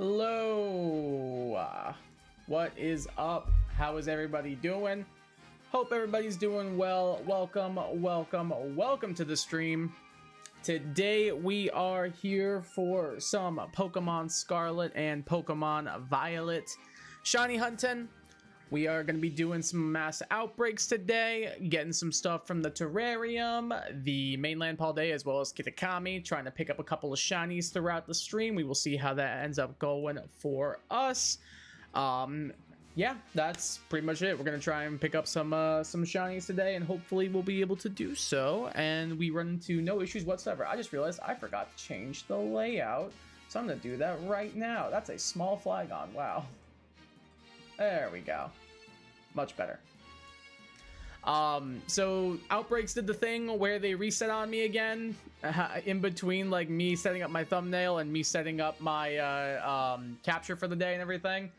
Hello, what is up? How is everybody doing? Hope everybody's doing well. Welcome to the stream. Today we are here for some Pokemon Scarlet and Pokemon Violet shiny hunting. We are going to be doing some mass outbreaks today, getting some stuff from the terrarium, the mainland Paldea, as well as Kitakami, trying to pick up a couple of shinies throughout the stream. We will see how that ends up going for us. Yeah, that's pretty much it. We're going to try and pick up some shinies today, and hopefully we'll be able to do so, and we run into no issues whatsoever. I just realized I forgot to change the layout, so I'm going to do that right now. That's a small Flygon. Wow. There we go. Much better. So Outbreaks did the thing where they reset on me again in between like me setting up my thumbnail and me setting up my capture for the day and everything.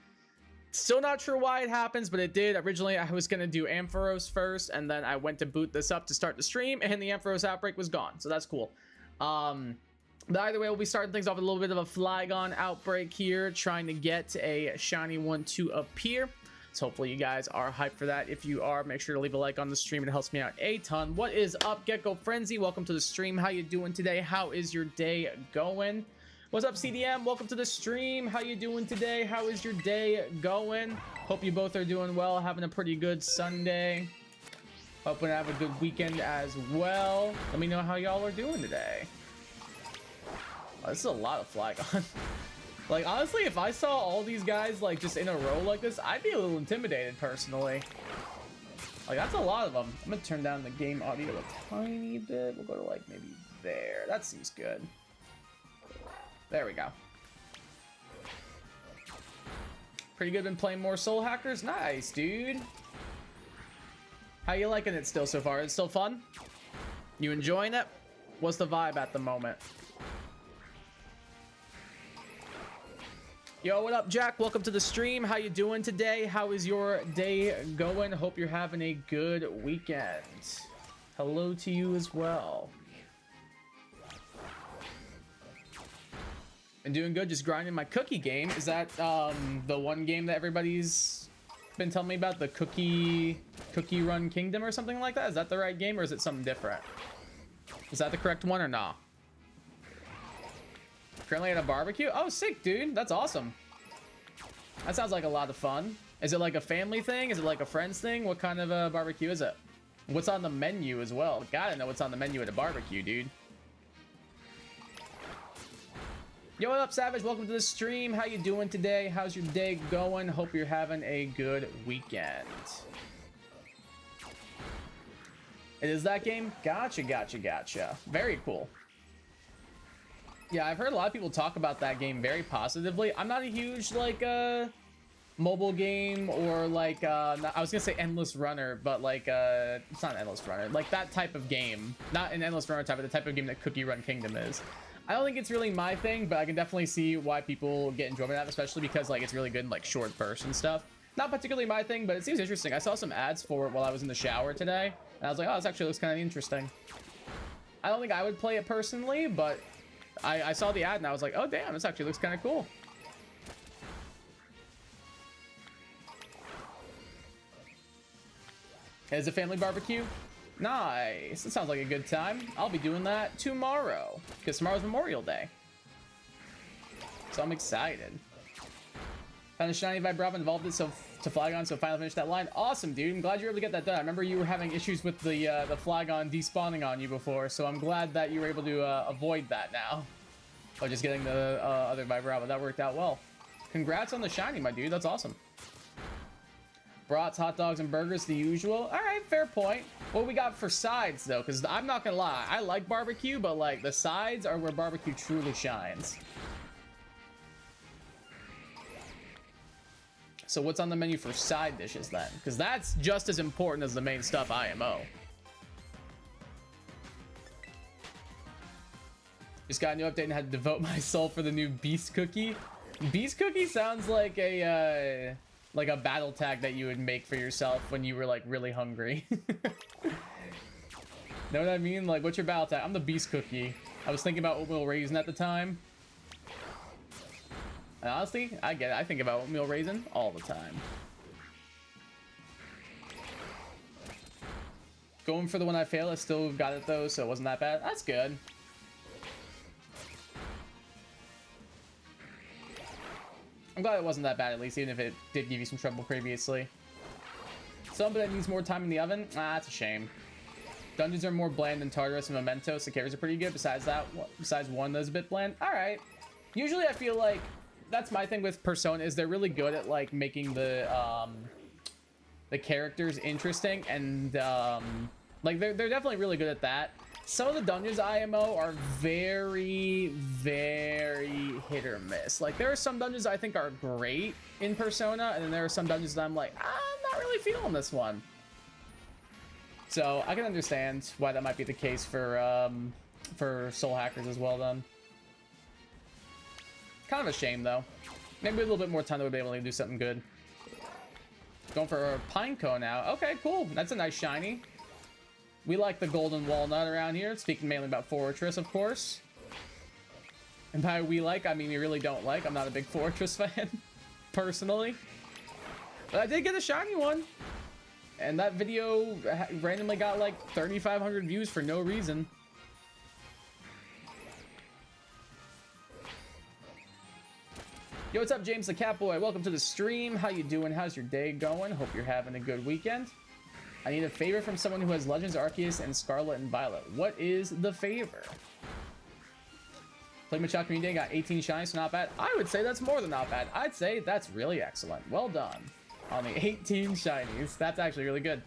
Still not sure why it happens, but it did. Originally I was gonna do Ampharos first, and then I went to boot this up to start the stream, and the Ampharos outbreak was gone, so that's cool. But either way, we'll be starting things off with a little bit of a Flygon outbreak here, trying to get a shiny one to appear. So hopefully you guys are hyped for that. If you are, make sure to leave a like on the stream. It helps me out a ton. What is up, Gecko Frenzy? Welcome to the stream. How you doing today? How is your day going? What's up, CDM? Welcome to the stream. How you doing today? How is your day going? Hope you both are doing well, having a pretty good Sunday. Hoping to have a good weekend as well. Let me know how y'all are doing today. Oh, this is a lot of Flygon. Like, honestly, if I saw all these guys, like, just in a row like this, I'd be a little intimidated, personally. Like, that's a lot of them. I'm gonna turn down the game audio a tiny bit. We'll go to, like, maybe there. That seems good. There we go. Pretty good. Been playing more Soul Hackers? Nice, dude. How you liking it still so far? It's still fun? You enjoying it? What's the vibe at the moment? Yo, what up, Jack? Welcome to the stream. How you doing today? How is your day going? Hope you're having a good weekend. Hello to you as well. Been doing good, just grinding my cookie game. Is that the one game that everybody's been telling me about, the Cookie Run Kingdom or something like that? Is that the right game, or is it something different? Is that the correct one or not? Currently at a barbecue? Oh, sick, dude. That's awesome. That sounds like a lot of fun. Is it like a family thing? Is it like a friends thing? What kind of a barbecue is it? What's on the menu as well? Gotta know what's on the menu at a barbecue, dude. Yo, what up, Savage? Welcome to the stream. How you doing today? How's your day going? Hope you're having a good weekend. It is that game? Gotcha. Very cool. Yeah, I've heard a lot of people talk about that game very positively. I'm not a huge, like, mobile game or, like, I was gonna say Endless Runner, but, like, it's not an Endless Runner. Like, that type of game. Not an Endless Runner type, but the type of game that Cookie Run Kingdom is. I don't think it's really my thing, but I can definitely see why people get enjoyment out of it, especially because, like, it's really good in, like, short bursts and stuff. Not particularly my thing, but it seems interesting. I saw some ads for it while I was in the shower today, and I was like, oh, this actually looks kind of interesting. I don't think I would play it personally, but I saw the ad and I was like, oh damn, this actually looks kind of cool. Is it family barbecue? Nice. That sounds like a good time. I'll be doing that tomorrow because tomorrow's Memorial Day. So I'm excited. Found a shiny Vibrava, involved it to Flygon, so finally finished that line. Awesome, dude. I'm glad you were able to get that done. I remember you were having issues with the Flygon despawning on you before, so I'm glad that you were able to avoid that now. Or just getting the other Vibrava. That worked out well. Congrats on the shiny, my dude. That's awesome. Brats, hot dogs, and burgers, the usual. All right, fair point. What we got for sides, though? Because I'm not going to lie. I like barbecue, but, like, the sides are where barbecue truly shines. So what's on the menu for side dishes then? Because that's just as important as the main stuff, IMO. Just got a new update and had to devote my soul for the new Beast Cookie. Beast Cookie sounds like a battle tag that you would make for yourself when you were like really hungry. Know what I mean? Like, what's your battle tag? I'm the Beast Cookie. I was thinking about oatmeal raisin at the time. And honestly, I get it. I think about oatmeal raisin all the time. Going for the one I failed, I still got it though, so it wasn't that bad. That's good. I'm glad it wasn't that bad, at least, even if it did give you some trouble previously. Some, but that needs more time in the oven. Ah, that's a shame. Dungeons are more bland than Tartarus and Mementos. The characters are pretty good. Besides that, besides one that's a bit bland. All right. Usually, I feel like that's my thing with Persona is they're really good at like making the characters interesting, and like they're definitely really good at that. Some of the dungeons IMO are very, very hit or miss. Like, there are some dungeons I think are great in Persona, and then there are some dungeons that I'm like, I'm not really feeling this one. So I can understand why that might be the case for Soul Hackers as well then. Kind of a shame though. Maybe a little bit more time they would be able to do something good. Going for a Pineco now. Okay, cool. That's a nice shiny. We like the golden walnut around here. Speaking mainly about Fortress, of course. And by we like, I mean we really don't like. I'm not a big Fortress fan, personally. But I did get a shiny one. And that video randomly got like 3,500 views for no reason. Yo, what's up, James the Catboy? Welcome to the stream. How you doing? How's your day going? Hope you're having a good weekend. I need a favor from someone who has Legends Arceus and Scarlet and Violet. What is the favor? Played Machop Community Day, got 18 shinies, so not bad. I would say that's more than not bad. I'd say that's really excellent. Well done on the 18 shinies. That's actually really good.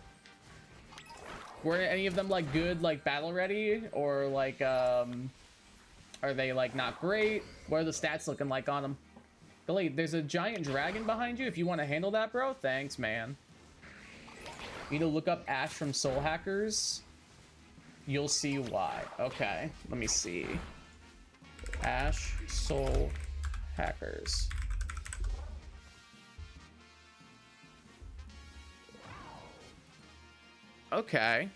Were any of them like good, like battle ready, or like are they like not great? What are the stats looking like on them? Billy, there's a giant dragon behind you. If you want to handle that, bro, thanks, man. You need to look up Ash from Soul Hackers. You'll see why. Okay, let me see. Ash Soul Hackers. Okay.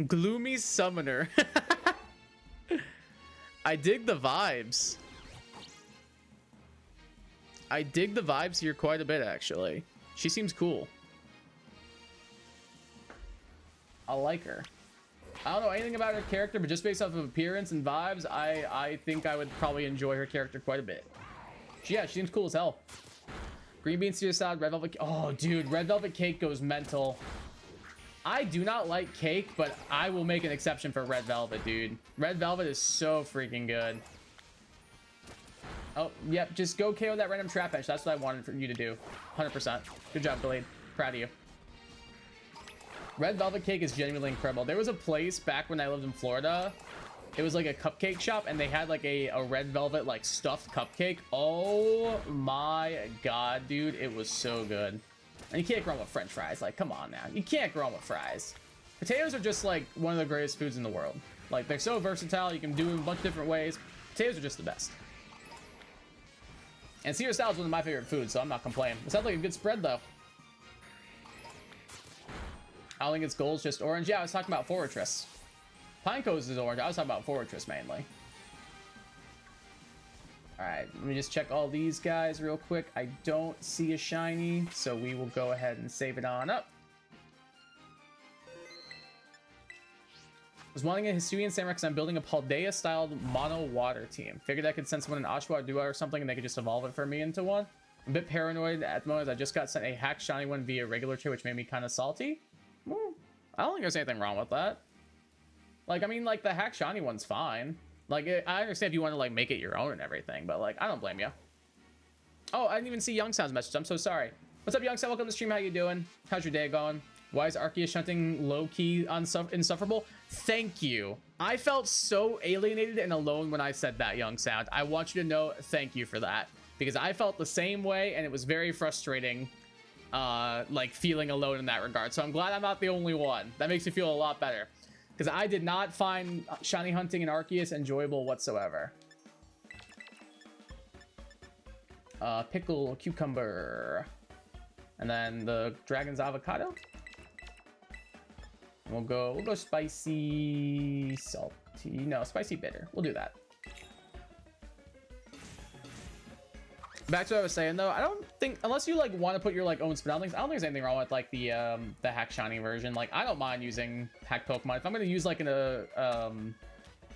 Gloomy Summoner. I dig the vibes. I dig the vibes here quite a bit, actually. She seems cool. I like her. I don't know anything about her character, but just based off of appearance and vibes, I think I would probably enjoy her character quite a bit. Yeah, she seems cool as hell. Green beans to your salad, red velvet. Oh, dude, red velvet cake goes mental. I do not like cake, but I will make an exception for red velvet, dude. Red velvet is so freaking good. Oh, yep, just go KO that random trap bench. That's what I wanted for you to do. 100%. Good job, Delayed. Proud of you. Red velvet cake is genuinely incredible. There was a place back when I lived in Florida. It was like a cupcake shop, and they had like a red velvet like stuffed cupcake. Oh my god, dude, it was so good. And you can't go wrong with French fries. Like, come on now, you can't go wrong with fries. Potatoes are just like one of the greatest foods in the world. Like, they're so versatile. You can do them a bunch of different ways. Potatoes are just the best. And Caesar salad is one of my favorite foods, so I'm not complaining. It sounds like a good spread though. I don't think it's gold, it's just orange. Yeah, I was talking about Fortress. Pineco's is orange. I was talking about Fortress mainly. Alright, let me just check all these guys real quick. I don't see a shiny, so we will go ahead and save it on up. I was wanting a Hisuian Samurai because I'm building a Paldea-styled mono water team. Figured I could send someone an Ashwa or Dua or something and they could just evolve it for me into one. I'm a bit paranoid at the moment as I just got sent a hack shiny one via regular trade, which made me kind of salty. Well, I don't think there's anything wrong with that. Like, I mean, like, the hack shiny one's fine. Like, I understand if you want to, like, make it your own and everything, but, like, I don't blame you. Oh, I didn't even see Youngsound's message. I'm so sorry. What's up, Youngsound? Welcome to the stream. How you doing? How's your day going? Why is Arceus hunting low-key insufferable? Thank you. I felt so alienated and alone when I said that, Youngsound. I want you to know thank you for that. Because I felt the same way, and it was very frustrating, like, feeling alone in that regard. So I'm glad I'm not the only one. That makes me feel a lot better. Because I did not find shiny hunting in Arceus enjoyable whatsoever. Pickle, cucumber. And then the dragon's avocado. We'll go spicy, salty. No, spicy bitter. We'll do that. Back to what I was saying though, I don't think, unless you like want to put your like own spin on things, I don't think there's anything wrong with like the hack shiny version. Like I don't mind using hack Pokemon. If I'm gonna use like an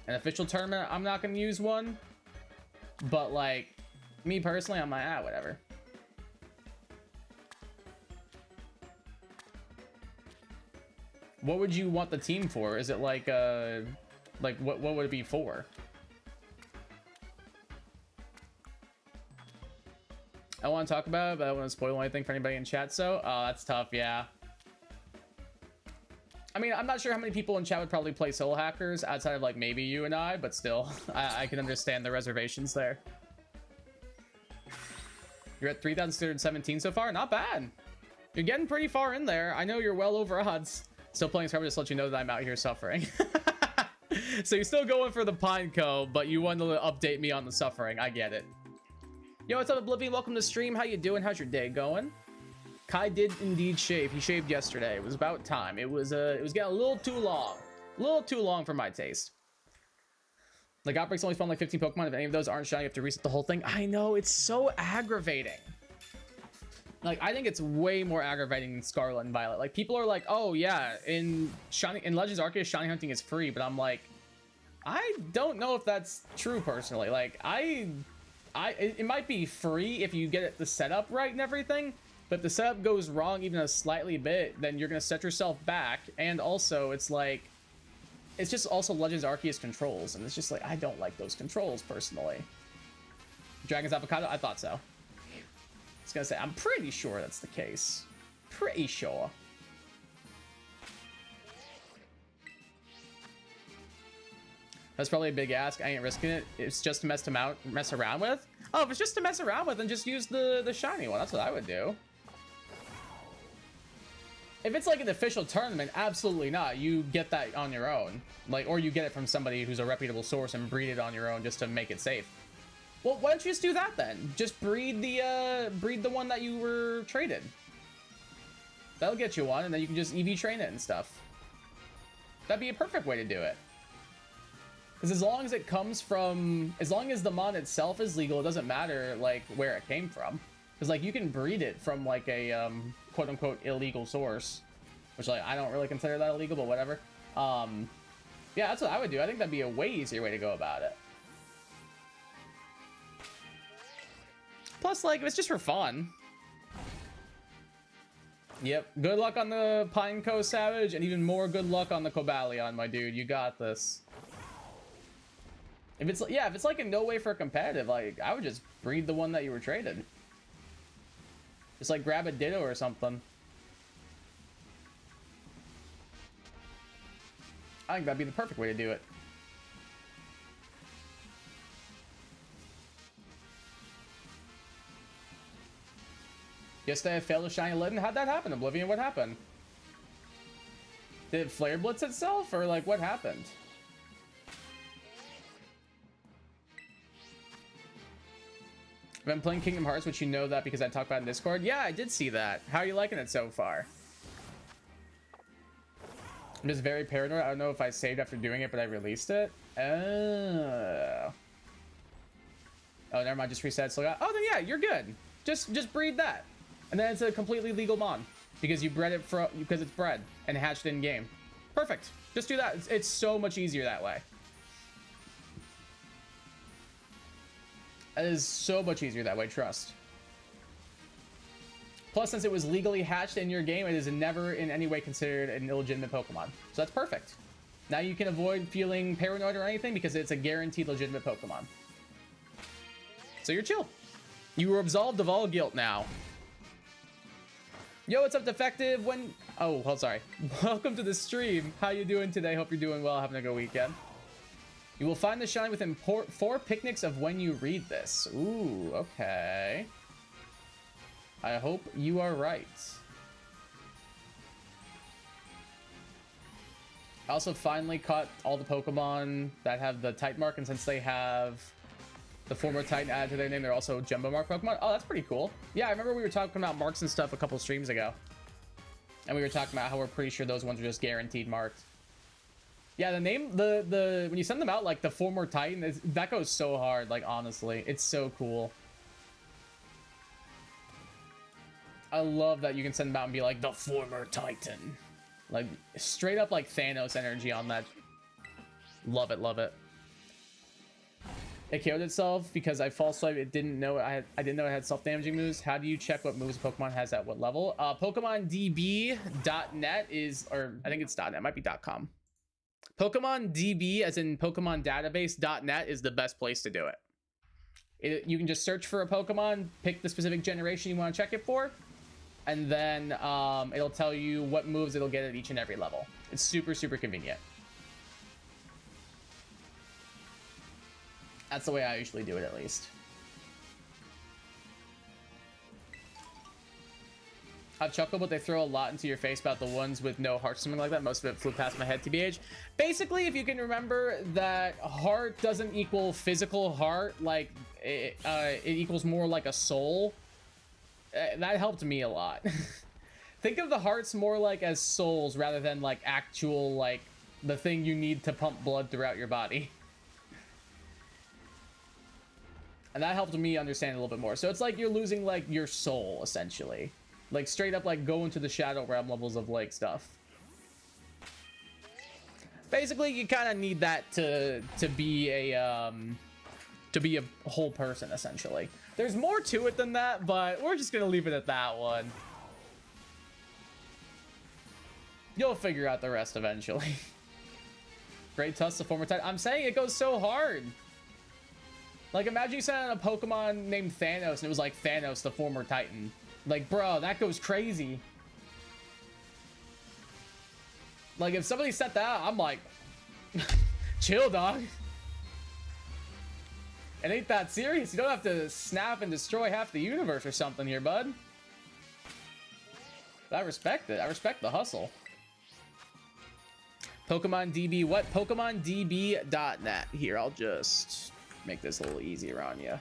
official tournament, I'm not gonna use one. But like me personally, I'm like, whatever. What would you want the team for? Is it like what would it be for? I want to talk about it, but I don't want to spoil anything for anybody in chat. So, that's tough. Yeah. I mean, I'm not sure how many people in chat would probably play Soul Hackers outside of like maybe you and I, but still, I can understand the reservations there. You're at 3,617 so far. Not bad. You're getting pretty far in there. I know you're well over odds. Still playing Scrubber, just to let you know that I'm out here suffering. So you're still going for the Pineco, but you wanted to update me on the suffering. I get it. Yo, what's up, Oblivion? Welcome to stream. How you doing? How's your day going? Kai did indeed shave. He shaved yesterday. It was about time. It was getting a little too long. A little too long for my taste. Like, Outbreaks only spawn like 15 Pokemon. If any of those aren't shiny, you have to reset the whole thing. I know, it's so aggravating. Like, I think it's way more aggravating than Scarlet and Violet. Like, people are like, oh yeah, in Legends Arceus, shiny hunting is free, but I'm like, I don't know if that's true personally. Like, it might be free if you get it the setup right and everything, but if the setup goes wrong even a slightly bit, then you're gonna set yourself back. And also, it's like, it's just also Legends Arceus controls, and it's just like, I don't like those controls personally. Dragon's Avocado? I thought so. I was gonna say, I'm pretty sure that's the case. Pretty sure. That's probably a big ask. I ain't risking it. It's just to mess around with. Oh, if it's just to mess around with, then just use the shiny one. That's what I would do. If it's like an official tournament, absolutely not. You get that on your own, like, or you get it from somebody who's a reputable source and breed it on your own just to make it safe. Well, why don't you just do that then? Just breed the one that you were traded. That'll get you one, and then you can just EV train it and stuff. That'd be a perfect way to do it. Because as long as it comes from, as long as the mon itself is legal, it doesn't matter like where it came from. Because like you can breed it from like a quote unquote illegal source, which like I don't really consider that illegal, but whatever. Yeah, that's what I would do. I think that'd be a way easier way to go about it. Plus, like, if it's just for fun. Yep. Good luck on the Pineco Savage, and even more good luck on the Cobalion, my dude. You got this. If it's, yeah, if it's like in no way for competitive, like, I would just breed the one that you were traded. Just like grab a Ditto or something. I think that'd be the perfect way to do it. Yesterday I failed to shiny Litten. How'd that happen, Oblivion? What happened? Did it flare blitz itself, or like what happened? I've been playing Kingdom Hearts, which you know that because I talked about in Discord. Yeah, I did see that. How are you liking it so far? I'm just very paranoid. I don't know if I saved after doing it, but I released it. Oh, never mind. Just reset. So, oh, then yeah, you're good. Just breed that, and then it's a completely legal mon because you bred it because it's bred and hatched in game. Perfect. Just do that. It's so much easier that way. It is so much easier that way, trust. Plus, since it was legally hatched in your game, it is never in any way considered an illegitimate Pokemon. So that's perfect. Now you can avoid feeling paranoid or anything because it's a guaranteed legitimate Pokemon. So you're chill. You were absolved of all guilt now. Yo, what's up, Defective? Oh, sorry. Welcome to the stream. How you doing today? Hope you're doing well, having a good weekend. You will find the shine within 4 picnics of when you read this. Ooh, okay. I hope you are right. I also finally caught all the Pokemon that have the type mark, and since they have the former Titan added to their name, they're also Jumbo Mark Pokemon. Oh, that's pretty cool. Yeah, I remember we were talking about marks and stuff a couple streams ago. And we were talking about how we're pretty sure those ones are just guaranteed marked. Yeah, the name, when you send them out, like the former Titan, that goes so hard, like honestly. It's so cool. I love that you can send them out and be like, the former Titan. Like, straight up like Thanos energy on that. Love it, love it. It killed itself because I false swiped. It didn't know I didn't know it had self-damaging moves. How do you check what moves Pokemon has at what level? PokemonDB.net is, or I think it's .net, it might be .com. PokemonDB, as in Pokemon Database.net, is the best place to do it. You can just search for a Pokemon, pick the specific generation you want to check it for, and then it'll tell you what moves it'll get at each and every level. It's super, super convenient. That's the way I usually do it, at least. I've chuckled, but they throw a lot into your face about the ones with no heart, something like that. Most of it flew past my head, TBH. Basically, if you can remember that heart doesn't equal physical heart, like it equals more like a soul. That helped me a lot. Think of the hearts more like as souls rather than like actual, like the thing you need to pump blood throughout your body. And that helped me understand a little bit more. So it's like you're losing like your soul, essentially. Like straight up like go into the Shadow Realm levels of like stuff. Basically, you kind of need that to be a whole person, essentially. There's more to it than that, but we're just gonna leave it at that one. You'll figure out the rest eventually. Great Tusk, the former Titan. I'm saying it goes so hard. Like, imagine you sent out a Pokemon named Thanos, and it was like Thanos, the former Titan. Like, bro, that goes crazy. Like, if somebody set that out, I'm like, chill, dog. It ain't that serious. You don't have to snap and destroy half the universe or something here, bud. But I respect it. I respect the hustle. PokemonDB, what? PokemonDB.net. Here, I'll just make this a little easier on you.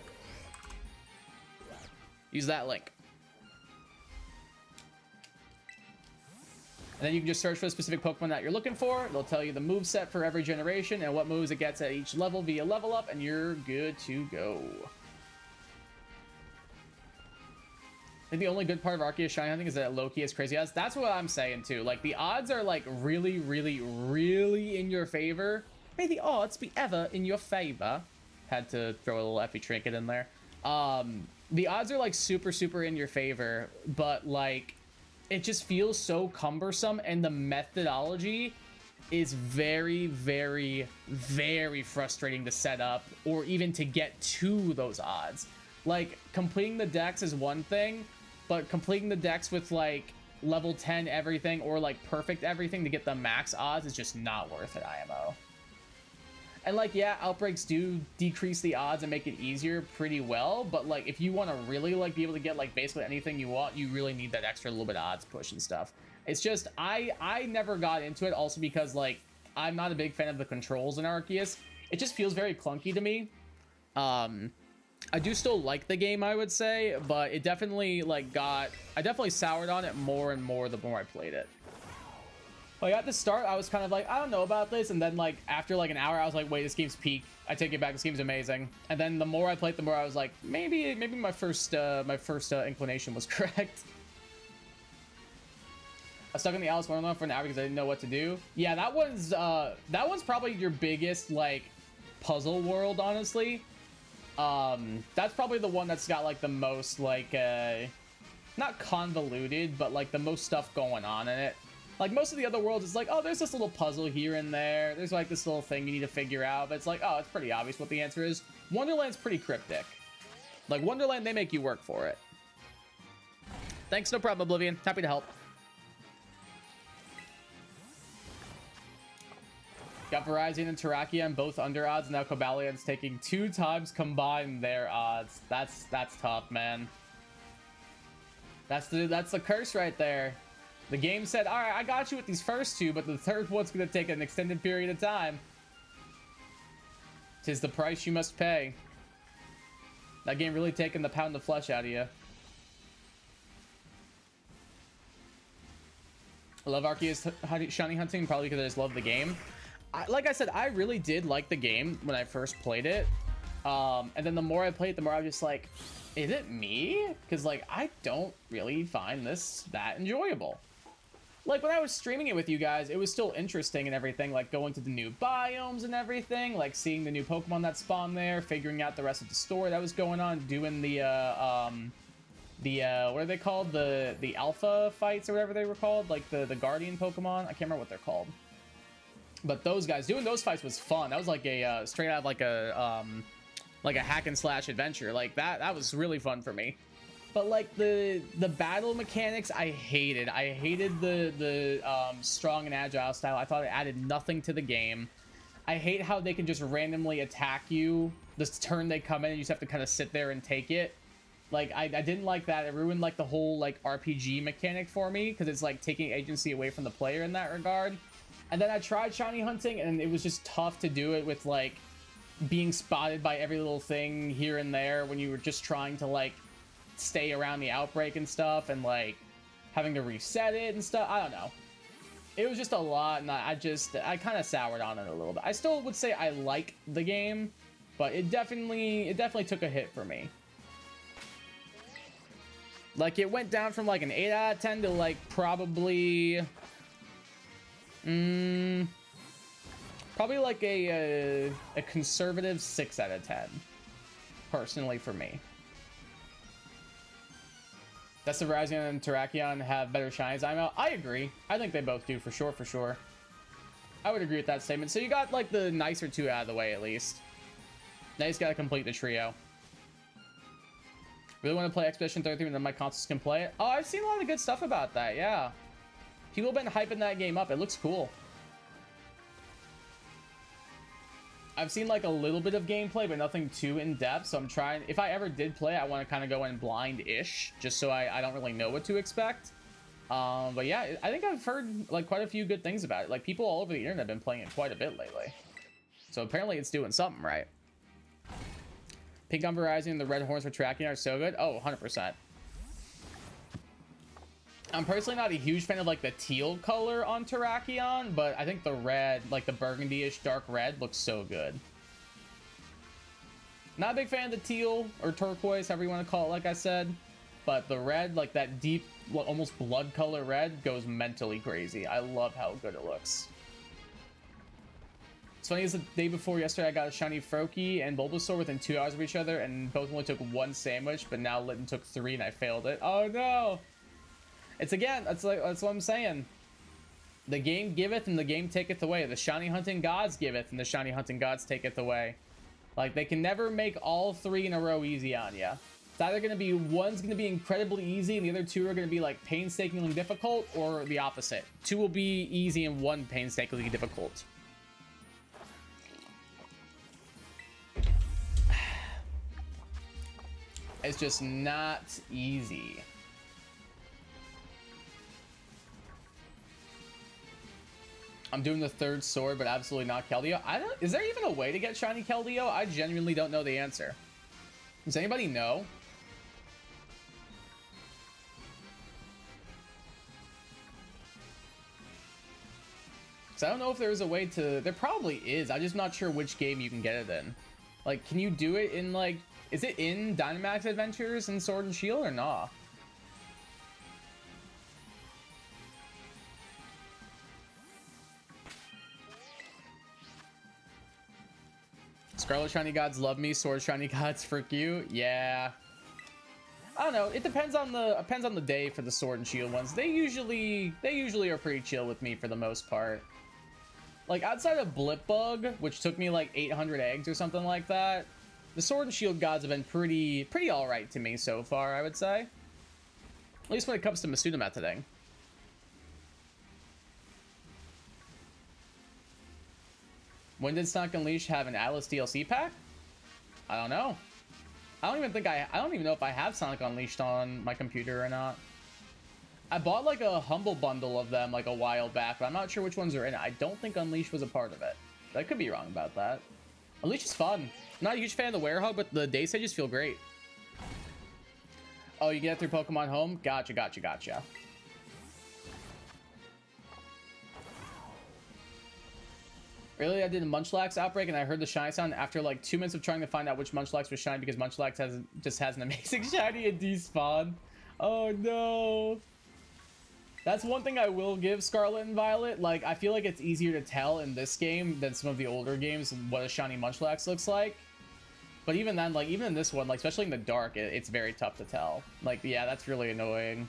Use that link. And then you can just search for the specific Pokemon that you're looking for. It'll tell you the moveset for every generation and what moves it gets at each level via level up, and you're good to go. I think the only good part of Arceus Shiny Hunting is that Loki is crazy as. That's what I'm saying too. Like, the odds are like really, really, really in your favor. May the odds be ever in your favor. Had to throw a little Effie trinket in there. The odds are like super, super in your favor, but like it just feels so cumbersome, and the methodology is very, very, very frustrating to set up or even to get to those odds. Like, completing the decks is one thing, but completing the decks with like level 10 everything or like perfect everything to get the max odds is just not worth it, IMO. And like, yeah, Outbreaks do decrease the odds and make it easier pretty well, but like if you want to really like be able to get like basically anything you want, you really need that extra little bit of odds push and stuff. It's just I never got into it, also because like I'm not a big fan of the controls in Arceus. It just feels very clunky to me. I do still like the game, I would say, but it definitely like I definitely soured on it more and more the more I played it. Like, at the start, I was kind of like, I don't know about this, and then like after like an hour, I was like, wait, this game's peak. I take it back, this game's amazing. And then the more I played, the more I was like, maybe my first inclination was correct. I stuck in the Alice Wonderland for an hour because I didn't know what to do. Yeah, that one's probably your biggest like puzzle world, honestly. That's probably the one that's got like the most like not convoluted, but like the most stuff going on in it. Like, most of the other worlds, it's like, oh, there's this little puzzle here and there. There's, like, this little thing you need to figure out. But it's like, oh, it's pretty obvious what the answer is. Wonderland's pretty cryptic. Like, Wonderland, they make you work for it. Thanks, no problem, Oblivion. Happy to help. Got Verizon and Terrakia and both under odds. Now Cobalion's taking 2 times combined their odds. That's tough, man. That's the curse right there. The game said, all right, I got you with these first 2, but the third one's going to take an extended period of time. 'Tis the price you must pay. That game really taking the pound of flesh out of you. I love Arceus Shiny Hunting, probably because I just love the game. Like I said, I really did like the game when I first played it. And then the more I played, the more I was just like, Is it me? Because, like, I don't really find this that enjoyable. Like, when I was streaming it with you guys, it was still interesting and everything, like, going to the new biomes and everything, like, seeing the new Pokemon that spawned there, figuring out the rest of the story that was going on, doing the, what are they called? The alpha fights or whatever they were called, like, the Guardian Pokemon? I can't remember what they're called. But those guys, doing those fights was fun. That was, like, a, straight out of, like a hack and slash adventure. Like, that was really fun for me. But like the battle mechanics, I hated the strong and agile style. I thought it added nothing to the game. I hate how they can just randomly attack you this turn they come in and you just have to kind of sit there and take it. Like, I didn't like that. It ruined like the whole like RPG mechanic for me, because it's like taking agency away from the player in that regard. And then I tried shiny hunting and it was just tough to do it with like being spotted by every little thing here and there when you were just trying to like stay around the outbreak and stuff, and like having to reset it and stuff. I don't know, it was just a lot, and I kind of soured on it a little bit. I still would say I like the game, but it definitely took a hit for me. Like, it went down from like an 8 out of 10 to like probably probably like a conservative 6 out of 10 personally for me. That's the Virizion and Terrakion have better shinies. I agree. I think they both do, for sure. I would agree with that statement. So you got like the nicer two out of the way at least. Now you just gotta complete the trio. Really want to play Expedition 33 and then my consoles can play it? Oh, I've seen a lot of good stuff about that, yeah. People have been hyping that game up. It looks cool. I've seen like a little bit of gameplay, but nothing too in-depth, so I'm trying, if I ever did play, I want to kind of go in blind-ish, just so I don't really know what to expect. But yeah, I think I've heard like quite a few good things about it. Like, people all over the internet have been playing it quite a bit lately. So apparently it's doing something right. Pink on Virizion and the red horns for tracking are so good. Oh, 100%. I'm personally not a huge fan of like the teal color on Terrakion, but I think the red, like the burgundy-ish dark red, looks so good. Not a big fan of the teal or turquoise, however you want to call it, like I said, but the red, like that deep, almost blood color red, goes mentally crazy. I love how good it looks. It's funny, as the day before yesterday, I got a shiny Froakie and Bulbasaur within 2 hours of each other, and both only took 1 sandwich, but now Litten took 3 and I failed it. Oh no! It's again, that's what I'm saying. The game giveth and the game taketh away. The shiny hunting gods giveth and the shiny hunting gods taketh away. Like, they can never make all 3 in a row easy on you. It's either going to be, one's going to be incredibly easy and the other 2 are going to be like painstakingly difficult, or the opposite. 2 will be easy and 1 painstakingly difficult. It's just not easy. I'm doing the 3rd sword, but absolutely not Keldeo. Is there even a way to get shiny Keldeo? I genuinely don't know the answer. Does anybody know? Because I don't know if there's a way to... There probably is. I'm just not sure which game you can get it in. Like, can you do it in, like... Is it in Dynamax Adventures and Sword and Shield or not? Scarlet shiny gods love me. Sword shiny gods frick you. Yeah. I don't know. It depends on the day for the Sword and Shield ones. They usually are pretty chill with me for the most part. Like, outside of Blipbug, which took me like 800 eggs or something like that, the Sword and Shield gods have been pretty alright to me so far, I would say. At least when it comes to Masuna methoding. When did Sonic Unleashed have an Atlas DLC pack? I don't know. I don't even know if I have Sonic Unleashed on my computer or not. I bought like a Humble Bundle of them like a while back, but I'm not sure which ones are in it. I don't think Unleashed was a part of it. I could be wrong about that. Unleashed is fun. I'm not a huge fan of the Werehog, but the day stages feel great. Oh, you get it through Pokemon Home? Gotcha. Earlier I did a Munchlax outbreak and I heard the shiny sound after like 2 minutes of trying to find out which Munchlax was shiny because Munchlax just has an amazing shiny and despawn. Oh no. That's one thing I will give Scarlet and Violet. Like, I feel like it's easier to tell in this game than some of the older games what a shiny Munchlax looks like. But even then, like, even in this one, like, especially in the dark, it's very tough to tell. Like, yeah, that's really annoying.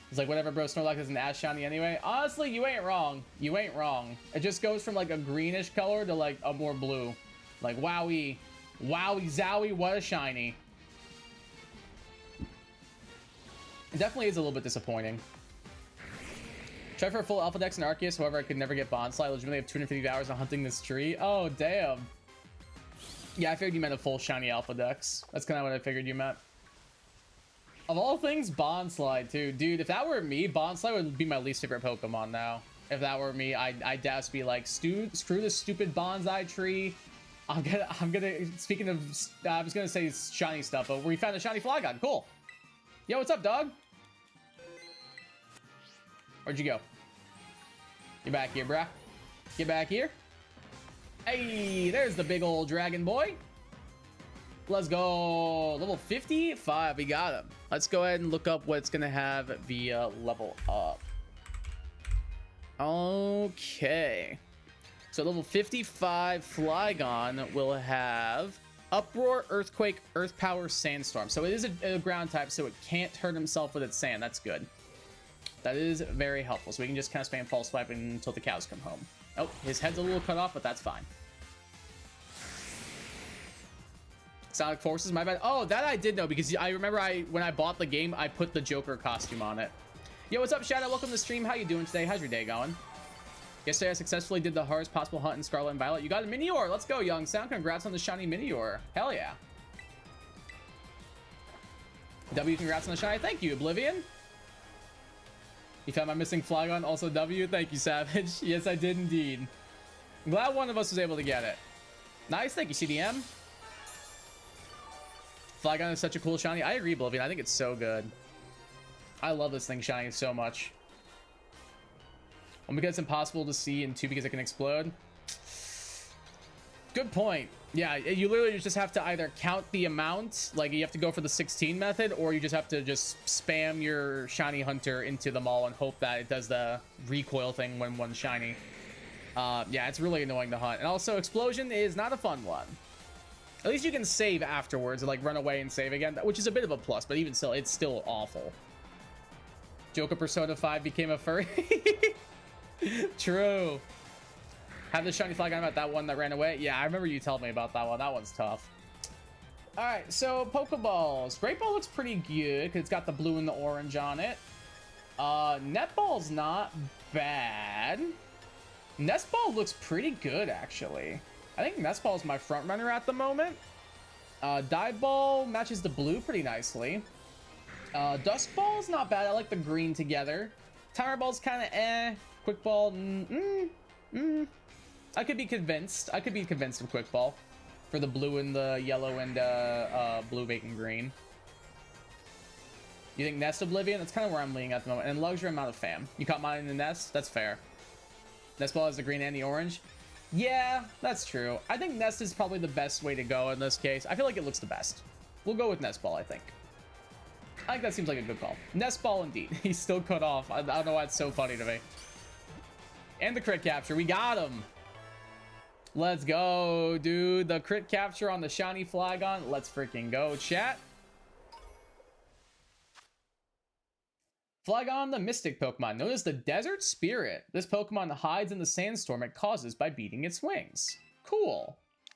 It's like, whatever, bro, Snorlax is an ash shiny anyway. Honestly, you ain't wrong. You ain't wrong. It just goes from, like, a greenish color to, like, a more blue. Like, wowie. Wowie zowie, what a shiny. It definitely is a little bit disappointing. Try for a full Alpha Dex and Arceus, however, I could never get Bonsly. I legitimately have 250 hours on hunting this tree. Oh, damn. Yeah, I figured you meant a full shiny Alpha Dex. That's kind of what I figured you meant. Of all things, Bonsly, too. Dude, if that were me, Bonsly would be my least favorite Pokemon now. If that were me, I'd just be like, screw this stupid bonsai tree. I'm gonna, speaking of, I was gonna say shiny stuff, but we found a shiny Flygon. Cool. Yo, what's up, dog? Where'd you go? Get back here, bruh. Get back here. Hey, there's the big old dragon boy. Let's go. Level 55. We got him. Let's go ahead and look up what it's going to have via level up. Okay. So level 55 Flygon will have Uproar, Earthquake, Earth Power, Sandstorm. So it is a ground type, so it can't hurt himself with its sand. That's good. That is very helpful. So we can just kind of spam False Swipe until the cows come home. Oh, his head's a little cut off, but that's fine. Sonic Forces, my bad. Oh, that I did know because I remember when I bought the game, I put the Joker costume on it. Yo, what's up, Shadow? Welcome to the stream. How you doing today? How's your day going? Yesterday, I successfully did the hardest possible hunt in Scarlet and Violet. You got a Minior. Let's go, Young Sound. Congrats on the shiny Minior. Hell yeah. W, congrats on the shiny. Thank you, Oblivion. You found my missing Flygon. Also W. Thank you, Savage. Yes, I did indeed. I'm glad one of us was able to get it. Nice. Thank you, CDM. Flygon is such a cool shiny. I agree, Oblivion. I think it's so good. I love this thing shining so much. One, because it's impossible to see, and two, because it can explode. Good point. Yeah, you literally just have to either count the amount, like you have to go for the 16 method, or you just have to just spam your shiny hunter into them all and hope that it does the recoil thing when one's shiny. Yeah, it's really annoying to hunt. And also, explosion is not a fun one. At least you can save afterwards and like run away and save again, which is a bit of a plus, but even still, it's still awful. Joker Persona 5 became a furry. True. Have the shiny Flygon about that one that ran away? Yeah, I remember you telling me about that one. That one's tough. All right, so Pokeballs. Great Ball looks pretty good because it's got the blue and the orange on it. Netball's not bad. Nest Ball looks pretty good, actually. I think Nest Ball is my front runner at the moment. Dive Ball matches the blue pretty nicely. Dusk Ball is not bad. I like the green together. Timer Ball's kind of eh. Quick Ball, I could be convinced. I could be convinced of Quick Ball for the blue and the yellow and blue, bacon, green. You think Nest Oblivion? That's kind of where I'm leaning at the moment. And Luxury, I'm not a fan. You caught mine in the Nest? That's fair. Nest Ball has the green and the orange. Yeah, that's true. I think Nest is probably the best way to go in this case. I feel like it looks the best. We'll go with Nest Ball, I think. I think that seems like a good call. Nest Ball, indeed. He's still cut off. I don't know why it's so funny to me. And the crit capture. We got him. Let's go, dude. The crit capture on the shiny Flygon. Let's freaking go, chat. Flygon, the mystic Pokemon, known as the Desert Spirit. This Pokemon hides in the sandstorm it causes by beating its wings. Cool.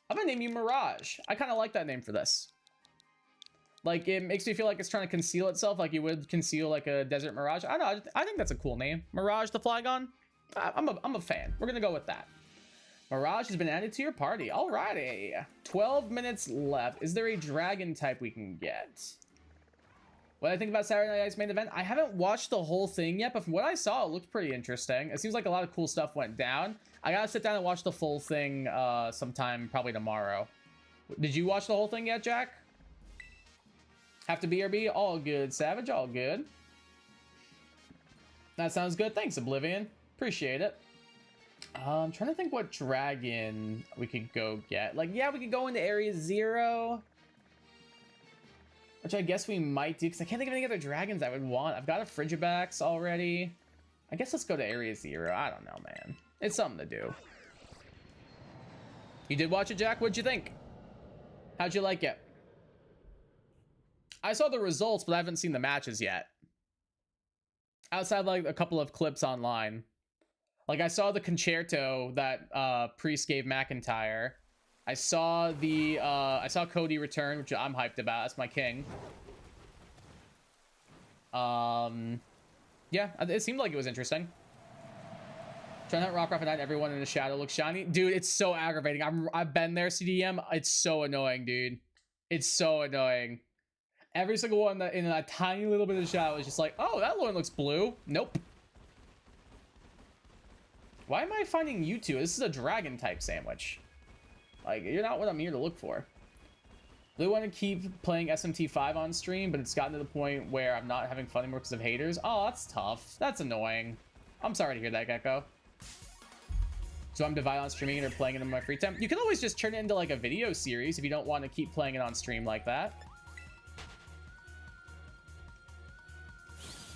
I'm gonna name you Mirage. I kind of like that name for this. Like, it makes me feel like it's trying to conceal itself like you would conceal like a Desert Mirage. I don't know. I think that's a cool name. Mirage the Flygon. I'm a fan. We're gonna go with that. Mirage has been added to your party. Alrighty. 12 minutes left. Is there a dragon type we can get? What I think about Saturday Night Ice main event? I haven't watched the whole thing yet, but from what I saw, it looked pretty interesting. It seems like a lot of cool stuff went down. I gotta sit down and watch the full thing sometime, probably tomorrow. Did you watch the whole thing yet, Jack? Have to BRB? All good, Savage. All good. That sounds good. Thanks, Oblivion. Appreciate it. I'm trying to think what dragon we could go get. Like, yeah, we could go into Area 0. Which I guess we might do, because I can't think of any other dragons I would want. I've got a Frigibax already. I guess let's go to Area 0. I don't know, man. It's something to do. You did watch it, Jack? What'd you think? How'd you like it? I saw the results, but I haven't seen the matches yet. Outside, like, a couple of clips online. Like, I saw the concerto that Priest gave McIntyre. I saw Cody return, which I'm hyped about. That's my king. Yeah, it seemed like it was interesting. Trying to hunt Rockruff and Knight, everyone in the shadow looks shiny. Dude, it's so aggravating. I've been there, CDM. It's so annoying, dude. It's so annoying. Every single one that in a tiny little bit of shadow is just like, oh, that one looks blue. Nope. Why am I finding you two? This is a dragon type sandwich. Like, you're not what I'm here to look for. They want to keep playing SMT5 on stream, but it's gotten to the point where I'm not having fun anymore because of haters. Oh, that's tough. That's annoying. I'm sorry to hear that, Gecko. So I'm divided on streaming it or playing it in my free time. You can always just turn it into like a video series if you don't want to keep playing it on stream like that.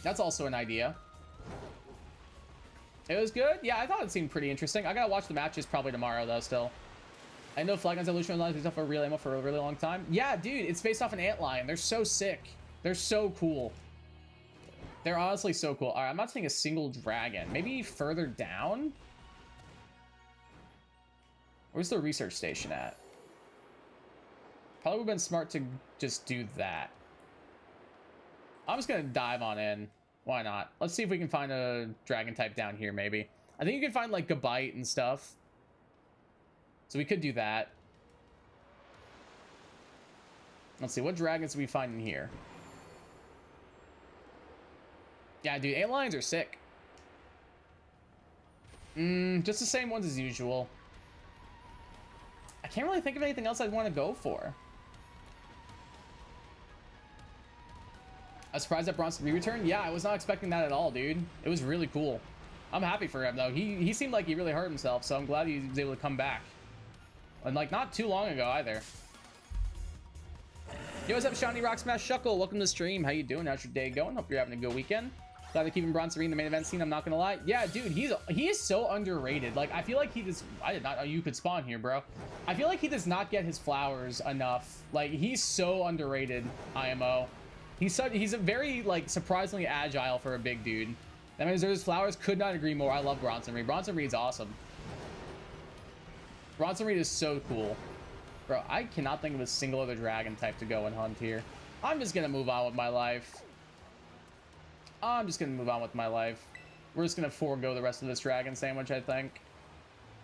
That's also an idea. It was good. Yeah, I thought it seemed pretty interesting. I gotta watch the matches probably tomorrow though still. I know Flagon's Evolution Online is off a real ammo for a really long time. Yeah, dude, it's based off an antlion. They're so sick. They're so cool. They're honestly so cool. All right, I'm not seeing a single dragon. Maybe further down? Where's the research station at? Probably would have been smart to just do that. I'm just gonna dive on in. Why not? Let's see if we can find a dragon type down here, maybe. I think you can find, like, Gabite and stuff. So we could do that. Let's see, what dragons do we find in here? Yeah, dude, antlions are sick. Just the same ones as usual. I can't really think of anything else I'd want to go for. I was surprised that Bronson re-returned. Yeah, I was not expecting that at all, dude. It was really cool. I'm happy for him, though. He seemed like he really hurt himself, so I'm glad he was able to come back. And, like, not too long ago, either. Yo, what's up, Shawnee Rock Smash Shuckle? Welcome to the stream. How you doing? How's your day going? Hope you're having a good weekend. Glad to keep him Bronson in the main event scene, I'm not gonna lie. Yeah, dude, he is so underrated. Like, I feel like he just... I did not know you could spawn here, bro. I feel like he does not get his flowers enough. Like, he's so underrated, IMO. He's a very, like, surprisingly agile for a big dude. That means there's flowers. Could not agree more. I love Bronson Reed. Bronson Reed's awesome. Bronson Reed is so cool. Bro, I cannot think of a single other dragon type to go and hunt here. I'm just gonna move on with my life. We're just gonna forego the rest of this dragon sandwich, I think.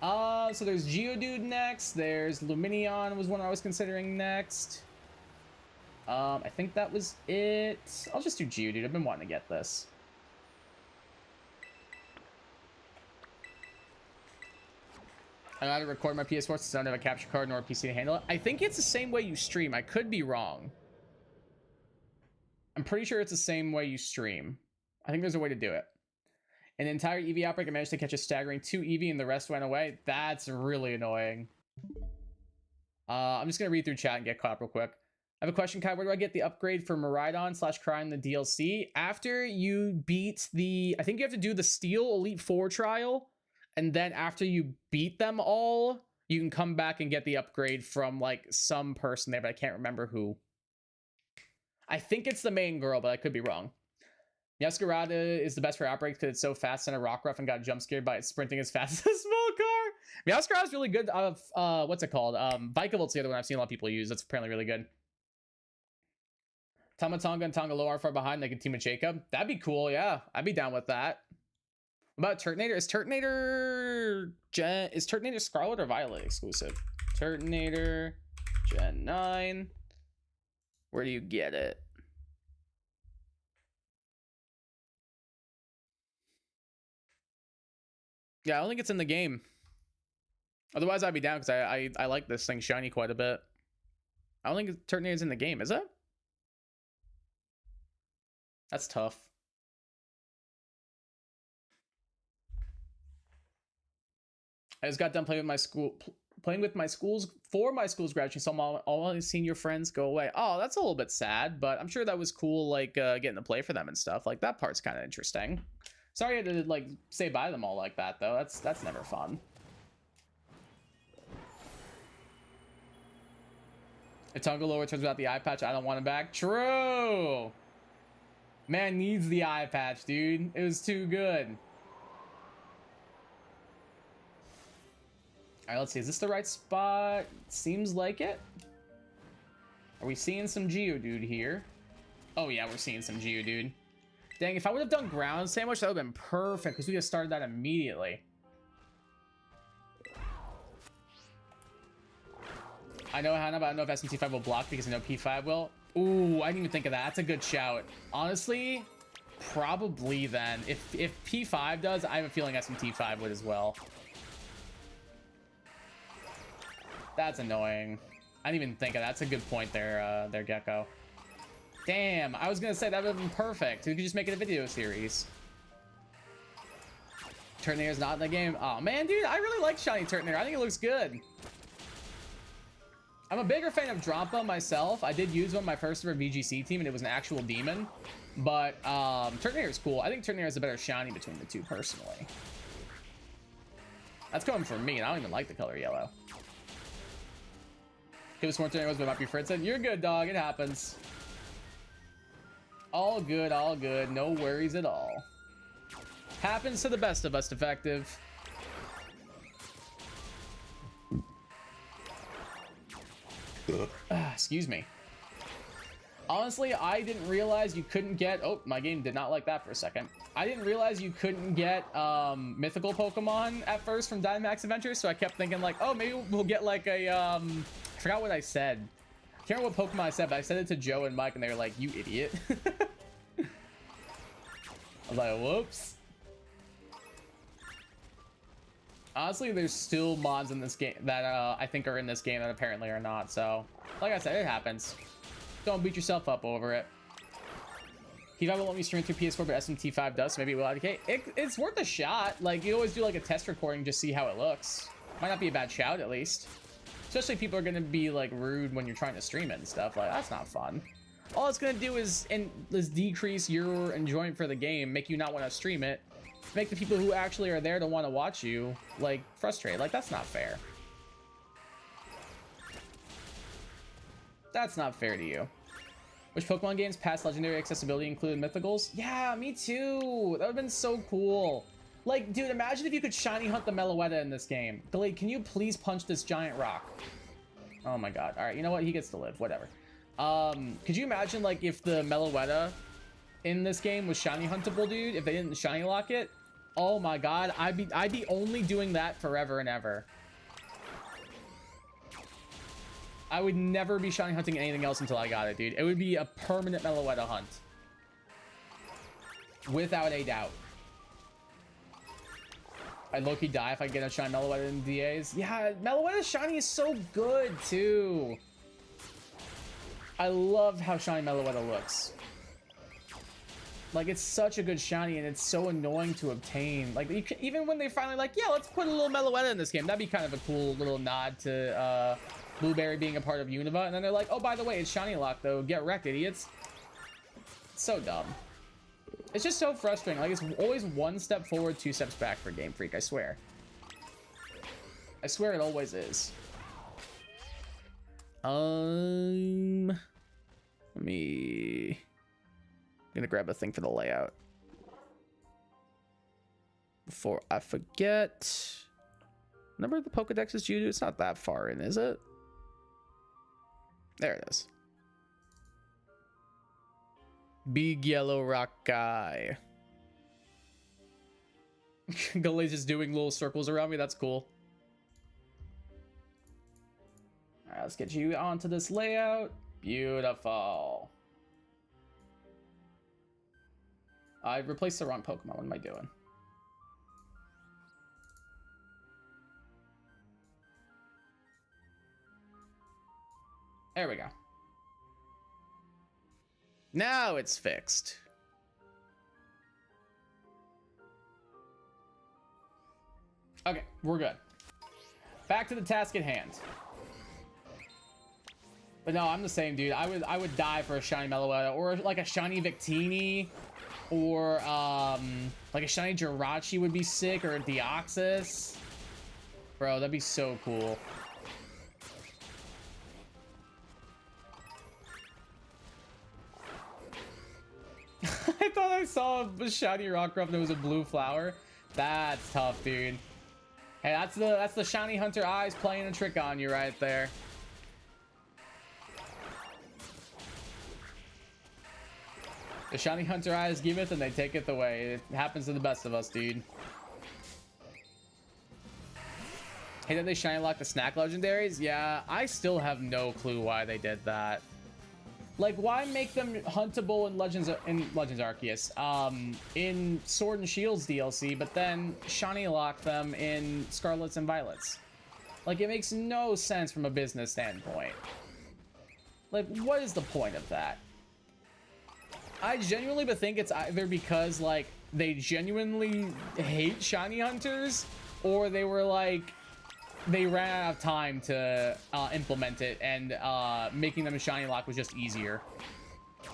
So there's Geodude next. There's Luminion was one I was considering next. I think that was it. I'll just do Geodude. I've been wanting to get this. I gotta record my PS4 since I don't have a capture card nor a PC to handle it. I think it's the same way you stream. I could be wrong. I'm pretty sure it's the same way you stream. I think there's a way to do it. An entire EV outbreak, I managed to catch a staggering 2 EV and the rest went away. That's really annoying. I'm just gonna read through chat and get caught up real quick. I have a question, Kai. Where do I get the upgrade for Miraidon / Cry in the DLC? After you beat the... I think you have to do the Steel Elite 4 trial. And then after you beat them all, you can come back and get the upgrade from, like, some person there, but I can't remember who. I think it's the main girl, but I could be wrong. Yaskarada is the best for Outbreaks because it's so fast and a Rockruff and got jump scared by it sprinting as fast as a small car. Yaskarada's really good out of, what's it called? Vikavolt's the other one I've seen a lot of people use. That's apparently really good. Tamatonga and Tongalo are far behind. They can team with Jacob. That'd be cool, yeah. I'd be down with that. What about Turtonator? Is Turtonator Scarlet or Violet exclusive? Turtonator Gen 9. Where do you get it? Yeah, I don't think it's in the game. Otherwise, I'd be down because I like this thing shiny quite a bit. I don't think Turtonator's in the game, is it? That's tough. I just got done playing with my school, playing with my school's for my school's graduation. So all my senior friends go away. Oh, that's a little bit sad, but I'm sure that was cool. Like getting to play for them and stuff. Like that part's kind of interesting. Sorry I had to like say bye to them all like that though. That's never fun. Itungalo turns out the eye patch. I don't want him back. True. Man needs the eye patch, dude. It was too good. All right, let's see. Is this the right spot? Seems like it. Are we seeing some Geodude here? Oh yeah, we're seeing some Geodude. Dang, if I would have done ground sandwich, that would have been perfect because we could have started that immediately. I know Hannah, but I don't know if SMT5 will block because I know P5 will. Ooh, I didn't even think of that. That's a good shout. Honestly, probably then. If P5 does, I have a feeling SMT5 would as well. That's annoying. I didn't even think of that. That's a good point there, Gecko. Damn, I was gonna say that would have been perfect. We could just make it a video series. Turtnair's not in the game. Oh man, dude, I really like Shiny Turtnair. I think it looks good. I'm a bigger fan of Drampa myself. I did use one my first ever VGC team, and it was an actual demon. But Turtnair is cool. I think Turtnair is a better shiny between the two, personally. That's coming from me, and I don't even like the color yellow. It was more Turtnair, but might be Fritz. You're good, dog. It happens. All good, all good. No worries at all. Happens to the best of us, Defective. Excuse me. Honestly, I didn't realize you couldn't get... Oh, my game did not like that for a second. I didn't realize you couldn't get mythical Pokemon at first from Dynamax Adventures, so I kept thinking like, oh, maybe we'll get like a... I forgot what I said. I can't remember what Pokemon I said, but I said it to Joe and Mike, and they were like, you idiot. I was like, whoops. Honestly, there's still mods in this game that I think are in this game that apparently are not. So, like I said, it happens. Don't beat yourself up over it. P5 won't let me stream through PS4, but SMT5 does, so maybe it will. Okay, it's worth a shot. Like, you always do like a test recording, just see how it looks. Might not be a bad shout, at least. Especially if people are gonna be like rude when you're trying to stream it and stuff. Like, that's not fun. All it's gonna do is decrease your enjoyment for the game, make you not want to stream it. Make the people who actually are there to want to watch you, like, frustrated. Like, that's not fair. That's not fair to you. Which Pokemon games past legendary accessibility included mythicals? Yeah, me too. That would have been so cool. Like, dude, imagine if you could shiny hunt the Meloetta in this game. Glade, can you please punch this giant rock? Oh my god. All right, you know what? He gets to live. Whatever. Could you imagine, like, if the Meloetta in this game was shiny huntable, dude? If they didn't shiny lock it? Oh my god, I'd be only doing that forever and ever. I would never be shiny hunting anything else until I got it, dude. It would be a permanent Meloetta hunt. Without a doubt. I'd low-key die if I get a shiny Meloetta in DAs. Yeah, Meloetta's shiny is so good, too. I love how shiny Meloetta looks. Like, it's such a good shiny, and it's so annoying to obtain. Like, you can, even when they finally like, yeah, let's put a little Meloetta in this game. That'd be kind of a cool little nod to Blueberry being a part of Unova. And then they're like, oh, by the way, it's shiny lock, though. Get wrecked, idiots. It's so dumb. It's just so frustrating. Like, it's always one step forward, two steps back for Game Freak, I swear. I swear it always is. Let me... I'm gonna grab a thing for the layout before I forget. Number of the Pokedex is Geodude. It's not that far in, is it? There it is. Big yellow rock guy. Galaze is doing little circles around me. That's cool. All right, let's get you onto this layout. Beautiful. I replaced the wrong Pokemon. What am I doing? There we go. Now it's fixed. Okay, we're good. Back to the task at hand. But no, I'm the same, dude. I would die for a shiny Meloetta or like a shiny Victini or like a shiny Jirachi would be sick, or a Deoxys. Bro, that'd be so cool. I thought I saw a shiny Rockruff and it was a blue flower. That's tough, dude. Hey, that's the shiny Hunter Eyes playing a trick on you right there. The shiny Hunter Eyes giveth and they taketh away. It happens to the best of us, dude. Hey, did they shiny lock the snack legendaries? Yeah, I still have no clue why they did that. Like, why make them huntable in Legends Arceus, in Sword and Shields DLC, but then shiny lock them in Scarlets and Violets? Like, it makes no sense from a business standpoint. Like, what is the point of that? I genuinely think it's either because, like, they genuinely hate shiny hunters, or they were like, they ran out of time to implement it, and making them a shiny lock was just easier.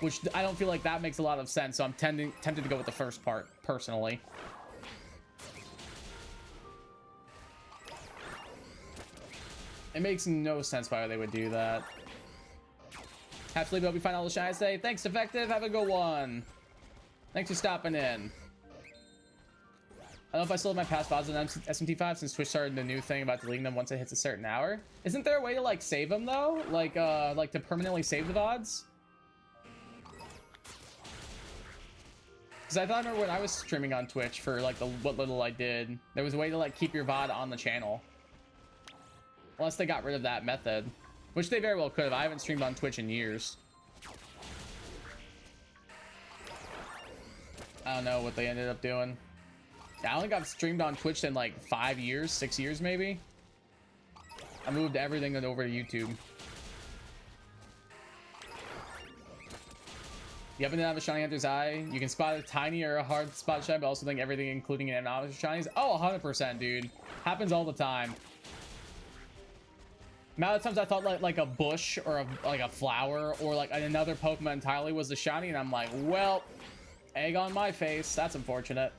Which I don't feel like that makes a lot of sense, so I'm tempted to go with the first part, personally. It makes no sense why they would do that. Absolutely, hope you find all the shinies today. Thanks, Effective. Have a good one. Thanks for stopping in. I don't know if I still have my past VODs on SMT5 since Twitch started the new thing about deleting them once it hits a certain hour. Isn't there a way to like save them though? Like to permanently save the VODs? Because I thought I remember when I was streaming on Twitch for like what little I did, there was a way to like keep your VOD on the channel. Unless they got rid of that method. Which they very well could have. I haven't streamed on Twitch in years. I don't know what they ended up doing. I don't think I've streamed on Twitch in like 5 years, 6 years maybe. I moved everything over to YouTube. You happen to have a shiny Hunter's Eye? You can spot a tiny or a hard spot shine, but also think everything including an anomalous shinies. Oh, 100%, dude. Happens all the time. Amount of times I thought like a bush or like a flower or like another Pokemon entirely was the shiny, and I'm like, well, egg on my face. That's unfortunate.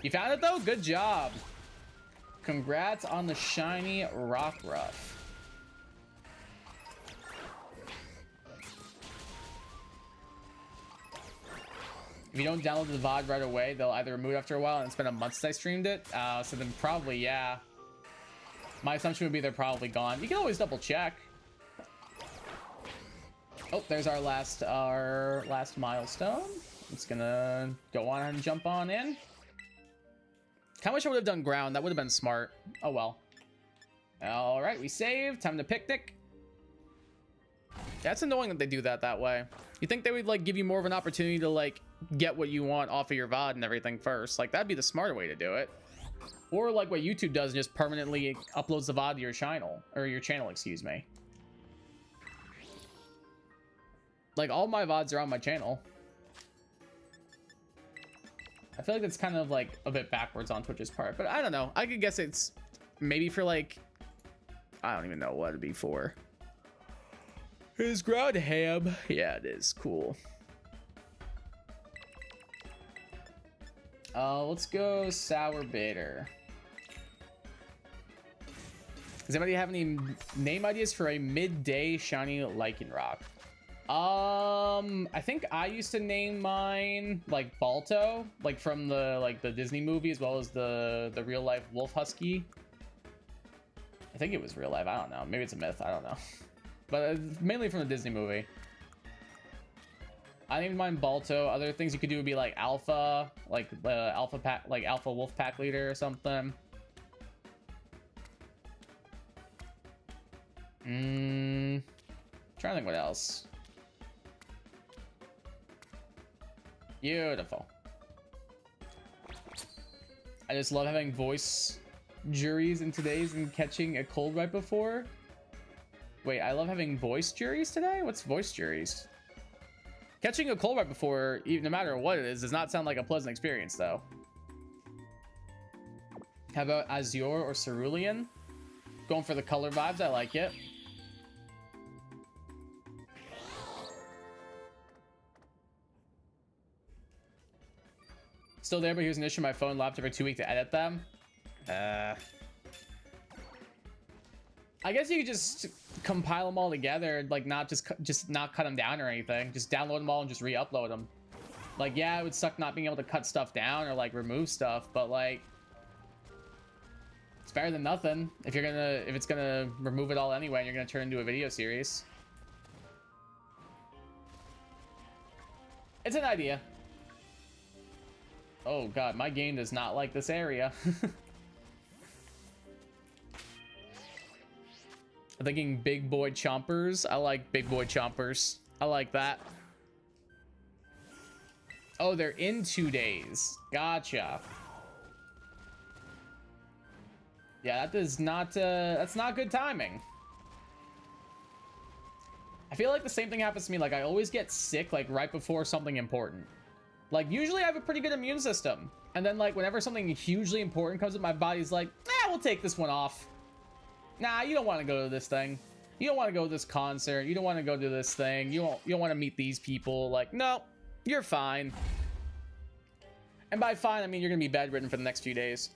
You found it though? Good job. Congrats on the shiny Rockruff. If you don't download the VOD right away, they'll either remove it after a while, and it's been a month since I streamed it. So then probably, yeah. My assumption would be they're probably gone. You can always double check. Oh, there's our last milestone. It's gonna go on and jump on in. How much I would have done ground? That would have been smart. Oh well. All right, we saved. Time to picnic. That's annoying that they do that way. You think they would like give you more of an opportunity to like get what you want off of your VOD and everything first? Like that'd be the smarter way to do it. Or like what YouTube does, just permanently uploads the VOD to your channel, or your channel, excuse me. Like all my VODs are on my channel. I feel like that's kind of like a bit backwards on Twitch's part, but I don't know. I could guess it's maybe for like, I don't even know what it'd be for. Is ground ham? Yeah, it is. Cool. Let's go sour bitter. Does anybody have any name ideas for a midday shiny Lycanroc? I think I used to name mine like Balto, like from the Disney movie, as well as the real life Wolf Husky. I think it was real life. I don't know. Maybe it's a myth. I don't know. But mainly from the Disney movie. I named mine Balto. Other things you could do would be like Alpha, like Alpha Pack, like Alpha Wolf Pack Leader or something. Trying to think what else. Beautiful. I just love having voice juries in today's and catching a cold right before. Wait, I love having voice juries today? What's voice juries? Catching a cold right before, even no matter what it is, does not sound like a pleasant experience, though. How about Azure or Cerulean? Going for the color vibes. I like it. Still there, but here's an issue. My phone laptop for 2 weeks to edit them. I guess you could just compile them all together, like not just not cut them down or anything. Just download them all and just re-upload them. Like, yeah, it would suck not being able to cut stuff down or like remove stuff, but like it's better than nothing. If it's gonna remove it all anyway and you're gonna turn it into a video series. It's an idea. Oh god, my game does not like this area. I'm thinking big boy chompers. I like big boy chompers. I like that. Oh, they're in 2 days. Gotcha. Yeah, that does not, that's not good timing. I feel like the same thing happens to me. Like, I always get sick, like, right before something important. Like, usually I have a pretty good immune system. And then, like, whenever something hugely important comes up, my body's like, we'll take this one off. Nah, you don't want to go to this thing. You don't want to go to this concert. You don't want to go to this thing. You don't want to meet these people. Like, no, you're fine. And by fine, I mean you're going to be bedridden for the next few days.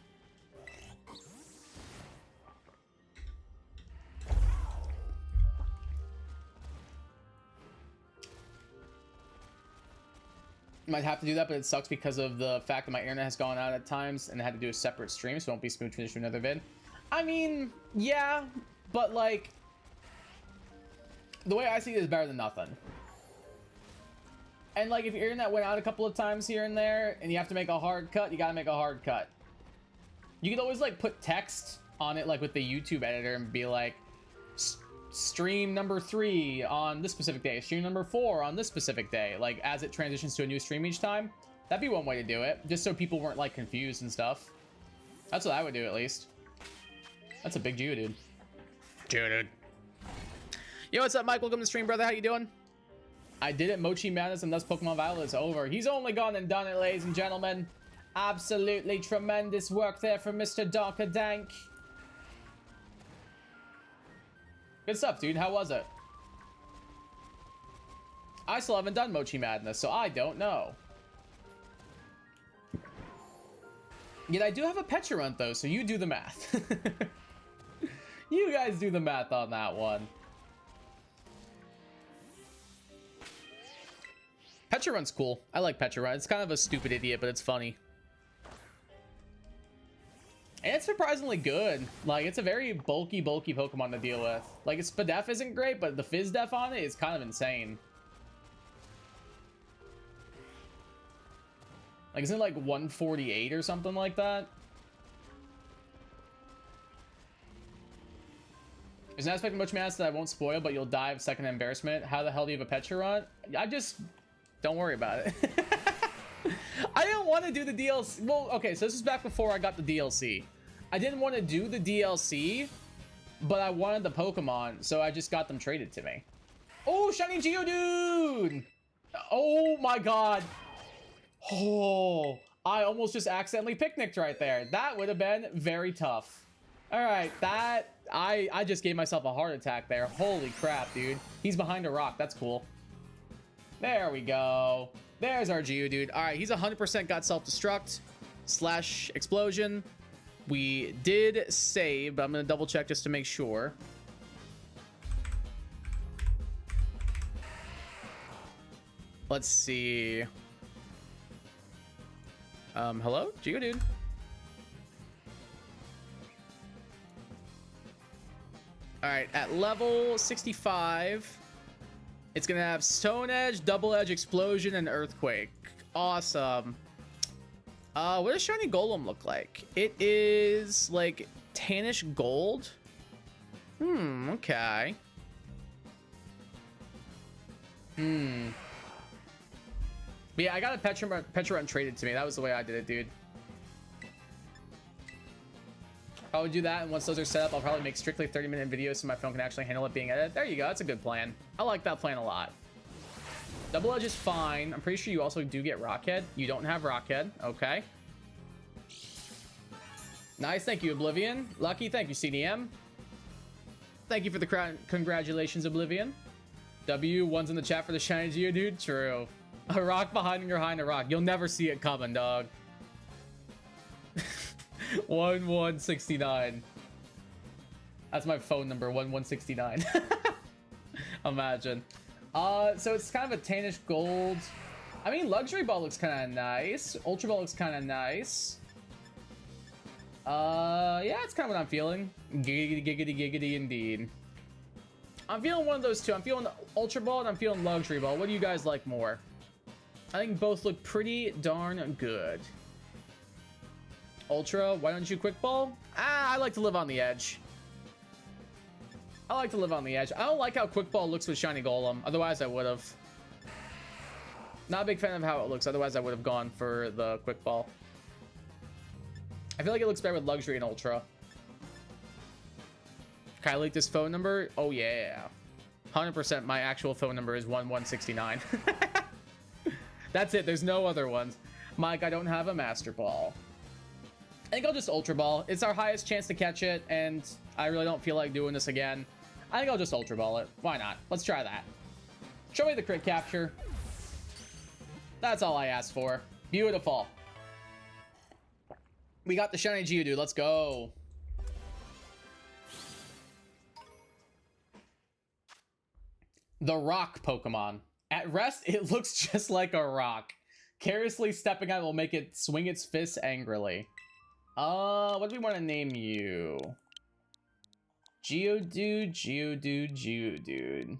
Might have to do that, but it sucks because of the fact that my internet has gone out at times and I had to do a separate stream, so it won't be smooth transition to another vid. I mean, yeah, but like, the way I see it is better than nothing. And like, if your internet went out a couple of times here and there and you have to make a hard cut, you gotta make a hard cut. You could always like put text on it, like with the YouTube editor, and be like, stream number 3 on this specific day, stream number 4 on this specific day, like as it transitions to a new stream each time. That'd be one way to do it, just so people weren't like confused and stuff. That's what I would do, at least. That's a big Geodude. Geodude. Yo, what's up, Mike? Welcome to the stream, brother. How you doing? I did it, Mochi Madness, and thus Pokemon Violet is over. He's only gone and done it, ladies and gentlemen. Absolutely tremendous work there from Mr. Darker Dank. Good stuff, dude. How was it? I still haven't done Mochi Madness, so I don't know. Yet I do have a Pecharunt, though, so you do the math. You guys do the math on that one. Pecharunt's cool. I like Pecharunt. It's kind of a stupid idiot, but it's funny. And it's surprisingly good. Like, it's a very bulky Pokemon to deal with. Like, its Spadef isn't great, but the Fizz Def on it is kind of insane. Like, isn't it like 148 or something like that? There's an aspect of Mochi Madness that I won't spoil, but you'll die of second embarrassment. How the hell do you have a Pecharunt? I just... don't worry about it. I didn't want to do the DLC. Well, okay, so this is back before I got the DLC. I didn't want to do the DLC, but I wanted the Pokemon, so I just got them traded to me. Oh, shiny Geodude! Oh my god. Oh, I almost just accidentally picnicked right there. That would have been very tough. All right, that... I just gave myself a heart attack there. Holy crap, dude. He's behind a rock. That's cool. There we go. There's our Geodude. All right, he's 100% got self-destruct / explosion. We did save, but I'm going to double check just to make sure. Let's see. Hello? Geodude. All right, at level 65... it's gonna have Stone Edge, Double Edge, Explosion, and Earthquake. Awesome. What does Shiny Golem look like? It is like tannish gold. Okay. But yeah, I got a Pecharunt traded to me. That was the way I did it, dude. Probably do that, and once those are set up, I'll probably make strictly 30-minute videos so my phone can actually handle it being edited. There you go. That's a good plan. I like that plan a lot. Double Edge is fine. I'm pretty sure you also do get Rockhead. You don't have Rockhead. Okay. Nice. Thank you, Oblivion. Lucky. Thank you, CDM. Thank you for the congratulations, Oblivion. W, one's in the chat for the shiny Geodude. True. A rock behind a rock. You'll never see it coming, dog. 1169. That's my phone number, 1169. Imagine. So it's kind of a tannish gold. I mean, Luxury Ball looks kind of nice. Ultra Ball looks kind of nice. Yeah, it's kind of what I'm feeling. Giggity, giggity, giggity, indeed. I'm feeling one of those two. I'm feeling Ultra Ball and I'm feeling Luxury Ball. What do you guys like more? I think both look pretty darn good. Ultra, why don't you Quick Ball? I like to live on the edge. I like to live on the edge. I don't like how Quick Ball looks with Shiny Golem. Otherwise, I would have. Not a big fan of how it looks. Otherwise, I would have gone for the Quick Ball. I feel like it looks better with Luxury and Ultra. Can I leak this phone number? Oh, yeah. 100% my actual phone number is 1169. That's it. There's no other ones. Mike, I don't have a Master Ball. I think I'll just Ultra Ball. It's our highest chance to catch it, and I really don't feel like doing this again. I think I'll just Ultra Ball it. Why not? Let's try that. Show me the crit capture. That's all I asked for. Beautiful. We got the shiny Geodude. Let's go. The rock Pokemon. At rest, it looks just like a rock. Carelessly stepping on it will make it swing its fists angrily. What do we want to name you? Geodude, Geodude, Geodude.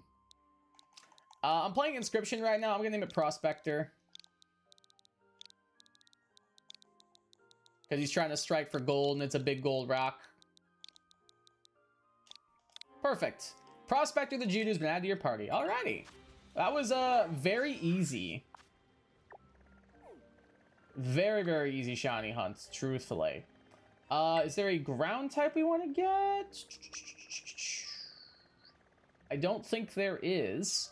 I'm playing Inscription right now. I'm gonna name it Prospector. Because he's trying to strike for gold, and it's a big gold rock. Perfect. Prospector the Geodude's been added to your party. Alrighty. That was very easy. Very, very easy shiny hunts, truthfully. Is there a ground type we want to get? I don't think there is.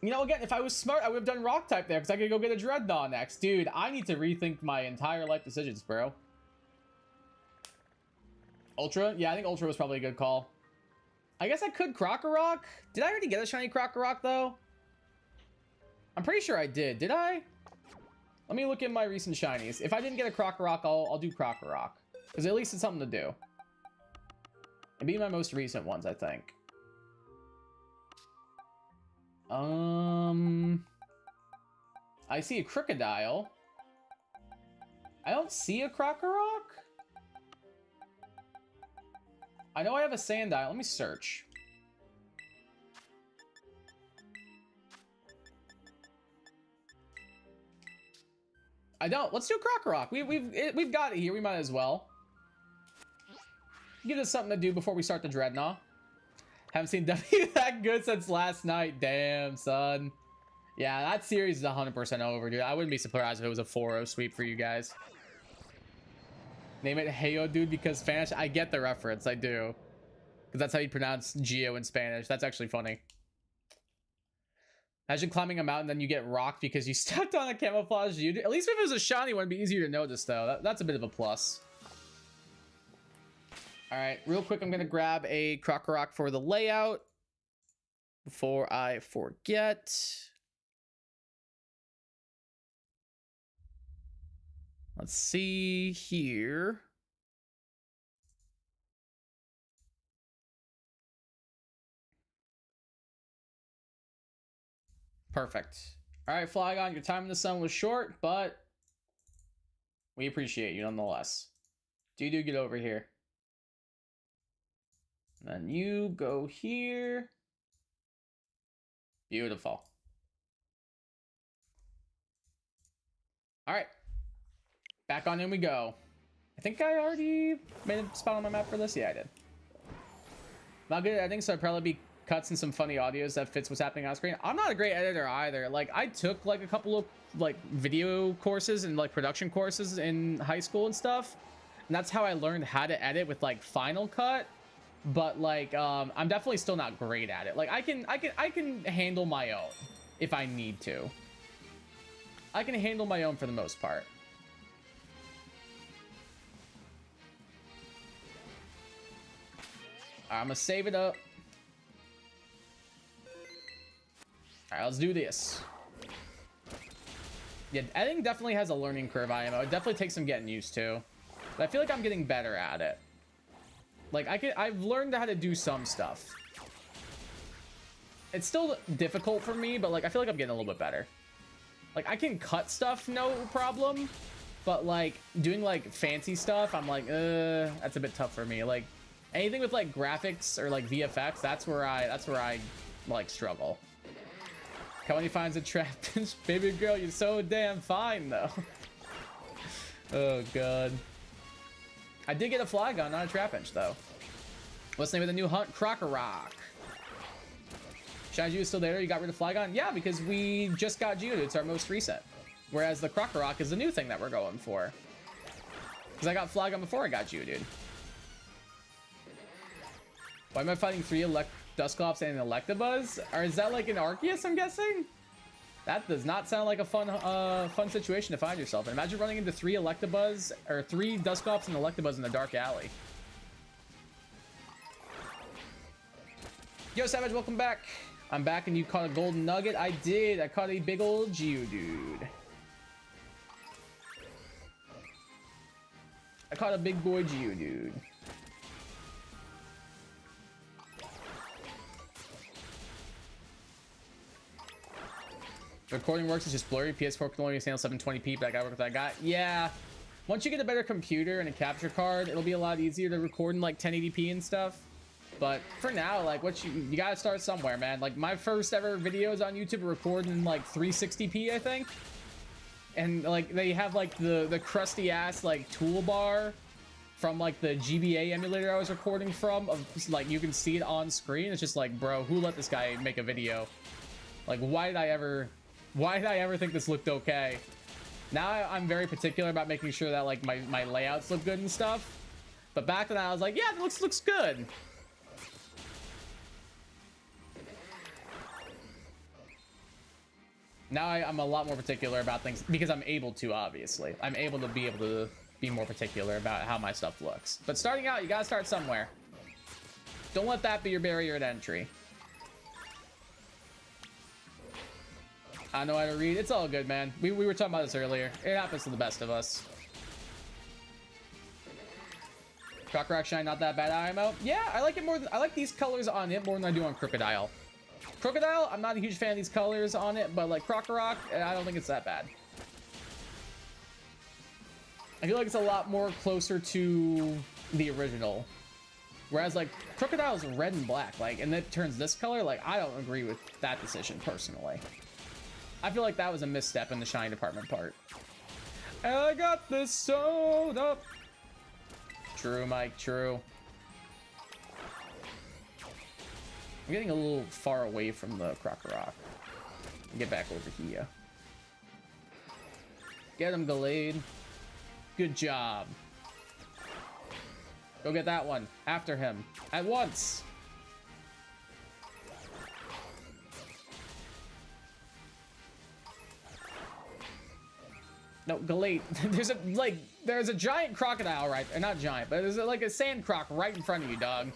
You know, again, if I was smart, I would have done rock type there, because I could go get a Dreadnought next. Dude, I need to rethink my entire life decisions, bro. Ultra? Yeah, I think Ultra was probably a good call. I guess I could Krokorok. Did I already get a shiny Krokorok, though? I'm pretty sure I did. Did I? Let me look at my recent shinies. If I didn't get a Krokorok, I'll do Krokorok. Because at least it's something to do. It'd be my most recent ones, I think. I see a Crocodile. I don't see a Krokorok. I know I have a Sandile. Let me search. I don't. Let's do Krokorok. We've got it here. We might as well. Give us something to do before we start the Dreadnought. Haven't seen W that good since last night. Damn, son. Yeah, that series is 100% over, dude. I wouldn't be surprised if it was a 4-0 sweep for you guys. Name it Heyo, dude, because Spanish. I get the reference. I do. Because that's how you pronounce Geo in Spanish. That's actually funny. Imagine climbing a mountain, then you get rocked because you stepped on a camouflage Geodude. At least if it was a shiny one, it'd be easier to notice, though. That's a bit of a plus. All right, real quick, I'm going to grab a Krokorok for the layout before I forget. Let's see here. Perfect. All right, Flygon, your time in the sun was short, but we appreciate you nonetheless. Do get over here. Then you go here. Beautiful. All right. Back on in we go. I think I already made a spot on my map for this. Yeah, I did. Not good at editing, so I'd probably be cuts and some funny audios that fits what's happening on screen. I'm not a great editor either. Like, I took like a couple of like video courses and like production courses in high school and stuff. And that's how I learned how to edit with like Final Cut. But like, I'm definitely still not great at it. Like, I can handle my own if I need to. I can handle my own for the most part. I'm gonna save it up. All right, let's do this. Yeah, editing definitely has a learning curve, IMO. It definitely takes some getting used to. But I feel like I'm getting better at it. Like, I've learned how to do some stuff. It's still difficult for me, but like, I feel like I'm getting a little bit better. Like, I can cut stuff, no problem. But like, doing like fancy stuff, I'm like, that's a bit tough for me. Like, anything with like graphics or like VFX, that's where I like struggle. Kelly finds a trap. Baby girl, you're so damn fine though. Oh god. I did get a fly gun, not a trap inch though. What's the name of the new hunt? Crocorock. Shiny is still there. You got rid of fly gun? Yeah, because we just got Geodude. It's our most recent. Whereas the Crocorock is the new thing that we're going for. Because I got fly gun before I got Geodude. Why am I fighting 3 Dusclops and an Electabuzz? Or is that like an Arceus, I'm guessing? That does not sound like a fun situation to find yourself in. Imagine running into 3 Electabuzz, or 3 Dusclops and Electabuzz in a dark alley. Yo, Savage, welcome back. I'm back and you caught a golden nugget. I did. I caught a big old Geodude. I caught a big boy Geodude. The recording works, it's just blurry. PS4 can only handle 720p, but I gotta work with what I got. Yeah. Once you get a better computer and a capture card, it'll be a lot easier to record in like 1080p and stuff. But for now, like, what you gotta start somewhere, man. Like, my first ever videos on YouTube are recording in like 360p, I think. And like, they have like the crusty ass like toolbar from like the GBA emulator I was recording from. Of like, you can see it on screen. It's just like, bro, who let this guy make a video? Like, why did I ever think this looked okay? Now I'm very particular about making sure that like my layouts look good and stuff. But back then I was like, yeah, it looks good. Now I'm a lot more particular about things because I'm able to, obviously. I'm able to be more particular about how my stuff looks. But starting out, you gotta start somewhere. Don't let that be your barrier to entry. I know how to read. It's all good, man. We were talking about this earlier. It happens to the best of us. Crocorock Shine, not that bad, IMO. Yeah, I like it more. I like these colors on it more than I do on Crocodile. Crocodile, I'm not a huge fan of these colors on it, but like Crocorock, I don't think it's that bad. I feel like it's a lot more closer to the original. Whereas like Crocodile's red and black, like, and it turns this color, like, I don't agree with that decision personally. I feel like that was a misstep in the shine department part. I got this sewed up. True, Mike, true. I'm getting a little far away from the Crocorock. Get back over here. Get him, Gallade. Good job. Go get that one. After him. At once. No, Gallade. There's a giant crocodile right there. Not giant, but there's like a sand croc right in front of you, dog.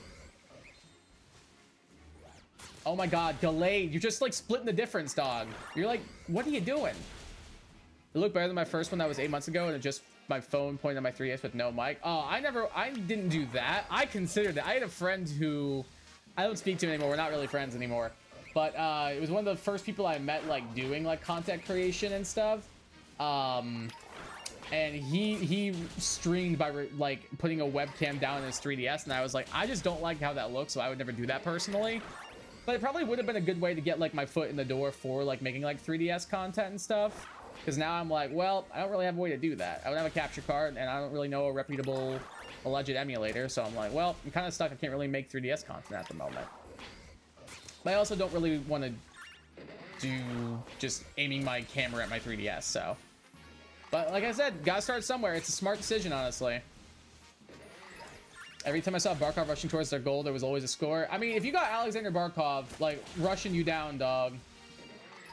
Oh my god, Gallade, you're just like splitting the difference, dog. You're like, what are you doing? It looked better than my first one that was 8 months ago, and it just my phone pointed at my 3DS with no mic. Oh, I didn't do that. I considered it. I had a friend who I don't speak to anymore. We're not really friends anymore. But it was one of the first people I met like doing like content creation and stuff. And he streamed by like putting a webcam down in his 3DS, and I was like, I just don't like how that looks, so I would never do that personally. But it probably would have been a good way to get like my foot in the door for like making like 3DS content and stuff. Because now I'm like, well, I don't really have a way to do that. I don't have a capture card, and I don't really know a reputable alleged emulator. So I'm like, well, I'm kind of stuck. I can't really make 3DS content at the moment. But I also don't really want to do just aiming my camera at my 3DS, so. But like I said, gotta start somewhere. It's a smart decision, honestly. Every time I saw Barkov rushing towards their goal, there was always a score. I mean, if you got Alexander Barkov, like, rushing you down, dog.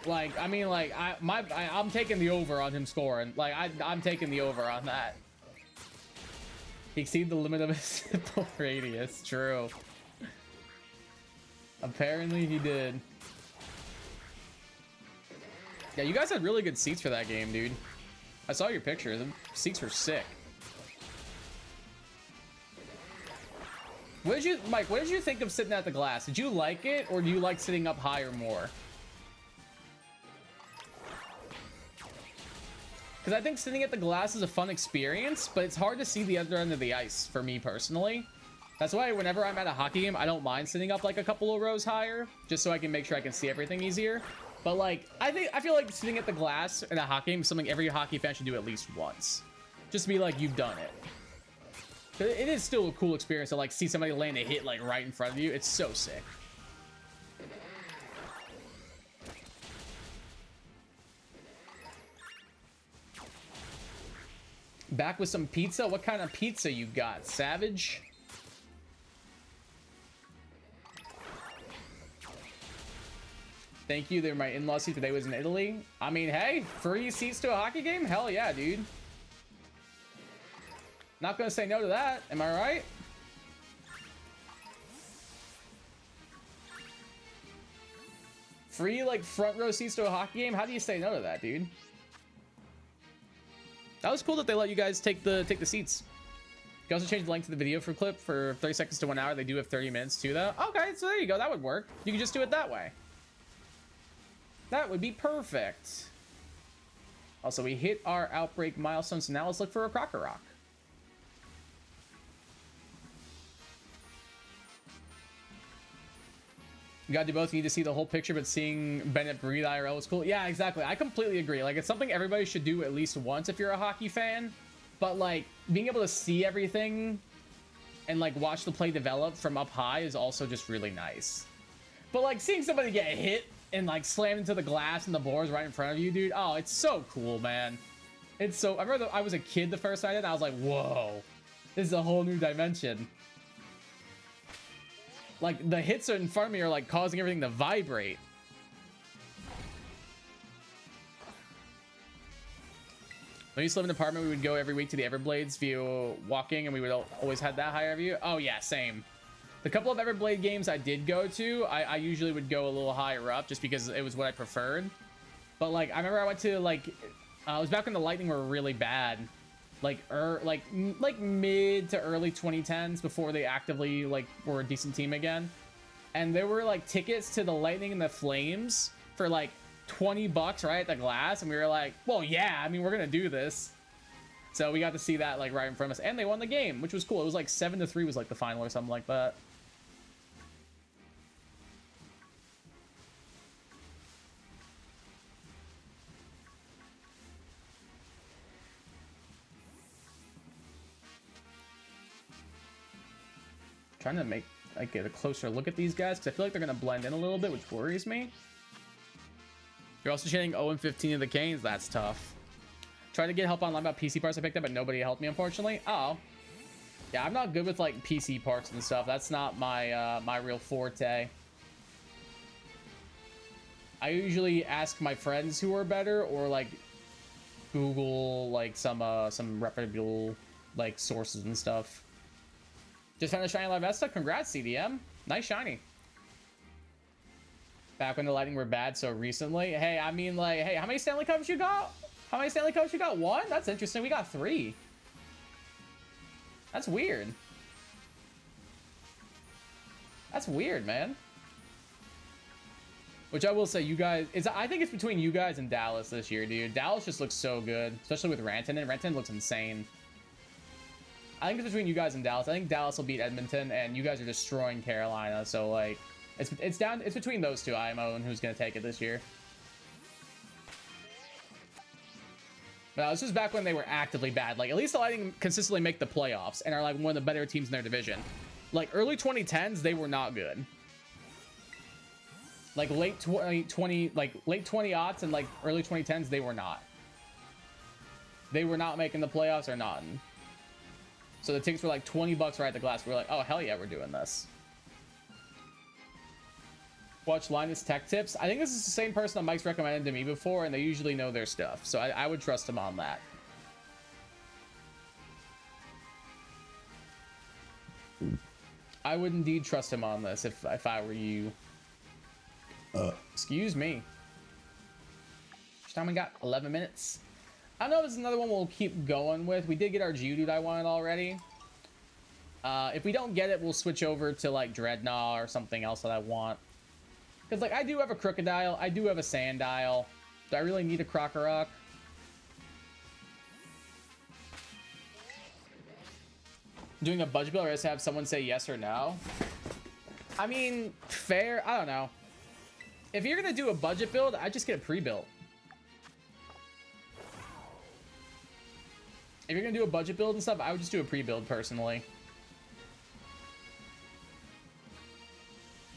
Like, I mean, like, I'm taking the over on him scoring. Like, I'm taking the over on that. He exceeded the limit of his simple radius. True. Apparently he did. Yeah, you guys had really good seats for that game, dude. I saw your pictures. The seats were sick. What did you, Mike, what did you think of sitting at the glass? Did you like it, or do you like sitting up higher more? Because I think sitting at the glass is a fun experience, but it's hard to see the other end of the ice for me personally. That's why whenever I'm at a hockey game, I don't mind sitting up like a couple of rows higher, just so I can make sure I can see everything easier. But like, I feel like sitting at the glass in a hockey game is something every hockey fan should do at least once. Just to be like, you've done it. It is still a cool experience to like see somebody land a hit like right in front of you. It's so sick. Back with some pizza? What kind of pizza you got? Savage? Thank you. They're my in-laws seat today was in Italy. I mean, hey, free seats to a hockey game? Hell yeah, dude. Not gonna say no to that. Am I right? Free, like, front row seats to a hockey game? How do you say no to that, dude? That was cool that they let you guys take the seats. You can also change the length of the video for clip for 30 seconds to 1 hour. They do have 30 minutes too, though. Okay, so there you go. That would work. You can just do it that way. That would be perfect. Also, we hit our Outbreak milestone, so now let's look for a Crocker Rock. You gotta do both. You need to see the whole picture, but seeing Bennett breathe IRL is cool. Yeah, exactly. I completely agree. Like, it's something everybody should do at least once if you're a hockey fan. But, like, being able to see everything and, like, watch the play develop from up high is also just really nice. But, like, seeing somebody get hit and, like, slam into the glass and the boards right in front of you, dude. Oh, it's so cool, man. It's so... I remember I was a kid the first time I did, and I was like, whoa. This is a whole new dimension. Like, the hits in front of me are, like, causing everything to vibrate. When we used to live in an apartment, we would go every week to the Everblades via walking, and we would always had that higher view. Oh, yeah, same. The couple of Everblade games I did go to, I usually would go a little higher up just because it was what I preferred. But, like, I remember I went to, like... it was back when the Lightning were really bad. Like mid to early 2010s before they actively like were a decent team again, and there were like tickets to the Lightning and the Flames for like $20 right at the glass, and we were like, well, yeah, I mean, we're gonna do this. So we got to see that like right in front of us, and they won the game, which was cool. It was like 7-3 was like the final or something like that. Trying to make like get a closer look at these guys because I feel like they're gonna blend in a little bit, which worries me. You're also chanting 0-15 of the Canes. That's tough. Trying to get help online about PC parts I picked up, but nobody helped me, unfortunately. Oh, yeah, I'm not good with like PC parts and stuff. That's not my my real forte. I usually ask my friends who are better, or like Google like some reputable like sources and stuff. Just found a shiny La Vesta. Congrats, CDM. Nice shiny. Back when the Lightning were bad so recently. Hey, I mean, like, hey, how many Stanley Cups you got? How many Stanley Cups you got? 1? That's interesting. We got 3. That's weird. That's weird, man. Which I will say, you guys... I think it's between you guys and Dallas this year, dude. Dallas just looks so good. Especially with Rantanen. Rantanen looks insane. I think it's between you guys and Dallas. I think Dallas will beat Edmonton, and you guys are destroying Carolina. So, like, it's between those two, IMO, and who's going to take it this year. But this was back when they were actively bad. Like, at least the Lightning consistently make the playoffs and are, like, one of the better teams in their division. Like, early 2010s, they were not good. Like, late 20-aughts and, like, early 2010s, they were not. They were not making the playoffs or nothing. So the tickets were like $20 right at the glass. We were like, oh, hell yeah, we're doing this. Watch Linus Tech Tips. I think this is the same person that Mike's recommended to me before, and they usually know their stuff. So I would trust him on that. I would indeed trust him on this if I were you. Excuse me. Each time we got 11 minutes. I don't know if this is another one we'll keep going with. We did get our Geodude I wanted already. If we don't get it, we'll switch over to like Dreadnought or something else that I want. Because like I do have a Crocodile, I do have a Sandile. Do I really need a Crocorock? Doing a budget build or just have someone say yes or no? I mean, fair, I don't know. If you're gonna do a budget build, I just get a pre-built. If you're gonna do a budget build and stuff, I would just do a pre-build personally.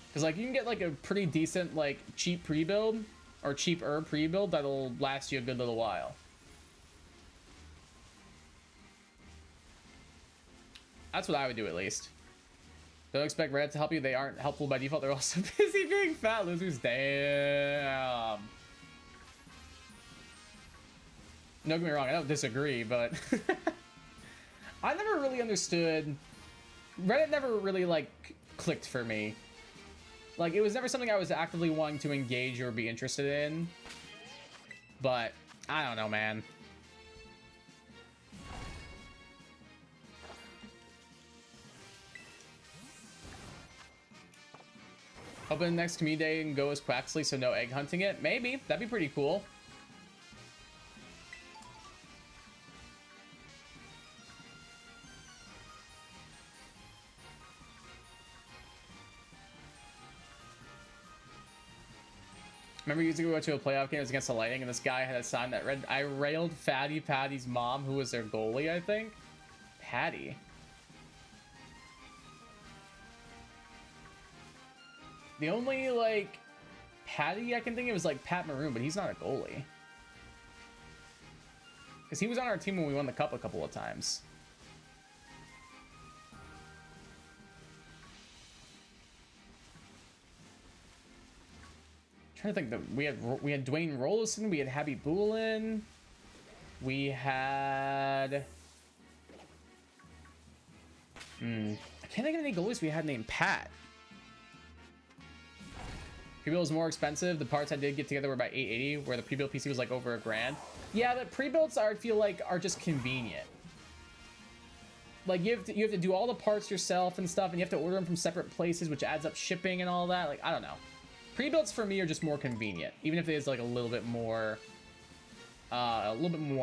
Because like you can get like a pretty decent like cheap pre-build or cheaper pre-build that'll last you a good little while. That's what I would do at least. Don't expect Red to help you. They aren't helpful by default. They're also busy being fat losers. Damn. Don't get me wrong, I don't disagree, but I never really understood. Reddit never really like clicked for me. Like it was never something I was actively wanting to engage or be interested in. But I don't know, man. Open the next community day and go as Quaxley, so no egg hunting it. Maybe that'd be pretty cool. Remember years ago we went to a playoff game, it was against the Lightning, and this guy had a sign that read, I railed Fatty Patty's mom, who was their goalie, I think? Patty. The only, like, Patty I can think of is, like, Pat Maroon, but he's not a goalie. Because he was on our team when we won the cup a couple of times. I'm trying to think that we had Dwayne Rollison, we had Happy Boolin, we had I can't think of any goalies we had named Pat. Pre-build was more expensive. The parts I did get together were about $880, where the pre-built PC was like over $1,000. Yeah, but pre-builds I feel like are just convenient. Like you have to do all the parts yourself and stuff, and you have to order them from separate places, which adds up shipping and all that. Like I don't know. Pre-builds for me are just more convenient, even if it is like a little bit more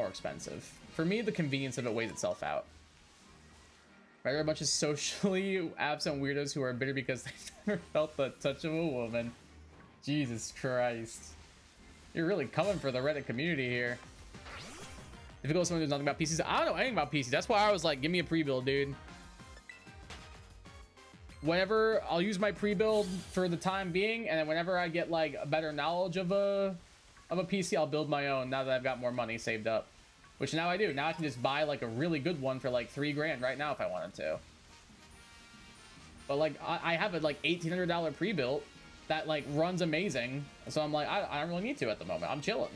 expensive. For me, the convenience of it weighs itself out. Right, a bunch of socially absent weirdos who are bitter because they've never felt the touch of a woman. Jesus Christ. You're really coming for the Reddit community here. Difficult someone who's nothing about PCs. I don't know anything about PCs. That's why I was like, give me a pre-build, dude. Whenever I'll use my pre-build for the time being, and then whenever I get like a better knowledge of a PC, I'll build my own now that I've got more money saved up. Which now I do. Now I can just buy like a really good one for like $3,000 right now if I wanted to. But like I have a like $1,800 pre-built that like runs amazing. So I'm like, I don't really need to at the moment. I'm chilling.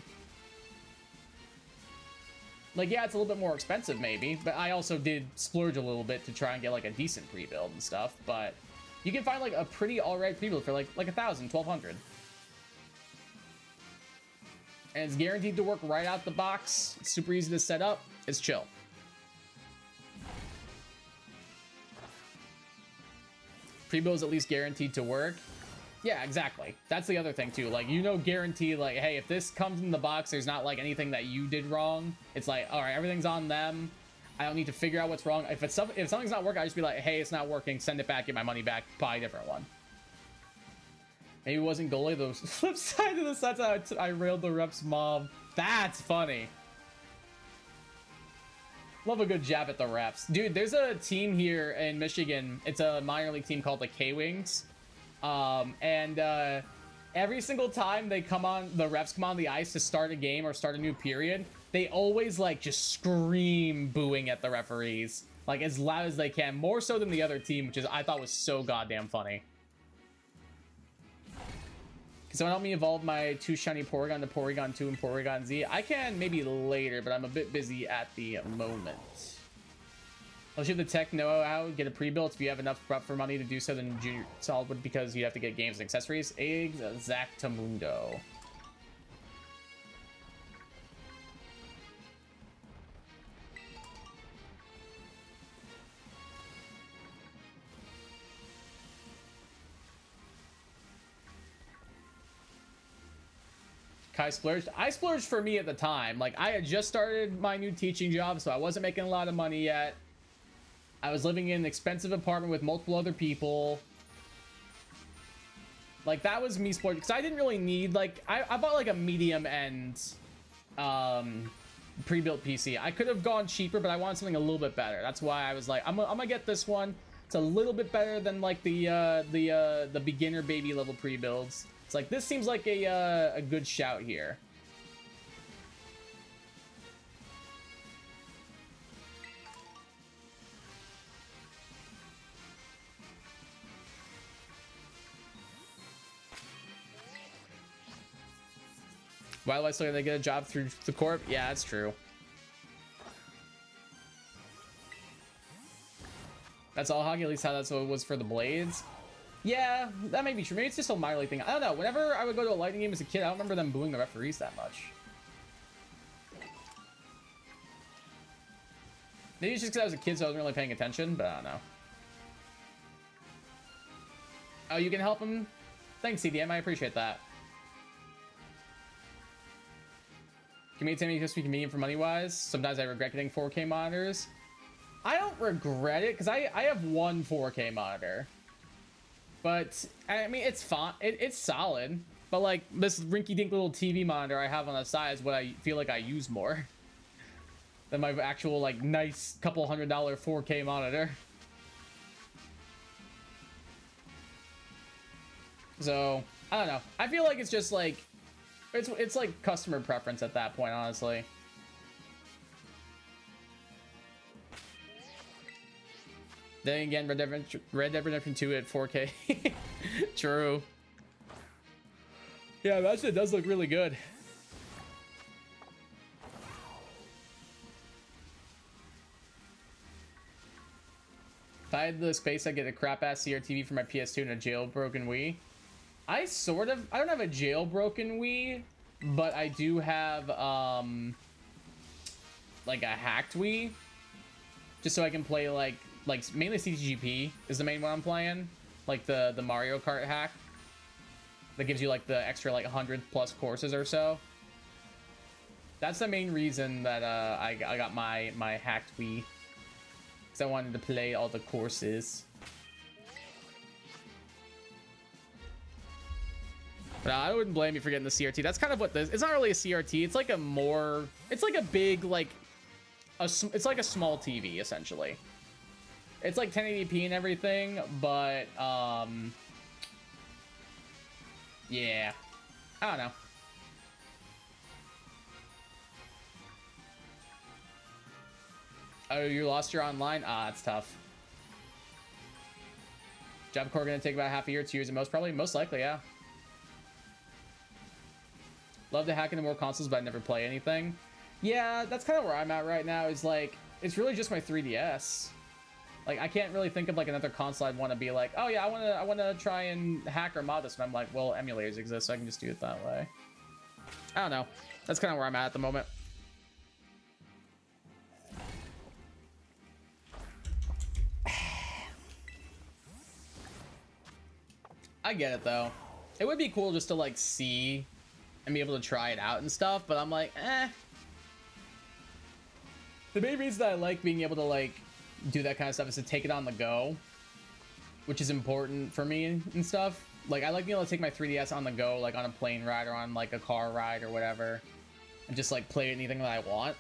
Like, yeah, it's a little bit more expensive maybe, but I also did splurge a little bit to try and get like a decent pre-build and stuff. But you can find like a pretty alright pre-build for like 1,000, 1,200. And it's guaranteed to work right out the box. It's super easy to set up. It's chill. Pre-build is at least guaranteed to work. Yeah, exactly. That's the other thing too. Like, you know, guaranteed, like, hey, if this comes in the box, there's not like anything that you did wrong. It's like, all right, everything's on them. I don't need to figure out what's wrong. If something's not working, I just be like, hey, it's not working. Send it back, get my money back, buy a different one. Maybe it wasn't goalie. The flip side of the sets, I railed the ref's mom. That's funny. Love a good jab at the refs. Dude, there's a team here in Michigan. It's a minor league team called the K-Wings. Every single time the refs come on the ice to start a game or start a new period, they always like just scream booing at the referees, like as loud as they can, more so than the other team, which is I thought was so goddamn funny. Can someone help me evolve my 2 shiny Porygon to Porygon 2 and Porygon Z? I can maybe later, but I'm a bit busy at the moment. Unless you have the tech know-how, get a pre-built. If you have enough buffer money to do so, then Junior Solid would, because you have to get games and accessories. Exactamundo. Kai splurged. I splurged for me at the time. Like, I had just started my new teaching job, so I wasn't making a lot of money yet. I was living in an expensive apartment with multiple other people. Like, that was me splurging. Because I didn't really need, like, I bought, like, a medium-end pre-built PC. I could have gone cheaper, but I wanted something a little bit better. That's why I was like, I'm gonna get this one. It's a little bit better than, like, the beginner baby level pre-builds. It's like, this seems like a good shout here. Why do I still gotta get a job through the corp? Yeah, that's true. That's all hockey, at least how that's what it was for the Blades. Yeah, that may be true. Maybe it's just a minor league thing. I don't know. Whenever I would go to a Lightning game as a kid, I don't remember them booing the referees that much. Maybe it's just because I was a kid, so I wasn't really paying attention, but I don't know. Oh, you can help him? Thanks, CDM. I appreciate that. Can you tell me just be convenient for money-wise? Sometimes I regret getting 4K monitors. I don't regret it, because I have one 4K monitor. But, I mean, it's fine. It's solid. But, like, this rinky-dink little TV monitor I have on the side is what I feel like I use more than my actual, like, nice couple $100 4K monitor. So, I don't know. I feel like it's just, like, it's like customer preference at that point, honestly. Then again, Red Dead Redemption 2 at 4K. True. Yeah, that shit does look really good. If I had the space, I'd get a crap-ass CRTV for my PS2 and a jailbroken Wii. I don't have a jailbroken Wii, but I do have, like a hacked Wii. Just so I can play, like mainly CTGP is the main one I'm playing. Like the Mario Kart hack. That gives you like the extra like 100 plus courses or so. That's the main reason that I got my hacked Wii. Because I wanted to play all the courses. But I wouldn't blame you for getting the CRT. That's kind of what this... It's not really a CRT. It's like a more... It's like a big, like... It's like a small TV, essentially. It's like 1080p and everything, but... yeah. I don't know. Oh, you lost your online? Ah, that's tough. Job core gonna take about half a year, 2 years at most, probably. Most likely, yeah. Love to hack into more consoles, but I never play anything. Yeah, that's kind of where I'm at right now, is like, it's really just my 3DS. Like, I can't really think of like another console I'd want to be like, oh yeah, I want to try and hack or mod this, and I'm like, well, emulators exist, so I can just do it that way. I don't know. That's kind of where I'm at the moment. I get it though. It would be cool just to like see and be able to try it out and stuff, but I'm like, eh. The main reason that I like being able to like do that kind of stuff is to take it on the go, which is important for me and stuff. Like, I like being able to take my 3DS on the go, like on a plane ride or on like a car ride or whatever, and just like play anything that I want.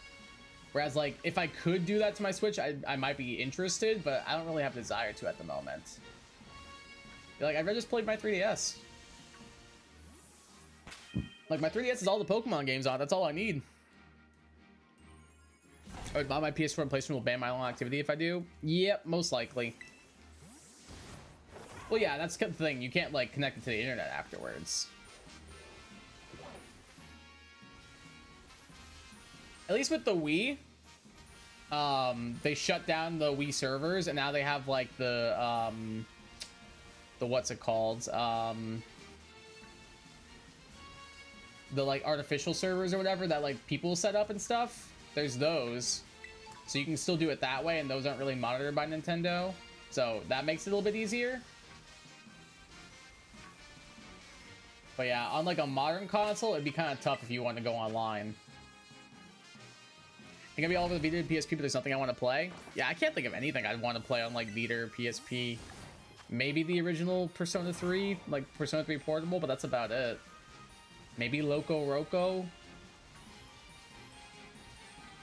Whereas like if I could do that to my Switch, I might be interested, but I don't really have the desire to at the moment. Like, I'd rather just play my 3DS. Like, my 3DS is all the Pokemon games on. That's all I need. I would buy my PS4 and PlayStation will ban my online activity if I do. Yep, most likely. Well, yeah, that's the thing. You can't, like, connect it to the internet afterwards. At least with the Wii, they shut down the Wii servers, and now they have like the what's it called? The like artificial servers or whatever that like people set up and stuff. There's those, so you can still do it that way, and those aren't really monitored by Nintendo, so that makes it a little bit easier. But yeah, on like a modern console, it'd be kind of tough if you want to go online. It can be all over the Vita and PSP, but there's nothing I want to play. Yeah, I can't think of anything I'd want to play on like Vita or PSP. Maybe the original Persona 3, like Persona 3 Portable, but that's about it. Maybe Loco Roco.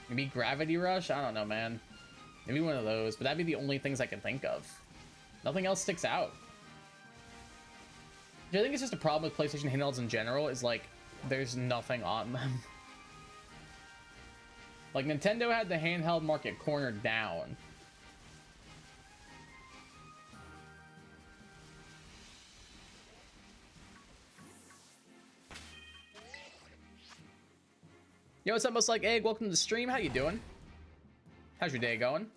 Maybe Gravity Rush. I don't know, man. Maybe one of those, but that'd be the only things I can think of. Nothing else sticks out. I think it's just a problem with PlayStation handhelds in general, is like there's nothing on them. Like Nintendo had the handheld market cornered down. Yo, what's up, Most Like Egg? Welcome to the stream. How you doing? How's your day going?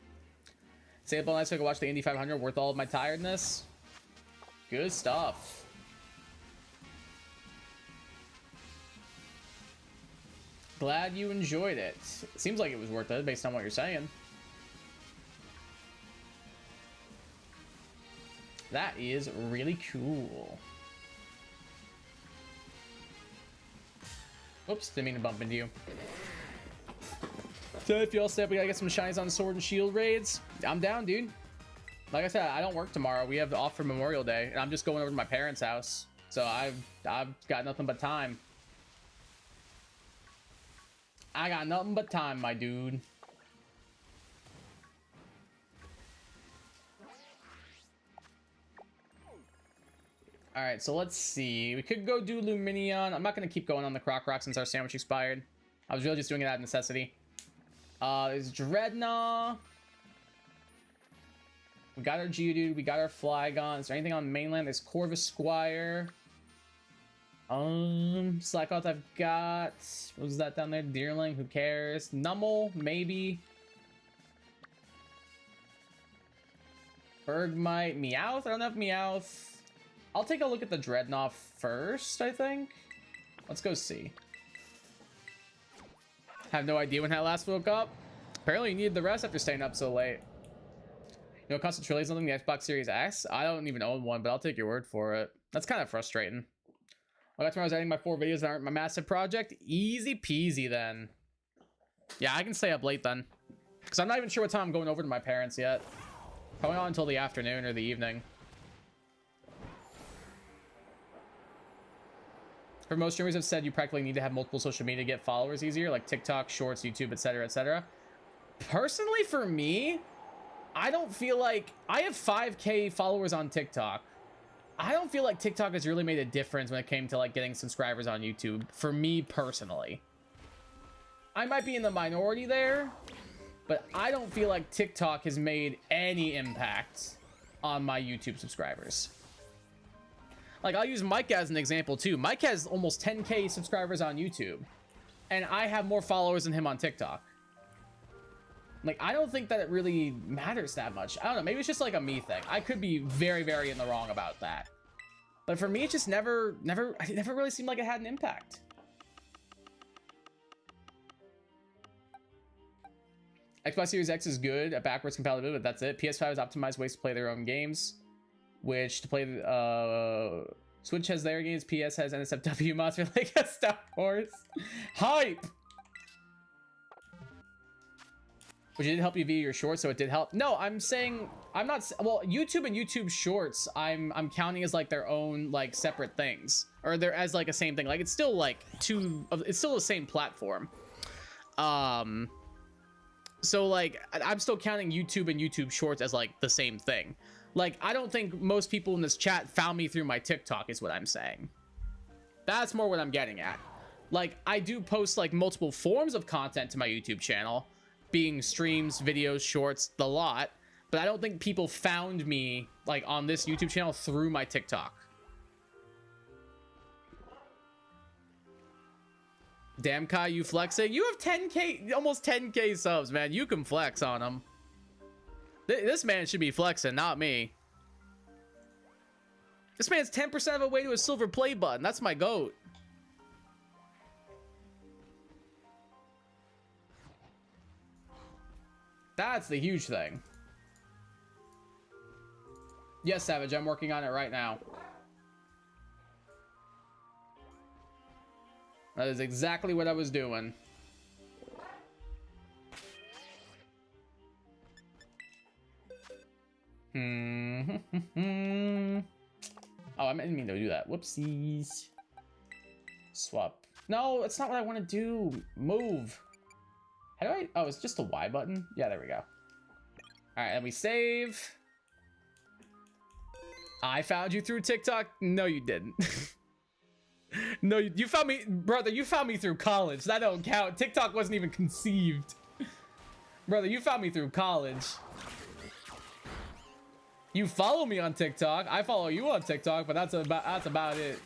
Stay up all night so I can watch the Indy 500. Worth all of my tiredness. Good stuff. Glad you enjoyed it. It seems like it was worth it based on what you're saying. That is really cool. Oops, didn't mean to bump into you. So if y'all said we gotta get some shinies on Sword and Shield raids, I'm down, dude. Like I said, I don't work tomorrow. We have off for Memorial Day, and I'm just going over to my parents' house. So I've got nothing but time. I got nothing but time, my dude. All right, so let's see. We could go do Luminion. I'm not going to keep going on the Croc Rock since our sandwich expired. I was really just doing it out of necessity. There's Dreadnought. We got our Geodude. We got our Flygon. Is there anything on mainland? There's Corvus Squire. Slackoth I've got. What was that down there? Deerling, who cares? Numel, maybe. Bergmite, Meowth. I don't have Meowth. I'll take a look at the Dreadnought first, I think. Let's go see. Have no idea when I last woke up. Apparently you needed the rest after staying up so late. You know, constant Trillion something, the Xbox Series X? I don't even own one, but I'll take your word for it. That's kind of frustrating. Well, that's when I was editing my 4 videos that aren't my massive project. Easy peasy then. Yeah, I can stay up late then. Because I'm not even sure what time I'm going over to my parents yet. Probably not until the afternoon or the evening. For most streamers have said you practically need to have multiple social media to get followers easier, like TikTok, Shorts, YouTube, etc., etc. Personally, for me, I don't feel like... I have 5K followers on TikTok. I don't feel like TikTok has really made a difference when it came to like getting subscribers on YouTube, for me personally. I might be in the minority there, but I don't feel like TikTok has made any impact on my YouTube subscribers. Like, I'll use Mike as an example too. Mike has almost 10K subscribers on YouTube, and I have more followers than him on TikTok. Like, I don't think that it really matters that much. I don't know, maybe it's just like a me thing. I could be very, very in the wrong about that. But for me, it just it never really seemed like it had an impact. Xbox Series X is good at backwards compatibility, but that's it. PS5 is optimized ways to play their own games, which to play Switch has their games, PS has NSFW mods for like a Star Wars. Hype! Which did help you via your shorts, so it did help. No, I'm saying, I'm not, well, YouTube and YouTube Shorts, I'm counting as like their own like separate things, or they're as like a same thing. Like it's still like it's still the same platform. So like I'm still counting YouTube and YouTube Shorts as like the same thing. Like I don't think most people in this chat found me through my TikTok is what I'm saying. That's more what I'm getting at. Like I do post like multiple forms of content to my YouTube channel, being streams, videos, shorts, the lot, but I don't think people found me like on this YouTube channel through my TikTok. Damn, Kai, you flexing? You have 10k, almost 10k subs, man. You can flex on them. This man should be flexing, not me. This man's 10% of the way to a silver play button. That's my goat. That's the huge thing. Yes, Savage, I'm working on it right now. That is exactly what I was doing. Oh, I didn't mean to do that. Whoopsies. Swap. No, it's not what I want to do. Move. How do I? Oh, it's just the Y button. Yeah, there we go. All right, and we save. I found you through TikTok. No, you didn't. No, you found me, brother. You found me through college. That don't count. TikTok wasn't even conceived. Brother, you found me through college. You follow me on TikTok. I follow you on TikTok, but that's about it.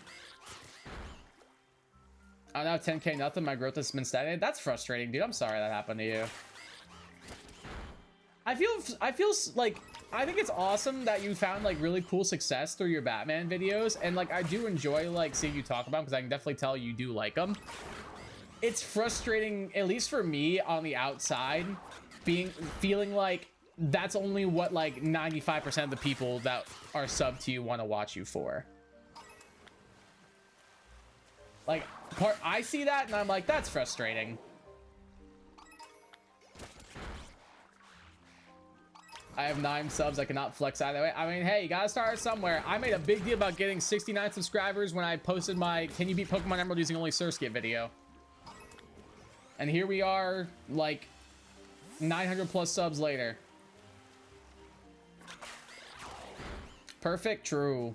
Oh, now 10k nothing. My growth has been stagnated. That's frustrating, dude. I'm sorry that happened to you. I feel like, I think it's awesome that you found like really cool success through your Batman videos, and like I do enjoy like seeing you talk about them because I can definitely tell you do like them. It's frustrating, at least for me on the outside, feeling like that's only what like 95% of the people that are subbed to you want to watch you for. Like, I see that and I'm like, that's frustrating. I have 9 subs. I cannot flex either way. I mean, hey, you gotta start somewhere. I made a big deal about getting 69 subscribers when I posted my Can You Beat Pokemon Emerald Using Only Surskit video. And here we are, like, 900 plus subs later. Perfect? True.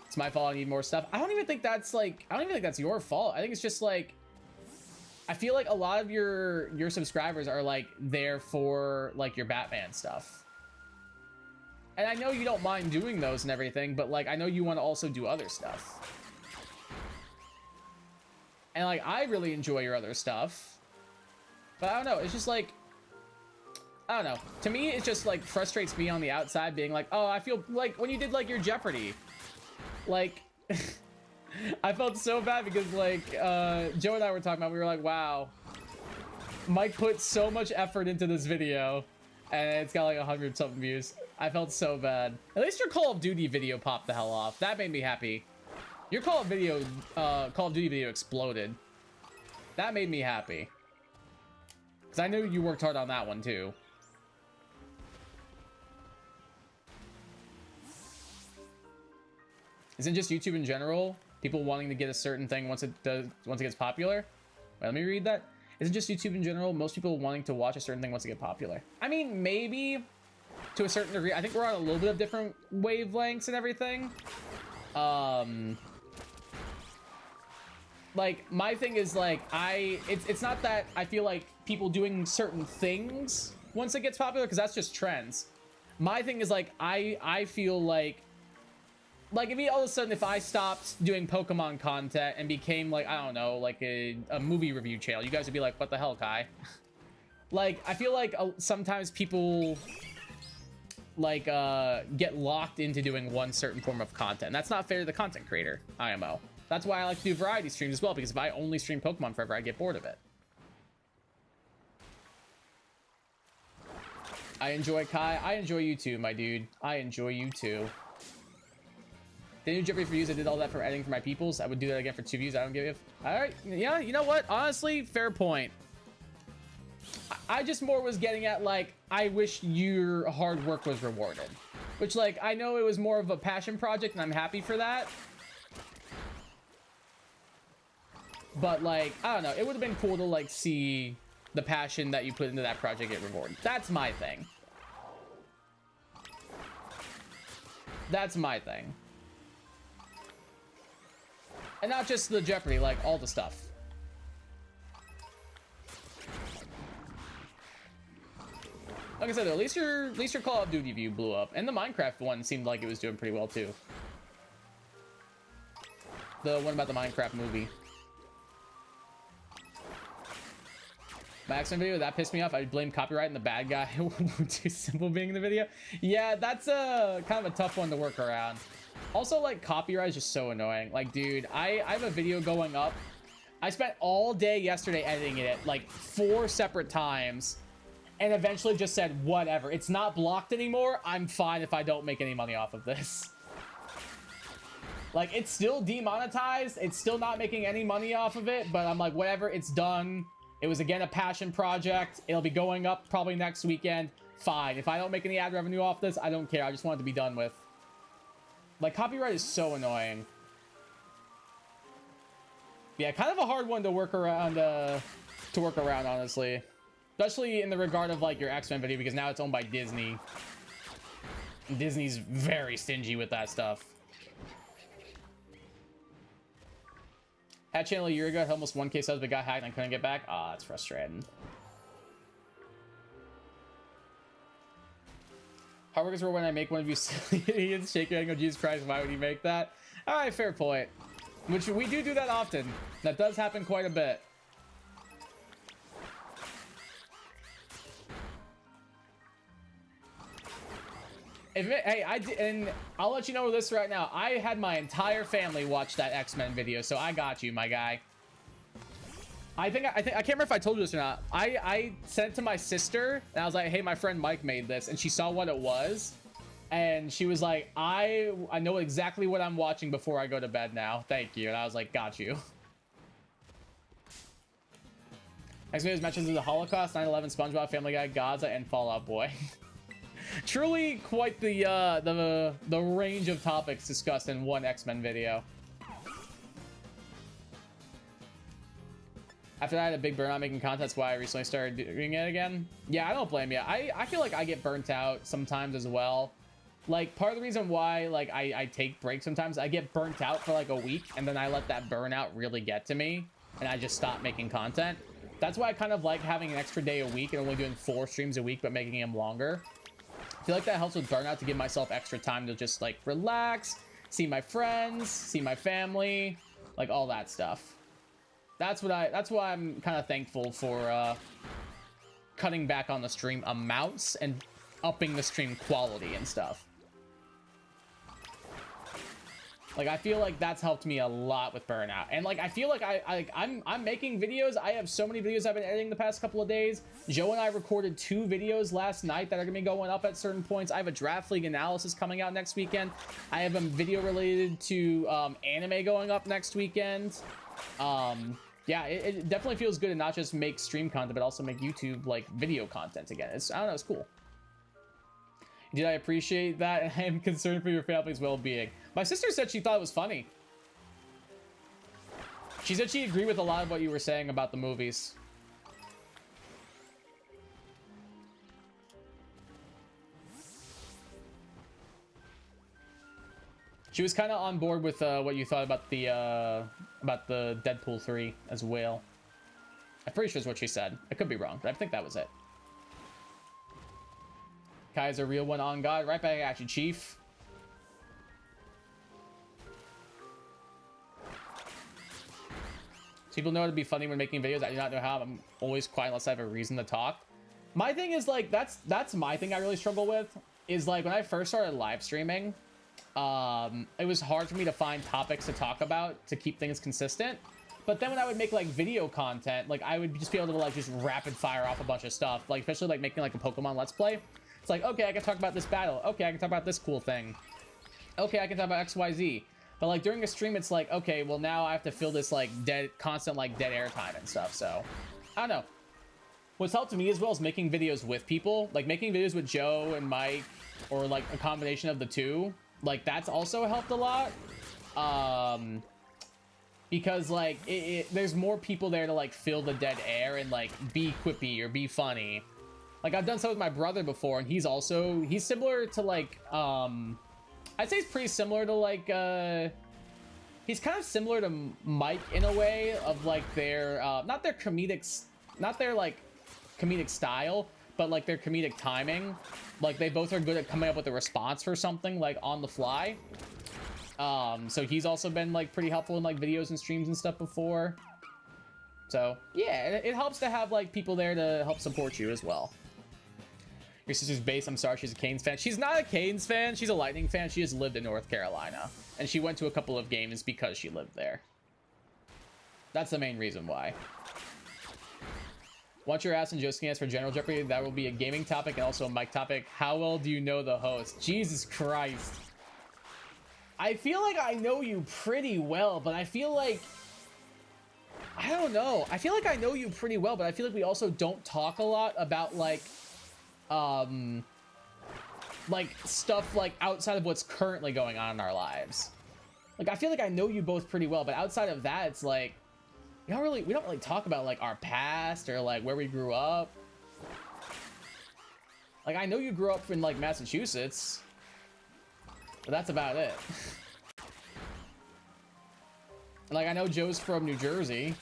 It's my fault. I need more stuff. I don't even think that's, like, I don't even think that's your fault. I think it's just, like, I feel like a lot of your subscribers are, like, there for, like, your Batman stuff. And I know you don't mind doing those and everything, but like I know you want to also do other stuff. And like I really enjoy your other stuff. But I don't know, it's just like, I don't know. To me, it just like frustrates me on the outside being like, oh, I feel like when you did like your Jeopardy, like I felt so bad because like Joe and I were talking about, we were like, wow, Mike put so much effort into this video and it's got like 100 something views. I felt so bad. At least your Call of Duty video popped the hell off. That made me happy. Your Call of Duty video exploded. That made me happy. Because I knew you worked hard on that one too. Isn't it just YouTube in general? People wanting to get a certain thing once it gets popular? Wait, let me read that. Isn't just YouTube in general? Most people wanting to watch a certain thing once it gets popular. I mean, maybe to a certain degree. I think we're on a little bit of different wavelengths and everything. Like my thing is like it's not that I feel like people doing certain things once it gets popular, because that's just trends. My thing is like I feel like if all of a sudden if I stopped doing Pokemon content and became like, I don't know, like a movie review channel, you guys would be like, what the hell, Kai? Like I feel like sometimes people like get locked into doing one certain form of content. And that's not fair to the content creator, IMO. That's why I like to do variety streams as well, because if I only stream Pokemon forever, I get bored of it. I enjoy Kai. I enjoy you too, my dude. I enjoy you too. Didn't do Jeopardy for views. I did all that for editing for my peoples. I would do that again for 2 views. I don't give a... All right. Yeah, you know what? Honestly, fair point. I just more was getting at, like, I wish your hard work was rewarded. Which, like, I know it was more of a passion project, and I'm happy for that. But, like, I don't know. It would have been cool to, like, see the passion that you put into that project get rewarded. That's my thing. That's my thing. And not just the Jeopardy, like, all the stuff. Like I said, at least your Call of Duty view blew up, and the Minecraft one seemed like it was doing pretty well too. The one about the Minecraft movie. My X-Men video, that pissed me off. I blame copyright and the bad guy too simple being in the video. Yeah, that's a kind of a tough one to work around. Also, like, copyright is just so annoying. Like, dude, I have a video going up. I spent all day yesterday editing it, like 4 separate times, and eventually just said, whatever. It's not blocked anymore. I'm fine if I don't make any money off of this. Like, it's still demonetized. It's still not making any money off of it, but I'm like, whatever, it's done. It was, again, a passion project. It'll be going up probably next weekend. Fine. If I don't make any ad revenue off this, I don't care. I just want it to be done with. Like, copyright is so annoying. Yeah, kind of a hard one to work around, honestly. Especially in the regard of, like, your X-Men video, because now it's owned by Disney. And Disney's very stingy with that stuff. Had channel a year ago, had almost 1K subs, but got hacked and I couldn't get back. Ah, that's frustrating. Hard workers were when I make one of you silly idiots shake your head and go, Jesus Christ, why would you make that? All right, fair point. Which we do that often. That does happen quite a bit. Hey, and I'll let you know this right now. I had my entire family watch that X-Men video, so I got you, my guy. I can't remember if I told you this or not. I sent it to my sister, and I was like, hey, my friend Mike made this, and she saw what it was, and she was like, I know exactly what I'm watching before I go to bed now. Thank you. And I was like, got you. X-Men mentions the Holocaust, 9/11, SpongeBob, Family Guy, Gaza, and Fall Out Boy. Truly quite the range of topics discussed in one X-Men video. After that, I had a big burnout making content. That's why I recently started doing it again. Yeah, I don't blame you. I feel like I get burnt out sometimes as well. Like, part of the reason why, like, I take breaks sometimes, I get burnt out for like a week, and then I let that burnout really get to me, and I just stop making content. That's why I kind of like having an extra day a week and only doing 4 streams a week, but making them longer. I feel like that helps with burnout, to give myself extra time to just, like, relax, see my friends, see my family, like, all that stuff. That's why I'm kind of thankful for cutting back on the stream amounts and upping the stream quality and stuff. Like, I feel like that's helped me a lot with burnout. And, like, I feel like I'm making videos. I have so many videos I've been editing the past couple of days. Joe and I recorded 2 videos last night that are going to be going up at certain points. I have a Draft League analysis coming out next weekend. I have a video related to anime going up next weekend. Yeah, it definitely feels good to not just make stream content, but also make YouTube, like, video content again. I don't know, it's cool. Did I appreciate that? I am concerned for your family's well-being. My sister said she thought it was funny. She said she agreed with a lot of what you were saying about the movies. She was kind of on board with what you thought about the Deadpool 3 as well. I'm pretty sure is what she said. I could be wrong, but I think that was it. Kai's a real one on God. Right back at you, Chief. So people know it'd be funny when making videos. I do not know how. I'm always quiet unless I have a reason to talk. My thing is, like, that's my thing I really struggle with. Is, like, when I first started live streaming, it was hard for me to find topics to talk about to keep things consistent. But then when I would make, like, video content, like, I would just be able to, like, just rapid fire off a bunch of stuff. Like, especially, like, making, like, a Pokemon Let's Play. It's like, okay, I can talk about this battle. Okay, I can talk about this cool thing. Okay, I can talk about XYZ. But, like, during a stream, it's like, okay, well, now I have to fill this, like, constant, like, dead air time and stuff. So, I don't know. What's helped me as well is making videos with people. Like, making videos with Joe and Mike, or, like, a combination of the two. Like, that's also helped a lot. Because, like, there's more people there to, like, fill the dead air and, like, be quippy or be funny. Like, I've done so with my brother before, and he's similar to, like, I'd say he's pretty similar to, like, he's kind of similar to Mike in a way of, like, their, not their comedic style, but, like, their comedic timing. Like, they both are good at coming up with a response for something, like, on the fly. So he's also been, like, pretty helpful in, like, videos and streams and stuff before. So yeah, it helps to have like people there to help support you as well. Your sister's based, I'm sorry, she's a Canes fan. She's not a Canes fan, she's a Lightning fan. She just lived in North Carolina. And she went to a couple of games because she lived there. That's the main reason why. Want your ass and Joe Scans for General Jeopardy? That will be a gaming topic and also a mic topic. How well do you know the host? Jesus Christ. I feel like I know you pretty well, but I feel like... I don't know. I feel like I know you pretty well, but I feel like we also don't talk a lot about, like stuff like outside of what's currently going on in our lives. Like, I feel like I know you both pretty well, but outside of that, it's like we don't really talk about like our past or like where we grew up. Like, I know you grew up in like Massachusetts, but that's about it. Like, I know Joe's from New Jersey.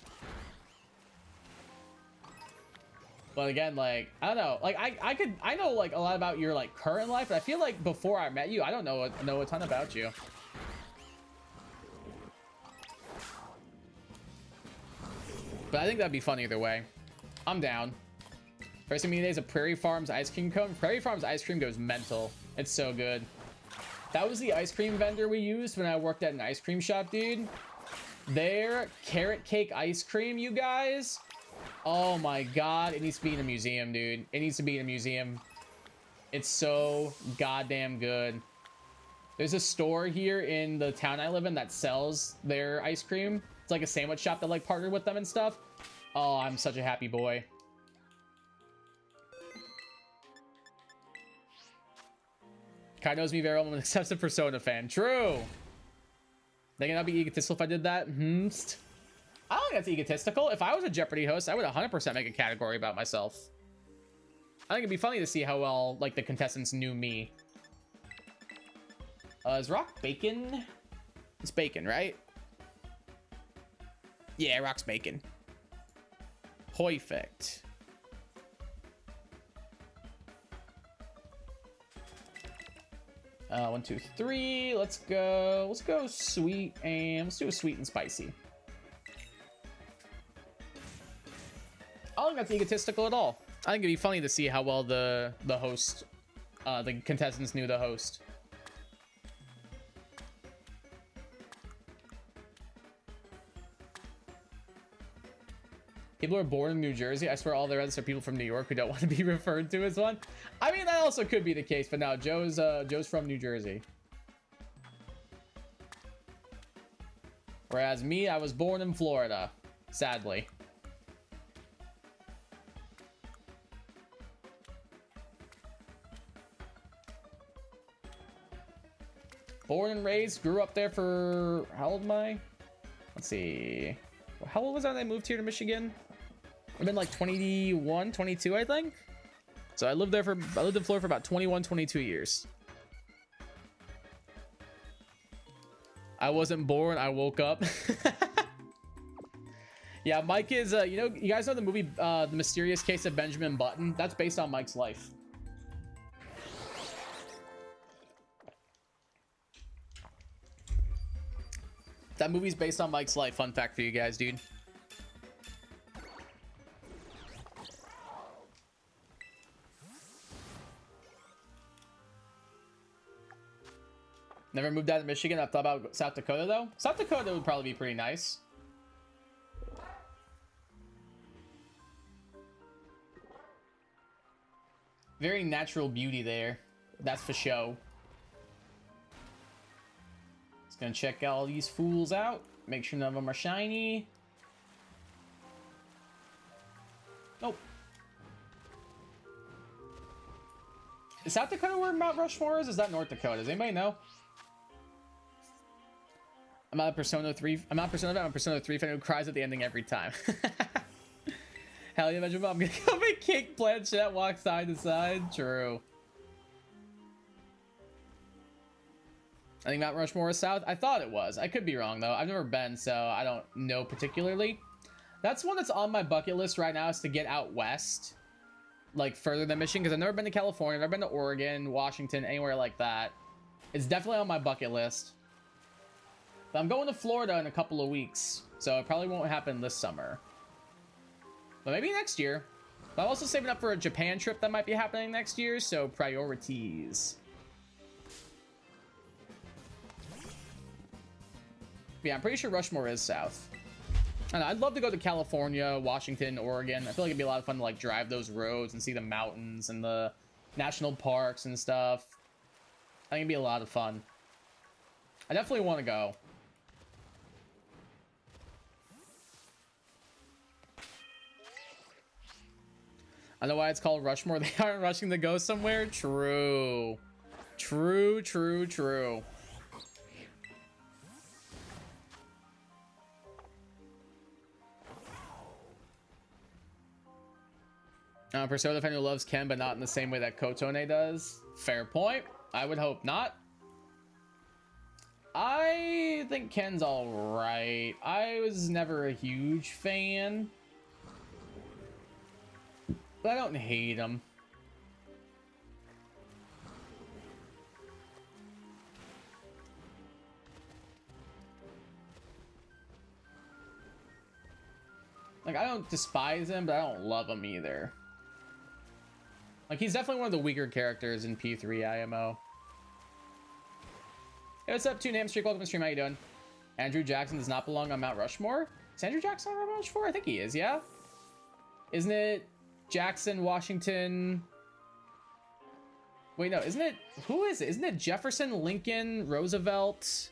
But again, like, I don't know. Like, I know like a lot about your like current life, but I feel like before I met you, I don't know a ton about you. But I think that'd be fun either way. I'm down. First meeting days of Prairie Farms ice cream cone. Prairie Farms ice cream goes mental. It's so good. That was the ice cream vendor we used when I worked at an ice cream shop, dude. Their carrot cake ice cream, you guys. Oh my god, it needs to be in a museum, dude. It needs to be in a museum. It's so goddamn good. There's a store here in the town I live in that sells their ice cream. It's like a sandwich shop that like partnered with them and stuff. Oh, I'm such a happy boy. Kai knows me very well. I'm an obsessive Persona fan. True. They cannot be egotistical if I did that. I don't think that's egotistical. If I was a Jeopardy host, I would 100% make a category about myself. I think it'd be funny to see how well like the contestants knew me. Is Rock bacon? It's bacon, right? Yeah, Rock's bacon. Perfect. One, two, three. Let's go sweet, and let's do a sweet and spicy. I don't think that's egotistical at all. I think it'd be funny to see how well the host, the contestants knew the host. People are born in New Jersey. I swear all the rest are people from New York who don't want to be referred to as one. I mean, that also could be the case, but no, Joe's from New Jersey. Whereas me, I was born in Florida, sadly. Born and raised, grew up there for, how old am I? Let's see. How old was I when I moved here to Michigan? I've been like 21, 22, I think. So I lived in Florida for about 21, 22 years. I wasn't born, I woke up. Yeah, Mike is, you guys know the movie, The Mysterious Case of Benjamin Button? That's based on Mike's life. That movie's based on Mike's life. Fun fact for you guys, dude. Never moved out of Michigan. I've thought about South Dakota, though. South Dakota would probably be pretty nice. Very natural beauty there. That's for show. Just gonna check all these fools out. Make sure none of them are shiny. Nope. Is South Dakota where Mount Rushmore is? Is that North Dakota? Does anybody know? I'm not a Persona 3. I'm not Persona 5. I'm a Persona 3 fan who cries at the ending every time. Hell yeah, imagine I'm gonna go make cake planchette, walk side to side. True. I think Mount Rushmore is south. I thought it was. I could be wrong though. I've never been, so I don't know particularly. That's one that's on my bucket list right now, is to get out west, like further than Michigan, because I've never been to California, I've never been to Oregon, Washington, anywhere like that. It's definitely on my bucket list. But I'm going to Florida in a couple of weeks, so it probably won't happen this summer. But maybe next year. But I'm also saving up for a Japan trip that might be happening next year, so priorities. Yeah, I'm pretty sure Rushmore is south. And I'd love to go to California, Washington, Oregon. I feel like it'd be a lot of fun to like drive those roads and see the mountains and the national parks and stuff. I think it'd be a lot of fun. I definitely want to go. I know why it's called Rushmore. They aren't rushing to go somewhere. True. True, true, true. Persona fan who loves Ken, but not in the same way that Kotone does. Fair point. I would hope not. I think Ken's alright. I was never a huge fan. But I don't hate him. Like, I don't despise him, but I don't love him either. Like, he's definitely one of the weaker characters in P3 IMO. Hey, what's up, Two Name Streak? Welcome to the stream. How you doing? Andrew Jackson does not belong on Mount Rushmore? Is Andrew Jackson on Mount Rushmore? I think he is, yeah? Isn't it Jackson, Washington? Wait, no, isn't it? Who is it? Isn't it Jefferson, Lincoln, Roosevelt?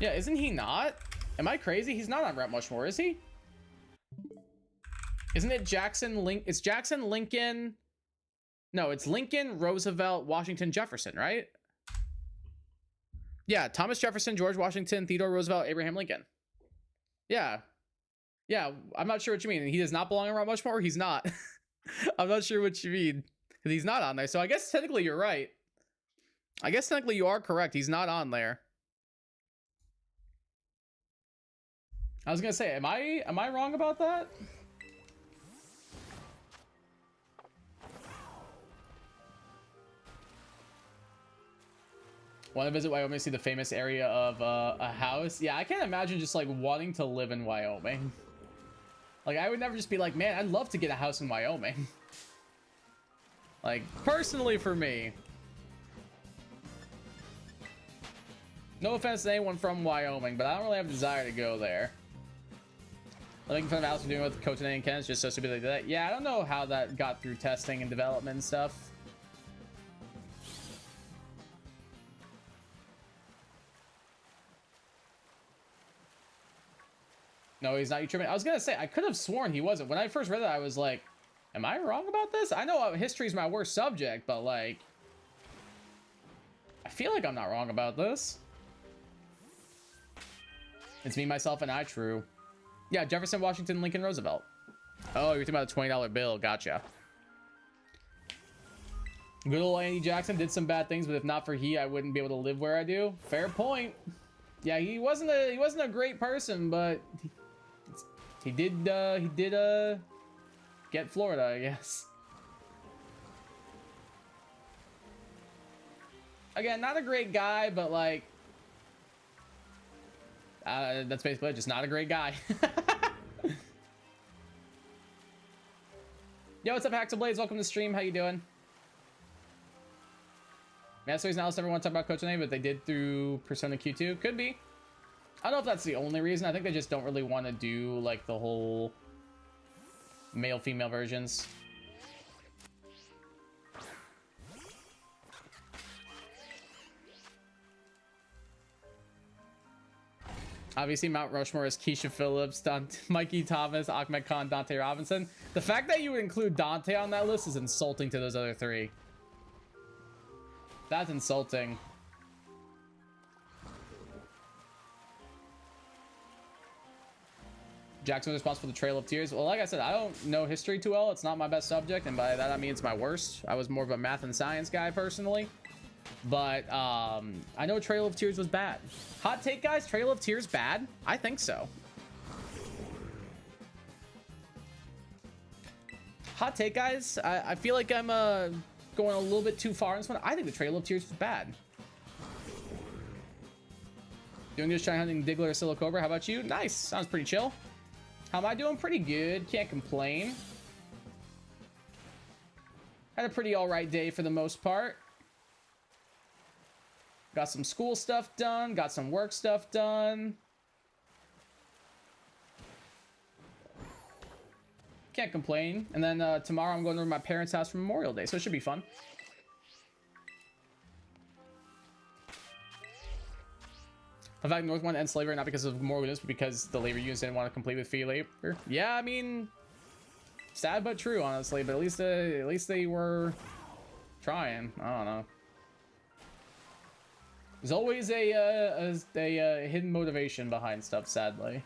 Yeah, isn't he not? Am I crazy? He's not on Mount Rushmore, is he? Isn't it Jackson, it's Jackson, Lincoln. No, it's Lincoln, Roosevelt, Washington, Jefferson, right? Yeah, Thomas Jefferson, George Washington, Theodore Roosevelt, Abraham Lincoln. Yeah. Yeah, I'm not sure what you mean. He does not belong on Mount Rushmore, or he's not. I'm not sure what you mean. Because he's not on there. So I guess technically you're right. I guess technically you are correct. He's not on there. I was gonna say, am I wrong about that? Want to visit Wyoming, see the famous area of a house? Yeah, I can't imagine just like wanting to live in Wyoming. Like, I would never just be like, man, I'd love to get a house in Wyoming. Like, personally for me. No offense to anyone from Wyoming, but I don't really have a desire to go there. Making fun of Alex for doing with Kotane and Ken is just so stupid they did that. Yeah, I don't know how that got through testing and development and stuff. No, he's not. You tripping? I was gonna say, I could have sworn he wasn't. When I first read it, I was like, am I wrong about this? I know history's my worst subject, but like, I feel like I'm not wrong about this. It's me, myself, and I, true. Yeah, Jefferson, Washington, Lincoln, Roosevelt. Oh, you're talking about a $20 bill. Gotcha. Good old Andy Jackson did some bad things, but if not for he, I wouldn't be able to live where I do. Fair point. Yeah, he wasn't a great person, but he did get Florida, I guess. Again, not a great guy, but like, that's basically it, just not a great guy. Yo, what's up, Hacks of Blades? Welcome to the stream. How you doing? Master's Analysts never want to talk about Kotane, but they did through Persona Q2. Could be. I don't know if that's the only reason. I think they just don't really want to do like the whole male-female versions. Obviously, Mount Rushmore is Keisha Phillips, Mikey Thomas, Ahmed Khan, Dante Robinson. The fact that you would include Dante on that list is insulting to those other three. That's insulting. Jackson was responsible for the Trail of Tears. Well, like I said, I don't know history too well. It's not my best subject, and by that I mean it's my worst. I was more of a math and science guy personally. But I know Trail of Tears was bad. Hot take, guys, Trail of Tears bad? I think so. Hot take, guys. I feel like I'm going a little bit too far in this one. I think the Trail of Tears was bad. Doing good, trying hunting Diggler or Silicobra. How about you? Nice. Sounds pretty chill. How am I doing? Pretty good. Can't complain. Had a pretty alright day for the most part. Got some school stuff done. Got some work stuff done. Can't complain. And then tomorrow I'm going to my parents' house for Memorial Day, so it should be fun. In fact, North wanted to end slavery not because of moral goodness, but because the labor unions didn't want to complete with free labor. Yeah, I mean, sad but true, honestly. But at least they were trying. I don't know. There's always a hidden motivation behind stuff. Sadly.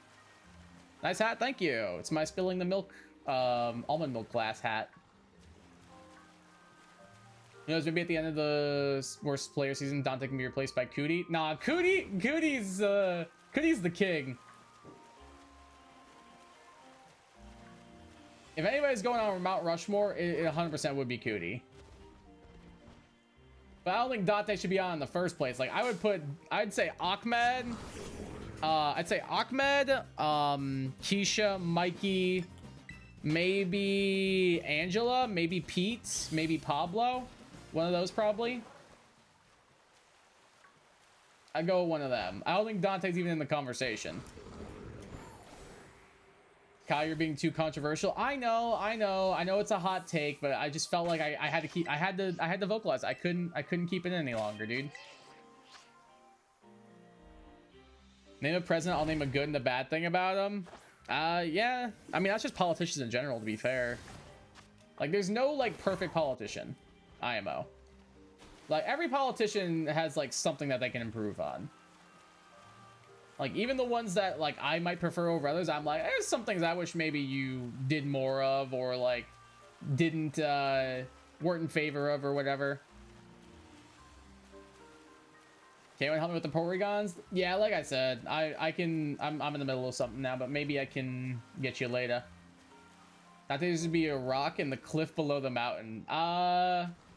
Nice hat, thank you. It's my spilling the milk, almond milk glass hat. You know, it's maybe at the end of the worst player season, Dante can be replaced by Cootie. Nah, Cootie's the king. If anybody's going on Mount Rushmore, it 100% would be Cootie. But I don't think Dante should be on in the first place. Like, I'd say Ahmed. Keisha, Mikey, maybe Angela, maybe Pete, maybe Pablo. One of those, probably. I'd go with one of them. I don't think Dante's even in the conversation. Kyle, you're being too controversial. I know it's a hot take, but I just felt like I had to vocalize. I couldn't keep it any longer, dude. Name a president, I'll name a good and a bad thing about him. Yeah. I mean, that's just politicians in general, to be fair. Like, there's no, like, perfect politician. IMO. Like, every politician has, like, something that they can improve on. Like, even the ones that, like, I might prefer over others, I'm like, there's some things I wish maybe you did more of, or, like, weren't in favor of, or whatever. Can anyone help me with the polygons? Yeah, like I said, I'm in the middle of something now, but maybe I can get you later. That there would be a rock in the cliff below the mountain.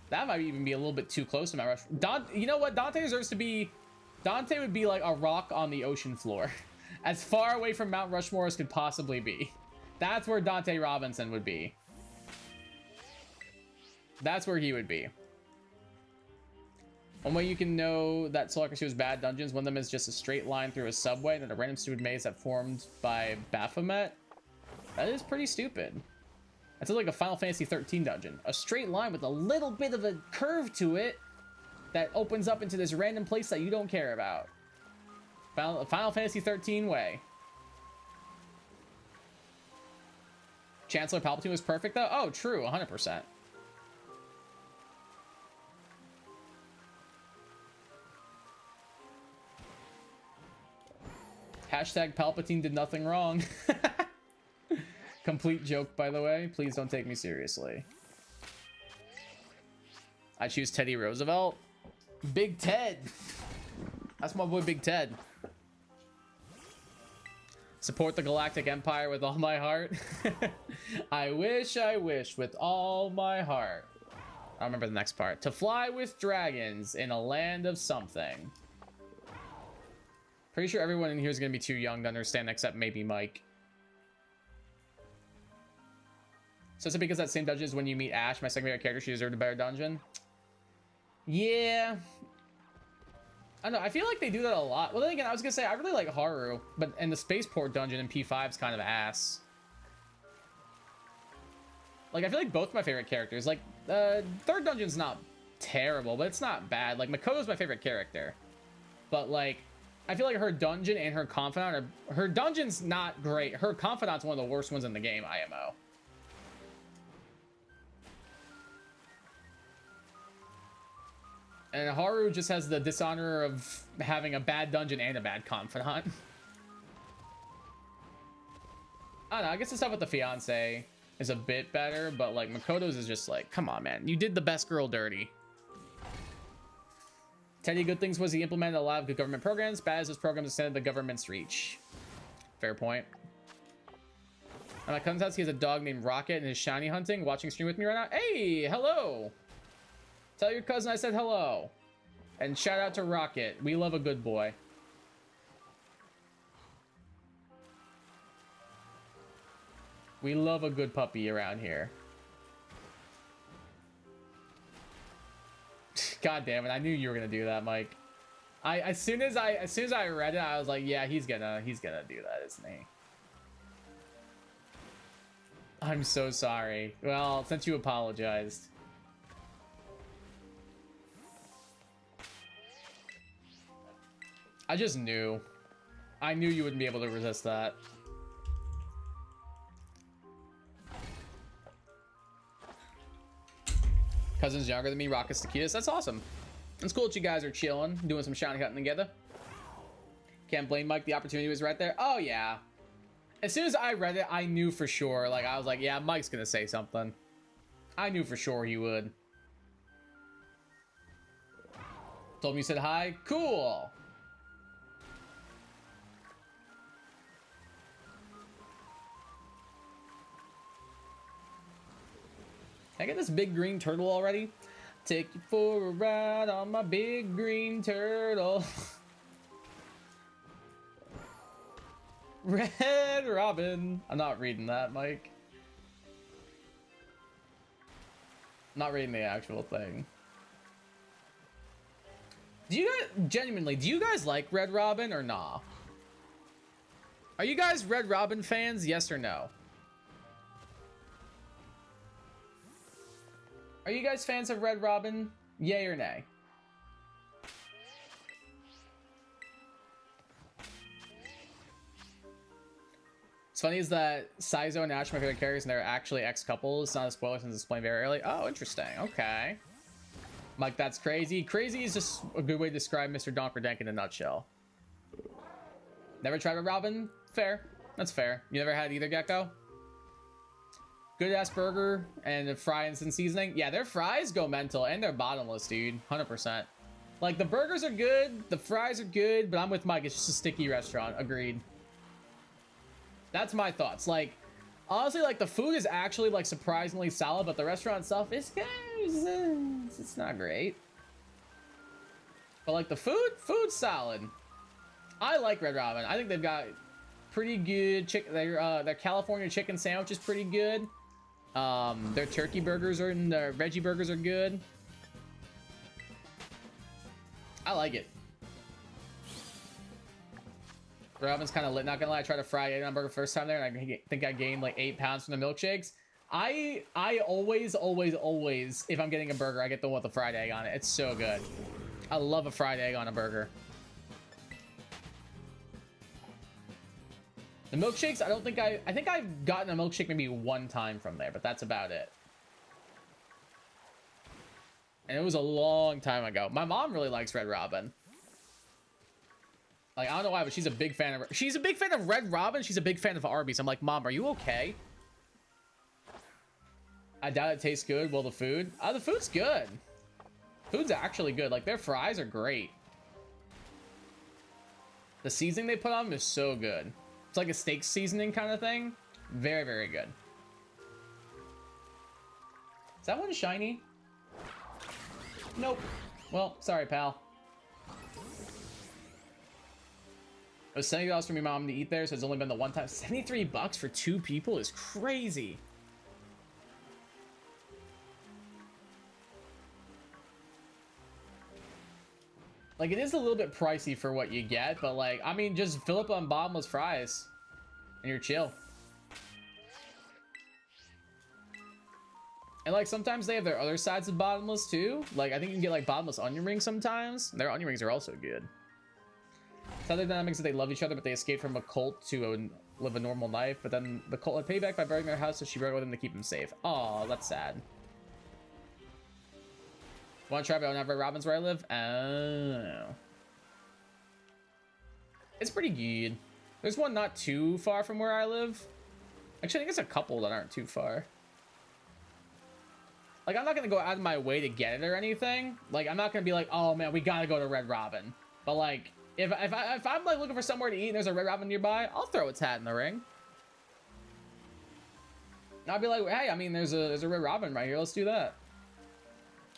That might even be a little bit too close to Mount Rushmore. You know what? Dante would be like a rock on the ocean floor. As far away from Mount Rushmore as could possibly be. That's where Dante Robinson would be. That's where he would be. One way you can know that Soul Accuracy was bad dungeons, one of them is just a straight line through a subway and then a random stupid maze that formed by Baphomet. That is pretty stupid. That's like a Final Fantasy 13 dungeon. A straight line with a little bit of a curve to it that opens up into this random place that you don't care about. Final Fantasy 13 way. Chancellor Palpatine was perfect though? Oh, true, 100%. Hashtag Palpatine did nothing wrong. Complete joke, by the way. Please don't take me seriously. I choose Teddy Roosevelt. Big Ted. That's my boy, Big Ted. Support the Galactic Empire with all my heart. I wish with all my heart. I remember the next part. To fly with dragons in a land of something. Pretty sure everyone in here is going to be too young to understand, except maybe Mike. So is it because that same dungeon is when you meet Ash, my secondary character, she deserved a better dungeon? Yeah. I don't know, I feel like they do that a lot. Well, then again, I was going to say, I really like Haru, and the Spaceport dungeon in P5 is kind of ass. Like, I feel like both my favorite characters. Like, third dungeon's not terrible, but it's not bad. Like, Makoto's my favorite character. But, like, I feel like her dungeon and her confidant are... Her dungeon's not great. Her confidant's one of the worst ones in the game, IMO. And Haru just has the dishonor of having a bad dungeon and a bad confidant. I don't know, I guess the stuff with the fiance is a bit better, but like Makoto's is just like, come on, man. You did the best girl dirty. Teddy, good things was he implemented a lot of good government programs. Bad as those programs extended the government's reach. Fair point. And my cousin's house, he has a dog named Rocket and is shiny hunting, watching stream with me right now. Hey, hello. Tell your cousin I said hello. And shout out to Rocket. We love a good boy. We love a good puppy around here. God damn it! I knew you were gonna do that, Mike. As soon as I read it, I was like, yeah, he's gonna do that, isn't he? I'm so sorry. Well, since you apologized. I just knew. I knew you wouldn't be able to resist that. Cousin's younger than me, Rocket's the cutest. That's awesome. It's cool that you guys are chilling, doing some shiny hunting together. Can't blame Mike, the opportunity was right there. Oh, yeah. As soon as I read it, I knew for sure. Like, I was like, yeah, Mike's gonna say something. I knew for sure he would. Told me you said hi. Cool. Can I get this big green turtle already? Take you for a ride on my big green turtle. Red Robin. I'm not reading that, Mike. I'm not reading the actual thing. Do you guys, genuinely, do you guys like Red Robin or nah? Are you guys Red Robin fans, yes or no? Are you guys fans of Red Robin? Yay or nay? What's funny is that Saizo and Ash are my favorite characters and they're actually ex-couples. It's not a spoiler since it's explained very early. Oh, interesting. Okay. Mike, that's crazy. Crazy is just a good way to describe Mr. Donkerdink in a nutshell. Never tried Red Robin? Fair. That's fair. You never had either, Gecko? Good ass burger and the fries and seasoning. Yeah, their fries go mental and they're bottomless, dude. 100%. Like, the burgers are good, the fries are good, but I'm with Mike. It's just a sticky restaurant. Agreed. That's my thoughts. Like, honestly, like, the food is actually, like, surprisingly solid, but the restaurant itself is good. It's not great. But, like, the food's solid. I like Red Robin. I think they've got pretty good chicken. Their California chicken sandwich is pretty good. Their turkey burgers and their veggie burgers are good. I like it. Robin's kind of lit, not gonna lie. I tried to fry egg on burger first time there, and I think I gained like 8 pounds from the milkshakes. I always, if I'm getting a burger, I get the one with the fried egg on it. It's so good. I love a fried egg on a burger. The milkshakes, I think I've gotten a milkshake maybe one time from there, but that's about it. And it was a long time ago. My mom really likes Red Robin. Like, I don't know why, but she's a big fan of Red Robin. She's a big fan of Arby's. I'm like, Mom, are you okay? I doubt it tastes good. Well, the food? The food's good. Food's actually good. Like, their fries are great. The seasoning they put on them is so good. It's like a steak seasoning kind of thing. Very, very good. Is that one shiny? Nope. Well, sorry, pal. It was $70 for me mom to eat there, so it's only been the one time. $73 for 2 people is crazy. Like, it is a little bit pricey for what you get, but like, I mean, just fill up on bottomless fries and you're chill. And like, sometimes they have their other sides of bottomless too. Like, I think you can get like bottomless onion rings sometimes. Their onion rings are also good. So other dynamics that they love each other, but they escaped from a cult to live a normal life. But then the cult had payback by burning their house, so she broke with them to keep them safe. Oh, that's sad. Want to try, but I don't have Red Robins where I live? Oh. It's pretty good. There's one not too far from where I live. Actually, I think there's a couple that aren't too far. Like, I'm not going to go out of my way to get it or anything. Like, I'm not going to be like, oh, man, we got to go to Red Robin. But, like, if I'm, like, looking for somewhere to eat and there's a Red Robin nearby, I'll throw its hat in the ring. And I'll be like, hey, I mean, there's a Red Robin right here. Let's do that.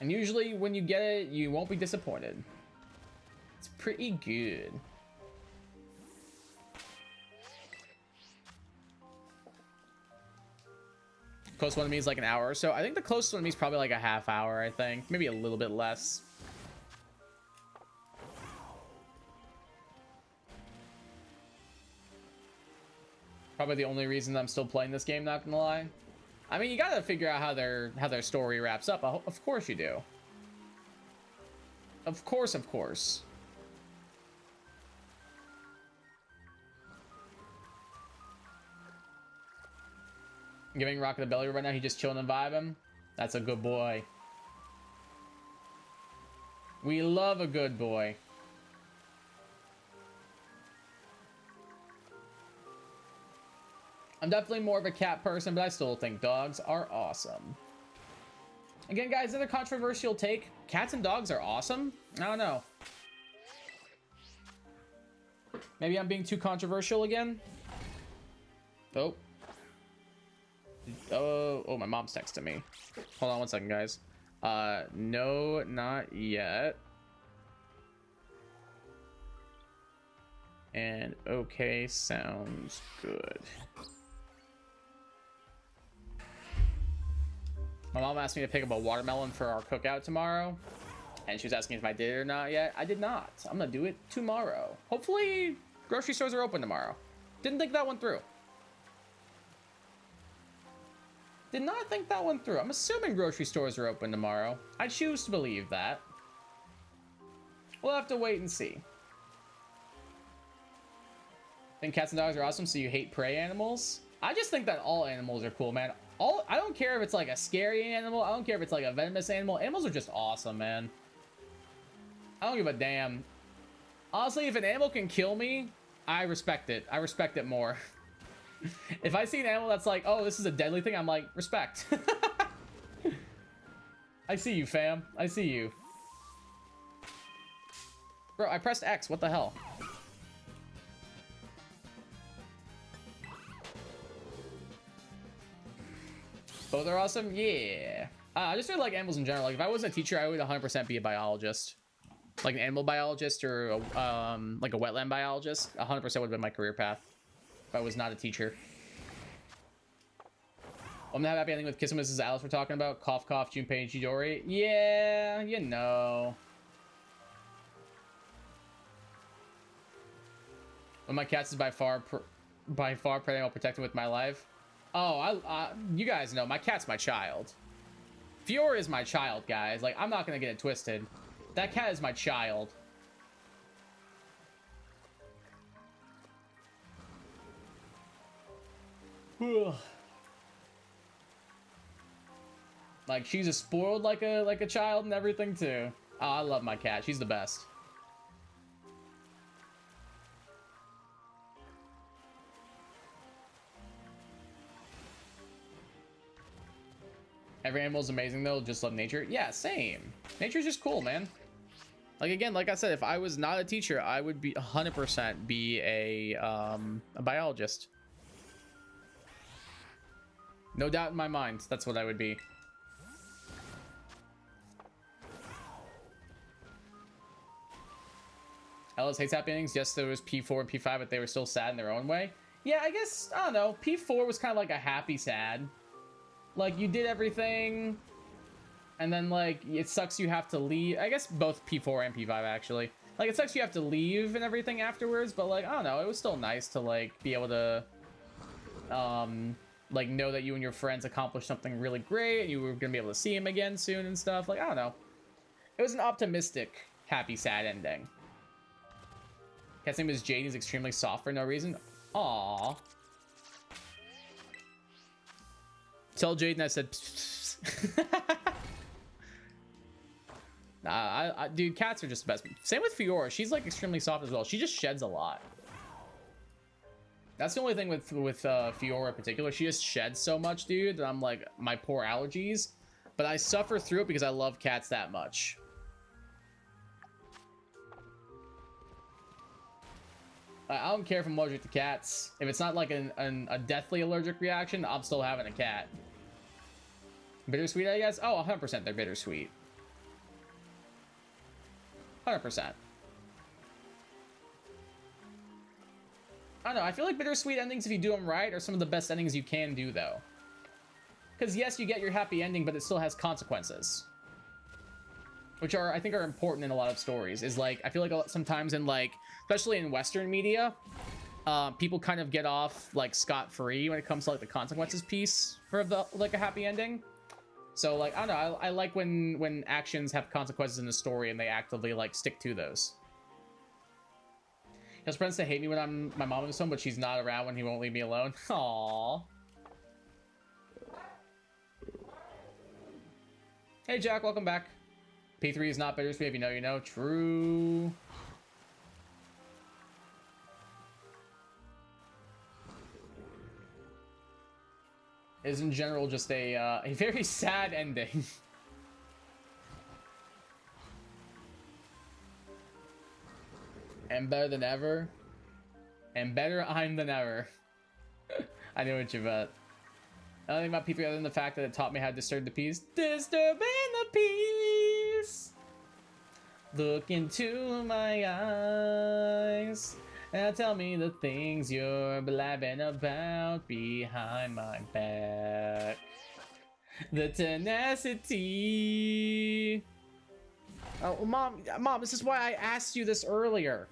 And usually when you get it, you won't be disappointed. It's pretty good. Close one to me is like an hour or so. I think the closest one to me is probably like a half hour, I think. Maybe a little bit less. Probably the only reason I'm still playing this game, not gonna lie. I mean, you gotta figure out how their story wraps up. Of course you do. Of course, of course. Giving Rocket the belly right now. He just chilling and vibing. That's a good boy. We love a good boy. I'm definitely more of a cat person, but I still think dogs are awesome. Again, guys, another controversial take. Cats and dogs are awesome. I don't know. Maybe I'm being too controversial again. Oh. Oh, my mom's texting me. Hold on one second, guys. No, not yet. And okay, sounds good. My mom asked me to pick up a watermelon for our cookout tomorrow. And she was asking if I did it or not yet. I did not. I'm gonna do it tomorrow. Hopefully, grocery stores are open tomorrow. Didn't think that one through. Did not think that one through. I'm assuming grocery stores are open tomorrow. I choose to believe that. We'll have to wait and see. Think cats and dogs are awesome, so you hate prey animals? I just think that all animals are cool, man. I don't care if it's like a scary animal. I don't care if it's like a venomous animal. Animals are just awesome, man. I don't give a damn. Honestly, if an animal can kill me, I respect it. I respect it more. If I see an animal that's like, oh, this is a deadly thing, I'm like, respect. I see you, fam. I see you. Bro, I pressed X. What the hell? Both are awesome? Yeah. I just really like animals in general. Like, if I wasn't a teacher, I would 100% be a biologist. Like an animal biologist or like a wetland biologist. 100% would have been my career path if I was not a teacher. I'm not happy ending with Kiss and Mrs. Alice we're talking about. Cough, cough, Junpei Chidori. Yeah, you know. One of my cats is by far praying I'll protect him with my life. Oh, you guys know, my cat's my child. Fiora is my child, guys. Like, I'm not gonna get it twisted. That cat is my child. Like, she's a spoiled like a child and everything too. Oh, I love my cat. She's the best. Every animal's amazing though, just love nature. Yeah, same. Nature's just cool, man. Like, again, like I said, if I was not a teacher, I would be 100% be a biologist. No doubt in my mind, that's what I would be. Ellis hates happy endings. Yes, there was P4 and P5, but they were still sad in their own way. Yeah, I guess, I don't know. P4 was kind of like a happy sad. Like, you did everything, and then, like, it sucks you have to leave. I guess both P4 and P5, actually. Like, it sucks you have to leave and everything afterwards, but, like, I don't know. It was still nice to, like, be able to, like, know that you and your friends accomplished something really great, and you were gonna be able to see him again soon and stuff. Like, I don't know. It was an optimistic, happy, sad ending. Cat's name is Jade. He's extremely soft for no reason. Aww. Tell Jaden I said nah, dude, cats are just the best. Same with Fiora. She's like extremely soft as well. She just sheds a lot. That's the only thing with Fiora in particular. She just sheds so much, dude, that I'm like, my poor allergies. But I suffer through it because I love cats that much. I don't care if I'm allergic to cats. If it's not like a deathly allergic reaction, I'm still having a cat. Bittersweet, I guess? Oh, 100% they're bittersweet. 100%. I don't know, I feel like bittersweet endings, if you do them right, are some of the best endings you can do, though. Because yes, you get your happy ending, but it still has consequences. Which I think are important in a lot of stories. Is like, I feel like sometimes in like, especially in Western media, people kind of get off like scot-free when it comes to like the consequences piece for the like a happy ending. So like, I don't know, I like when actions have consequences in the story and they actively like stick to those. He has friends to hate me when my mom is home, but she's not around when he won't leave me alone. Aww. Hey Jack, welcome back. P3 is not bittersweet if you know you know. True. Is in general just a very sad ending. And better than ever. And better I'm than ever. I know what you meant. Nothing about P3 other than the fact that it taught me how to disturb the peace. Disturbing the peace. Look into my eyes. Now tell me the things you're blabbing about behind my back. The tenacity. Oh, Mom, this is why I asked you this earlier.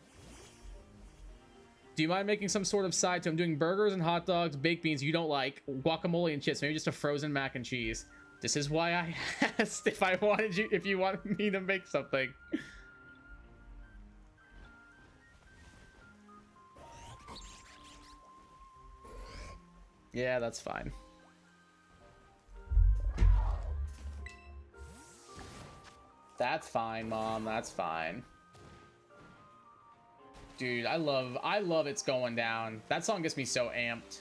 Do you mind making some sort of side to I'm doing burgers and hot dogs, baked beans you don't like, guacamole and chips, maybe just a frozen mac and cheese. This is why I asked if you wanted me to make something. Yeah, that's fine. That's fine, Mom. That's fine. Dude, I love It's Going Down. That song gets me so amped.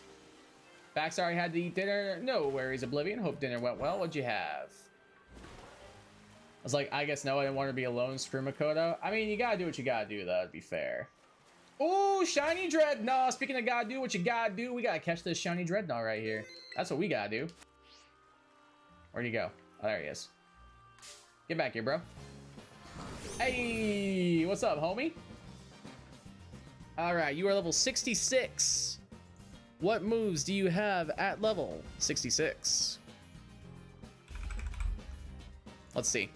Back, sorry, had to eat dinner. No worries, Oblivion. Hope dinner went well. What'd you have? I was like, I guess no, I didn't want to be alone. Screw Makoto. I mean, you gotta do what you gotta do, though, to be fair. Ooh, shiny Dreadnought. Speaking of gotta do what you gotta do, we gotta catch this shiny Dreadnought right here. That's what we gotta do. Where'd he go? Oh, there he is. Get back here, bro. Hey, what's up, homie? All right, you are level 66. What moves do you have at level 66? Let's see.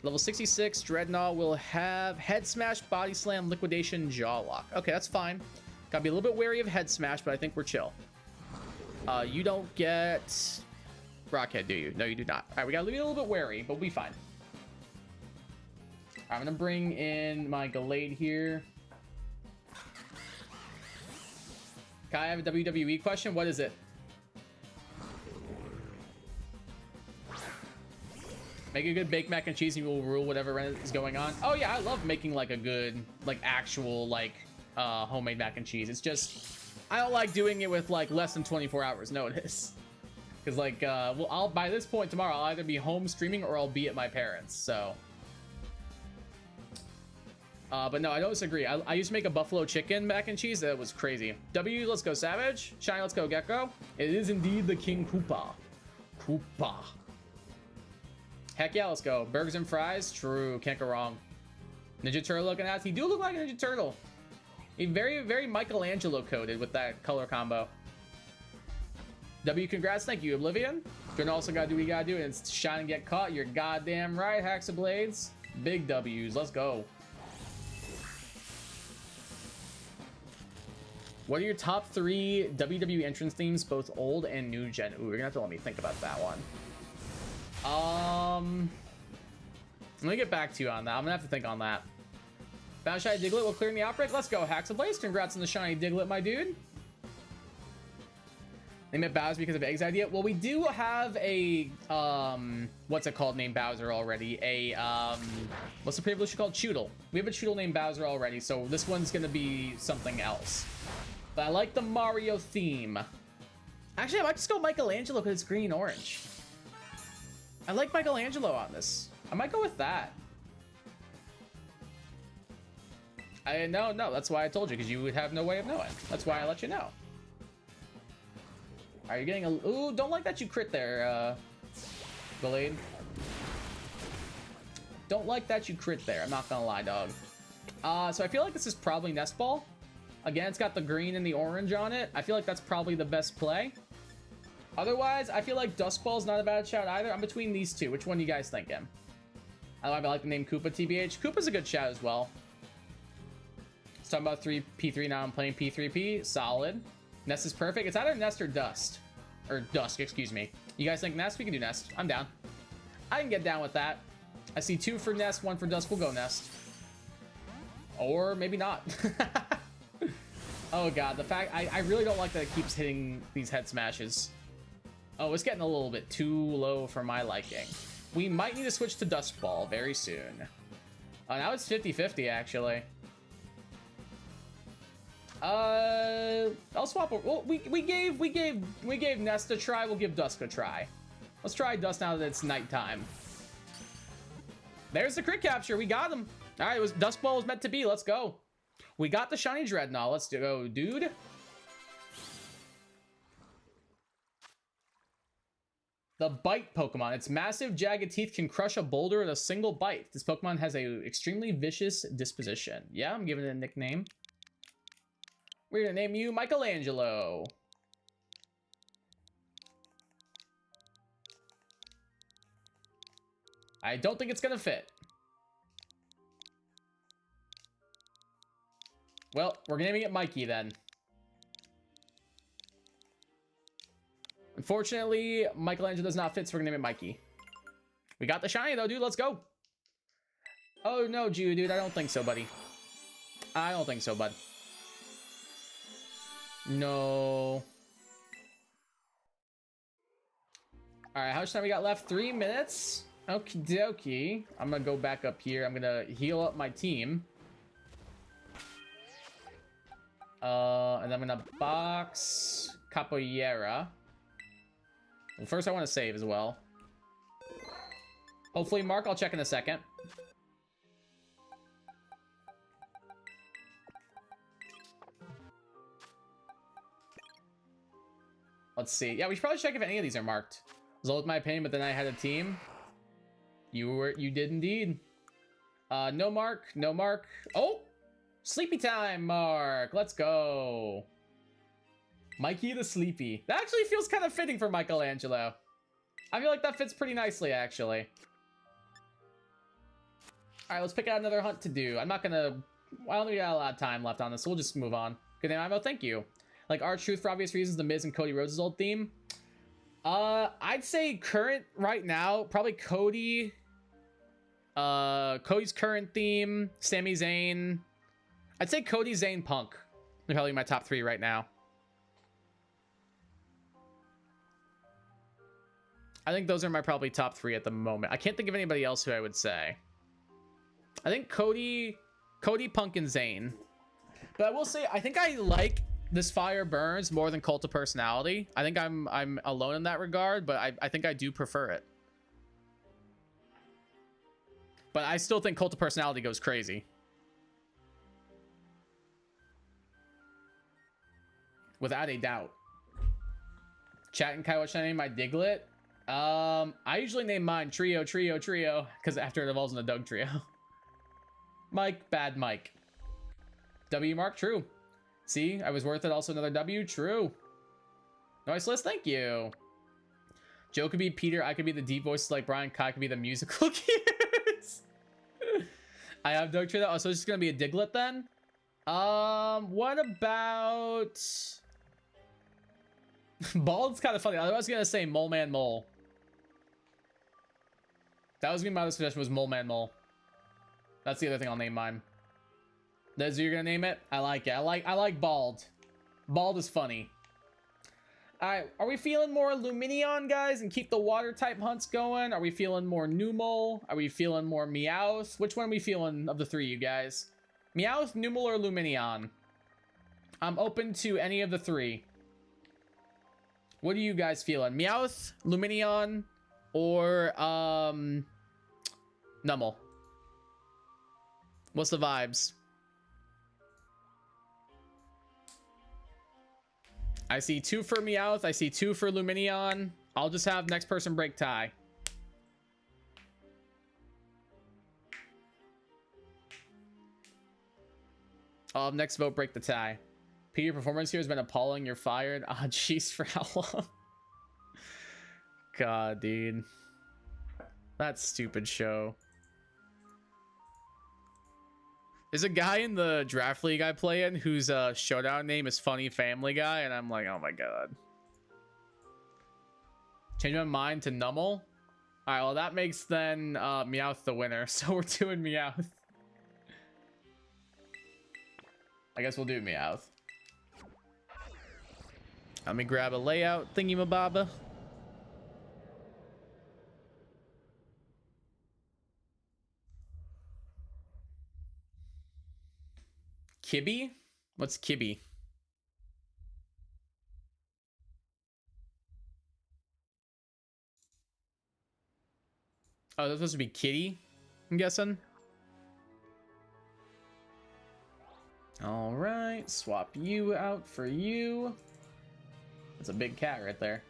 Level 66, Dreadnought will have Head Smash, Body Slam, Liquidation, Jaw Lock. Okay, that's fine. Gotta be a little bit wary of Head Smash, but I think we're chill. You don't get Rockhead, do you? No, you do not. All right, we gotta be a little bit wary, but we'll be fine. I'm gonna bring in my Gallade here. Can I have a WWE question? What is it? Make a good baked mac and cheese and you will rule whatever is going on. Oh yeah, I love making like a good, like actual like homemade mac and cheese. It's just, I don't like doing it with like less than 24 hours notice. Because like, well, by this point tomorrow, I'll either be home streaming or I'll be at my parents', so. But no, I don't disagree. I used to make a buffalo chicken mac and cheese. That was crazy. W, let's go Savage. Shiny, let's go Gecko. It is indeed the King Koopa. Koopa. Heck yeah, let's go. Burgers and fries. True, can't go wrong. Ninja Turtle looking ass. He do look like a Ninja Turtle. He very, very Michelangelo coded with that color combo. W, congrats. Thank you, Oblivion. Gonna also gotta do what you gotta do, and it's shine and get caught. You're goddamn right, Hacks of Blades. Big W's. Let's go. What are your top 3 WWE entrance themes, both old and new gen? Ooh, you're gonna have to let me think about that one. Let me get back to you on that. I'm gonna have to think on that. Found Shiny Diglett will clear in the Outbreak. Let's go, Hacks of Blaze. Congrats on the Shiny Diglett, my dude. Name it Bowser because of Egg's idea. Well, we do have a, what's it called named Bowser already? What's the previous called? Choodle. We have a Choodle named Bowser already, so this one's gonna be something else. But I like the Mario theme. Actually, I might just go Michelangelo because it's green and orange. I like Michelangelo on this. I might go with that. No, that's why I told you, because you would have no way of knowing. That's why I let you know. Are you getting a... Ooh, don't like that you crit there, Gallade. Don't like that you crit there. I'm not gonna lie, dog. So I feel like this is probably Nest Ball. Again, it's got the green and the orange on it. I feel like that's probably the best play. Otherwise, I feel like Duskball's not a bad shout either. I'm between these two. Which one you guys thinking? I like the name Koopa, TBH. Koopa's a good shout as well. Let's talk about P3 now. I'm playing P3P. Solid. Nest is perfect. It's either Nest or Dust. Or Dusk, excuse me. You guys think Nest? We can do Nest. I'm down. I can get down with that. I see 2 for Nest, 1 for Dusk. We'll go Nest. Or maybe not. Oh god, the fact I really don't like that it keeps hitting these head smashes. Oh, it's getting a little bit too low for my liking. We might need to switch to Dusk Ball very soon. Now it's 50-50 actually. I'll swap. Well, we gave Nest a try. We'll give Dusk a try. Let's try Dusk now that it's nighttime. There's the crit capture. We got him. All right, it was Dusk Ball was meant to be. Let's go. We got the shiny Dreadnought. Let's go, dude. The Bite Pokemon. Its massive, jagged teeth can crush a boulder with a single bite. This Pokemon has a extremely vicious disposition. Yeah, I'm giving it a nickname. We're gonna name you Michelangelo. I don't think it's gonna fit. Well, we're naming it Mikey then. Unfortunately, Michelangelo does not fit, so we're gonna name it Mikey. We got the shiny though, dude. Let's go. Oh no, Jew, dude. I don't think so, buddy. I don't think so, bud. No. Alright, how much time we got left? 3 minutes? Okie dokie. I'm gonna go back up here. I'm gonna heal up my team. And I'm gonna box Capoeira. Well, first I want to save as well. Hopefully, Mark, I'll check in a second. Let's see. Yeah, we should probably check if any of these are marked. It was all with my opinion, but then I had a team. You did indeed. No mark, no mark. Oh, sleepy time, Mark. Let's go. Mikey the Sleepy. That actually feels kind of fitting for Michelangelo. I feel like that fits pretty nicely, actually. All right, let's pick out another hunt to do. I'm not gonna. I don't think we got a lot of time left on this, so we'll just move on. Good name, Imo. Thank you. Like R-Truth for obvious reasons, the Miz and Cody Rhodes' old theme. I'd say current right now, probably Cody. Cody's current theme, Sami Zayn. I'd say Cody, Zayn, Punk. They're probably my top 3 right now. I think those are my probably top 3 at the moment. I can't think of anybody else who I would say. I think Cody, Punk, and Zayn. But I will say, I think I like this Fire Burns more than Cult of Personality. I think I'm alone in that regard, but I think I do prefer it. But I still think Cult of Personality goes crazy. Without a doubt. Chat and Kai, what should I name my Diglett? I usually name mine Trio, because after it evolves in a Doug Trio. Mike, bad Mike. W Mark, true. See, I was worth it. Also another W, true. Nice list, thank you. Joe could be Peter, I could be the deep voices like Brian, Kai could be the musical cues. I have Doug Trio. Oh, so it's just gonna be a Diglett then? What about... Bald's kind of funny. I was gonna say Mole Man Mole. That was gonna be my other suggestion, was Mole Man Mole. That's the other thing I'll name mine. That's what you're gonna name it? I like it. I like Bald. Bald is funny. Alright, are we feeling more Luminion, guys, and keep the water type hunts going? Are we feeling more Numel? Are we feeling more Meowth? Which one are we feeling of the 3, you guys? Meowth, Numel, or Luminion? I'm open to any of the 3. What are you guys feeling? Meowth, Luminion, or Numel? What's the vibes? I see 2 for Meowth. I see 2 for Luminion. I'll just have next person break tie. I'll have next vote break the tie. Peter, your performance here has been appalling. You're fired. Ah, jeez, for how long? god, dude. That stupid show. There's a guy in the draft league I play in whose showdown name is Funny Family Guy, and I'm like, oh my god. Change my mind to Nummel. All right, well that makes then Meowth the winner, so we're doing Meowth. I guess we'll do Meowth. Let me grab a layout thingy-mababa. Kibby? What's Kibby? Oh, that's supposed to be Kitty, I'm guessing. All right, swap you out for you. That's a big cat right there.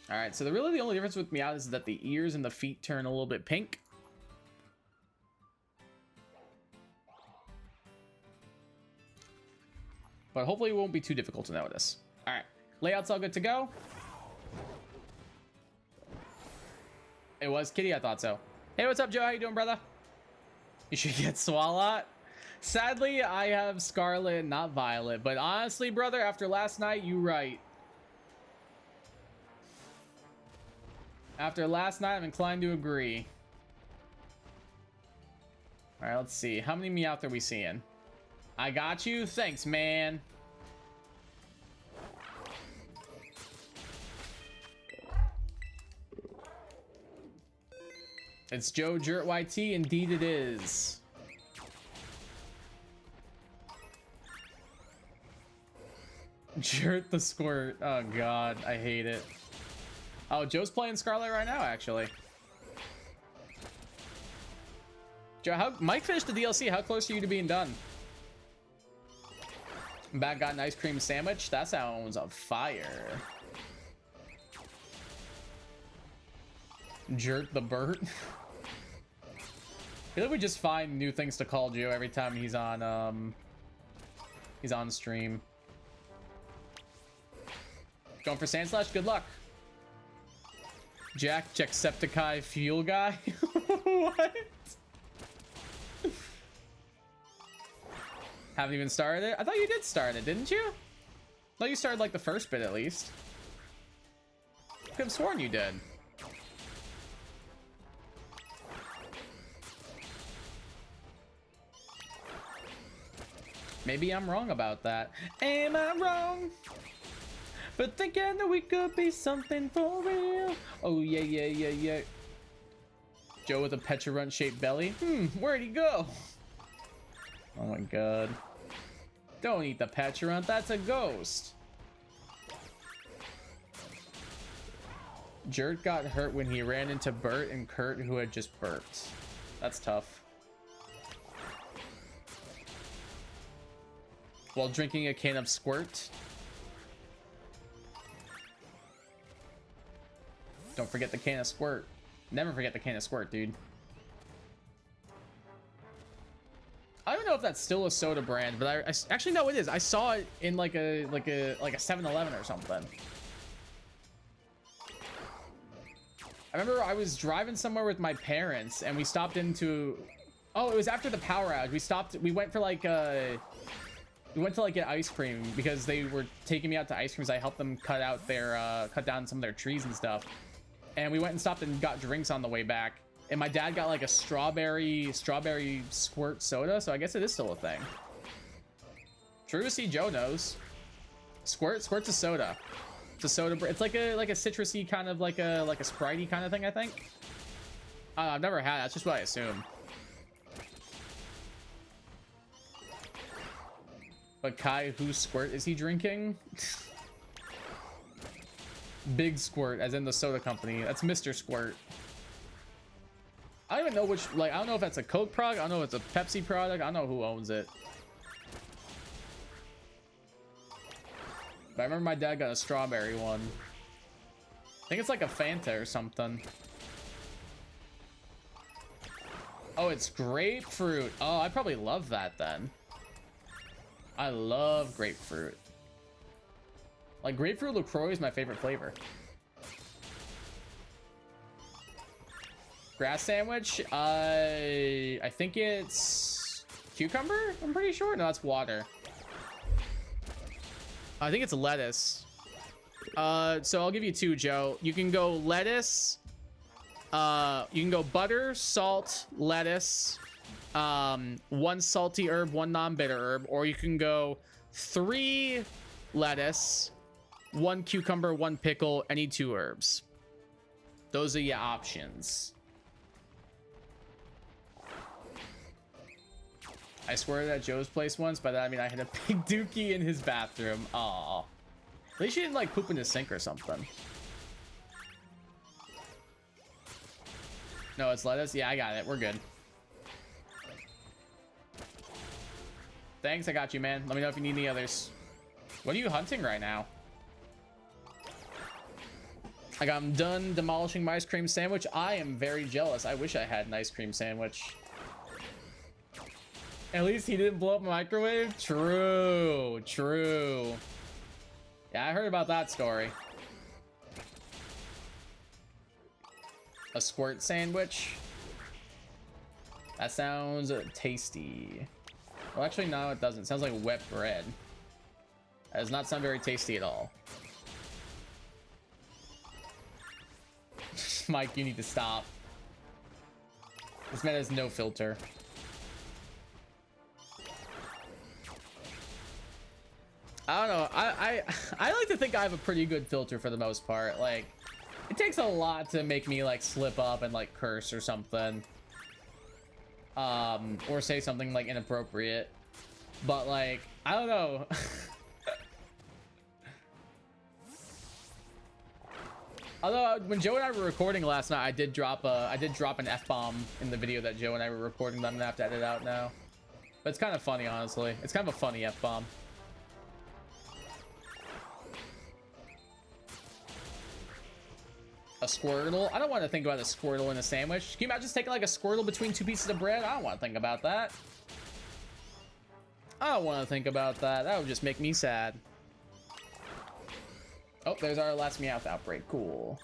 All right, so really the only difference with Meowth is that the ears and the feet turn a little bit pink. But hopefully it won't be too difficult to notice. All right, layout's all good to go. It was Kitty, I thought so. Hey, what's up, Joe? How you doing, brother? You should get Swalot. Sadly, I have Scarlet, not Violet. But honestly, brother, after last night, you right. After last night, I'm inclined to agree. All right, let's see. How many Meowth are we seeing? I got you. Thanks, man. It's Joe Jert YT. Indeed it is. Jert the Squirt. Oh, God. I hate it. Oh, Joe's playing Scarlet right now, actually. Joe, Mike finished the DLC. How close are you to being done? Back got an ice cream sandwich. That sounds on fire. Jert the Burt. I feel like we just find new things to call Joe every time he's on stream. Going for Sandslash, good luck. Jack Jacksepticeye Fuel Guy. What? Haven't even started it? I thought you did start it, didn't you? I thought you started like the first bit at least. I could have sworn you did. Maybe I'm wrong about that. Am I wrong? But thinking that we could be something for real. Oh, yeah, yeah, yeah, yeah. Joe with a Pecharunt-shaped belly. Where'd he go? Oh my god. Don't eat the Pecharunt, that's a ghost. Jert got hurt when he ran into Bert and Kurt, who had just burped. That's tough. While drinking a can of Squirt. Don't forget the can of Squirt. Never forget the can of Squirt, dude. I don't know if that's still a soda brand, but I actually no, it is. I saw it in like a 7-Eleven or something. I remember I was driving somewhere with my parents and we stopped into. Oh, it was after the power outage. We stopped. We went for like we went to like get ice cream because they were taking me out to ice creams. I helped them cut down some of their trees and stuff. And we went and stopped and got drinks on the way back. And my dad got like a strawberry Squirt soda, so I guess it is still a thing. True to see Joe knows. Squirt's a soda. It's a soda. It's like a citrusy kind of like a Spritey kind of thing, I think. I've never had it. That's just what I assume. But Kai, whose Squirt is he drinking? Big Squirt, as in the soda company. That's Mr. Squirt. I don't even know which, like, I don't know if that's a Coke product. I don't know if it's a Pepsi product. I don't know who owns it. But I remember my dad got a strawberry one. I think it's like a Fanta or something. Oh, it's grapefruit. Oh, I probably love that then. I love grapefruit. Like grapefruit LaCroix is my favorite flavor. Grass sandwich. I think it's cucumber. I'm pretty sure. No, that's water. I think it's lettuce. So I'll give you two, Joe. You can go lettuce. You can go butter, salt, lettuce, one salty herb, one non-bitter herb, or you can go 3 lettuce, 1 cucumber, 1 pickle, any 2 herbs. Those are your options. I swear at Joe's place once, by that I mean I had a big dookie in his bathroom. Aw. At least you didn't like poop in his sink or something. No, it's lettuce. Yeah, I got it. We're good. Thanks, I got you, man. Let me know if you need any others. What are you hunting right now? I'm done demolishing my ice cream sandwich. I am very jealous. I wish I had an ice cream sandwich. At least he didn't blow up my microwave. True, true. Yeah, I heard about that story. A squirt sandwich. That sounds tasty. Well, actually, no, it doesn't. It sounds like wet bread. That does not sound very tasty at all. Mike, you need to stop. This man has no filter. I don't know. I like to think I have a pretty good filter for the most part. Like, it takes a lot to make me like slip up and like curse or something, or say something like inappropriate. But like, I don't know. Although when Joe and I were recording last night, I did drop an F-bomb in the video that Joe and I were recording. That I'm gonna have to edit out now. But it's kind of funny, honestly. It's kind of a funny F-bomb. A Squirtle? I don't want to think about a Squirtle in a sandwich. Can you imagine just taking like a Squirtle between 2 pieces of bread? I don't want to think about that. I don't want to think about that. That would just make me sad. Oh, there's our last Meowth outbreak. Cool.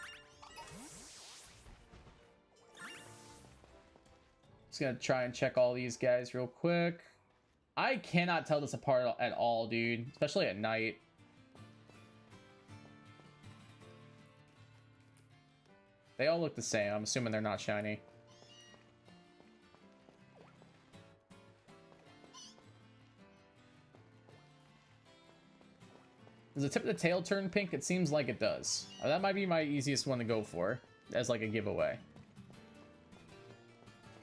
Just gonna try and check all these guys real quick. I cannot tell this apart at all, dude. Especially at night. They all look the same. I'm assuming they're not shiny. Does the tip of the tail turn pink? It seems like it does. That might be my easiest one to go for as like a giveaway.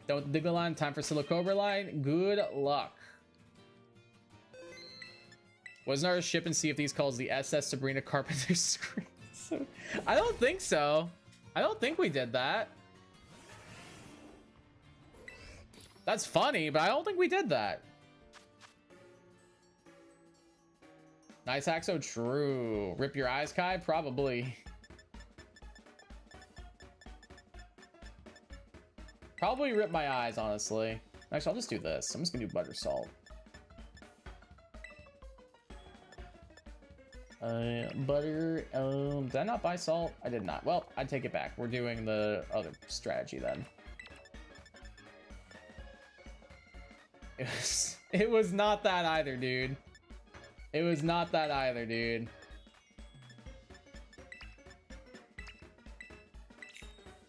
Don't dig the line. Time for Silicobra line. Good luck. Wasn't our ship and see if these calls the SS Sabrina Carpenter screen? I don't think so. I don't think we did that. That's funny, but I don't think we did that. Nice hack, so true. Rip your eyes, Kai? Probably. Probably rip my eyes, honestly. Actually, I'll just do this. I'm just gonna do butter salt. Butter. Did I not buy salt? I did not. Well, I take it back. We're doing the other strategy then. It was not that either, dude. It was not that either, dude.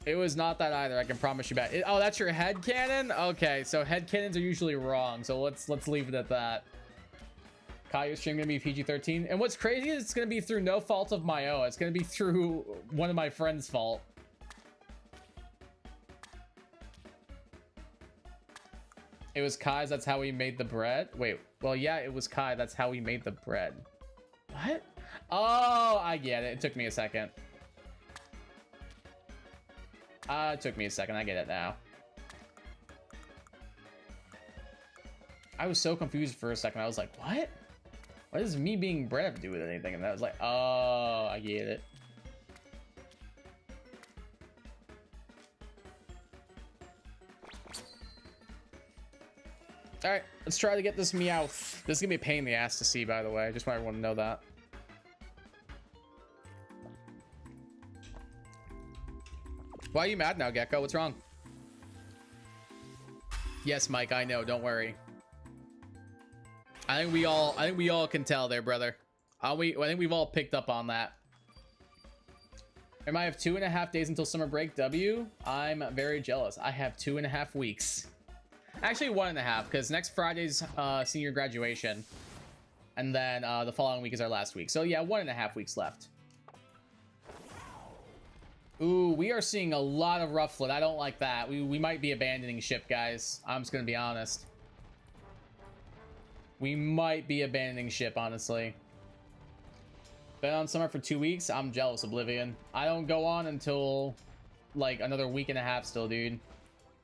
It was not that either. I can promise you that. Oh, that's your head cannon? Okay, so head cannons are usually wrong. So let's leave it at that. Kaio's stream gonna be PG-13, and what's crazy is it's gonna be through no fault of my own. It's gonna be through one of my friends' fault. It was Kai's. That's how he made the bread. Wait, well, yeah, it was Kai. That's how he made the bread. What? Oh, I get it. It took me a second. It took me a second. I get it now. I was so confused for a second. I was like, what? What does me being bread have to do with anything? And I was like, oh, I get it. All right, let's try to get this Meowth. This is gonna be a pain in the ass to see, by the way. I just want everyone to know that. Why are you mad now, Gecko? What's wrong? Yes, Mike, I know. Don't worry. I think we all can tell there, brother. I think we've all picked up on that. I might have 2.5 days until summer break. W. I'm very jealous. I have 2.5 weeks. Actually, 1.5, because next Friday's senior graduation, and then the following week is our last week. So yeah, 1.5 weeks left. Ooh, we are seeing a lot of Rufflet. I don't like that. We might be abandoning ship, guys. I'm just gonna be honest. We might be abandoning ship, honestly. Been on summer for 2 weeks. I'm jealous, Oblivion. I don't go on until like another week and a half still, dude.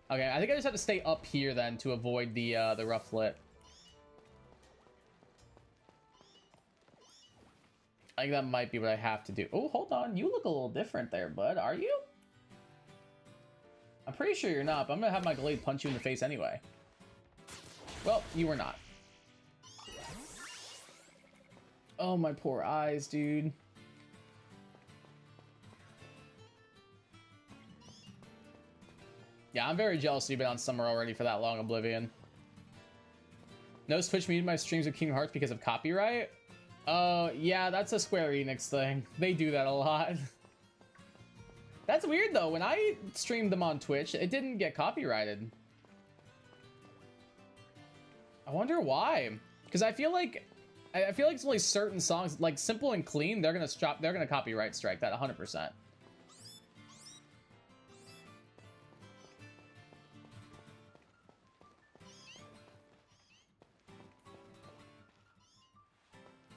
Okay, I think I just have to stay up here then to avoid the Rufflet. I think that might be what I have to do. Oh, hold on. You look a little different there, bud. Are you? I'm pretty sure you're not, but I'm gonna have my Glade punch you in the face anyway. Well, you were not. Oh, my poor eyes, dude. Yeah, I'm very jealous you've been on summer already for that long, Oblivion. No Switch muted my streams of Kingdom Hearts because of copyright? Yeah, that's a Square Enix thing. They do that a lot. That's weird, though. When I streamed them on Twitch, it didn't get copyrighted. I wonder why. Because I feel like it's only certain songs, like Simple and Clean, they're gonna copyright strike that 100%.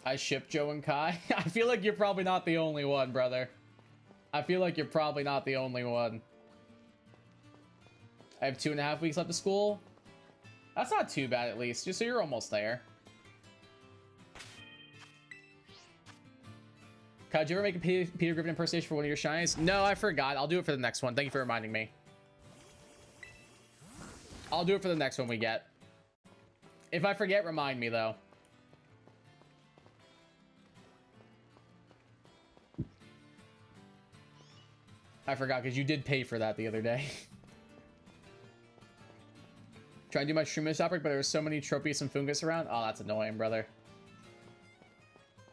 I ship Joe and Kai. I feel like you're probably not the only one, brother. I feel like you're probably not the only one. I have 2.5 weeks left of school. That's not too bad, at least. Just so you're almost there. Kai, did you ever make a Peter Griffin impersonation for one of your shinies? No, I forgot. I'll do it for the next one. Thank you for reminding me. I'll do it for the next one we get. If I forget, remind me, though. I forgot, because you did pay for that the other day. Trying to do my Shroomish Outbreak, but there were so many Tropius and Fungus around. Oh, that's annoying, brother.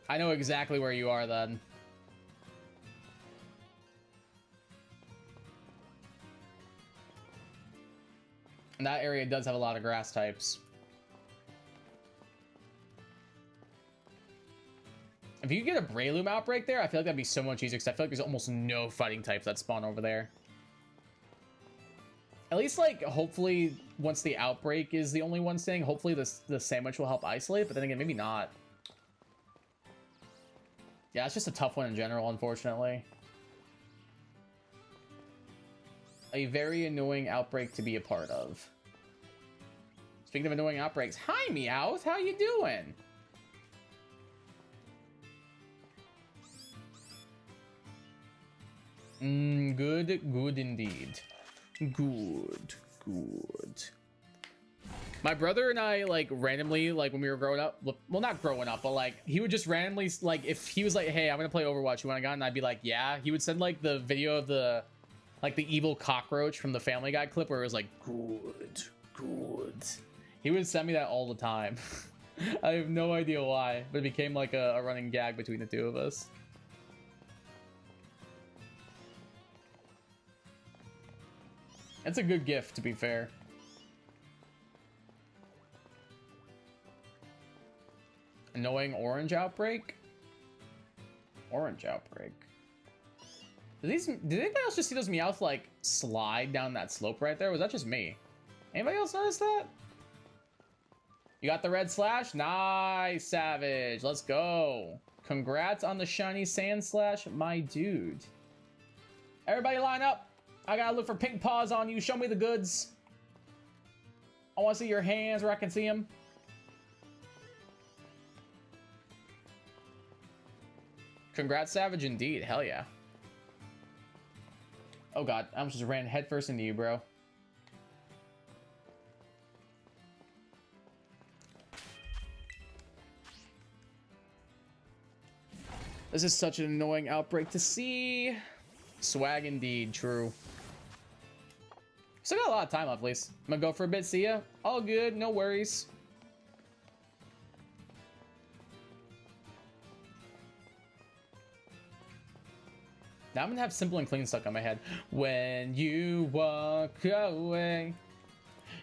I know exactly where you are, then. And that area does have a lot of grass types. If you get a Breloom Outbreak there, I feel like that'd be so much easier, because I feel like there's almost no fighting types that spawn over there. At least, like, hopefully, once the Outbreak is the only one staying, hopefully the Sandwich will help isolate, but then again, maybe not. Yeah, it's just a tough one in general, unfortunately. A very annoying outbreak to be a part of. Speaking of annoying outbreaks, hi Meowth, how you doing? Good indeed. Good. My brother and I, like, randomly, like, when we were growing up, well, not growing up, but, like, he would just randomly, like, if he was like, hey, I'm gonna play Overwatch, you want a gun? And I'd be like, yeah. He would send, like, the video of the, like, the evil cockroach from the Family Guy clip where it was like, good. He would send me that all the time. I have no idea why, but it became, like, a running gag between the two of us. It's a good gift, to be fair. Annoying orange outbreak? Orange outbreak. Did anybody else just see those Meowth, like, slide down that slope right there? Was that just me? Anybody else notice that? You got the red slash? Nice, Savage. Let's go. Congrats on the shiny sand slash, my dude. Everybody line up. I gotta look for pink paws on you. Show me the goods. I want to see your hands where I can see them. Congrats, Savage, indeed. Hell yeah. Oh god, I almost just ran headfirst into you, bro. This is such an annoying outbreak to see. Swag indeed, true. Still got a lot of time left, Lise. I'm gonna go for a bit. See ya. All good. No worries. Now I'm gonna have Simple and Clean stuck on my head. When you walk away,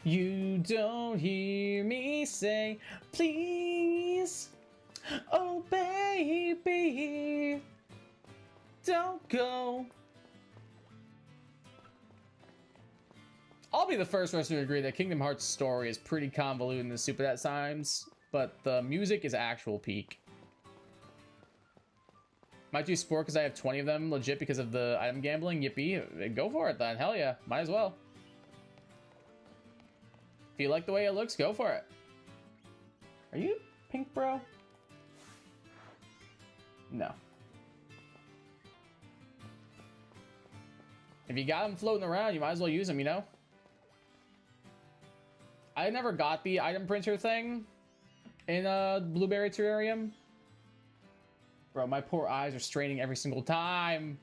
you don't hear me say, please, oh baby, don't go. I'll be the first person to agree that Kingdom Hearts story is pretty convoluted and stupid at times, but the music is actual peak. Might do sport because I have 20 of them legit because of the item gambling. Yippee. Go for it then. Hell yeah. Might as well. If you like the way it looks, go for it. Are you pink, bro? No. If you got them floating around, you might as well use them, you know? I never got the item printer thing in Blueberry Terrarium. Bro, my poor eyes are straining every single time.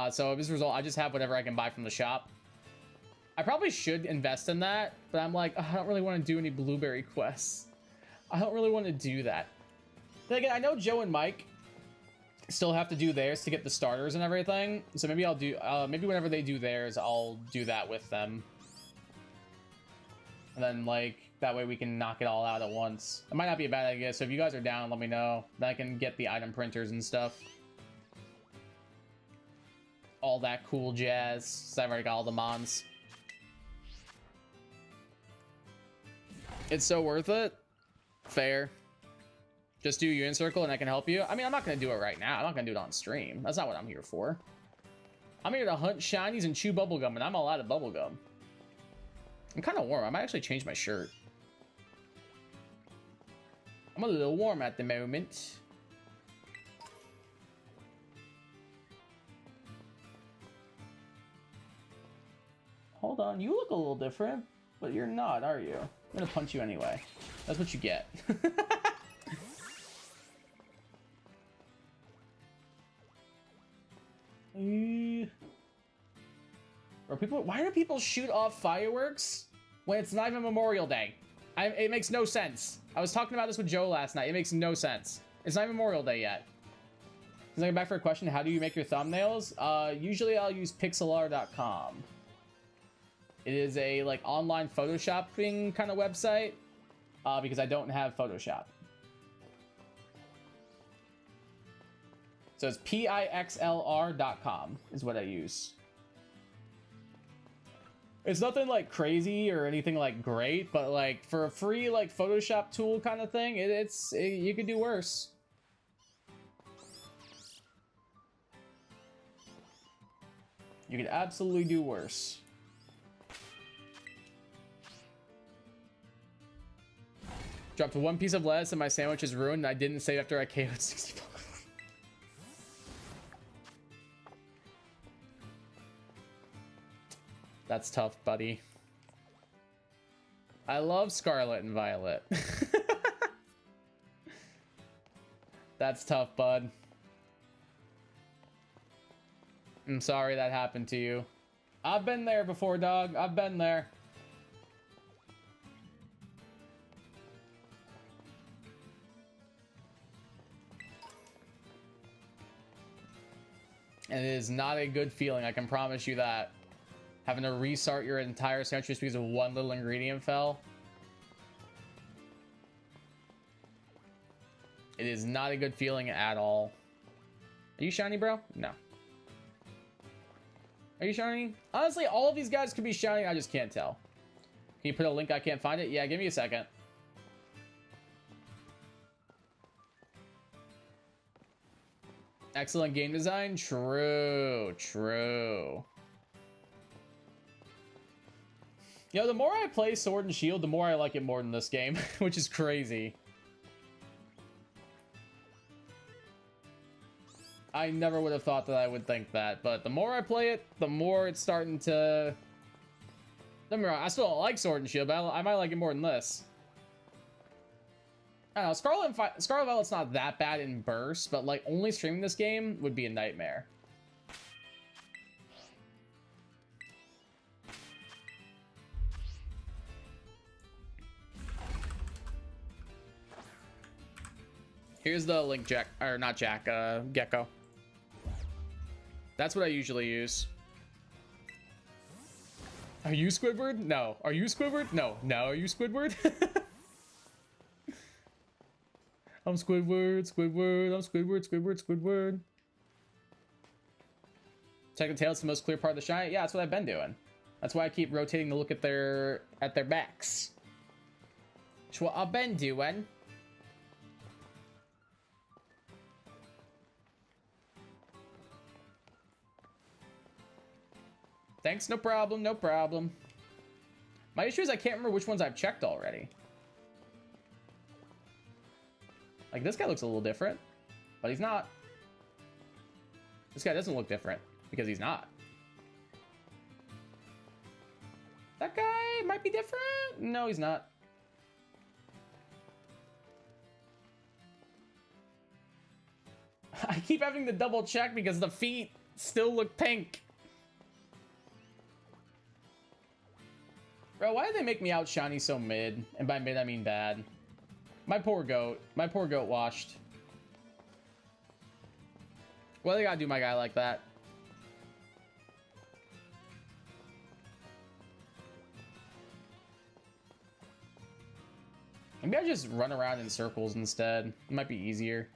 So as a result, I just have whatever I can buy from the shop. I probably should invest in that, but I'm like, I don't really want to do any Blueberry quests. I don't really want to do that. Then again, I know Joe and Mike still have to do theirs to get the starters and everything. So maybe I'll do, maybe whenever they do theirs, I'll do that with them. And then, like, that way we can knock it all out at once. It might not be a bad idea, so if you guys are down, let me know. Then I can get the item printers and stuff. All that cool jazz. So I've already got all the mons. It's so worth it. Fair. Just do Unit Circle and I can help you. I mean, I'm not going to do it right now. I'm not going to do it on stream. That's not what I'm here for. I'm here to hunt shinies and chew bubblegum, and I'm all out of bubblegum. I'm kind of warm. I might actually change my shirt. I'm a little warm at the moment. Hold on. You look a little different, but you're not, are you? I'm going to punch you anyway. That's what you get. Why do people shoot off fireworks when it's not even Memorial Day? It makes no sense. I was talking about this with Joe last night. It makes no sense. It's not even Memorial Day yet. Is I back for a question? How do you make your thumbnails? Usually I'll use pixlr.com. It is a like online photoshopping kind of website because I don't have Photoshop. So it's pixlr.com is what I use. It's nothing like crazy or anything like great, but like for a free like Photoshop tool kind of thing, you could do worse. You could absolutely do worse. Dropped one piece of lettuce and my sandwich is ruined and I didn't save after I KO'd 60 bucks. That's tough, buddy. I love Scarlet and Violet. That's tough, bud. I'm sorry that happened to you. I've been there before, dog. I've been there. And it is not a good feeling, I can promise you that. Having to restart your entire sandwich just because of one little ingredient fell. It is not a good feeling at all. Are you shiny, bro? No. Are you shiny? Honestly, all of these guys could be shiny. I just can't tell. Can you put a link? I can't find it. Yeah, give me a second. Excellent game design. True. True. You know, the more I play Sword and Shield, the more I like it more than this game, which is crazy. I never would have thought that I would think that, but the more I play it, the more it's starting to... Don't get me wrong, I still don't like Sword and Shield, but I might like it more than this. I don't know, Scarlet Violet's not that bad in burst, but like only streaming this game would be a nightmare. Here's the link jack, or not jack, gecko. That's what I usually use. Are you Squidward? No. Are you Squidward? No. No, are you Squidward? I'm Squidward, Squidward, I'm Squidward, Squidward, Squidward. Check the tail, it's the most clear part of the shine. Yeah, that's what I've been doing. That's why I keep rotating to look at their backs. That's what I've been doing. Thanks, no problem, no problem. My issue is I can't remember which ones I've checked already. Like, this guy looks a little different, but he's not. This guy doesn't look different because he's not. That guy might be different. No, he's not. I keep having to double check because the feet still look pink. Bro, why did they make me out shiny so mid? And by mid, I mean bad. My poor goat. My poor goat washed. What do they gotta do my guy like that? Maybe I just run around in circles instead. It might be easier.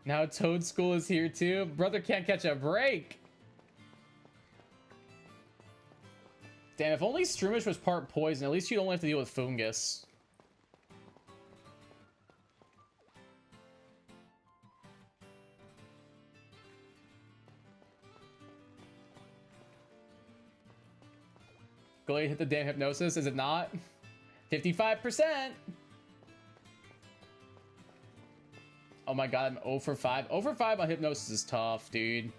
Now Toad School is here too. Brother can't catch a break. Damn, if only Stroomish was part poison, at least you'd only have to deal with fungus. Go ahead, hit the damn hypnosis, is it not? 55%! Oh my god, I'm 0 for 5. 0 for 5 on hypnosis is tough, dude.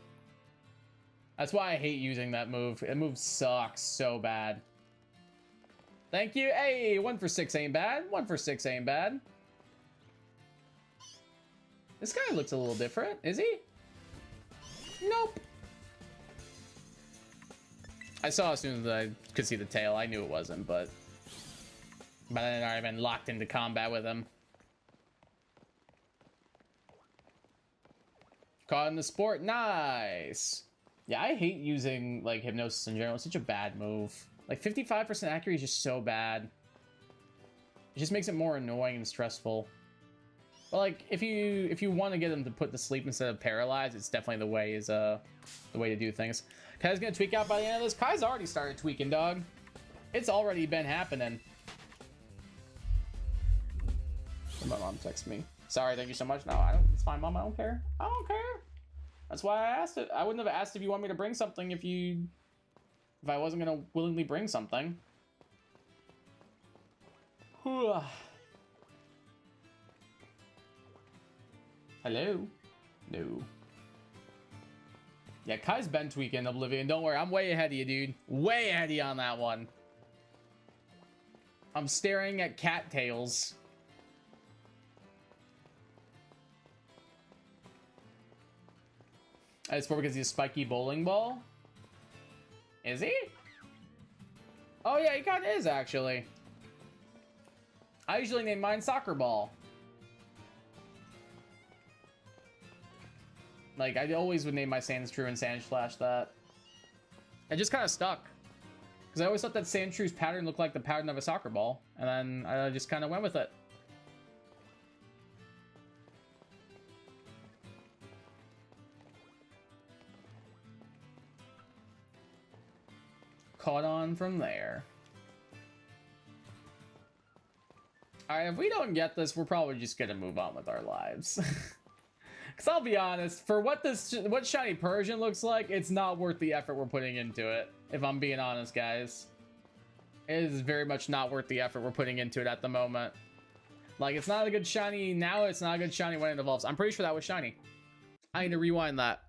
That's why I hate using that move. That move sucks so bad. Thank you. Hey, 1 for 6 ain't bad. 1 for 6 ain't bad. This guy looks a little different, is he? Nope. I saw as soon as I could see the tail. I knew it wasn't, but by then I'd already been locked into combat with him. Caught in the sport. Nice. Yeah, I hate using like hypnosis in general. It's such a bad move. Like 55% accuracy is just so bad. It just makes it more annoying and stressful. But like if you want to get them to put to sleep instead of paralyze, it's definitely the way to do things. Kai's gonna tweak out by the end of this. Kai's already started tweaking, dog. It's already been happening. My mom texted me. Sorry, thank you so much. No, I don't. It's fine, mom. I don't care. I don't care. That's why I asked it. I wouldn't have asked if you want me to bring something if I wasn't gonna willingly bring something. Hello. No. Yeah, Kai's been tweaking Oblivion. Don't worry, I'm way ahead of you, dude. Way ahead of you on that one. I'm staring at cattails. It's probably because he's a spiky bowling ball. Is he? Oh yeah, he kind of is actually. I usually name mine soccer ball. Like I always would name my Sandshrew and Sandslash that. It just kind of stuck. Because I always thought that Sandshrew's pattern looked like the pattern of a soccer ball. And then I just kind of went with it. Caught on from there. Alright, if we don't get this, we're probably just gonna move on with our lives. Because I'll be honest, for what Shiny Persian looks like, it's not worth the effort we're putting into it. If I'm being honest, guys. It is very much not worth the effort we're putting into it at the moment. Like, it's not a good Shiny now, it's not a good Shiny when it evolves. I'm pretty sure that was Shiny. I need to rewind that.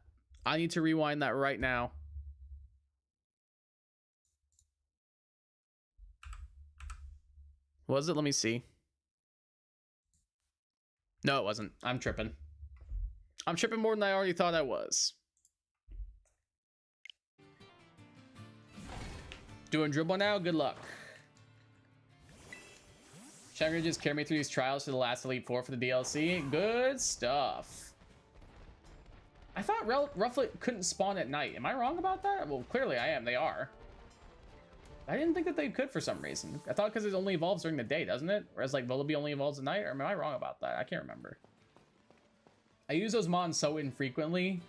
I need to rewind that right now. Was it? Let me see. No, it wasn't. I'm tripping. I'm tripping more than I already thought I was. Doing dribble now? Good luck. Shaggy just carry me through these trials for the last Elite Four for the DLC. Good stuff. I thought roughly couldn't spawn at night. Am I wrong about that? Well, clearly I am. They are. I didn't think that they could for some reason. I thought because it only evolves during the day, doesn't it? Whereas like Vullaby only evolves at night. Or am I wrong about that? I can't remember. I use those mons so infrequently.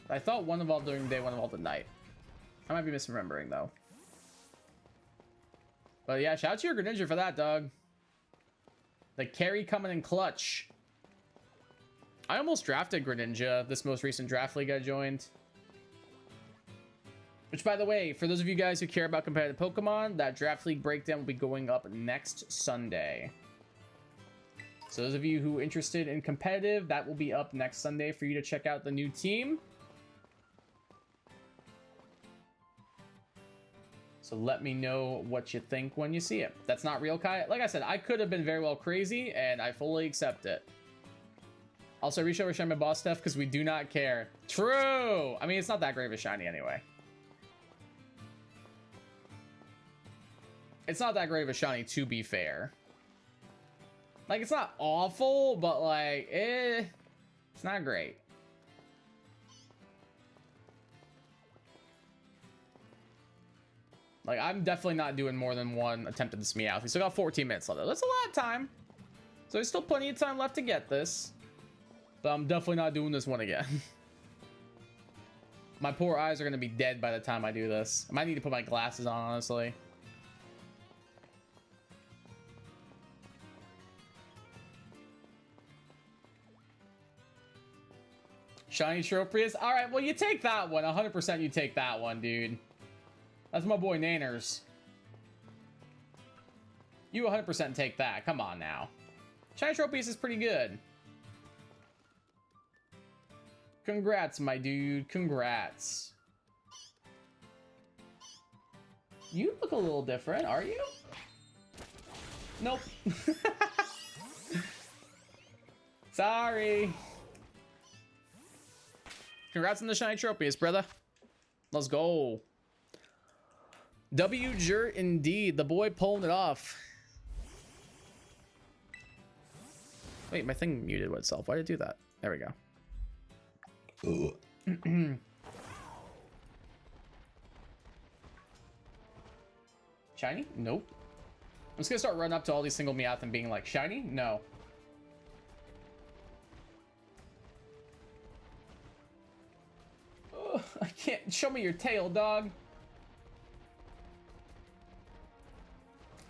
I thought one evolved during the day, one evolved at night. I might be misremembering though. But yeah, shout out to your Greninja for that, dog. The carry coming in clutch. I almost drafted Greninja this most recent draft league I joined. Which, by the way, for those of you guys who care about competitive Pokemon, that draft league breakdown will be going up next Sunday. So those of you who are interested in competitive, that will be up next Sunday for you to check out the new team. So let me know what you think when you see it. That's not real, Kai. Like I said, I could have been very well crazy, and I fully accept it. Also, reshow or shine my boss stuff because we do not care. True! I mean, it's not that great of a shiny anyway. It's not that great of a shiny, to be fair. Like, it's not awful, but like, it's not great. Like, I'm definitely not doing more than one attempt at this Meowth. We still got 14 minutes left. That's a lot of time. So there's still plenty of time left to get this. But I'm definitely not doing this one again. My poor eyes are going to be dead by the time I do this. I might need to put my glasses on, honestly. Shiny Tropius. All right, well, you take that one. 100% you take that one, dude. That's my boy Nanners. You 100% take that. Come on now. Shiny Tropius is pretty good. Congrats, my dude. Congrats. You look a little different, are you? Nope. Sorry. Congrats on the Shiny Tropius, brother. Let's go. W-Jert indeed. The boy pulling it off. Wait, my thing muted itself. Why did it do that? There we go. Shiny? Nope. I'm just gonna start running up to all these single Meowth and being like, shiny? No. Oh, I can't. Show me your tail, dog.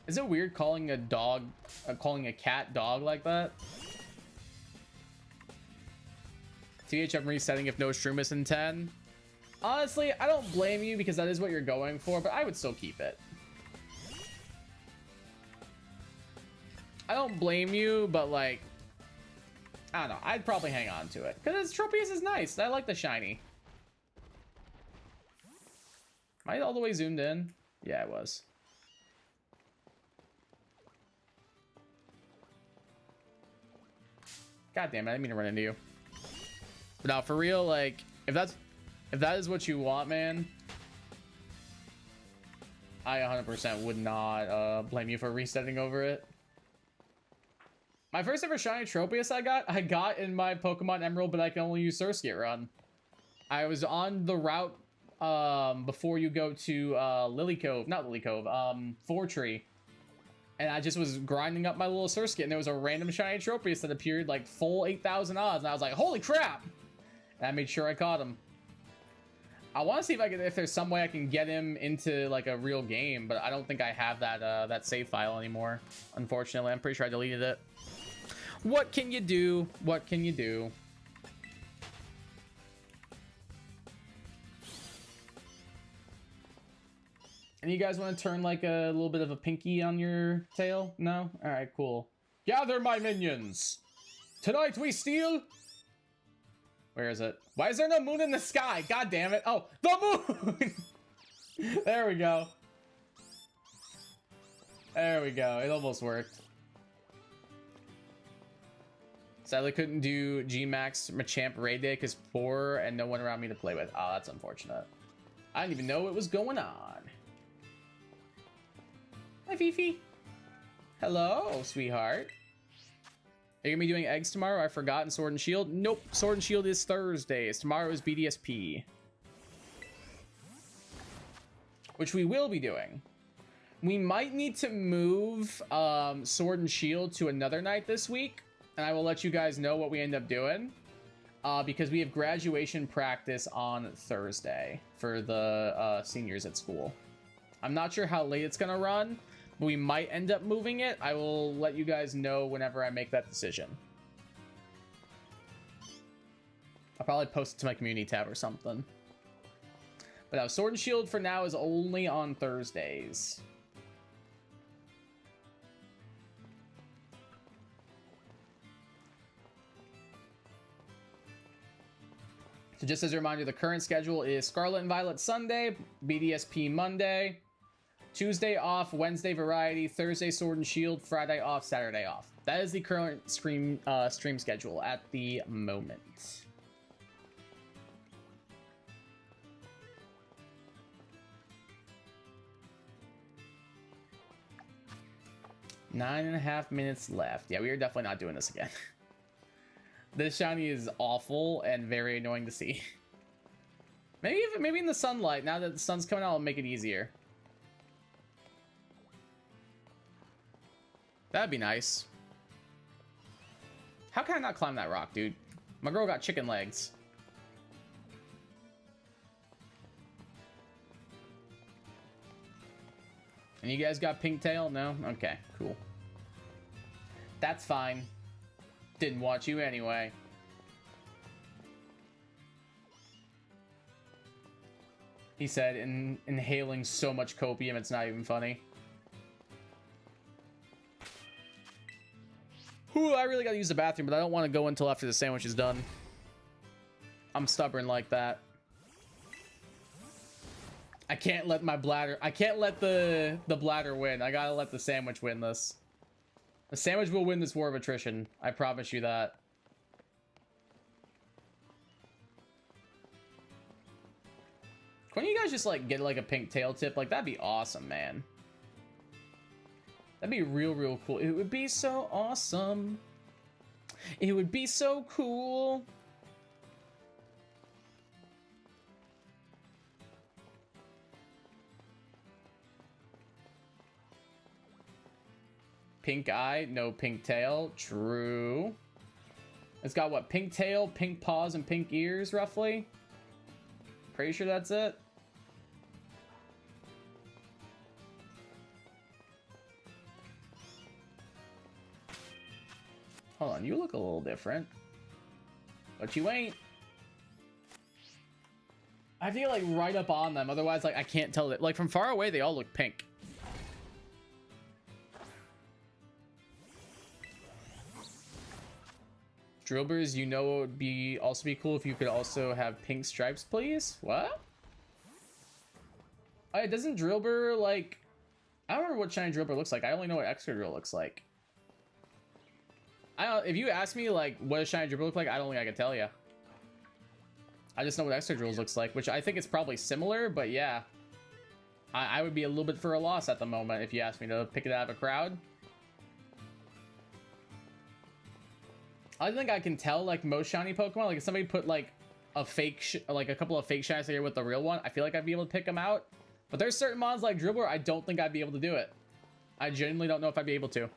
Is it weird calling a dog, calling a cat dog like that? TH, I'm resetting if no Shroomis in 10. Honestly, I don't blame you because that is what you're going for, but I would still keep it. I don't blame you, but like, I don't know. I'd probably hang on to it because Tropius is nice. I like the shiny. Am I all the way zoomed in? Yeah, it was. God damn it, I didn't mean to run into you. But now, for real, like, if that is what you want, man, I 100% would not blame you for resetting over it. My first ever shiny Tropius I got in my Pokemon Emerald, but I can only use Surskit Run. I was on the route before you go to Lily Cove, not Lily Cove, Fortree. And I just was grinding up my little Surskit, and there was a random shiny Tropius that appeared like full 8,000 odds, and I was like, holy crap! And I made sure I caught him. I want to see if there's some way I can get him into like a real game, but I don't think I have that that save file anymore. Unfortunately, I'm pretty sure I deleted it. What can you do? What can you do? And you guys want to turn like a little bit of a pinky on your tail? No? All right, cool. Gather my minions. Tonight we steal. Where is it? Why is there no moon in the sky? God damn it. Oh, the moon. There we go. There we go. It almost worked. Sadly, couldn't do G-Max Machamp Raid Day because poor and no one around me to play with. Oh, that's unfortunate. I didn't even know what was going on. Hi, Fifi. Hello, sweetheart. Are you gonna be doing eggs tomorrow? I forgot in Sword and Shield. Nope, Sword and Shield is Thursdays. Tomorrow is BDSP. Which we will be doing. We might need to move Sword and Shield to another night this week. And I will let you guys know what we end up doing. Because we have graduation practice on Thursday for the seniors at school. I'm not sure how late it's gonna run. We might end up moving it. I will let you guys know whenever I make that decision. I'll probably post it to my community tab or something. But now, Sword and Shield for now is only on Thursdays. So just as a reminder, the current schedule is Scarlet and Violet Sunday, BDSP Monday, Tuesday off, Wednesday Variety, Thursday Sword and Shield, Friday off, Saturday off. That is the current stream schedule at the moment. Nine and a half minutes left. Yeah, we are definitely not doing this again. This shiny is awful and very annoying to see. Maybe in the sunlight, now that the sun's coming out, I'll make it easier. That'd be nice. How can I not climb that rock, dude? My girl got chicken legs. And you guys got pink tail? No? Okay, cool. That's fine. Didn't want you anyway. He said, inhaling so much copium, it's not even funny. Ooh, I really gotta use the bathroom, but I don't want to go until after the sandwich is done. I'm stubborn like that. I can't let my bladder... I can't let the bladder win. I gotta let the sandwich win this. The sandwich will win this war of attrition. I promise you that. Couldn't you guys just, like, get, like, a pink tail tip? Like, that'd be awesome, man. That'd be real cool. It would be so awesome. It would be so cool. Pink eye, no pink tail. True. It's got what? Pink tail, pink paws, and pink ears, roughly. Pretty sure that's it. Hold on, you look a little different. But you ain't. I feel like right up on them, otherwise, like, I can't tell that. Like, from far away, they all look pink. Drillbers, you know, it would also be cool if you could also have pink stripes, please. What? Oh, doesn't Drillbur, like... I don't remember what shiny Drillbur looks like. I only know what Extra Drill looks like. If you ask me, like, what a shiny Drillbur look like, I don't think I can tell you. I just know what Extra Drills looks like, which I think it's probably similar, but yeah. I would be a little bit for a loss at the moment if you asked me to pick it out of a crowd. I think I can tell, like, most shiny Pokemon. Like, if somebody put, like, a fake, like, a couple of fake shinies here with the real one, I feel like I'd be able to pick them out. But there's certain mons like Dribblor, I don't think I'd be able to do it. I genuinely don't know if I'd be able to.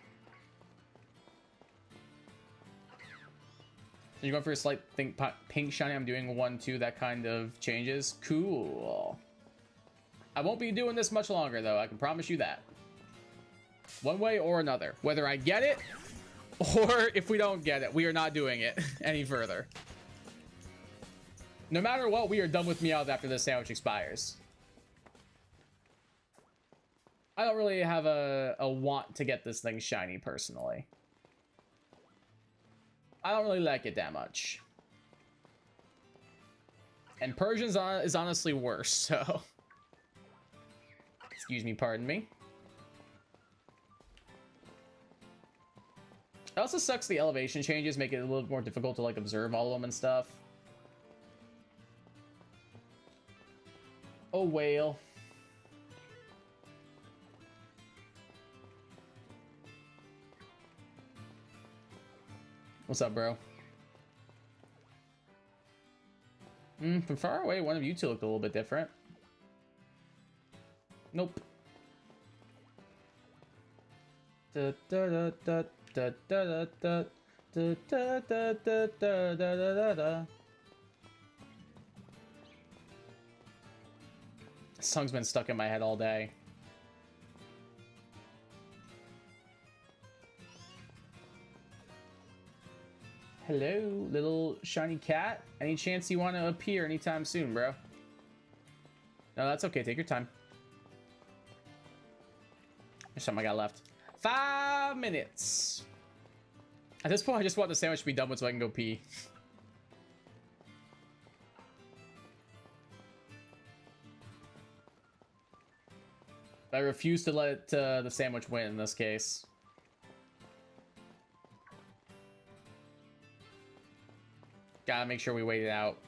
So you're going for a slight pink shiny. I'm doing 1-2, that kind of changes. Cool. I won't be doing this much longer, though. I can promise you that. One way or another. Whether I get it, or if we don't get it, we are not doing it any further. No matter what, we are done with Meowth after this sandwich expires. I don't really have a want to get this thing shiny, personally. I don't really like it that much. And Persian's is honestly worse, so... Excuse me, pardon me. It also sucks the elevation changes make it a little more difficult to, like, observe all of them and stuff. Oh, whale. What's up, bro? From far away, one of you two looked a little bit different. Nope. Da da da da da da da da da da da da da da. This song's been stuck in my head all day. Hello, little shiny cat. Any chance you want to appear anytime soon, bro? No, that's okay. Take your time. There's something I got left. 5 minutes. At this point, I just want the sandwich to be done with so I can go pee. I refuse to let the sandwich win in this case. Gotta make sure we wait it out.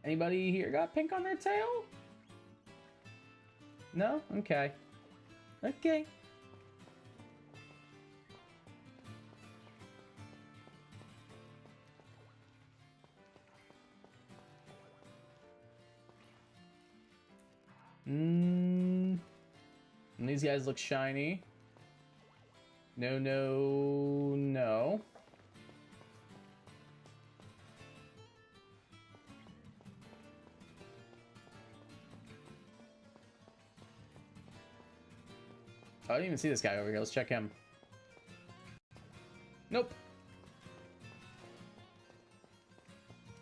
Anybody here got pink on their tail? No? Okay. Okay. These guys look shiny. No, no, no. I didn't even see this guy over here. Let's check him. Nope.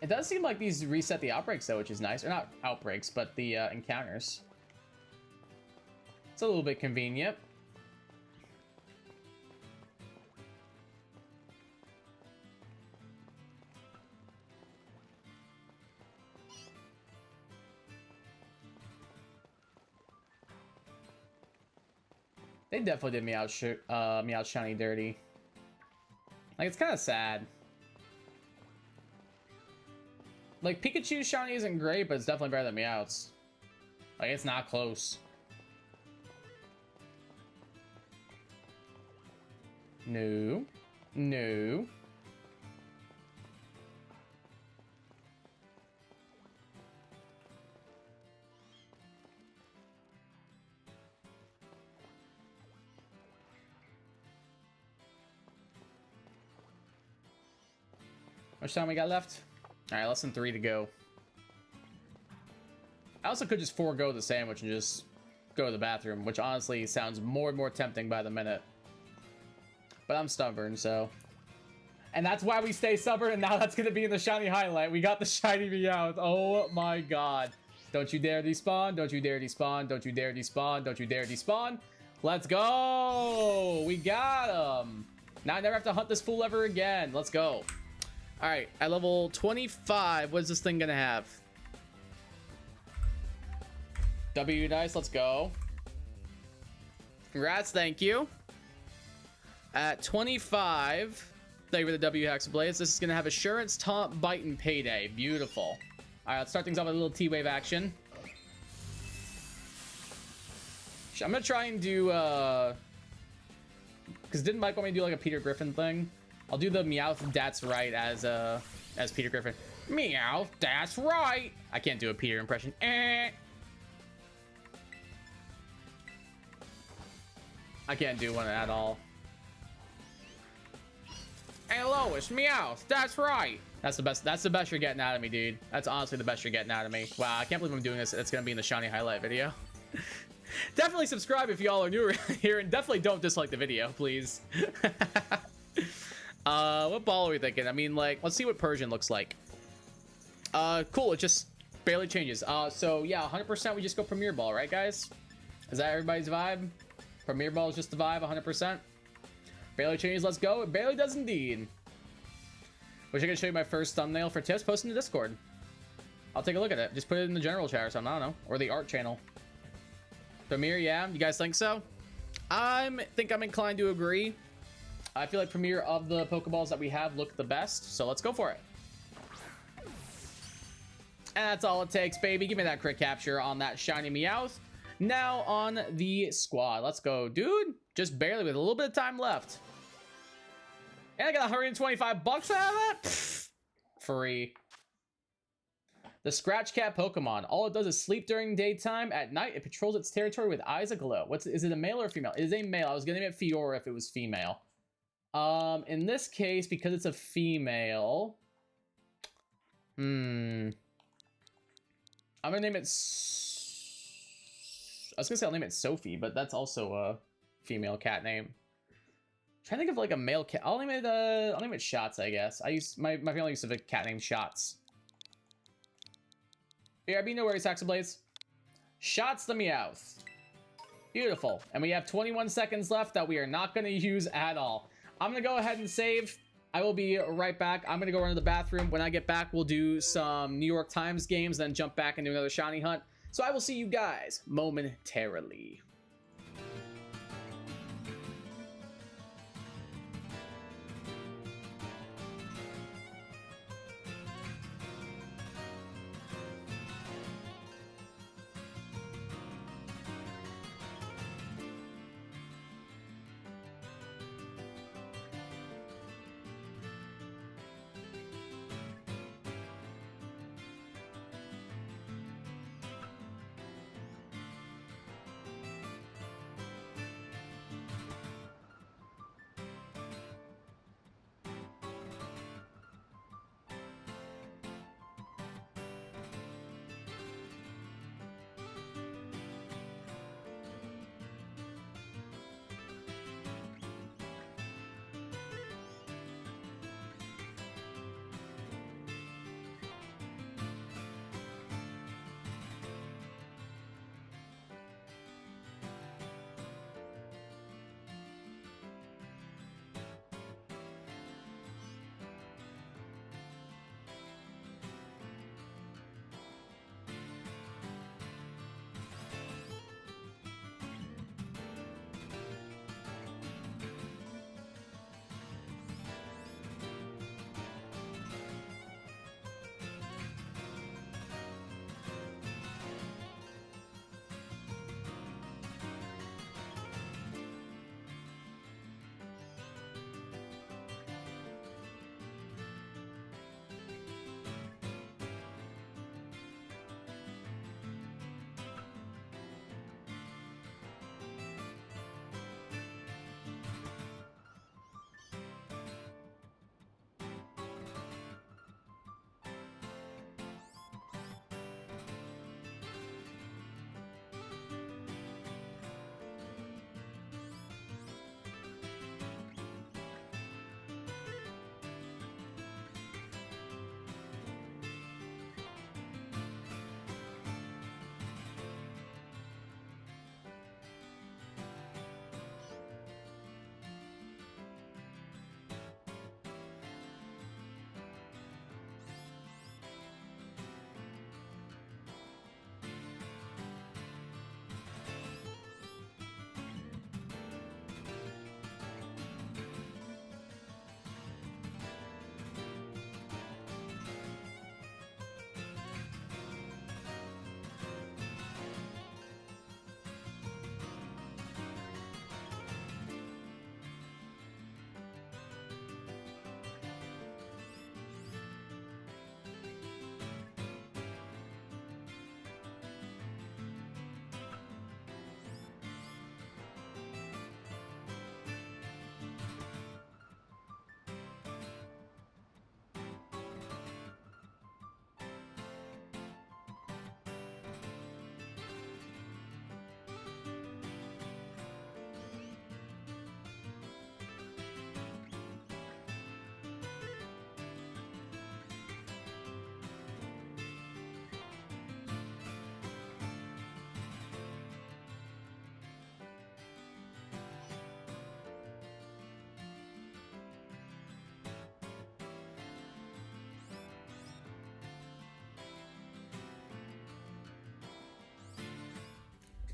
It does seem like these reset the outbreaks though, which is nice. Or not outbreaks, but the encounters. It's a little bit convenient. They definitely did me out shiny dirty. Like, it's kind of sad. Like, Pikachu's shiny isn't great, but it's definitely better than Meowth's. Like, it's not close. No. No. How much time we got left? Alright, less than 3 to go. I also could just forego the sandwich and just go to the bathroom, which honestly sounds more and more tempting by the minute. But I'm stubborn, so... And that's why we stay stubborn, and now that's gonna be in the shiny highlight. We got the shiny Meowth. Oh my god. Don't you dare despawn, don't you dare despawn, don't you dare despawn, don't you dare despawn. Let's go! We got him! Now I never have to hunt this fool ever again. Let's go. Alright, at level 25, what is this thing gonna have? W dice, let's go. Congrats, thank you. At 25, thank you for the W Hexablades. This is gonna have Assurance, Taunt, Bite, and Payday. Beautiful. Alright, let's start things off with a little T-Wave action. I'm gonna try and do, because didn't Mike want me to do like a Peter Griffin thing? I'll do the Meowth, that's right, as Peter Griffin. Meowth, that's right. I can't do a Peter impression. I can't do one at all. Hey Lois, Meowth, that's right. That's the best you're getting out of me, dude. That's honestly the best you're getting out of me. Wow, I can't believe I'm doing this. It's gonna be in the shiny highlight video. Definitely subscribe if y'all are new here, and definitely don't dislike the video, please. What ball are we thinking? I mean, like, let's see what Persian looks like. Cool, it just barely changes. So yeah, 100% we just go Premier Ball, right, guys? Is that everybody's vibe? Premier Ball is just the vibe, 100%. Barely changes, let's go. It barely does indeed. Wish I could show you my first thumbnail for tips. Post in the Discord. I'll take a look at it. Just put it in the general chat or something, I don't know. Or the art channel. Premier, yeah? You guys think so? I think I'm inclined to agree. I feel like Premier of the Pokeballs that we have look the best, so let's go for it. And that's all it takes, baby. Give me that crit capture on that shiny Meowth. Now on the squad. Let's go, dude. Just barely with a little bit of time left. And I got 125 bucks out of that? Pfft, free. The Scratch Cat Pokemon. All it does is sleep during daytime. At night, it patrols its territory with eyes aglow. Is it a male or a female? It is a male. I was gonna name it Fiora if it was female. In this case, because it's a female... I'm gonna name it... I was gonna say I'll name it Sophie, but that's also a female cat name. I'm trying to think of like a male cat. I'll name it Shots, I guess. My family used to have a cat named Shots. BRB, no worries, Saxablades. Shots the Meowth. Beautiful. And we have 21 seconds left that we are not going to use at all. I'm going to go ahead and save. I will be right back. I'm going to go run to the bathroom. When I get back, we'll do some New York Times games, then jump back and do another shiny hunt. So I will see you guys momentarily.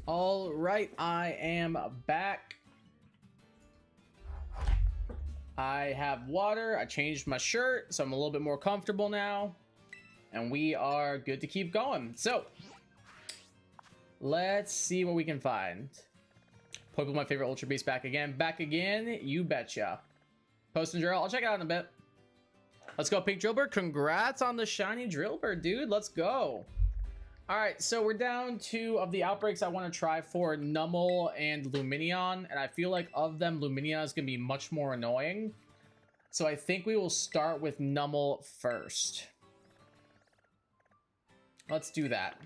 All right, I am back. I have water. I changed my shirt, so I'm a little bit more comfortable now. And we are good to keep going. So, let's see what we can find. Pokemon, my favorite Ultra Beast, back again. Back again, you betcha. Post and drill. I'll check it out in a bit. Let's go, Pink Drillbird. Congrats on the shiny Drillbird, dude. Let's go. All right, so we're down to, of the outbreaks I want to try for, Numel and Luminion. And I feel like of them, Luminion is going to be much more annoying. So I think we will start with Numel first. Let's do that.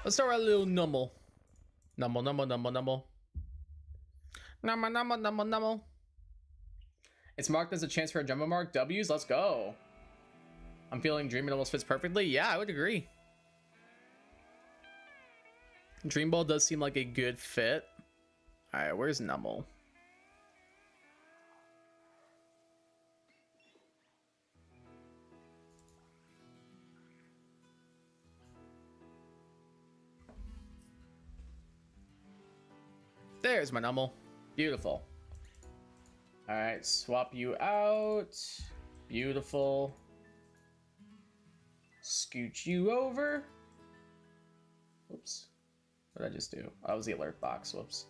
Let's start with a little Numel. Numel, Numel, Numel, Numel. Numel, Numel, Numel, Numel. It's marked as a chance for a jumbo mark. W's, let's go. I'm feeling Dream, it almost fits perfectly. Yeah, I would agree. Dream Ball does seem like a good fit. All right, where's Numel? There's my Numel. Beautiful. All right, swap you out. Beautiful. Scooch you over. Whoops. What did I just do? Oh, that was the alert box. Whoops.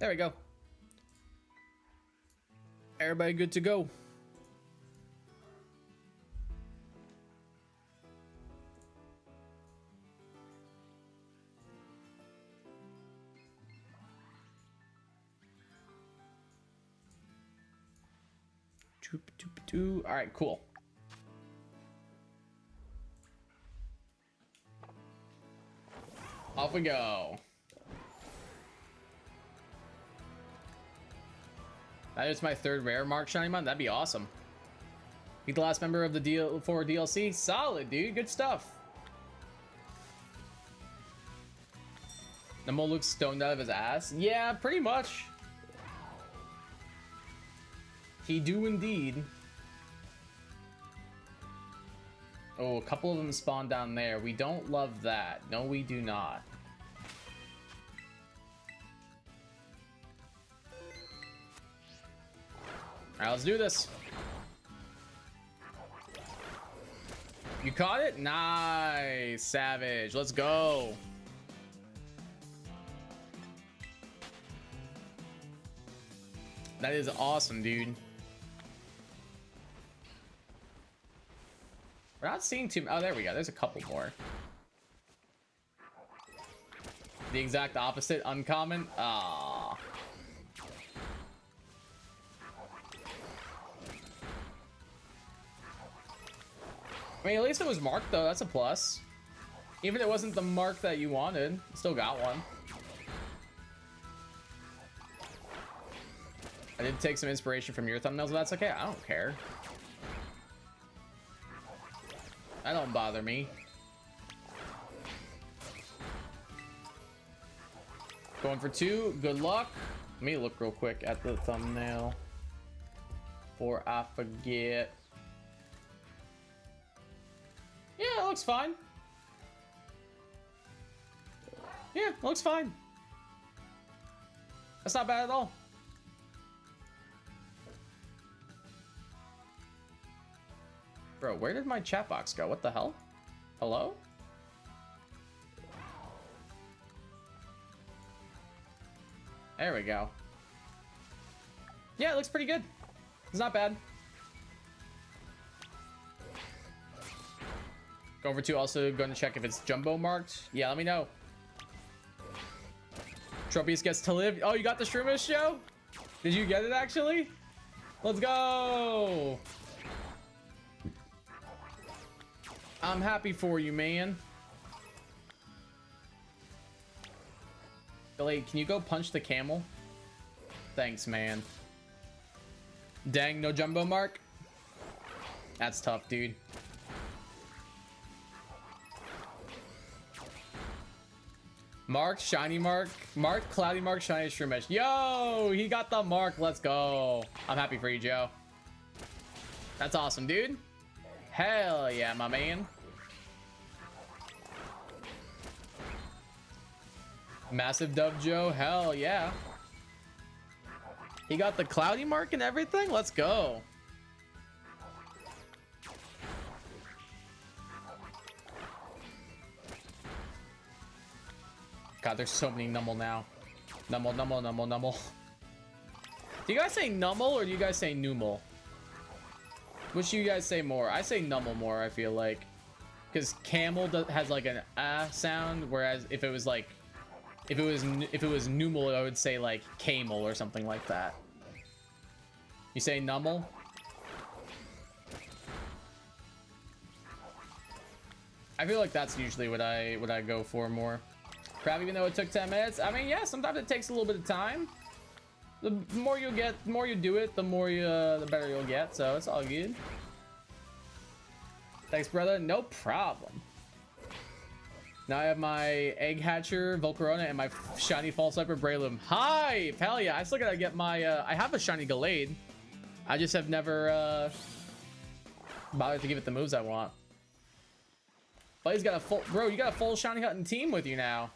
There we go. Everybody good to go. All right, cool. Off we go. That is my third rare mark shiny mon. That'd be awesome. Be the last member of the DL4 DLC. Solid, dude. Good stuff. Numel looks stoned out of his ass. Yeah, pretty much. He do indeed. Oh, a couple of them spawn down there. We don't love that. No, we do not. Alright, let's do this. You caught it? Nice. Savage. Let's go. That is awesome, dude. We're not seeing too... Oh, there we go. There's a couple more. The exact opposite. Uncommon. Ah. I mean, at least it was marked, though. That's a plus. Even if it wasn't the mark that you wanted, you still got one. I did take some inspiration from your thumbnails, but that's okay. I don't care. That don't bother me. Going for 2. Good luck. Let me look real quick at the thumbnail before I forget. Yeah, it looks fine. Yeah, it looks fine. That's not bad at all. Bro, where did my chat box go? What the hell? Hello? There we go. Yeah, it looks pretty good. It's not bad. Going for 2, also going to check if it's jumbo marked. Yeah, let me know. Tropius gets to live. Oh, you got the Shroomish show? Did you get it actually? Let's go. I'm happy for you, man. Billy, can you go punch the camel? Thanks, man. Dang, no jumbo mark? That's tough, dude. Mark, shiny mark. Mark, cloudy mark, shiny Shroomish. Yo, he got the mark. Let's go. I'm happy for you, Joe. That's awesome, dude. Hell yeah, my man. Massive dub, Joe. Hell yeah. He got the cloudy mark and everything. Let's go. God, there's so many Numel now. Numble, numble, numble, numble. Do you guys say numble or do you guys say numal? Which do you guys say more? I say numble more, I feel like. Because camel has like an sound, whereas if it was like, if it was numal, I would say like camel or something like that. You say numble? I feel like that's usually what I go for more. Crap, even though it took 10 minutes. I mean, yeah, sometimes it takes a little bit of time. The more you get, the more you do it, the better you'll get. So it's all good. Thanks, brother. No problem. Now I have my egg hatcher Volcarona and my shiny false sniper Breloom. Hi, hell yeah! I still gotta get my. I have a shiny Gallade. I just have never bothered to give it the moves I want. But he's got a full, bro. You got a full shiny hunting team with you now.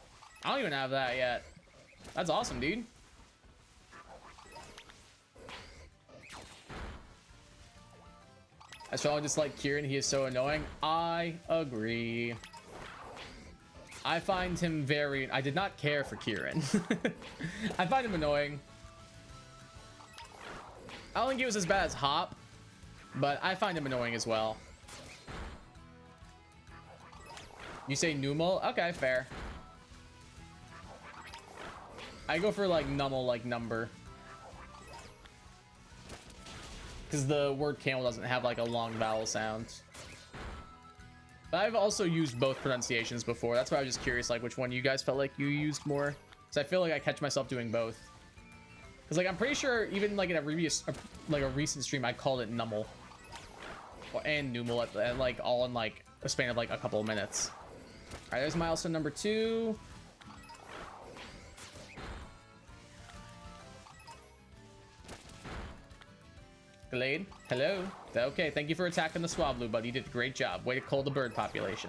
I don't even have that yet. That's awesome, dude. I strongly dislike Kieran. He is so annoying. I agree. I find him very... I did not care for Kieran. I find him annoying. I don't think he was as bad as Hop, but I find him annoying as well. You say Numal? Okay, fair. I go for like Numal, like number. Because the word camel doesn't have like a long vowel sound. But I've also used both pronunciations before. That's why I was just curious, like which one you guys felt like you used more. Because I feel like I catch myself doing both. Because like I'm pretty sure even like in a recent stream I called it Numal. And Numal at like all in like a span of like a couple of minutes. Alright, there's milestone number 2. Glade, hello. Okay, thank you for attacking the Swablu, buddy. You did a great job. Way to cull the bird population.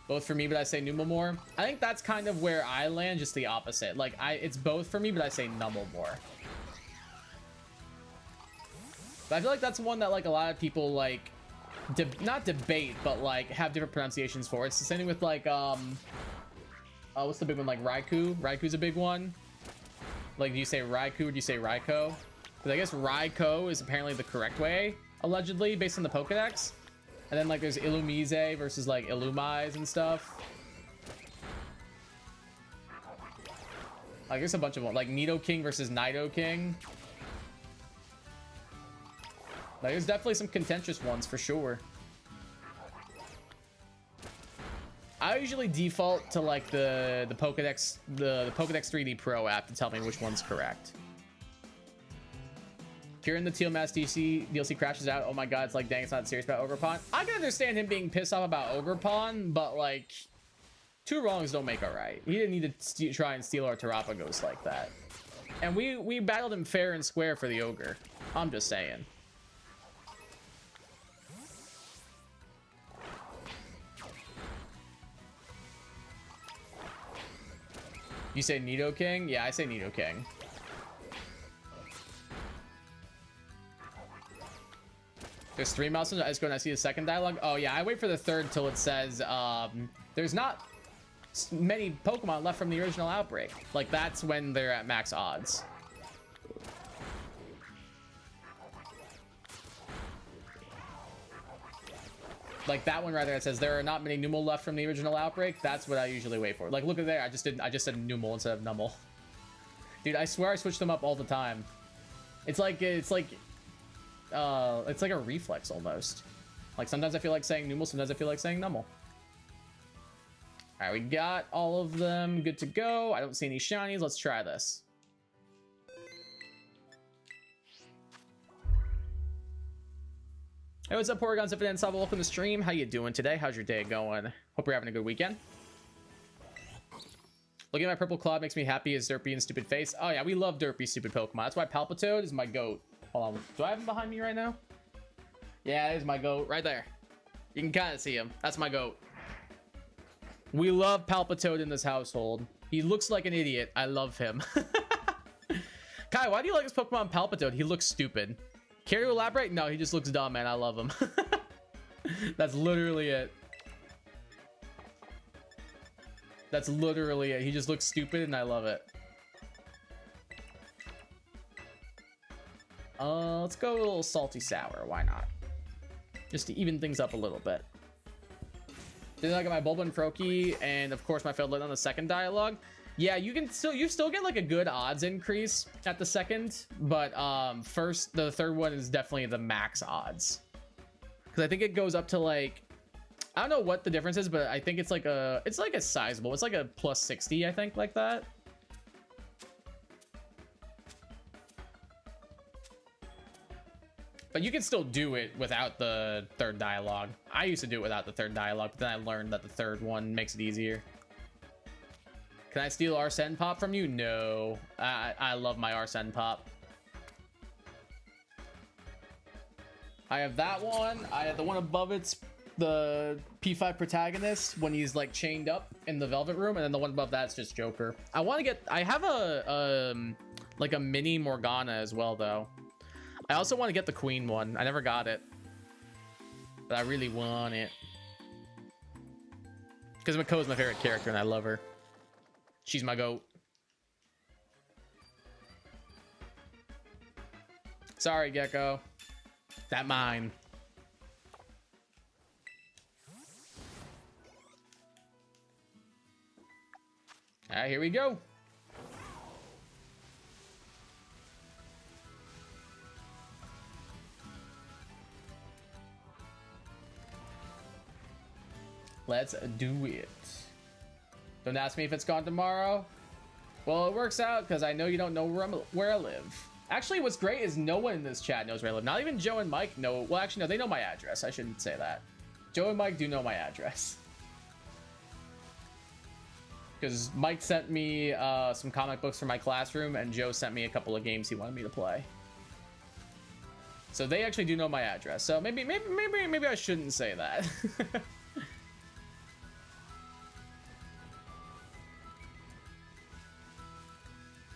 Both for me, but I say Numal more. I think that's kind of where I land, just the opposite. Like, it's both for me, but I say Numal more. But I feel like that's one that, like, a lot of people, like, not debate, but, like, have different pronunciations for. It's the same thing with, like, what's the big one? Like, Raikou? Raikou's a big one. Like, do you say Raikou or do you say Raikou? Because I guess Raikou is apparently the correct way, allegedly, based on the Pokedex. And then, like, there's Illumise versus, like, Illumise and stuff. I guess a bunch of them. Like, Nidoking versus Nidoking. Like, there's definitely some contentious ones, for sure. I usually default to, like, the Pokedex, the Pokedex 3D Pro app to tell me which one's correct. Kieran the Teal Mask DLC crashes out. Oh my god, it's like, dang, it's not serious about Ogerpon. I can understand him being pissed off about Ogerpon, but like, 2 wrongs don't make a right. He didn't need to try and steal our Terapagos like that. And we battled him fair and square for the Ogre. I'm just saying. You say Nidoking? Yeah, I say Nidoking. There's 3 milestones. I just go and I see the second dialogue. Oh yeah, I wait for the third till it says there's not many Pokemon left from the original Outbreak. Like, that's when they're at max odds. Like that one right there, it says there are not many Numal left from the original Outbreak. That's what I usually wait for. Like, look at there. I just said Numal instead of Numal. Dude, I swear I switch them up all the time. It's like a reflex almost. Like, sometimes I feel like saying Numal, sometimes I feel like saying Numal. Alright, we got all of them good to go. I don't see any shinies. Let's try this. Hey, what's up, Porygons? If it ends, welcome to the stream. How you doing today? How's your day going? Hope you're having a good weekend. Looking at my purple claw makes me happy as Derpy and Stupid Face. Oh yeah, we love Derpy, stupid Pokemon. That's why Palpitoad is my goat. Hold on. Do I have him behind me right now? Yeah, there's my goat right there. You can kind of see him. That's my goat. We love Palpitoad in this household. He looks like an idiot. I love him. Kai, why do you like this Pokemon Palpitoad? He looks stupid. Care to elaborate? No, he just looks dumb, man. I love him. That's literally it. That's literally it. He just looks stupid and I love it. Let's go a little salty sour. Why not? Just to even things up a little bit. Then I got my Bulba and Froakie, and of course my Fiddlet on the second dialogue. Yeah, you still get like a good odds increase at the second, but the third one is definitely the max odds. Because I think it goes up to like, I don't know what the difference is, but I think it's like a sizable. It's like a plus 60, I think, like that. But you can still do it without the third dialogue. I used to do it without the third dialogue, but then I learned that the third one makes it easier. Can I steal Arsene Pop from you? No. I love my Arsene Pop. I have that one. I have the one above it's the P5 protagonist when he's like chained up in the Velvet Room, and then the one above that's just Joker. I have a like a mini Morgana as well though. I also want to get the Queen one. I never got it, but I really want it because Mako is my favorite character and I love her. She's my goat. Sorry, Gecko. That mine. All right, here we go. Let's do it. Don't ask me if it's gone tomorrow. Well, it works out because I know you don't know where I live. Actually, what's great is no one in this chat knows where I live. Not even Joe and Mike know. Well, actually, no, they know my address. I shouldn't say that. Joe and Mike do know my address. Because Mike sent me some comic books for my classroom, and Joe sent me a couple of games he wanted me to play. So they actually do know my address. So maybe I shouldn't say that.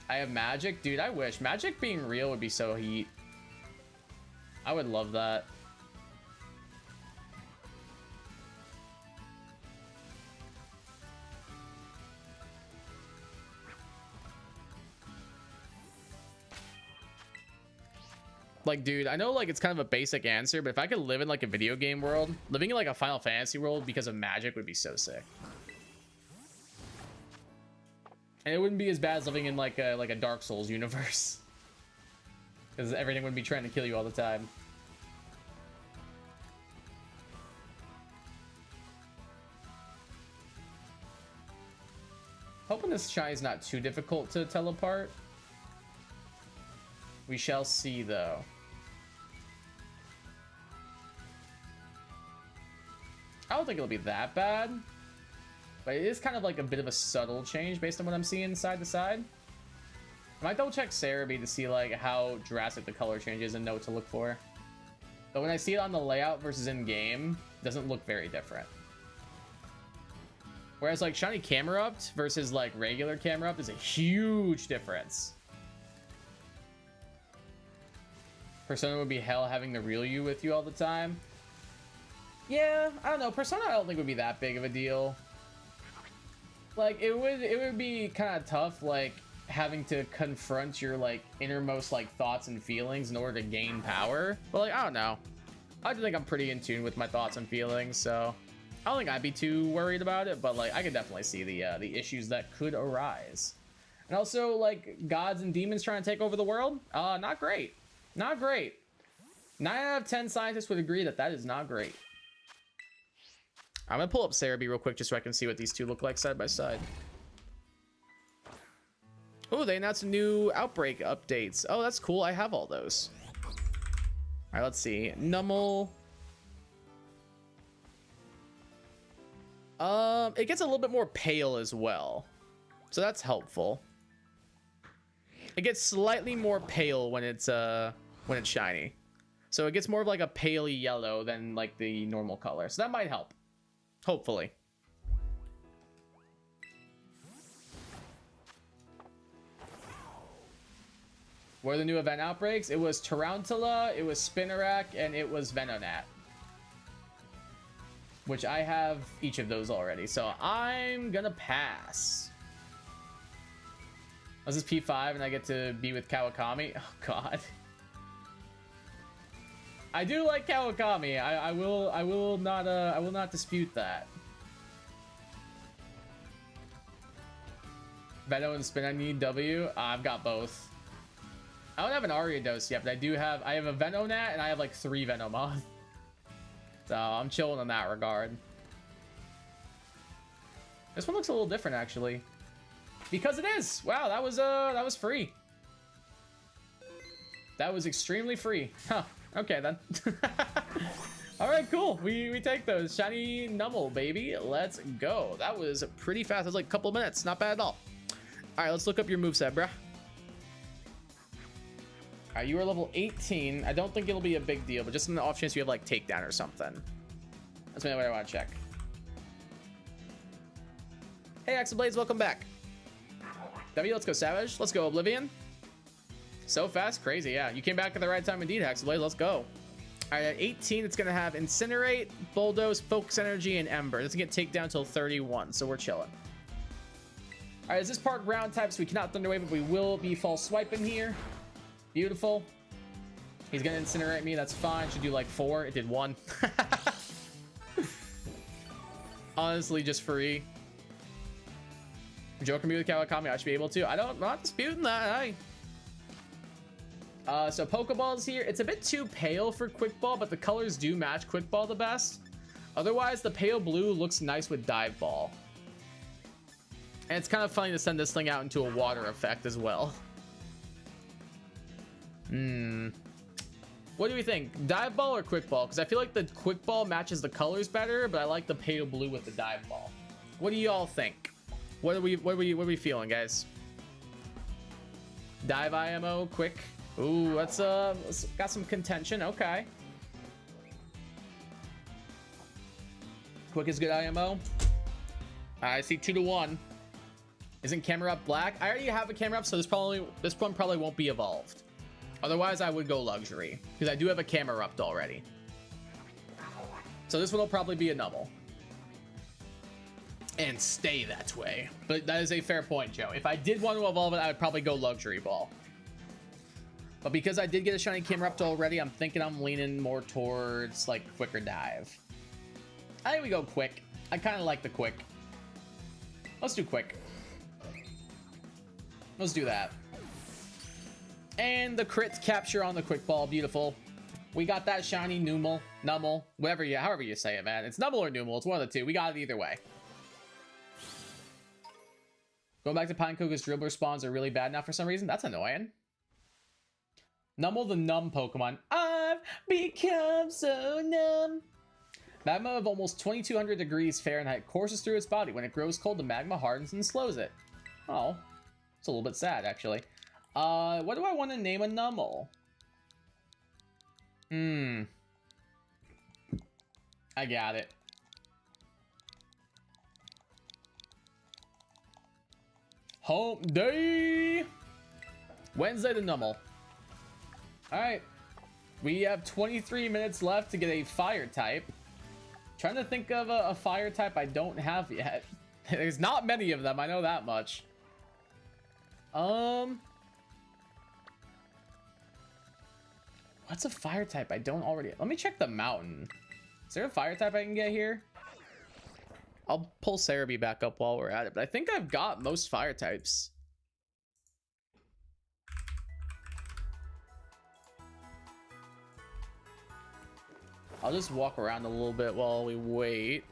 I have magic. Dude, I wish. Magic being real would be so heat. I would love that. Like, dude, I know like it's kind of a basic answer, but if I could live in like a video game world, living in like a Final Fantasy world because of magic would be so sick. And it wouldn't be as bad as living in like a Dark Souls universe. Because everything would be trying to kill you all the time. Hoping this shiny is not too difficult to tell apart. We shall see though. I don't think it'll be that bad. But it is kind of like a bit of a subtle change based on what I'm seeing side to side. I might double check Cerebi to see like how drastic the color changes and know what to look for. But when I see it on the layout versus in game, it doesn't look very different. Whereas like shiny Camerupt versus like regular Camerupt is a huge difference. Persona would be hell having the real you with you all the time. Yeah, I don't know. Persona I don't think would be that big of a deal. Like it would be kind of tough, like having to confront your like innermost like thoughts and feelings in order to gain power. But like I don't know, I think I'm pretty in tune with my thoughts and feelings, so I don't think I'd be too worried about it. But like I could definitely see the issues that could arise. And also like gods and demons trying to take over the world. Not great, not great. 9 out of 10 scientists would agree that that is not great. I'm gonna pull up Cerebi real quick just so I can see what these two look like side by side. Oh, they announced some new Outbreak updates. Oh, that's cool. I have all those. All right, let's see. Nummel. It gets a little bit more pale as well, so that's helpful. It gets slightly more pale when it's shiny, so it gets more of like a pale yellow than like the normal color. So that might help. Hopefully. What are the new event outbreaks? It was Tarantula, it was Spinarak, and it was Venonat. Which I have each of those already, so I'm gonna pass. This is P5 and I get to be with Kawakami. Oh god. I do like Kawakami. I will not dispute that. Veno and Spin, I need W. I've got both. I don't have an Ariados yet, but I have a Venonat and I have like 3 Venomoth. So I'm chilling in that regard. This one looks a little different actually. Because it is. Wow, that was free. That was extremely free. Huh. Okay then. Alright, cool. We take those. Shiny Numble, baby. Let's go. That was pretty fast. That was like a couple of minutes. Not bad at all. Alright, let's look up your moveset, bruh. Alright, you are level 18. I don't think it'll be a big deal, but just in the off chance you have like takedown or something. That's the only way I want to check. Hey, Axel Blades, welcome back. W, let's go Savage. Let's go Oblivion. So fast, crazy, yeah. You came back at the right time indeed, Axel Blades. Let's go. Alright, at 18, it's gonna have Incinerate, Bulldoze, Focus Energy, and Ember. It doesn't get takedown until 31, so we're chilling. Alright, is this part ground type, so we cannot Thunder Wave, but we will be false swiping here. Beautiful. He's gonna Incinerate me, that's fine. Should do like 4. It did 1. Honestly, just free. Joker me with Kawakami, I should be able to. I'm not disputing that. So Pokeballs here. It's a bit too pale for Quick Ball, but the colors do match Quick Ball the best. Otherwise, the pale blue looks nice with Dive Ball. And it's kind of funny to send this thing out into a water effect as well. What do we think? Dive Ball or Quick Ball? Because I feel like the Quick Ball matches the colors better, but I like the pale blue with the Dive Ball. What do y'all think? What are we feeling, guys? Dive IMO, quick. Ooh, that's got some contention. Okay. Quick is good IMO. I see 2-1. Isn't camera up black? I already have a camera up, so this one probably won't be evolved. Otherwise, I would go luxury because I do have a camera up already. So this one will probably be a Numble. And stay that way. But that is a fair point, Joe. If I did want to evolve it, I would probably go Luxury Ball. But because I did get a shiny Camerupt already, I'm thinking I'm leaning more towards like quicker dive. I think we go quick. I kind of like the quick. Let's do quick. Let's do that. And the crit capture on the quick ball. Beautiful. We got that shiny Numble, however you say it, man. It's Numble or Numble. It's one of the two. We got it either way. Going back to Pineco's Dribbler spawns are really bad now for some reason. That's annoying. Numble the numb Pokemon. I've become so numb. Magma of almost 2200 degrees Fahrenheit courses through its body. When it grows cold, the magma hardens and slows it. Oh, it's a little bit sad, actually. What do I want to name a Numble? I got it. Home day. Wednesday the Numble. Alright. We have 23 minutes left to get a fire type. Trying to think of a fire type I don't have yet. There's not many of them, I know that much. What's a fire type I don't already... Let me check the mountain. Is there a fire type I can get here? I'll pull Cerebi back up while we're at it, but I think I've got most fire types. I'll just walk around a little bit while we wait.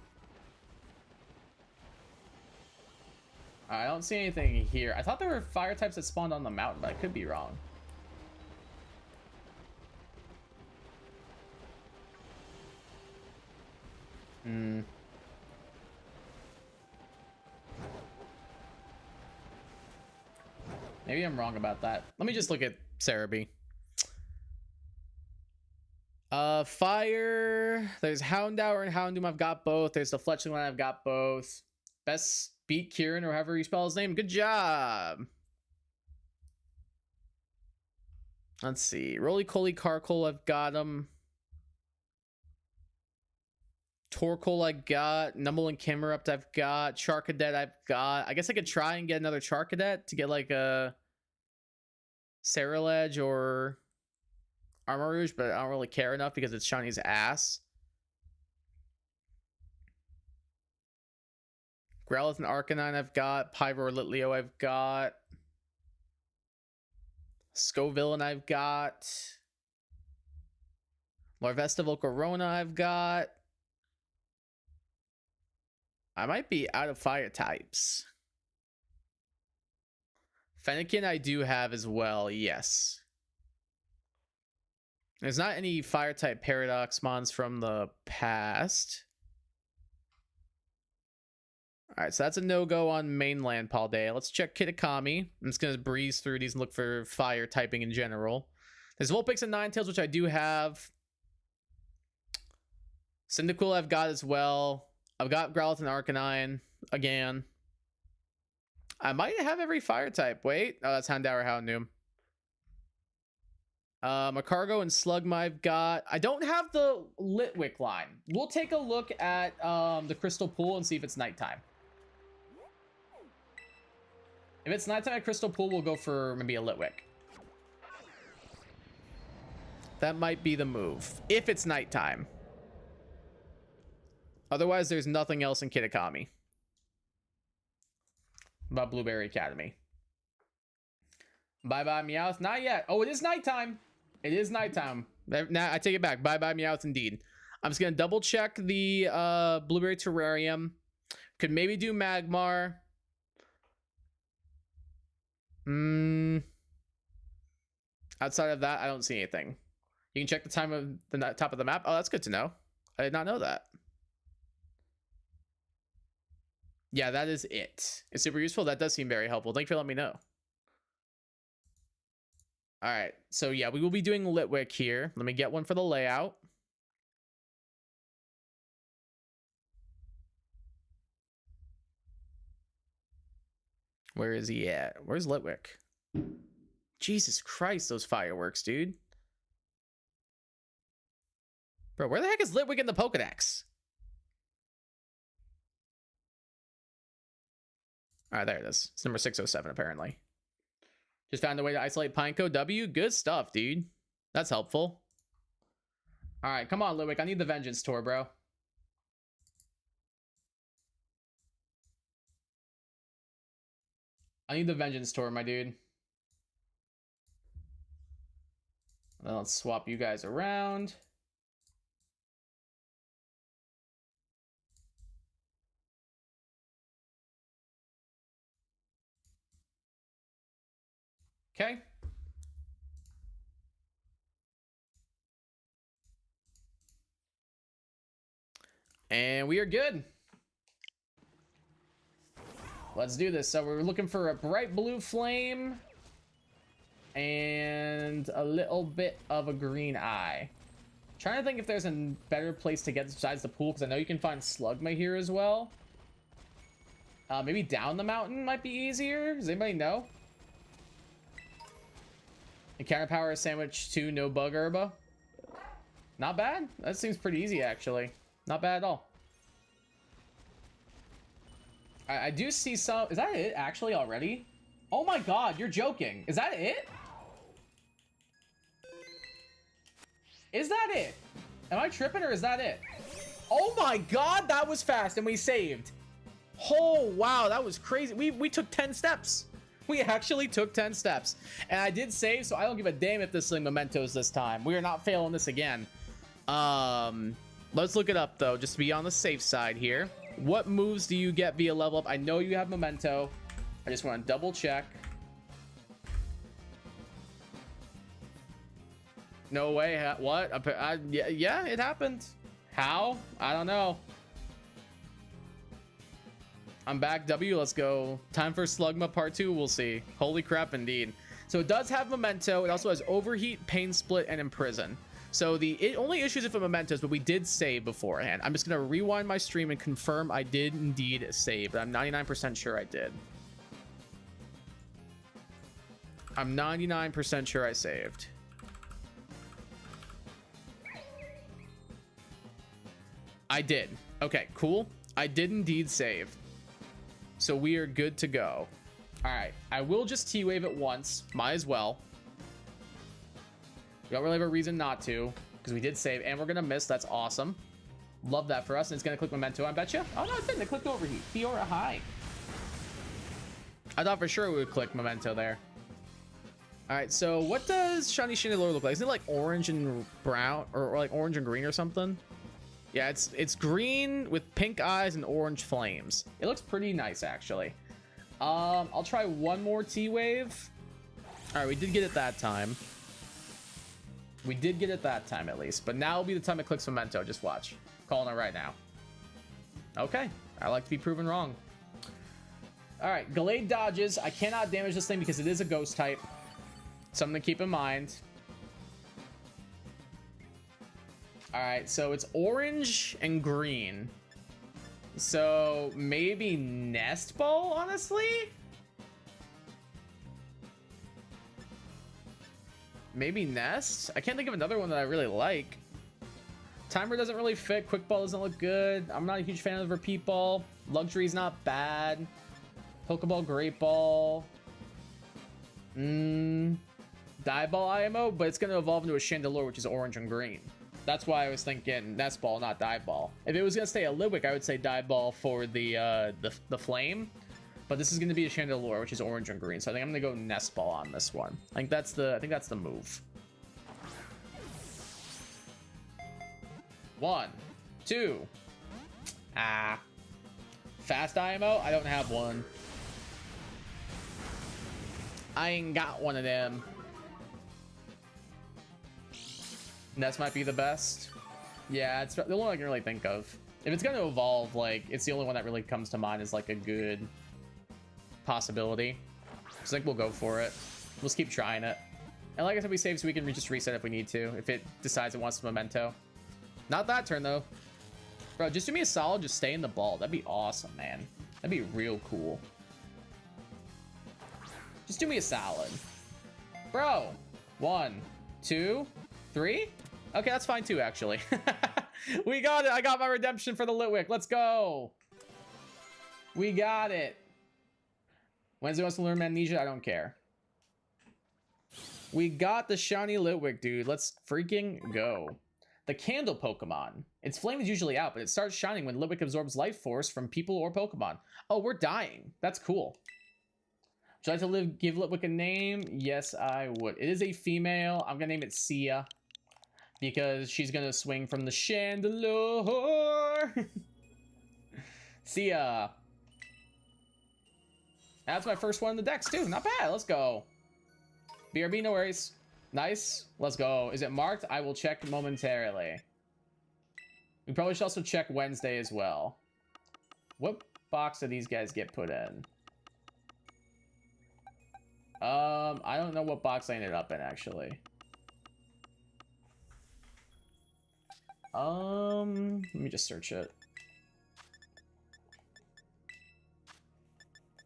I don't see anything here. I thought there were fire types that spawned on the mountain, but I could be wrong. Maybe I'm wrong about that. Let me just look at Cerebi. Fire. There's Houndour and Houndoom. I've got both. There's the Fletchling one. I've got both. Best beat Kieran, or however you spell his name. Good job. Let's see. Roly-Coly Carkol. I've got him. Torkoal I got. Numble and Camerupt I've got. Charcadet I've got. I guess I could try and get another Charcadet to get like a Ceruledge or Armor Rouge, but I don't really care enough because it's Shini's ass. Growlithe and Arcanine I've got. Pyroar Litleo I've got. Scovillain I've got. Larvesta Volcarona I've got. I might be out of fire types. Fennekin I do have as well, yes. There's not any fire type Paradox mons from the past. Alright, so that's a no-go on mainland Paldea. Let's check Kitakami. I'm just gonna breeze through these and look for fire typing in general. There's Vulpix and Ninetales, which I do have. Cyndaquil I've got as well. I've got Growlithe and Arcanine again. I might have every fire type. Wait. Oh, that's Houndour Houndoom. Macargo and Slugma I've got. I don't have the Litwick line. We'll take a look at the Crystal Pool and see if it's nighttime. If it's nighttime at Crystal Pool, we'll go for maybe a Litwick. That might be the move. If it's nighttime. Otherwise, there's nothing else in Kitakami. About Blueberry Academy. Bye-bye, Meowth. Not yet. Oh, it is nighttime. It is nighttime. Now, I take it back. Bye-bye, Meowth, indeed. I'm just going to double-check the Blueberry Terrarium. Could maybe do Magmar. Outside of that, I don't see anything. You can check the time of the top of the map. Oh, that's good to know. I did not know that. Yeah, that is it. It's super useful. That does seem very helpful. Thank you for letting me know. All right. So, yeah, we will be doing Litwick here. Let me get one for the layout. Where is he at? Where's Litwick? Jesus Christ, those fireworks, dude. Bro, where the heck is Litwick in the Pokedex? All right, there it is. It's number 607, apparently. Just found a way to isolate Pineco W. Good stuff, dude. That's helpful. All right, come on, Litwick. I need the Vengeance Tour, bro. I need the Vengeance Tour, my dude. Well, let's swap you guys around. Okay. And we are good. Let's do this. So we're looking for a bright blue flame and a little bit of a green eye. Trying to think if there's a better place to get this besides the pool, because I know you can find Slugma here as well. Maybe down the mountain might be easier. Does anybody know? Encounter power sandwich 2, no bug herba. Not bad. That seems pretty easy, actually. Not bad at all. I do see some... Is that it, actually, already? Oh my god, you're joking. Is that it? Is that it? Am I tripping, or is that it? Oh my god, that was fast, and we saved. Oh, wow, that was crazy. We took 10 steps. We actually took 10 steps. And I did save, so I don't give a damn if this thing mementos this time. We are not failing this again. Let's look it up, though, just to be on the safe side here. What moves do you get via level up? I know you have memento. I just want to double check. No way. What? Yeah, it happened. How? I don't know. I'm back. W, let's go. Time for Slugma Part 2. We'll see. Holy crap, indeed. So it does have memento. It also has overheat, pain split, and imprison. So it only issues if it mementos, but we did save beforehand. I'm just going to rewind my stream and confirm I did indeed save, but I'm 99% sure I did. I'm 99% sure I saved. I did. Okay, cool. I did indeed save. So we are good to go. All right. I will just T-Wave it once. Might as well. We don't really have a reason not to, because we did save, and we're gonna miss. That's awesome. Love that for us, and it's gonna click Memento, I betcha. Oh no, it didn't. It clicked Overheat. Fiora high. I thought for sure it would click Memento there. All right, so what does Shiny Chandelure look like? Isn't it like orange and brown, or like orange and green or something? Yeah, it's green with pink eyes and orange flames. It looks pretty nice, actually. I'll try one more T-Wave. All right, we did get it that time. We did get it that time, at least. But now will be the time it clicks Memento. Just watch. Calling it right now. Okay, I like to be proven wrong. All right, Gallade dodges. I cannot damage this thing because it is a ghost type. Something to keep in mind. All right, so it's orange and green. So maybe Nest Ball, honestly? Maybe Nest? I can't think of another one that I really like. Timer doesn't really fit. Quick Ball doesn't look good. I'm not a huge fan of Repeat Ball. Luxury's not bad. Pokeball, Great Ball. Dive Ball IMO, but it's going to evolve into a Chandelure, which is orange and green. That's why I was thinking Nest Ball, not Dive Ball. If it was going to stay a Litwick, I would say Dive Ball for the flame. But this is going to be a Chandelure, which is orange and green. So I think I'm going to go Nest Ball on this one. I think that's the move. 1, 2. Fast IMO? I don't have one. I ain't got one of them. Nest might be the best. Yeah, it's the only one I can really think of. If it's going to evolve, like, it's the only one that really comes to mind as, like, a good possibility. So I think we'll go for it. Let's keep trying it. And like I said, we save so we can just reset if we need to, if it decides it wants to Memento. Not that turn, though. Bro, just do me a solid, just stay in the ball. That'd be awesome, man. That'd be real cool. Just do me a solid. Bro. 1, 2, 3. Okay, that's fine too, actually. We got it. I got my redemption for the Litwick. Let's go. We got it. Wednesday wants to learn Amnesia. I don't care. We got the shiny Litwick, dude. Let's freaking go. The Candle Pokemon. Its flame is usually out, but it starts shining when Litwick absorbs life force from people or Pokemon. Oh, we're dying. That's cool. Would you like to give Litwick a name? Yes, I would. It is a female. I'm going to name it Sia. Because she's going to swing from the Chandelure. Sia. That's my first one in the decks, too. Not bad. Let's go. BRB, no worries. Nice. Let's go. Is it marked? I will check momentarily. We probably should also check Wednesday as well. What box do these guys get put in? I don't know what box I ended up in, actually. Let me just search it.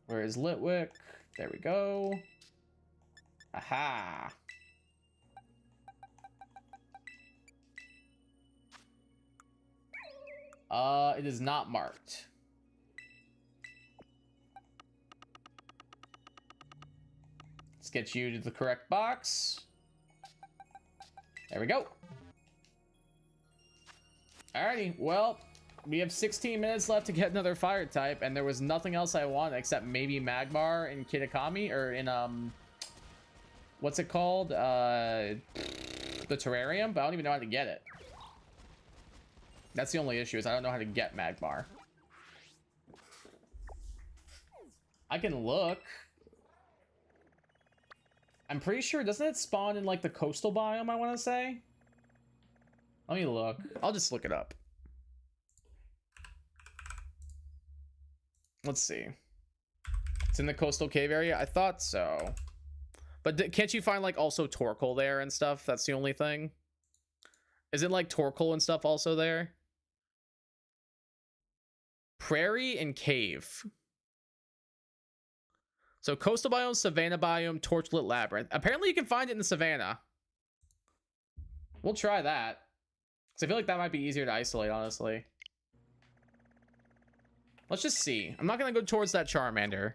Where is Litwick? There we go. Aha. It is not marked. Let's get you to the correct box. There we go. Alrighty, well, we have 16 minutes left to get another fire type, and there was nothing else I wanted except maybe Magmar in Kitakami, or in, what's it called? The Terrarium, but I don't even know how to get it. That's the only issue, is I don't know how to get Magmar. I can look. I'm pretty sure, doesn't it spawn in, like, the coastal biome, I want to say? Let me look. I'll just look it up. Let's see. It's in the coastal cave area? I thought so. But can't you find, like, also Torkoal there and stuff? That's the only thing. Isn't, like, Torkoal and stuff also there? Prairie and cave. So coastal biome, savanna biome, torchlit labyrinth. Apparently you can find it in the savanna. We'll try that. Because I feel like that might be easier to isolate, honestly. Let's just see. I'm not going to go towards that Charmander.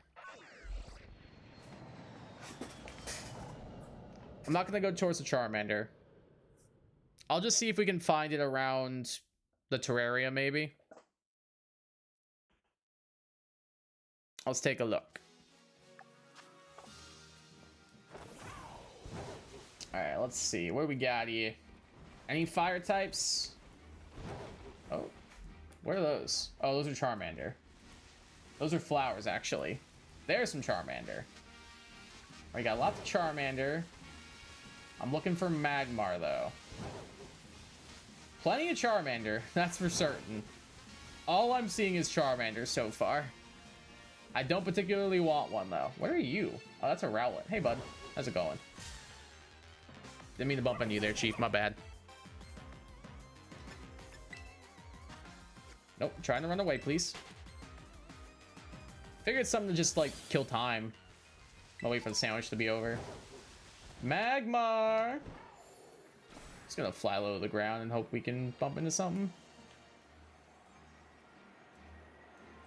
I'm not going to go towards the Charmander. I'll just see if we can find it around the terraria, maybe. Let's take a look. Alright, let's see. What do we got here? Any fire types? Oh. What are those? Oh, those are Charmander. Those are flowers, actually. There's some Charmander. We got lots of Charmander. I'm looking for Magmar, though. Plenty of Charmander, that's for certain. All I'm seeing is Charmander so far. I don't particularly want one, though. Where are you? Oh, that's a Rowlet. Hey, bud. How's it going? Didn't mean to bump into you there, Chief. My bad. Nope. Trying to run away, please. Figured something to just, like, kill time. I'll wait for the sandwich to be over. Magmar! Just gonna fly low to the ground and hope we can bump into something.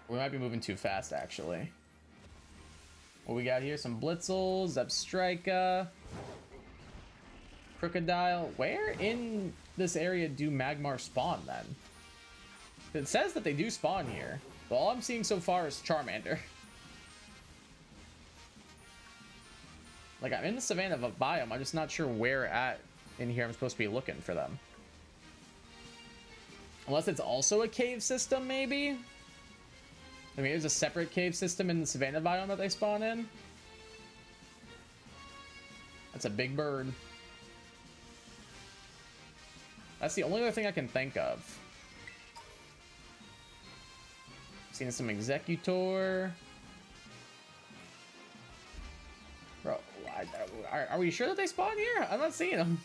We might be moving too fast, actually. What we got here? Some Blitzel, Zebstrika, Crocodile. Where in this area do Magmar spawn, then? It says that they do spawn here, but all I'm seeing so far is Charmander. Like, I'm in the Savannah biome, I'm just not sure where at in here I'm supposed to be looking for them. Unless it's also a cave system, maybe? I mean, there's a separate cave system in the Savannah biome that they spawn in. That's a big bird. That's the only other thing I can think of. Seen some Executor. Bro, are we sure that they spawn here? I'm not seeing them.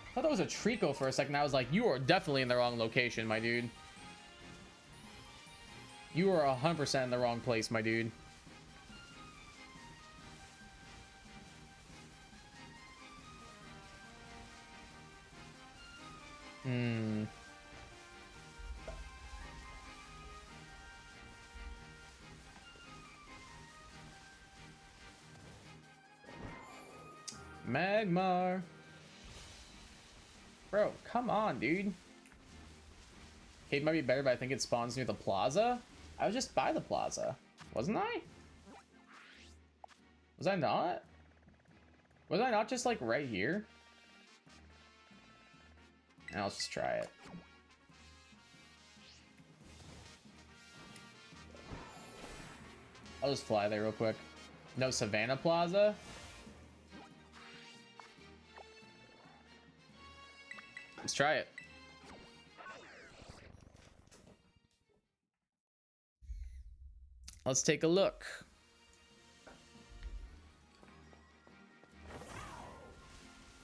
I thought that was a Trico for a second. I was like, you are definitely in the wrong location, my dude. You are 100% in the wrong place, my dude. Magmar. Bro, come on, dude. Cave might be better, but I think it spawns near the plaza. I was just by the plaza, wasn't I? Was I not? Was I not just like right here? And I'll just try it. I'll just fly there real quick. No Savannah Plaza? Let's try it. Let's take a look.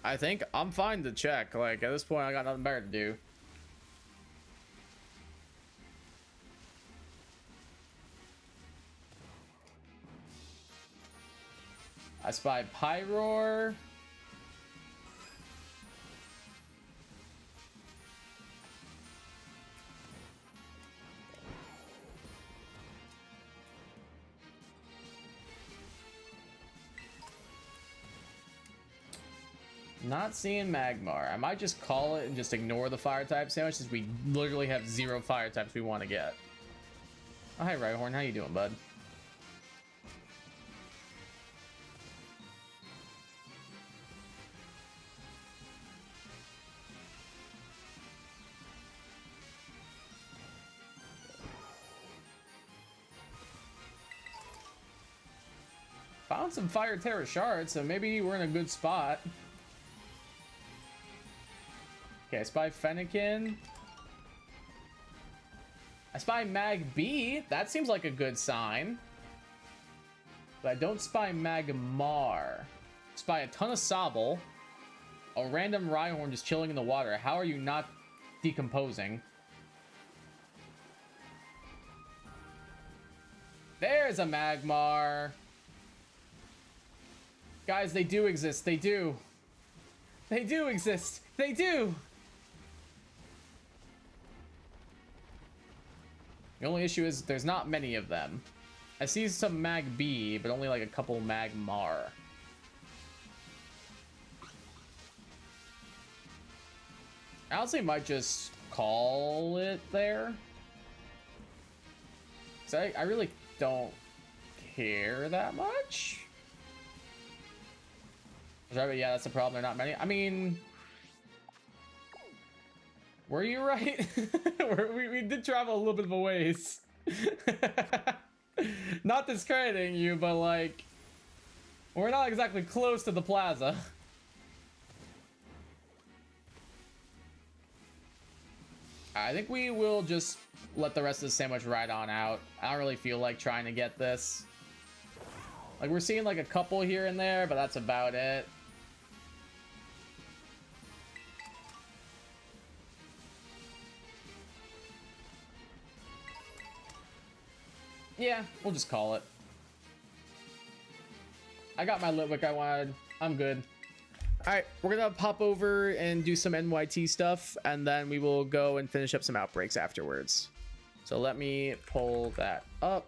I think I'm fine to check. Like, at this point, I got nothing better to do. I spy Pyroar. Not seeing Magmar. I might just call it and just ignore the fire type sandwich, since we literally have 0 fire types we want to get. Oh, hi Rhyhorn, how you doing, bud? Found some Fire Terra shards, so maybe we're in a good spot. Okay, I spy Fennekin. I spy Mag B. That seems like a good sign. But I don't spy Magmar. Spy a ton of Sobble. A random Rhyhorn just chilling in the water. How are you not decomposing? There's a Magmar. Guys, they do exist. They do. They do exist. They do. The only issue is there's not many of them. I see some Mag B, but only like a couple Magmar. I honestly might just call it there. So I really don't care that much. But yeah, that's the problem. There are not many. I mean, were you right? we did travel a little bit of a ways. Not discrediting you, but like, we're not exactly close to the plaza. I think we will just let the rest of the sandwich ride on out. I don't really feel like trying to get this. Like, we're seeing like a couple here and there, but that's about it. Yeah, we'll just call it. I got my Litwick I wanted. I'm good. All right, we're gonna pop over and do some NYT stuff, and then we will go and finish up some Outbreaks afterwards. So let me pull that up.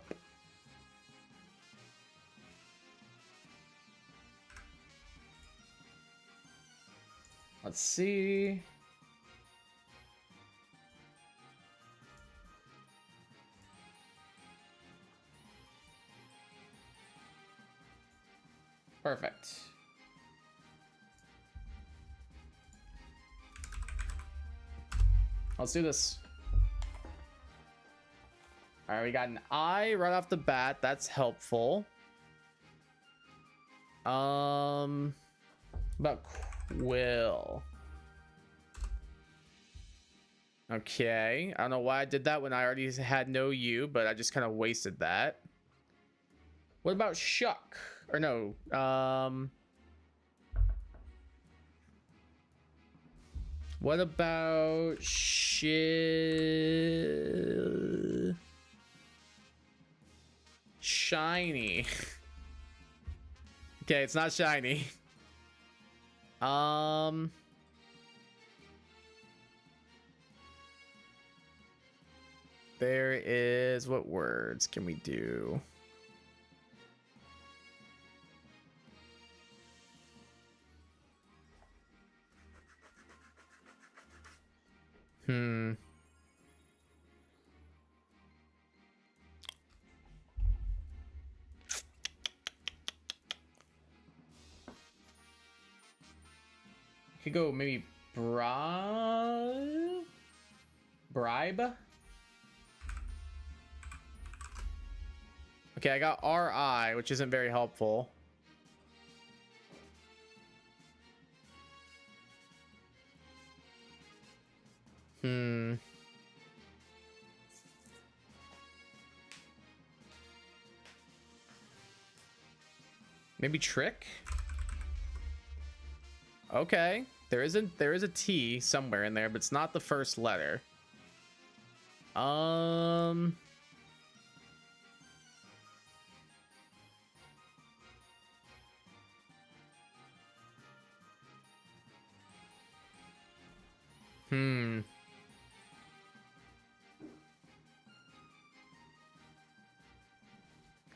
Let's see. Perfect. Let's do this. All right, we got an I right off the bat. That's helpful. About Quill. Okay, I don't know why I did that when I already had no U, but I just kind of wasted that. What about Shuck? Or no, what about Shiny? Okay, it's not shiny. There is, what words can we do? Could go maybe bribe. Okay, I got RI, which isn't very helpful. Maybe trick. Okay, there is a T somewhere in there, but it's not the first letter.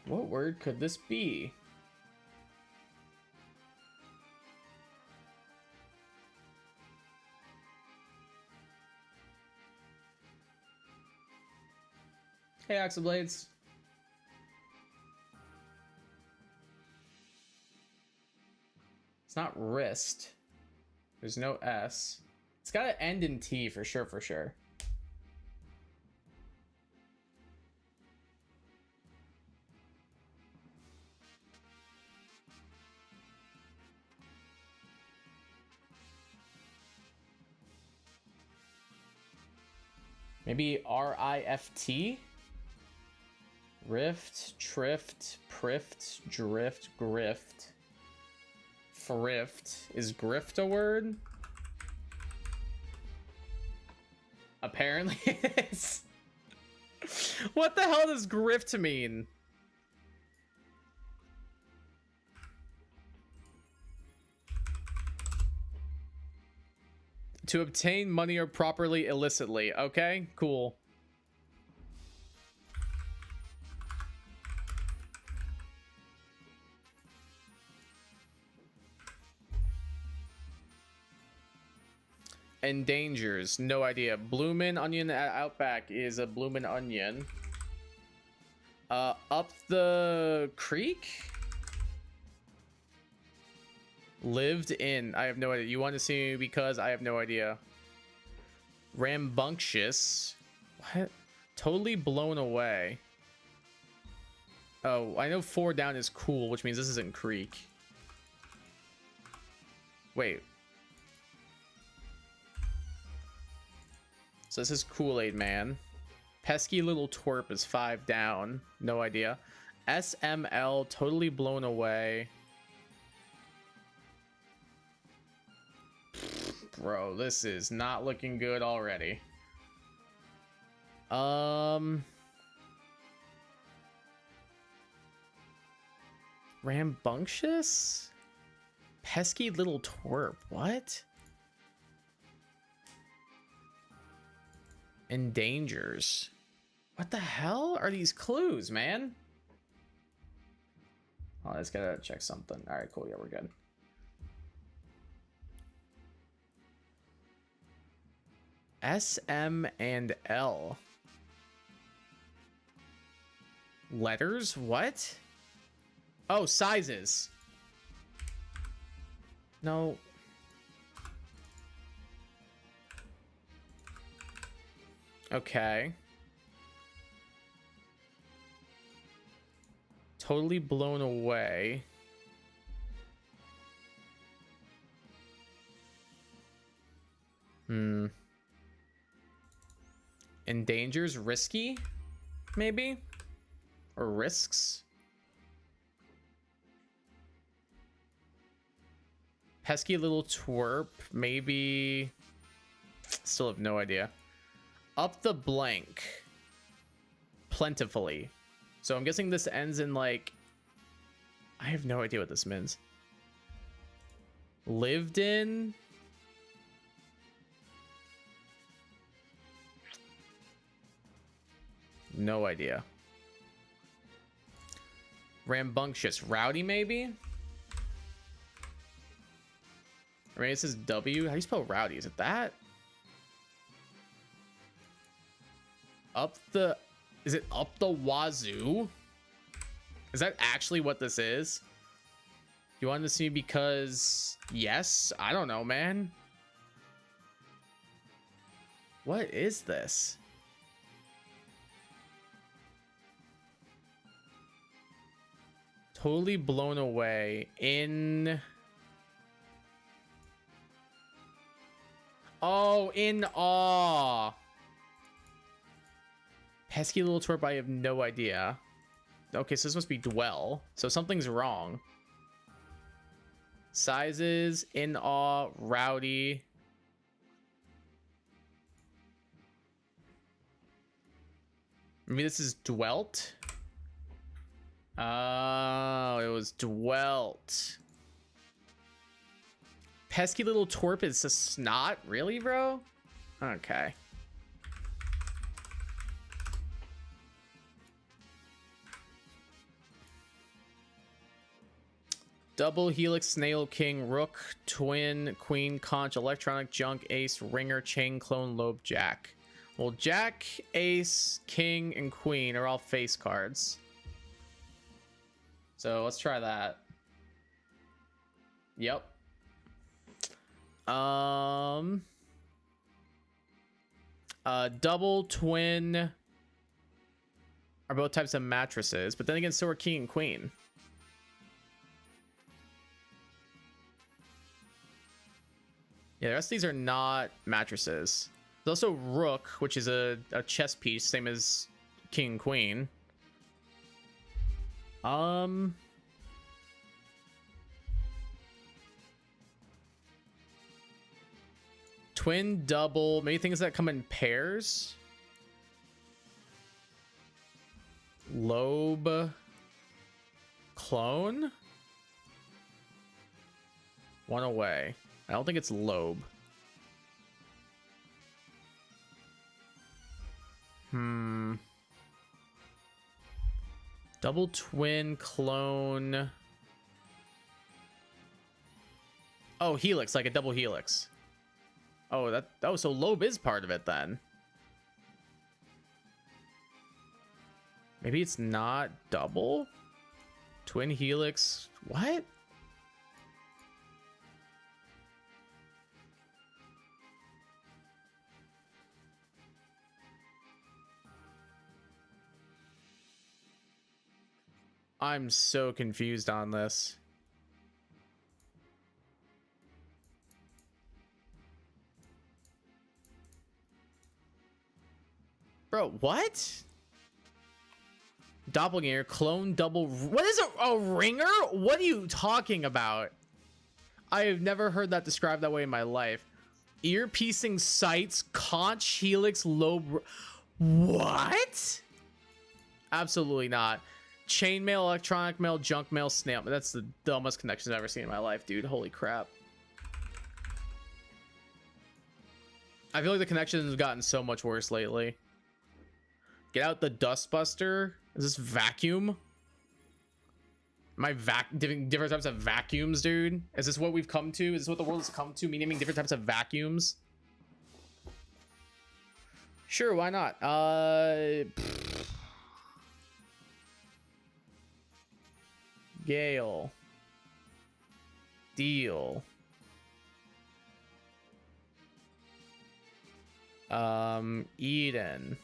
What word could this be? Hey, Axeblades. It's not wrist. There's no S. It's got to end in T for sure, for sure. Maybe RIFT? Rift, trift, prift, drift, grift. Frift. Is grift a word? Apparently it is. What the hell does grift mean? To obtain money or properly illicitly. Okay, cool. Endangers, no idea. Bloomin' onion at Outback is a bloomin' onion. Up the creek? Lived in, I have no idea. You want to see me because I have no idea. Rambunctious, what? Totally blown away. Oh, I know 4 down is cool, which means this isn't creek. Wait. So this is Kool-Aid Man. Pesky little twerp is 5 down. No idea. SML, totally blown away. Bro, this is not looking good already. Rambunctious? Pesky little twerp. What? Endangers. What the hell are these clues, man? Oh, I just gotta check something. All right, cool. Yeah, we're good. S, M, and L. Letters? What? Oh, sizes. No. Okay. Totally blown away. Endangers, risky, maybe? Or risks? Pesky little twerp, maybe. Still have no idea. Up the blank. Plentifully. So I'm guessing this ends in like... I have no idea what this means. Lived in? No idea. Rambunctious. Rowdy, maybe? Or maybe this is W. How do you spell rowdy? Is it that? Up the... Is it up the wazoo? Is that actually what this is? You want to see because... Yes? I don't know, man. What is this? Totally blown away in... Oh, in awe. Pesky little twerp, I have no idea. Okay, so this must be dwell. So something's wrong. Sizes, in awe, rowdy. Maybe this is dwelt. Oh, it was dwelt. Pesky little twerp is a snot? Really, bro? Okay. Double, helix, snail, king, rook, twin, queen, conch, electronic, junk, ace, ringer, chain, clone, lobe, jack. Well, jack, ace, king, and queen are all face cards. So let's try that. Yep. Double, twin are both types of mattresses, but then again, so are king and queen. Yeah, the rest of these are not mattresses. There's also rook, which is a chess piece, same as king and queen. Twin, double, maybe things that come in pairs. Lobe, clone. One away. I don't think it's lobe. Double, twin, clone. Oh, helix, like a double helix. Oh, so lobe is part of it then. Maybe it's not double? Twin helix. What? I'm so confused on this. Bro, what? Doppelganger, clone, double. What is a ringer? What are you talking about? I have never heard that described that way in my life. Ear-piecing sights, conch, helix, lobe. What? Absolutely not. Chainmail, electronic mail, junk mail, snail. That's the dumbest connections I've ever seen in my life, dude. Holy crap. I feel like the connections have gotten so much worse lately. Get out the dustbuster. Is this vacuum? Am I different types of vacuums, dude? Is this what we've come to? Is this what the world has come to? Me naming different types of vacuums? Sure, why not? Gale. Deal. Eden.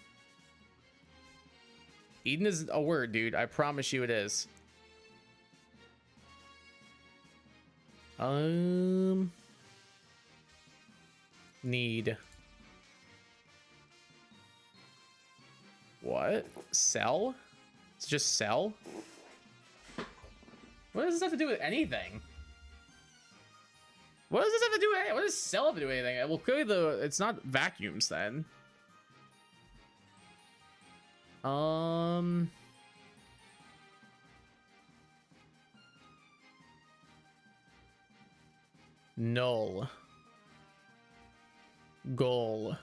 Eden is a word, dude. I promise you it is. Need. What? Sell? It's just sell? What does this have to do with anything? What does this have to do with anything? What does sell have to do with anything? Well, clearly it's not vacuums then. Null. Goal.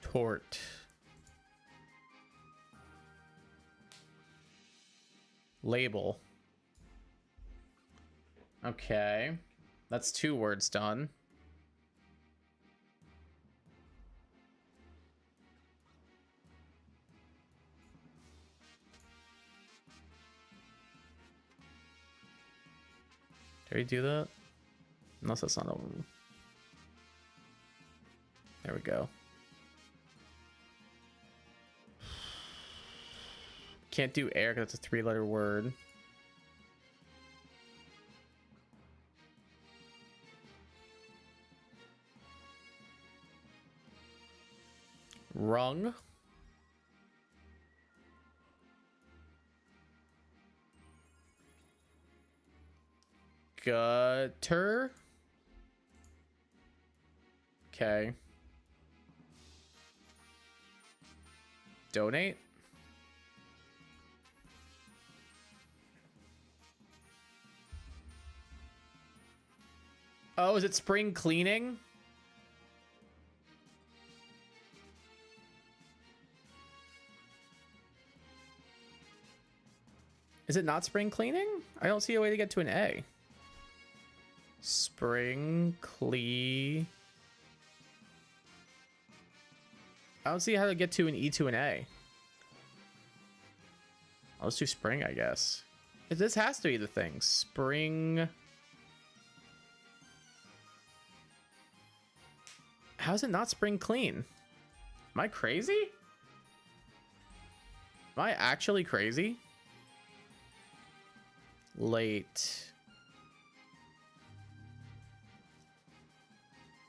Tort. Label. Okay. That's 2 words done. Did we do that? Unless that's not over. There we go. Can't do air because it's a 3-letter word. Rung. Gutter. Okay. Donate. Oh, is it spring cleaning? Is it not spring cleaning? I don't see a way to get to an A. Spring clean. I don't see how to get to an E to an A. I'll just do spring, I guess. This has to be the thing. Spring. How is it not spring clean? Am I crazy? Am I actually crazy? Late.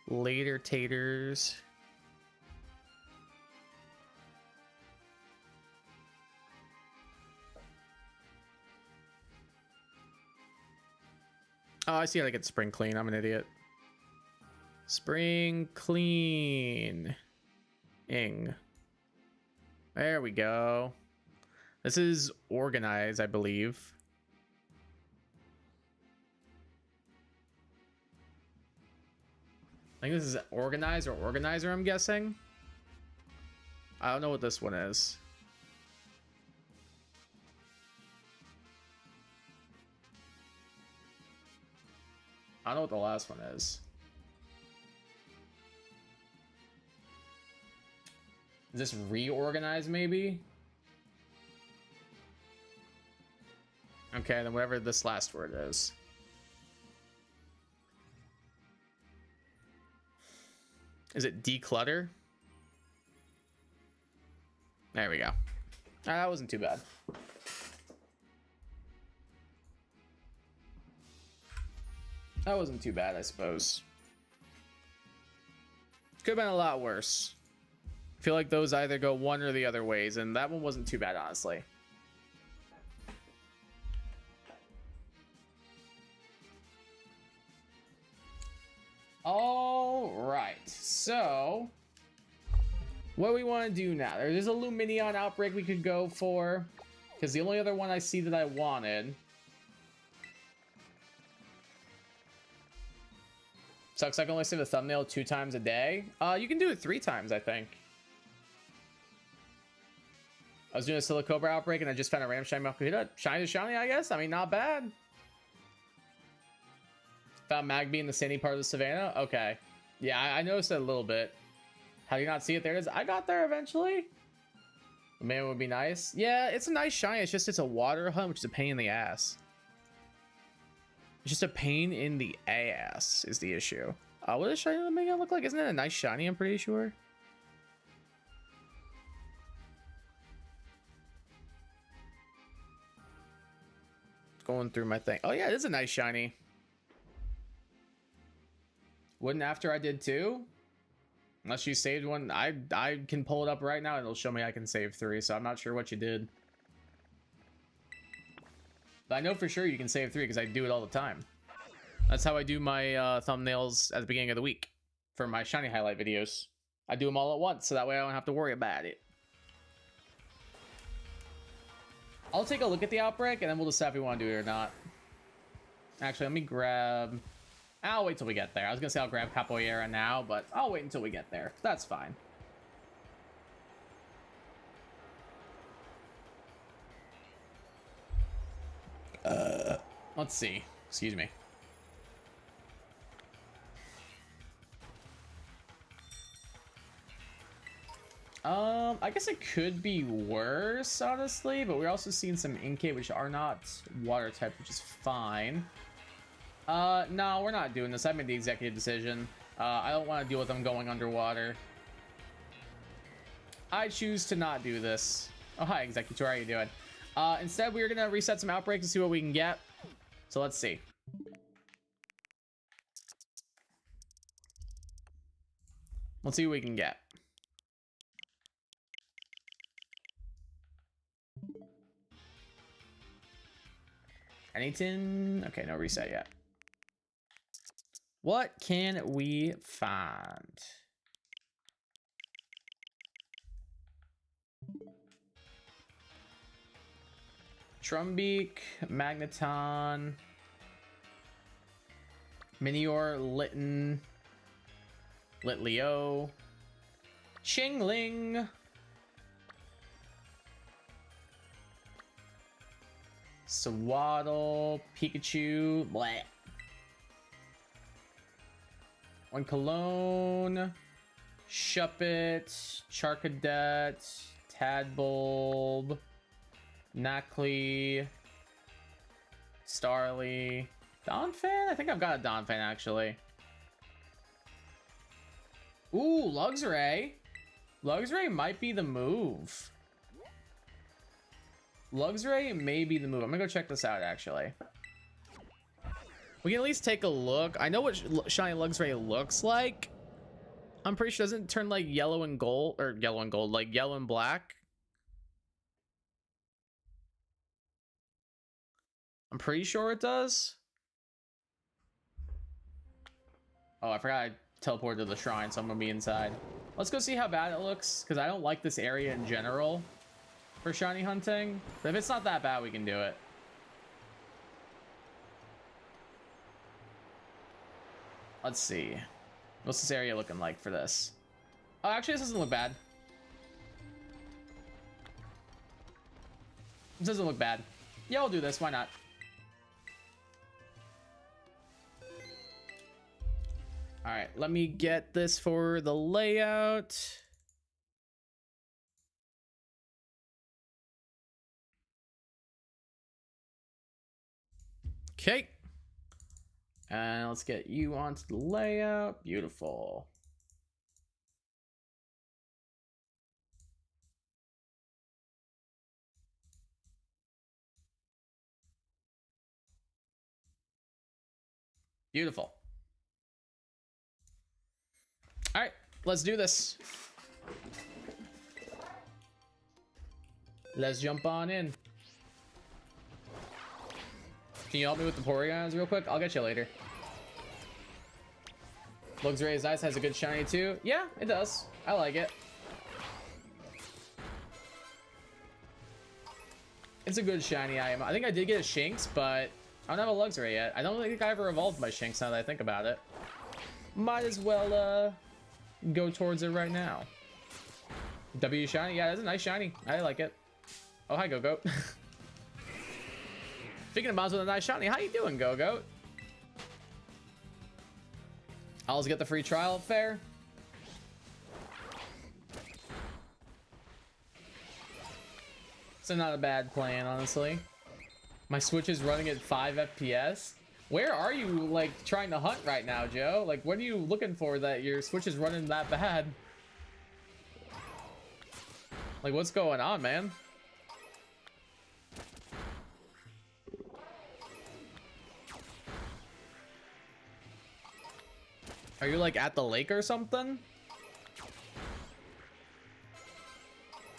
Later taters. Oh, I see how to get spring clean. I'm an idiot. Spring clean. Ing. There we go. This is organize, I believe. I think this is organize or organizer, I'm guessing. I don't know what this one is. don't know what the last one is. Is this reorganize, maybe? Okay, then whatever this last word is. Is it declutter? There we go. That wasn't too bad. That wasn't too bad, I suppose. Could have been a lot worse. I feel like those either go one or the other ways, and that one wasn't too bad, honestly. All right, so what do we want to do now? There's a Luminion Outbreak we could go for, because the only other one I see that I wanted. Sucks I can only save a thumbnail 2 times a day. You can do it 3 times, I think. I was doing a Silicobra Outbreak and I just found a Ramshine Makuhita. Shiny to shiny, I guess. I mean, not bad. Found Magby in the sandy part of the savannah. Okay. Yeah, I noticed it a little bit. How do you not see it? There it is. I got there eventually. Man, it would be nice. Yeah, it's a nice shiny. It's just it's a water hunt, which is a pain in the ass. It's just a pain in the ass is the issue. What does shiny Omega look like? Isn't it a nice shiny? I'm pretty sure. Going through my thing. Oh yeah, it is a nice shiny. Wouldn't after I did too? Unless you saved one. I can pull it up right now and it'll show me I can save 3, so I'm not sure what you did. But I know for sure you can save 3 because I do it all the time. That's how I do my thumbnails at the beginning of the week for my shiny highlight videos. I do them all at once, so that way I don't have to worry about it. I'll take a look at the Outbreak and then we'll decide if we want to do it or not. Actually, let me grab... I'll wait till we get there. I was gonna say I'll grab Capoeira now, but I'll wait until we get there. That's fine. Let's see. Excuse me. I guess it could be worse, honestly, but we're also seeing some Inkay which are not water type, which is fine. No, we're not doing this. I made the executive decision. I don't want to deal with them going underwater. I choose to not do this. Oh, hi, Executor. How are you doing? Instead, we're going to reset some Outbreaks and see what we can get. So let's see. Let's see what we can get. Anything? Okay, no reset yet. What can we find? Trumbeak, Magneton, Minior, Litten, Litleo, Chingling, Swaddle, Pikachu, bleh. One Cologne, Shuppet, Charcadet, Tadbulb, Nacli, Starly, Donphan? I think I've got a Donphan actually. Ooh, Luxray. Luxray might be the move. Luxray may be the move. I'm gonna go check this out actually. We can at least take a look. I know what shiny Luxray looks like. I'm pretty sure it doesn't turn like yellow and gold, or yellow and gold, like yellow and black. I'm pretty sure it does. Oh, I forgot I teleported to the shrine, so I'm gonna be inside. Let's go see how bad it looks, because I don't like this area in general for shiny hunting. But if it's not that bad, we can do it. Let's see. What's this area looking like for this? Oh, actually, this doesn't look bad. This doesn't look bad. Yeah, we'll do this. Why not? All right, let me get this for the layout. Okay. And let's get you onto the layout. Beautiful. Beautiful. All right, let's do this. Let's jump on in. Can you help me with the Porygons real quick? I'll get you later. Luxray's Ice has a good shiny too. Yeah, it does. I like it. It's a good shiny item. I think I did get a Shinx, but I don't have a Luxray yet. I don't think I ever evolved my Shinx now that I think about it. Might as well go towards it right now. W shiny? Yeah, that's a nice shiny. I like it. Oh, hi, Go-Goat. Speaking of moms with a nice shiny, how you doing, Go-Goat? I'll get the free trial. Fair. So not a bad plan, honestly. My Switch is running at 5 FPS. Where are you, like, trying to hunt right now, Joe? Like, what are you looking for that your Switch is running that bad? Like, what's going on, man? Are you, like, at the lake or something?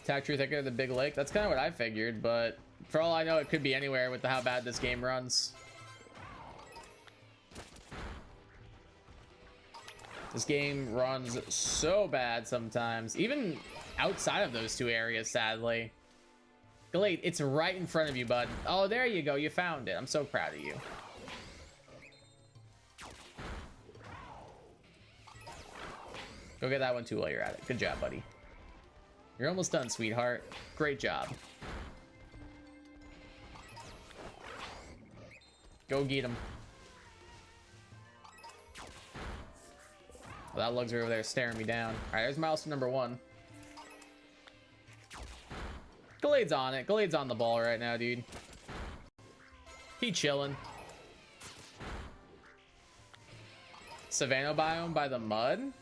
Attack tree thicker than the big lake. That's kind of what I figured, but for all I know, it could be anywhere with how bad this game runs. This game runs so bad sometimes, even outside of those two areas, sadly. Glade, it's right in front of you, bud. Oh, there you go. You found it. I'm so proud of you. Go get that one too while you're at it. Good job, buddy. You're almost done, sweetheart. Great job. Go get him. Well, that Luxray over there staring me down. All right, there's milestone number 1. Glade's on it. Glade's on the ball right now, dude. He chilling. Savannah biome by the mud?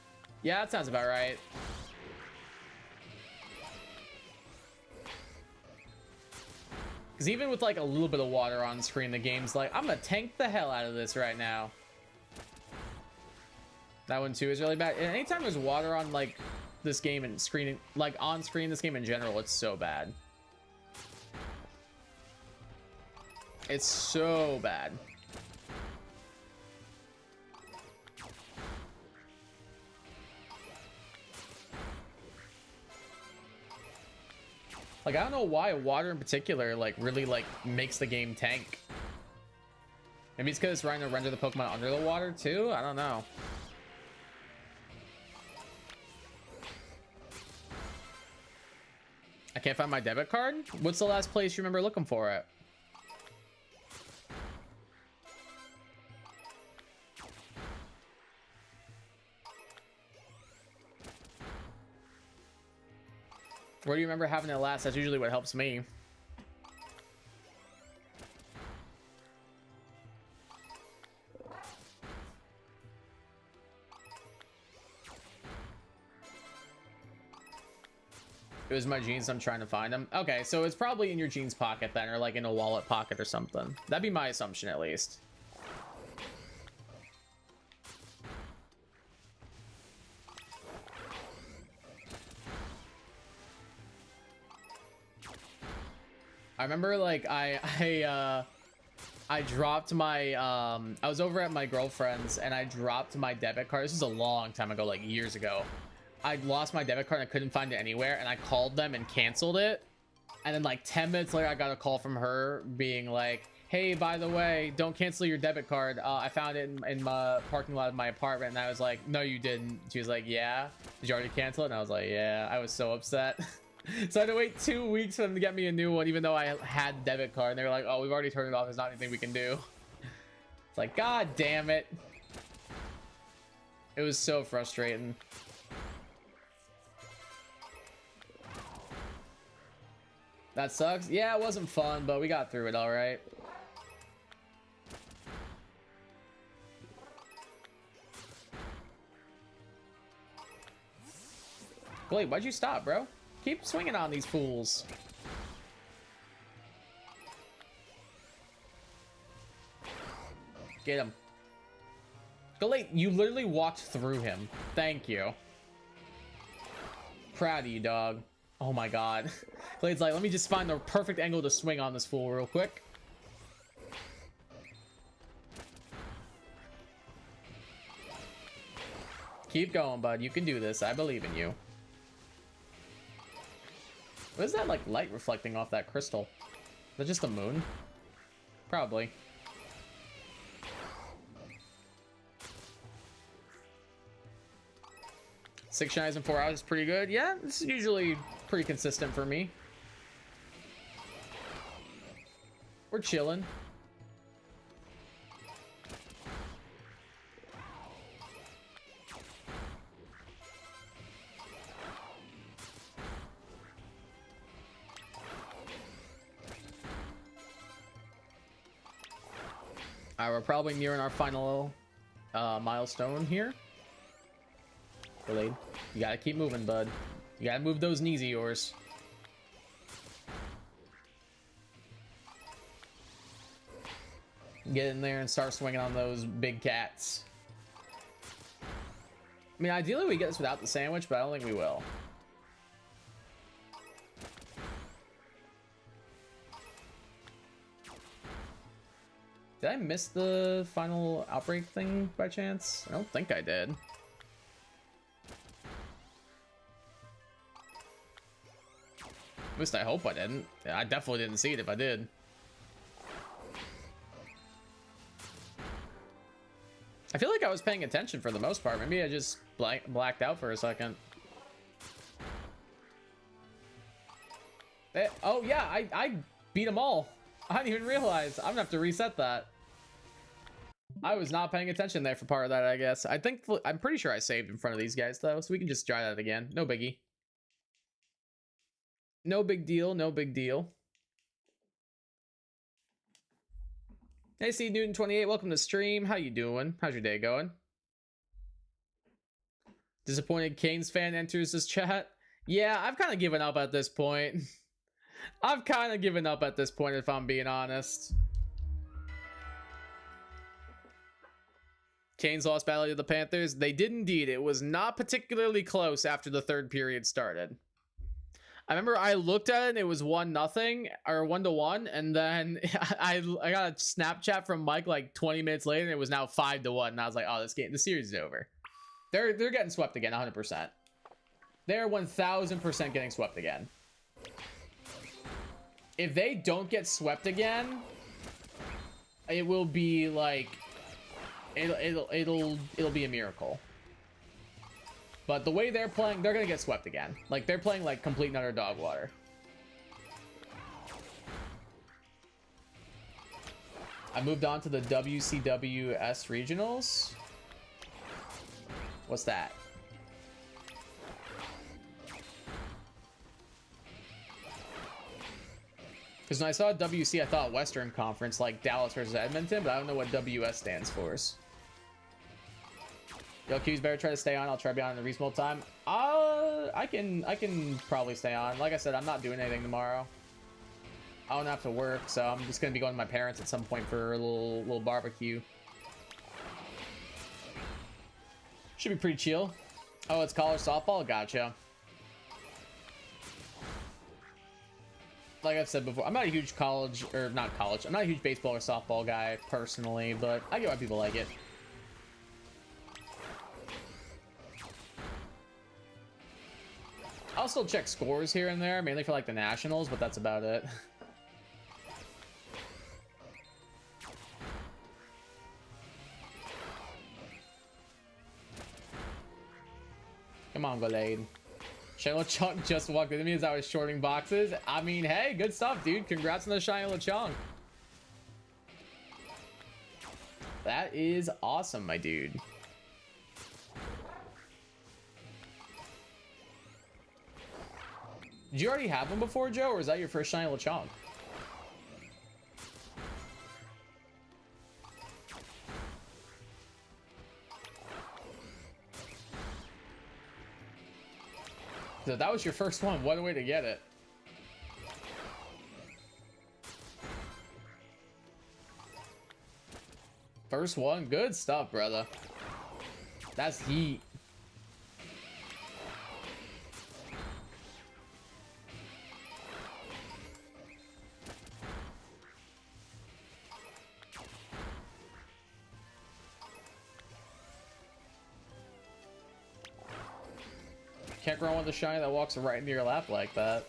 Yeah, that sounds about right. Because even with like a little bit of water on screen, the game's like, I'm gonna tank the hell out of this right now. That one too is really bad. And anytime there's water on like this game and screen, like on screen, this game in general, it's so bad. It's so bad. Like, I don't know why water in particular, like, really, like, makes the game tank. Maybe it's because it's trying to render the Pokemon under the water, too? I don't know. I can't find my debit card? What's the last place you remember looking for it? Where do you remember having it last? That's usually what helps me. It was my jeans. I'm trying to find them. Okay, so it's probably in your jeans pocket then, or like in a wallet pocket or something. That'd be my assumption, at least. I remember like I dropped my I was over at my girlfriend's and I dropped my debit card. This was a long time ago, like years ago. I lost my debit card and I couldn't find it anywhere, and I called them and canceled it. And then like 10 minutes later, I got a call from her being like, hey, by the way, don't cancel your debit card. I found it in my parking lot of my apartment. And I was like, no, you didn't. She was like, yeah. Did you already cancel it? And I was like, yeah. I was so upset. So I had to wait 2 weeks for them to get me a new one, even though I had the debit card. And they were like, oh, we've already turned it off. There's not anything we can do. It's like, god damn it. It was so frustrating. That sucks. Yeah, it wasn't fun, but we got through it all right. Wait, why'd you stop, bro? Keep swinging on these fools. Get him. Scarlet, you literally walked through him. Thank you. Proud of you, dog. Oh my god. Glade's like, let me just find the perfect angle to swing on this fool real quick. Keep going, bud. You can do this. I believe in you. What is that, like, light reflecting off that crystal? Is that just the moon? Probably. Six shinies in 4 hours is pretty good. Yeah, this is usually pretty consistent for me. We're chilling. Alright, we're probably nearing our final milestone here. Delayed. You gotta keep moving, bud. You gotta move those knees of yours. Get in there and start swinging on those big cats. I mean, ideally we get this without the sandwich, but I don't think we will. Did I miss the final outbreak thing by chance? I don't think I did. At least I hope I didn't. Yeah, I definitely didn't see it if I did. I feel like I was paying attention for the most part. Maybe I just blacked out for a second. Oh yeah, I beat them all. I didn't even realize. I'm gonna have to reset that. I was not paying attention there for part of that, I guess. I'm pretty sure I saved in front of these guys though, so we can just try that again. No biggie. No big deal, no big deal. Hey, C Newton 28, welcome to stream. How you doing? How's your day going? Disappointed Canes fan enters this chat. Yeah, I've kind of given up at this point. I've kind of given up at this point, if I'm being honest. Canes lost battle to the Panthers. They did indeed. It was not particularly close after the third period started. I remember I looked at it and it was 1-0 or 1-1, and then I got a Snapchat from Mike like 20 minutes later and it was now 5-1, and I was like, oh, the series is over. They're getting swept again, 100%. They're 1000% getting swept again. If they don't get swept again, it will be like it'll be a miracle. But the way they're playing, they're gonna get swept again. Like, they're playing like complete and utter dog water. I moved on to the WCWS regionals. What's that? Because when I saw WC, I thought Western Conference, like Dallas versus Edmonton, but I don't know what WS stands for. Yo, Q's better try to stay on. I'll try to be on in a reasonable time. I can probably stay on. Like I said, I'm not doing anything tomorrow. I don't have to work, so I'm just gonna be going to my parents at some point for a little barbecue. Should be pretty chill. Oh, it's college softball? Gotcha. Like I've said before, I'm not a huge I'm not a huge baseball or softball guy personally, but I get why people like it. I'll still check scores here and there, mainly for like the nationals, but that's about it. Come on, Golade. Shiny LeChonk just walked into me as I was shorting boxes. I mean, hey, good stuff, dude. Congrats on the Shiny LeChonk. That is awesome, my dude. Did you already have one before, Joe, or is that your first shiny Lechonk? So that was your first one. What a way to get it. First one. Good stuff, brother. That's heat. Can't run with a shiny that walks right into your lap like that.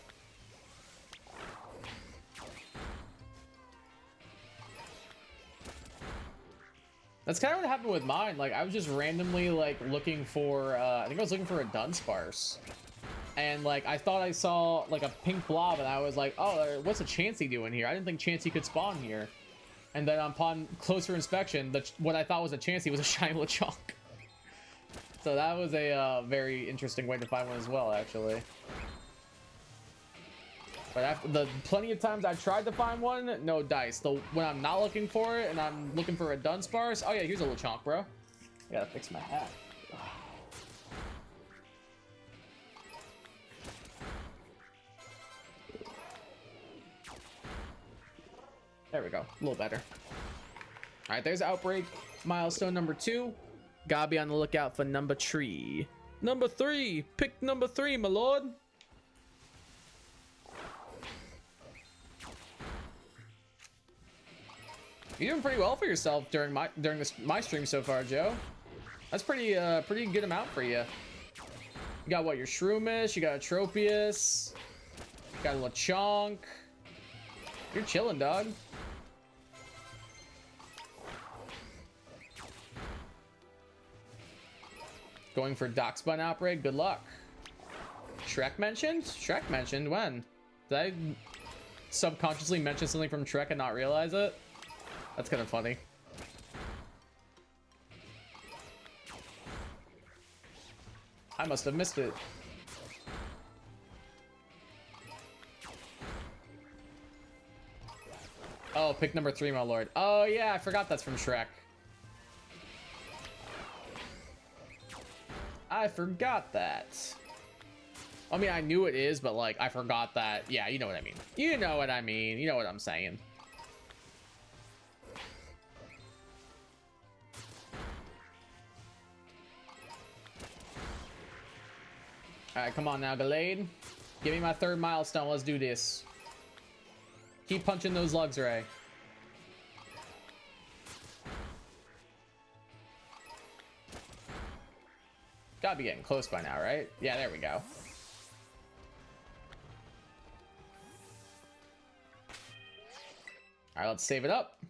That's kind of what happened with mine. Like, I was just randomly, like, looking for, I think I was looking for a Dunsparce. And, like, I thought I saw, like, a pink blob, and I was like, oh, what's a Chansey doing here? I didn't think Chansey could spawn here. And then upon closer inspection, what I thought was a Chansey was a shiny Lechonk. So that was a very interesting way to find one as well, actually. But after the plenty of times I tried to find one, no dice. When I'm not looking for it and I'm looking for a Dunsparce, oh yeah, here's a Lechonk, bro. I gotta fix my hat. There we go, a little better. All right, there's Outbreak, milestone number 2. Gotta be on the lookout for number 3. Number 3, pick number 3, my lord. You're doing pretty well for yourself during my stream so far, Joe. That's pretty good amount for you. You got what? Your Shroomish, you got a Tropius, you got a Lechonk. You're chilling, dog. Going for Darkspawn Outbreak, good luck. Shrek mentioned? Shrek mentioned when? Did I subconsciously mention something from Shrek and not realize it? That's kind of funny. I must have missed it. Oh, pick number 3, my lord. Oh yeah, I forgot that's from Shrek. I forgot that. I mean, I knew it is, but like, I forgot that. Yeah, you know what I mean. You know what I mean. You know what I'm saying. All right, come on now, Gallade. Give me my 3rd milestone. Let's do this. Keep punching those lugs, Ray. Gotta be getting close by now, right? Yeah, there we go. All right, let's save it up.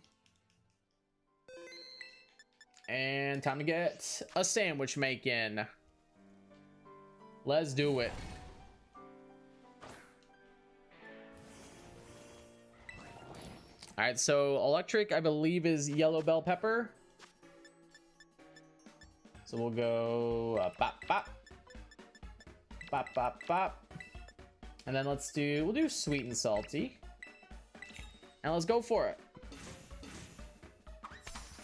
And time to get a sandwich making. Let's do it. All right, so electric, I believe, is yellow bell pepper. So we'll go bop, bop. Bop, bop, bop. And then we'll do sweet and salty. And let's go for it.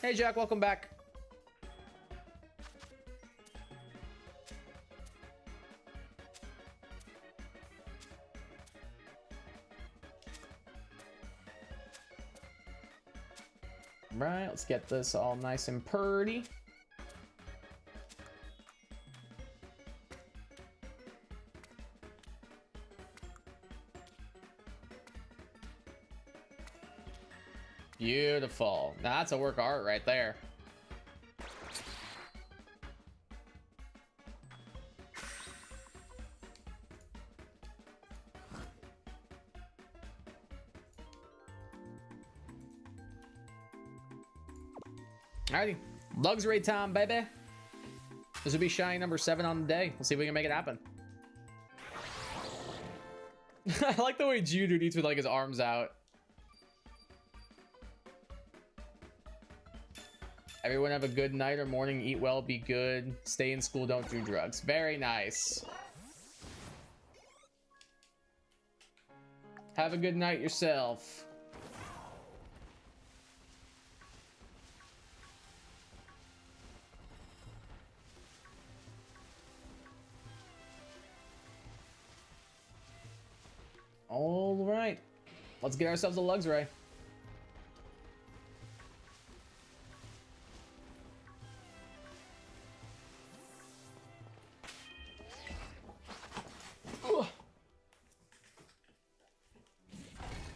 Hey, Jack, welcome back. Right, let's get this all nice and purty. Beautiful. Now that's a work of art right there. Alrighty, Lugs raid time, baby. This will be shiny number 7 on the day. We'll see if we can make it happen. I like the way Geodude eats with like his arms out. Everyone have a good night or morning. Eat well, be good. Stay in school, don't do drugs. Very nice. Have a good night yourself. All right, let's get ourselves a Luxray.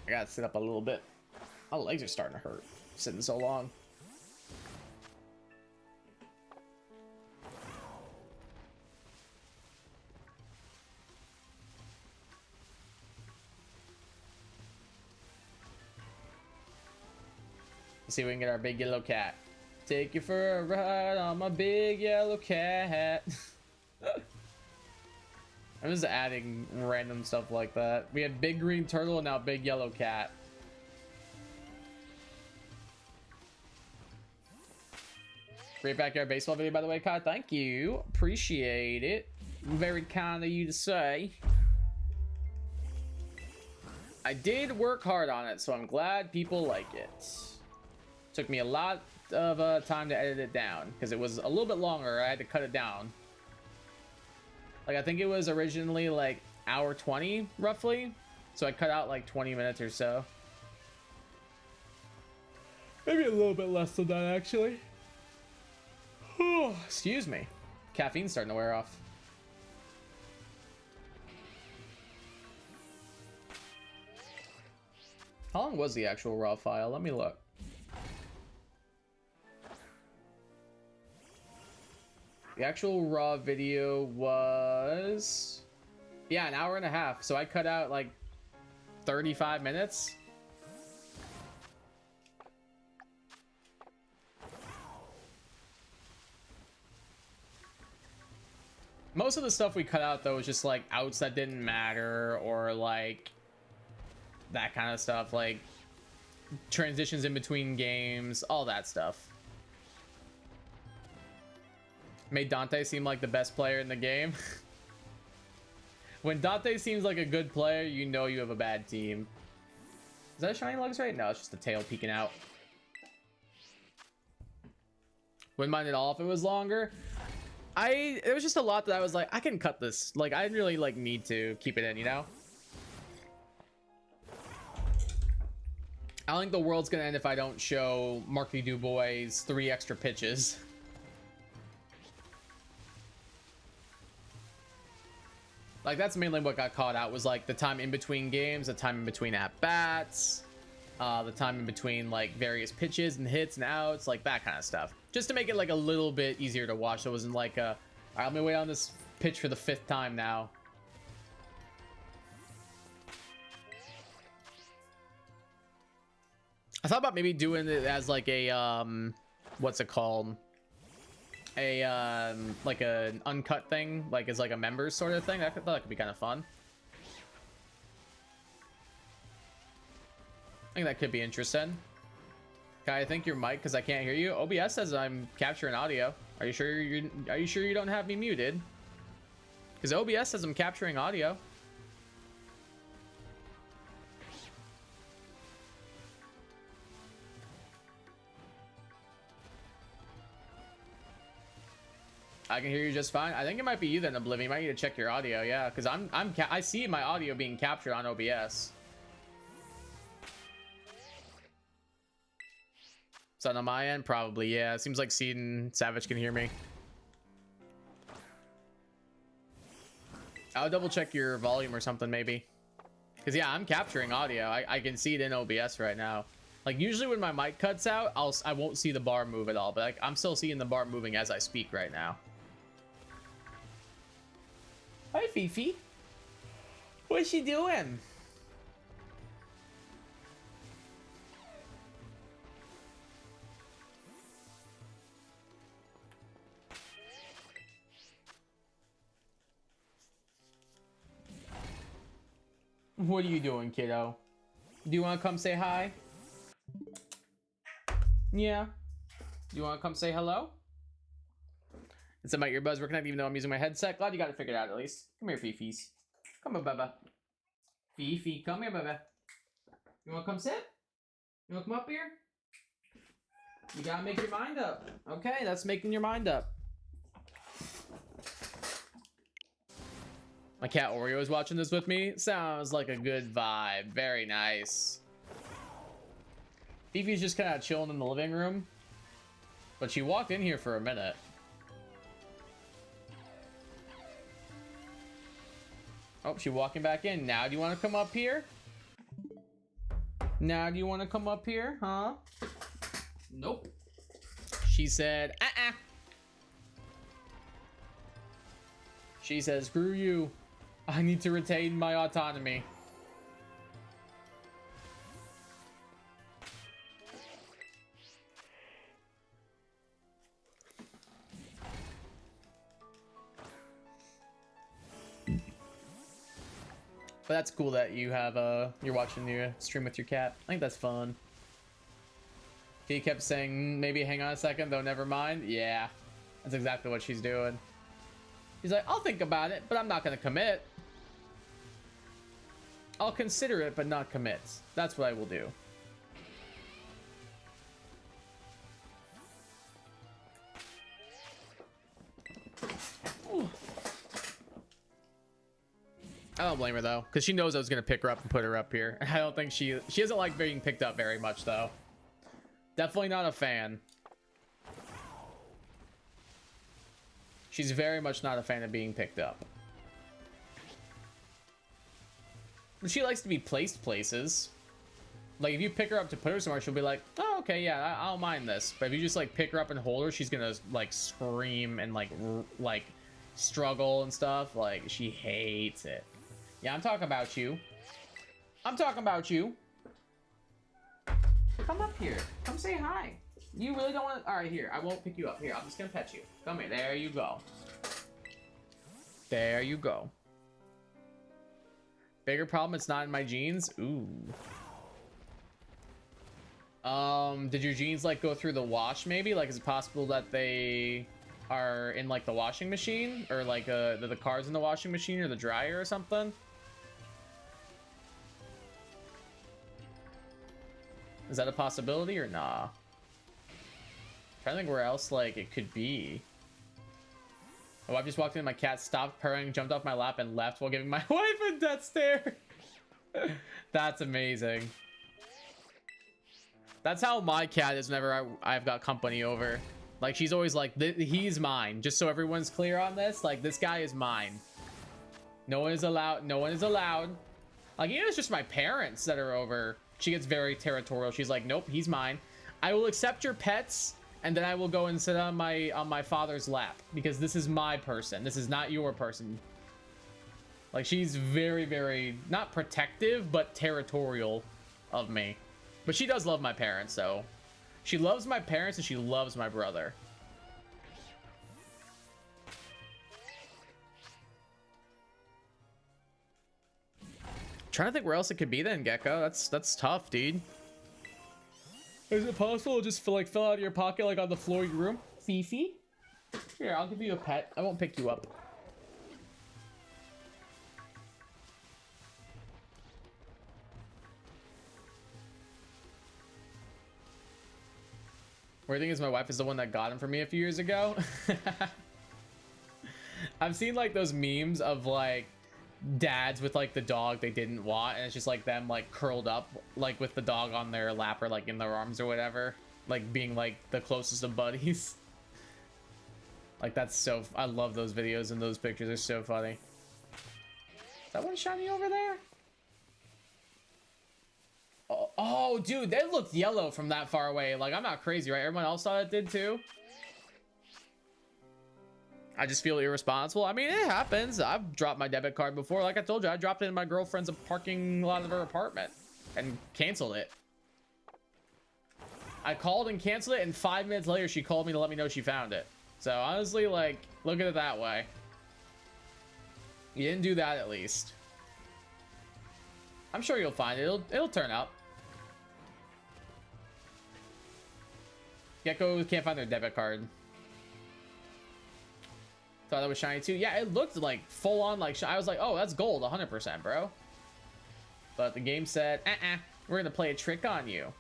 I gotta sit up a little bit. My legs are starting to hurt sitting so long. Let's see if we can get our big yellow cat. Take you for a ride on my big yellow cat. I'm just adding random stuff like that. We had big green turtle and now big yellow cat. Great backyard baseball video, by the way, Kai. Thank you. Appreciate it. Very kind of you to say. I did work hard on it, so I'm glad people like it. Took me a lot of time to edit it down because it was a little bit longer. I had to cut it down. Like, I think it was originally like hour 20 roughly, so I cut out like 20 minutes or so. Maybe a little bit less than that, actually. Excuse me. Caffeine's starting to wear off. How long was the actual raw file? Let me look. The actual raw video was, yeah, an hour and a half. So I cut out like 35 minutes. Most of the stuff we cut out though was just like outs that didn't matter, or like that kind of stuff, like transitions in between games, all that stuff. Made Dante seem like the best player in the game. When Dante seems like a good player, you know you have a bad team. Is that a shiny Luxray? No, it's just the tail peeking out. Wouldn't mind at all if it was longer. It was just a lot that I was like, I can cut this. Like, I didn't really like need to keep it in, you know? I don't think the world's gonna end if I don't show Marky Dubois' 3 extra pitches. Like, that's mainly what got caught out, was like the time in between games, the time in between at bats, the time in between like various pitches and hits and outs, like that kind of stuff, just to make it like a little bit easier to watch. So it wasn't like all right, let me wait on this pitch for the 5th time now. I thought about maybe doing it as like a what's it called, a like an uncut thing, like as like a members sort of thing. I thought that could be kind of fun. I think that could be interesting. Okay, I think your mic, because I can't hear you. OBS says I'm capturing audio. Are you sure you don't have me muted? Because OBS says I'm capturing audio. I can hear you just fine. I think it might be you then, Oblivion. You might need to check your audio, yeah, because I see my audio being captured on OBS. Is that on my end? Probably, yeah. It seems like Seed and Savage can hear me. I'll double check your volume or something, maybe. Because, yeah, I'm capturing audio. I can see it in OBS right now. Like, usually when my mic cuts out, I won't see the bar move at all. But like, I'm still seeing the bar moving as I speak right now. Hi, Fifi. What's she doing? What are you doing, kiddo? Do you want to come say hi? Yeah. Do you want to come say hello? It's my earbuds working out even though I'm using my headset. Glad you got it figured out at least. Come here, Fifis. Come on, Bubba. Fifi, come here, baby. You wanna come sit? You wanna come up here? You gotta make your mind up. Okay, that's making your mind up. My cat Oreo is watching this with me. Sounds like a good vibe. Very nice. Fifi's just kind of chilling in the living room. But she walked in here for a minute. Oh, she's walking back in. Now, do you want to come up here? Now, do you want to come up here? Huh? Nope. She said, She says, screw you. I need to retain my autonomy. But that's cool that you have you're watching your stream with your cat. I think that's fun. He kept saying maybe hang on a second though, never mind. Yeah, that's exactly what she's doing. He's like, I'll think about it, but I'm not gonna commit. I'll consider it, but not commit. That's what I will do. Ooh. I don't blame her though, because she knows I was gonna pick her up and put her up here. I don't think she doesn't like being picked up very much though. Definitely not a fan. She's very much not a fan of being picked up. But she likes to be placed places. Like if you pick her up to put her somewhere, she'll be like, oh, okay, yeah, I don't mind this. But if you just like pick her up and hold her, she's gonna like scream and like struggle and stuff. Like she hates it. Yeah, I'm talking about you. I'm talking about you. Come up here. Come say hi. You really don't want to... All right, here. I won't pick you up. Here, I'm just going to pet you. Come here. There you go. There you go. Bigger problem, it's not in my jeans. Ooh. Did your jeans, like, go through the wash, maybe? Like, is it possible that they are in, like, the washing machine? Or, like, the car's in the washing machine or the dryer or something? Is that a possibility or nah? Trying to think where else like it could be. Oh, I just walked in, my cat stopped purring, jumped off my lap, and left while giving my wife a death stare. That's amazing. That's how my cat is whenever I've got company over. Like she's always like, he's mine. Just so everyone's clear on this, like this guy is mine. No one is allowed. No one is allowed. Like even if it's just my parents that are over, she gets very territorial. She's like, nope, he's mine. I will accept your pets. And then I will go and sit on my father's lap because this is my person. This is not your person. Like she's very, very not protective, but territorial of me. But she does love my parents, so she loves my parents and she loves my brother. Trying to think where else it could be then, Gecko. That's tough, dude. Is it possible to just fell out of your pocket like on the floor of your room? Fifi? Here, I'll give you a pet. I won't pick you up. Weird thing is my wife is the one that got him for me a few years ago. I've seen like those memes of like dads with like the dog they didn't want, and it's just like them like curled up like with the dog on their lap or like in their arms or whatever, like being like the closest of buddies. Like that's so I love those videos and those pictures are so funny. Is that one shiny over there? Oh dude, they looked yellow from that far away. Like I'm not crazy, right? Everyone else thought it did too. I just feel irresponsible. I mean, it happens. I've dropped my debit card before. Like I told you, I dropped it in my girlfriend's parking lot of her apartment and canceled it. I called and canceled it, and 5 minutes later, she called me to let me know she found it. So honestly, like, look at it that way. You didn't do that at least. I'm sure you'll find it. It'll turn up. Gecko can't find their debit card. Thought that was shiny too. Yeah, it looked like full on like I was like, oh, that's gold 100%, bro. But the game said, we're gonna play a trick on you.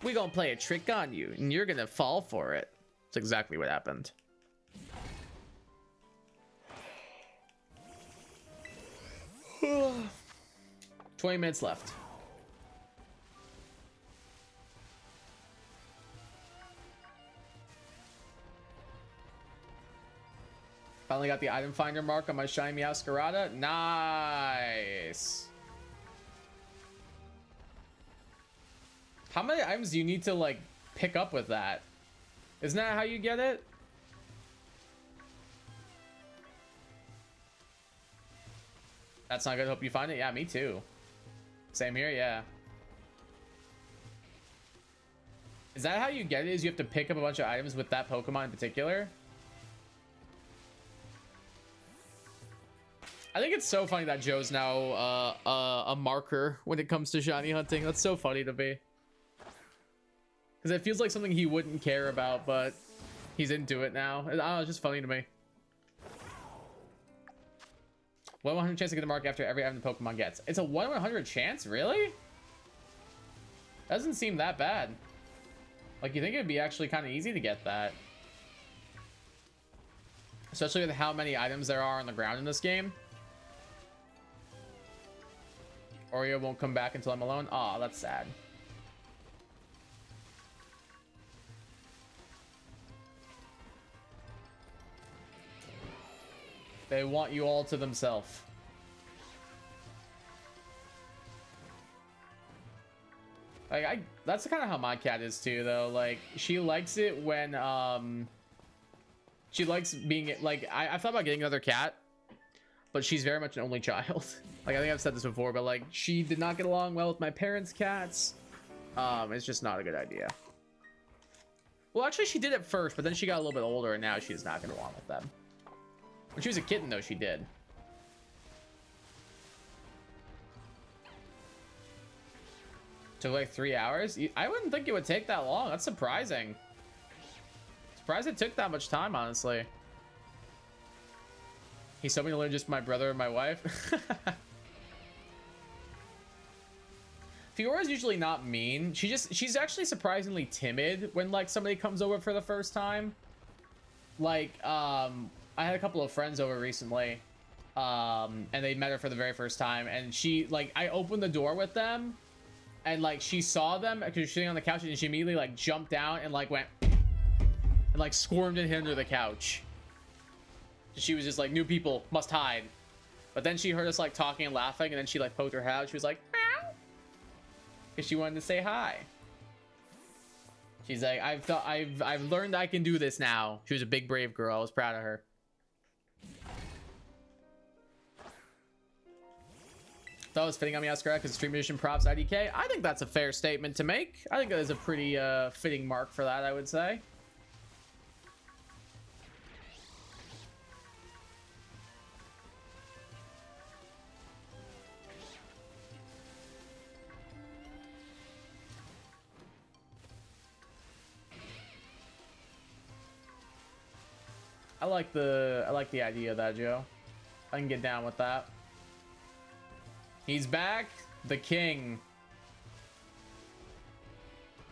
We're gonna play a trick on you, and you're gonna fall for it. That's exactly what happened. "20 minutes left. Finally got the item finder mark on my shiny Meowscarada. Nice. How many items do you need to like pick up with that? Isn't that how you get it? That's not good. Hope you find it. Yeah, me too. Same here. Yeah. Is that how you get it? Is you have to pick up a bunch of items with that Pokemon in particular? I think it's so funny that Joe's now a marker when it comes to shiny hunting. That's so funny to me. Because it feels like something he wouldn't care about, but he's into it now. I don't know, it's just funny to me. 1/100 chance to get a mark after every item the Pokemon gets. It's a 1/100 chance? Really? Doesn't seem that bad. Like, you think it'd be actually kind of easy to get that. Especially with how many items there are on the ground in this game. Oreo won't come back until I'm alone. Aw, that's sad. They want you all to themselves. Like, that's kind of how my cat is too, though. Like, she likes it when she likes being like, I thought about getting another cat, but she's very much an only child. Like, I think I've said this before, but like, she did not get along well with my parents' cats. It's just not a good idea. Well, actually, she did at first, but then she got a little bit older, and now she does not get along with them. When she was a kitten, though, she did. Took like 3 hours. I wouldn't think it would take that long. That's surprising. Surprised it took that much time, honestly. He told me to learn just my brother and my wife. Fiora's usually not mean. She's actually surprisingly timid when like somebody comes over for the first time. Like, I had a couple of friends over recently, and they met her for the very first time, and she, like, I opened the door with them, and like she saw them because she was sitting on the couch, and she immediately like jumped down and like went and like squirmed and hid under the couch. She was just like, new people must hide. But then she heard us like talking and laughing, and then she like poked her head out. She was like, meow, because she wanted to say hi. She's like, I've learned I can do this now. She was a big brave girl. I was proud of her. Thought it was fitting on Meowscarada because Stream Edition props IDK. I think that's a fair statement to make. I think that is a pretty fitting mark for that, I would say. I like the idea of that, Joe. I can get down with that. He's back, the king.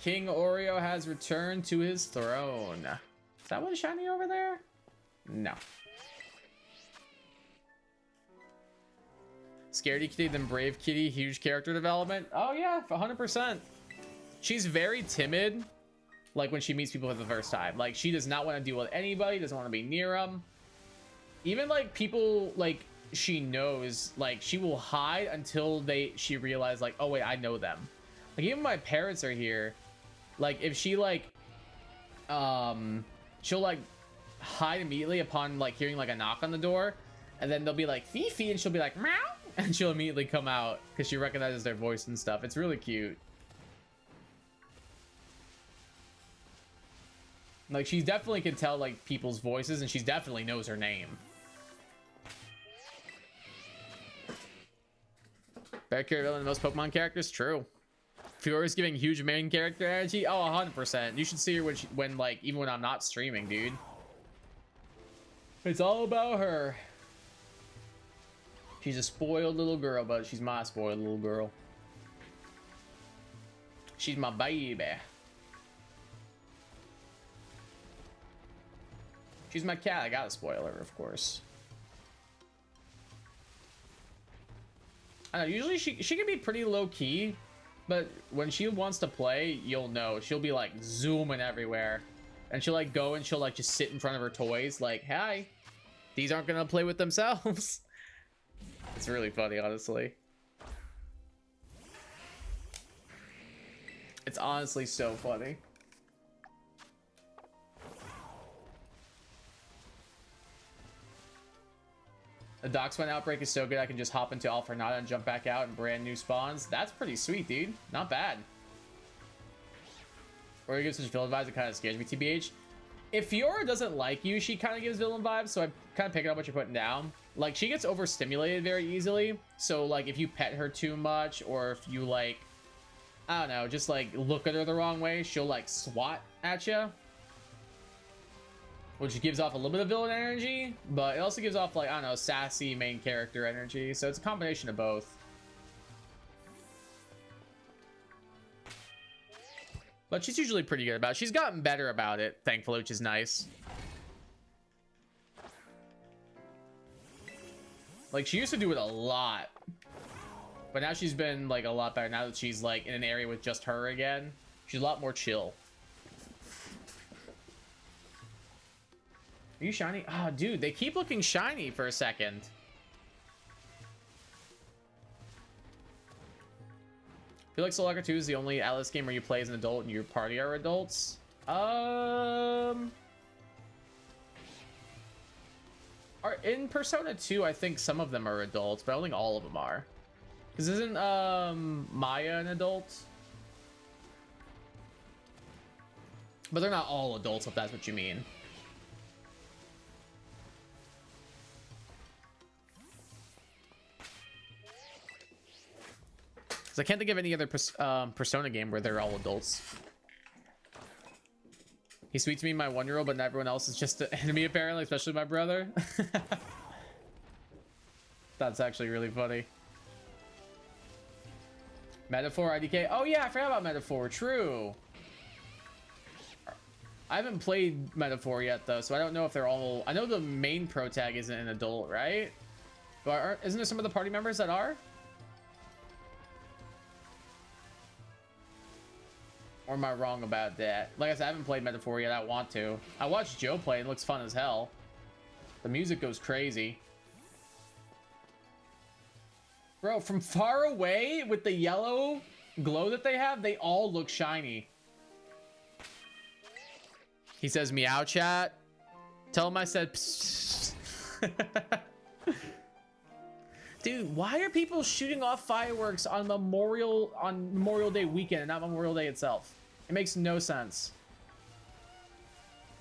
King Oreo has returned to his throne. Is that one shiny over there? No. Scaredy Kitty, then Brave Kitty, huge character development. Oh yeah, 100%. She's very timid, like when she meets people for the first time. Like, she does not want to deal with anybody, doesn't want to be near them. Even like people like she knows, like she will hide until she realizes like, oh wait, I know them. Like, even my parents are here. Like, if she like she'll like hide immediately upon like hearing like a knock on the door, and then they'll be like Fifi, and she'll be like meow, and she'll immediately come out because she recognizes their voice and stuff. It's really cute. Like, she definitely can tell like people's voices, and she definitely knows her name. Better character than most Pokemon characters? True. Fiora's giving huge main character energy? Oh, 100%. You should see her when like, even when I'm not streaming, dude. It's all about her. She's a spoiled little girl, but she's my spoiled little girl. She's my baby. She's my cat. I gotta spoil her, of course. I know, usually she can be pretty low-key, but when she wants to play, you'll know. She'll be like zooming everywhere. And she'll like go and she'll like just sit in front of her toys like, hi, these aren't gonna play with themselves. It's really funny, honestly. It's honestly so funny. The Docksman Outbreak is so good I can just hop into Alfornada and jump back out and brand new spawns. That's pretty sweet, dude. Not bad. Or you give such villain vibes, it kind of scares me, TBH. If Fiora doesn't like you, she kind of gives villain vibes, so I'm kind of picking up what you're putting down. Like, she gets overstimulated very easily, so, like, if you pet her too much, or if you, like, I don't know, just, like, look at her the wrong way, she'll, like, swat at you. Which gives off a little bit of villain energy, but it also gives off, like, I don't know, sassy main character energy, so it's a combination of both. But she's usually pretty good about it. She's gotten better about it, thankfully, which is nice. Like, she used to do it a lot. But now she's been, like, a lot better. Now that she's, like, in an area with just her again, she's a lot more chill. Are you shiny? Oh, dude, they keep looking shiny for a second. I feel like Soul Hacker 2 is the only Atlas game where you play as an adult and your party are adults. In Persona 2, I think some of them are adults, but I don't think all of them are. Because isn't Maya an adult? But they're not all adults, if that's what you mean. Because I can't think of any other Persona game where they're all adults. He sweets me, my 1-year-old, but everyone else is just an enemy, apparently, especially my brother. That's actually really funny. Metaphor, IDK. Oh, yeah, I forgot about Metaphor. True. I haven't played Metaphor yet, though, so I don't know if they're all... I know the main pro tag isn't an adult, right? But isn't there some of the party members that are? Or am I wrong about that? Like I said, I haven't played Metaphor yet. I want to. I watched Joe play. It looks fun as hell. The music goes crazy. Bro, from far away with the yellow glow that they have, they all look shiny. He says, meow, chat. Tell him I said, psst. Dude, why are people shooting off fireworks on Memorial Day weekend and not Memorial Day itself? It makes no sense.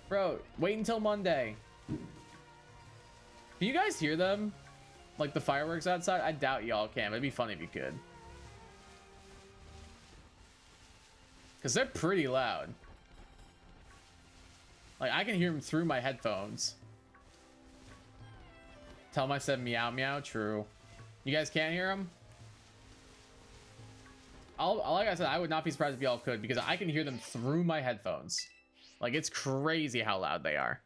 Bro, wait until Monday. Do you guys hear them? Like the fireworks outside? I doubt y'all can. It'd be funny if you could. Because they're pretty loud. Like, I can hear them through my headphones. Tell them I said meow meow. True. You guys can't hear them? Like I said, I would not be surprised if y'all could, because I can hear them through my headphones. Like, it's crazy how loud they are.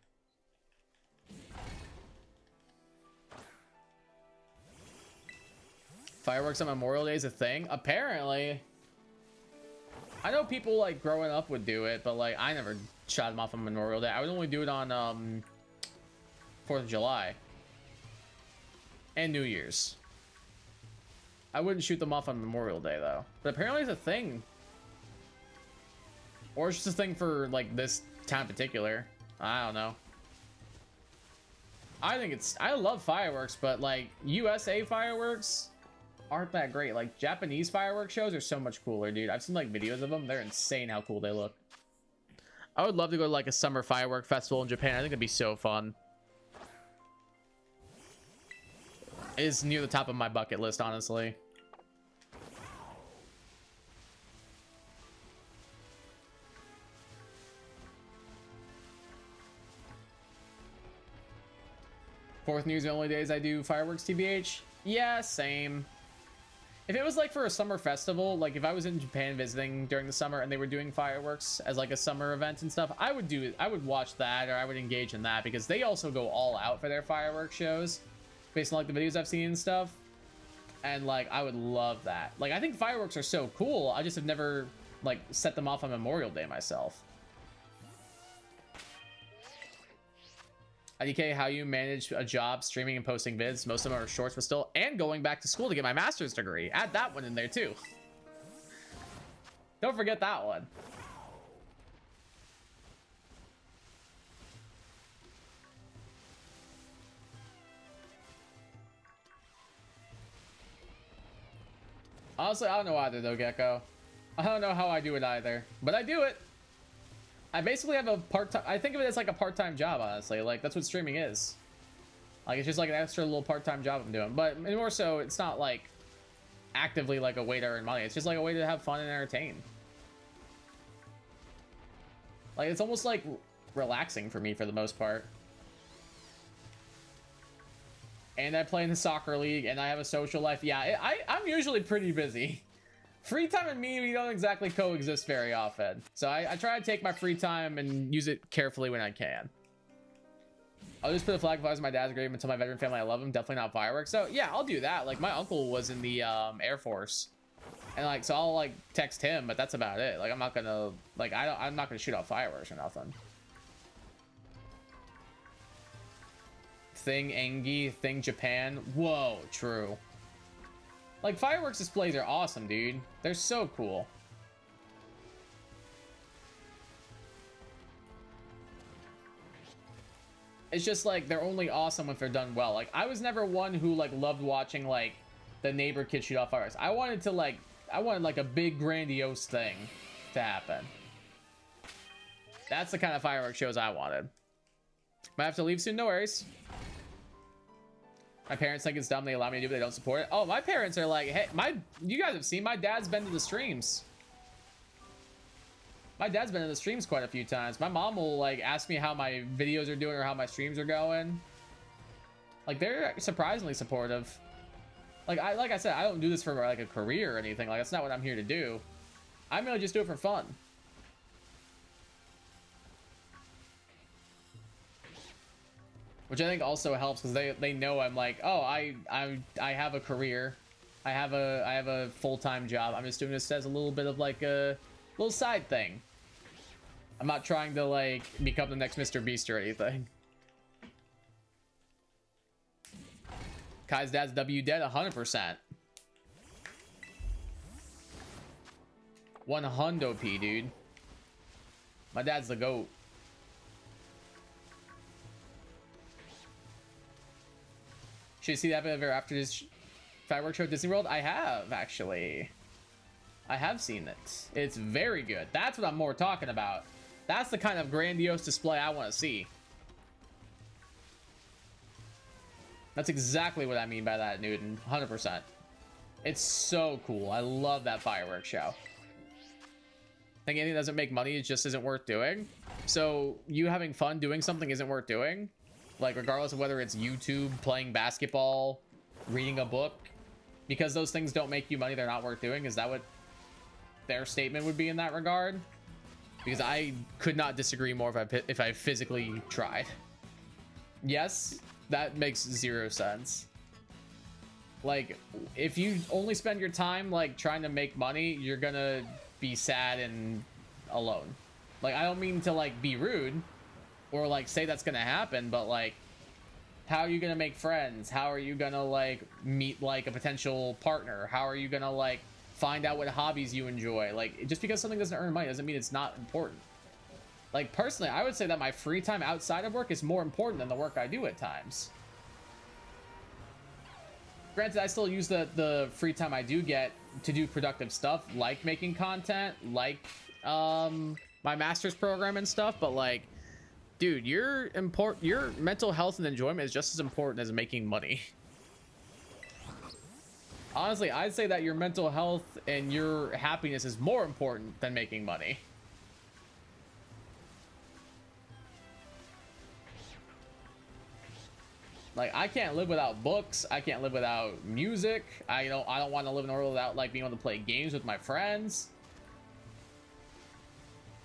Fireworks on Memorial Day is a thing? Apparently. I know people, like, growing up would do it, but, like, I never shot them off on Memorial Day. I would only do it on, 4th of July. And New Year's. I wouldn't shoot them off on Memorial Day, though. But apparently it's a thing. Or it's just a thing for, like, this town in particular. I don't know. I love fireworks, but, like, USA fireworks aren't that great. Like, Japanese fireworks shows are so much cooler, dude. I've seen, like, videos of them. They're insane how cool they look. I would love to go to, like, a summer firework festival in Japan. I think it'd be so fun. It's near the top of my bucket list, honestly. Fourth news, the only days I do fireworks, TBH. Yeah, same. If it was like for a summer festival, like if I was in Japan visiting during the summer and they were doing fireworks as like a summer event and stuff, I would watch that, or I would engage in that, because they also go all out for their fireworks shows based on like the videos I've seen and stuff. And like I would love that. Like I think fireworks are so cool. I just have never like set them off on Memorial Day myself. IDK, how you manage a job streaming and posting vids? Most of them are shorts, but still, and going back to school to get my master's degree. Add that one in there too. Don't forget that one. Honestly, I don't know either though, Gecko. I don't know how I do it either, but I do it. I basically have a part-time, I think of it as like a part-time job, honestly. Like that's what streaming is. Like it's just like an extra little part-time job I'm doing, but more so it's not like actively like a way to earn money. It's just like a way to have fun and entertain. Like it's almost like relaxing for me for the most part. And I play in the soccer league and I have a social life. Yeah, I'm usually pretty busy. Free time and me, we don't exactly coexist very often. So I try to take my free time and use it carefully when I can. I'll just put a flag if I was my dad's grave until my veteran family. I love him. Definitely not fireworks. So yeah, I'll do that. Like my uncle was in the Air Force. And like, so I'll like text him, but that's about it. Like I'm not gonna, like I'm not gonna shoot off fireworks or nothing. Thing Engi, thing Japan. Whoa, true. Like fireworks displays are awesome, dude. They're so cool. It's just like they're only awesome if they're done well. Like I was never one who like loved watching like the neighbor kid shoot off fireworks. I wanted like a big grandiose thing to happen. That's the kind of fireworks shows I wanted. Might have to leave soon, no worries. My parents think it's dumb. They allow me to do it, but they don't support it. Oh, my parents are like, hey, you guys have seen my dad's been to the streams. My dad's been to the streams quite a few times. My mom will like ask me how my videos are doing or how my streams are going. Like they're surprisingly supportive. Like I said, I don't do this for like a career or anything. Like that's not what I'm here to do. I'm gonna just do it for fun. Which I think also helps because they know I'm like, oh, I have a career, I have a full-time job. I'm just doing this as a little bit of like a little side thing. I'm not trying to like become the next Mr. Beast or anything. Kai's dad's W dead 100%. 100p, dude. My dad's the GOAT. Should you see that ever after this fireworks show at Disney World? I have, actually. I have seen it. It's very good. That's what I'm more talking about. That's the kind of grandiose display I want to see. That's exactly what I mean by that, Newton. 100%. It's so cool. I love that fireworks show. I think anything that doesn't make money, it just isn't worth doing. So you having fun doing something isn't worth doing. Like regardless of whether it's YouTube, playing basketball, reading a book, because those things don't make you money, they're not worth doing. Is that what their statement would be in that regard? Because I could not disagree more if I physically tried. Yes, that makes zero sense. Like if you only spend your time like trying to make money, you're gonna be sad and alone. Like I don't mean to like be rude or like say that's gonna happen, but like how are you gonna make friends? How are you gonna like meet like a potential partner? How are you gonna like find out what hobbies you enjoy? Like just because something doesn't earn money doesn't mean it's not important. Like personally, I would say that my free time outside of work is more important than the work I do at times. Granted, I still use the free time I do get to do productive stuff, like making content, like my master's program and stuff, but like dude, your mental health and enjoyment is just as important as making money. Honestly, I'd say that your mental health and your happiness is more important than making money. Like, I can't live without books. I can't live without music. I don't want to live in a world without like being able to play games with my friends.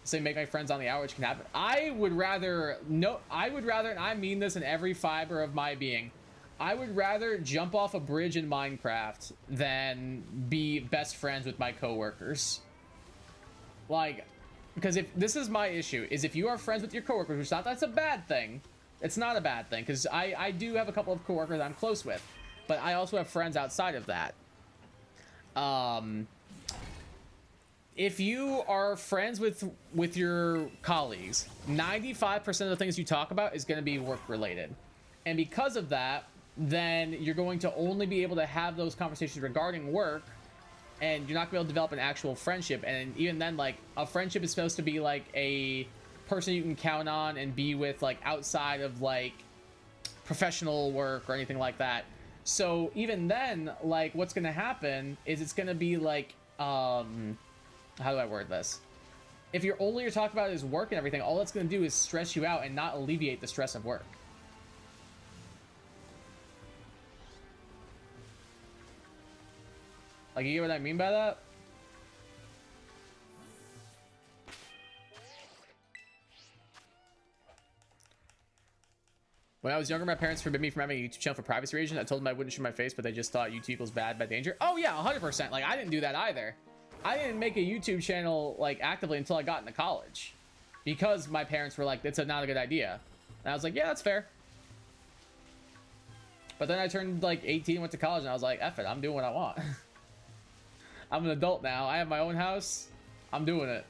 Say make my friends on the hour, which can happen. I would rather, and I mean this in every fiber of my being, I would rather jump off a bridge in Minecraft than be best friends with my coworkers. Like, because if this is my issue, is if you are friends with your coworkers, which not that's a bad thing. It's not a bad thing, because I do have a couple of coworkers I'm close with, but I also have friends outside of that. If you are friends with your colleagues, 95% of the things you talk about is going to be work related, and because of that, then you're going to only be able to have those conversations regarding work, and you're not going to be able to develop an actual friendship. And even then, like, a friendship is supposed to be like a person you can count on and be with, like, outside of like professional work or anything like that. So even then, like, what's going to happen is it's going to be like, how do I word this? If all you're talking about is work and everything, all that's going to do is stress you out and not alleviate the stress of work. Like, you get what I mean by that? When I was younger, my parents forbid me from having a YouTube channel for privacy reasons. I told them I wouldn't show my face, but they just thought YouTube equals bad danger. Oh yeah, 100%. Like, I didn't do that either. I didn't make a YouTube channel, like, actively until I got into college, because my parents were like, it's not a good idea. And I was like, yeah, that's fair. But then I turned like 18, went to college, and I was like, F it, I'm doing what I want. I'm an adult now. I have my own house. I'm doing it.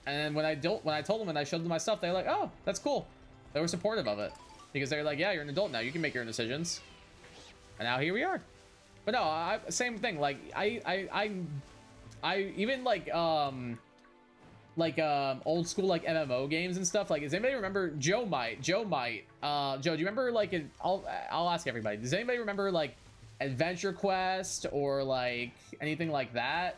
And then when I told them and I showed them my stuff, they were like, oh, that's cool. They were supportive of it, because they're like, yeah, you're an adult now. You can make your own decisions. And now here we are. But no, same thing. Like, I even like old school like MMO games and stuff. Like, does anybody remember Joe, do you remember, like, I'll ask everybody, does anybody remember like Adventure Quest or like anything like that?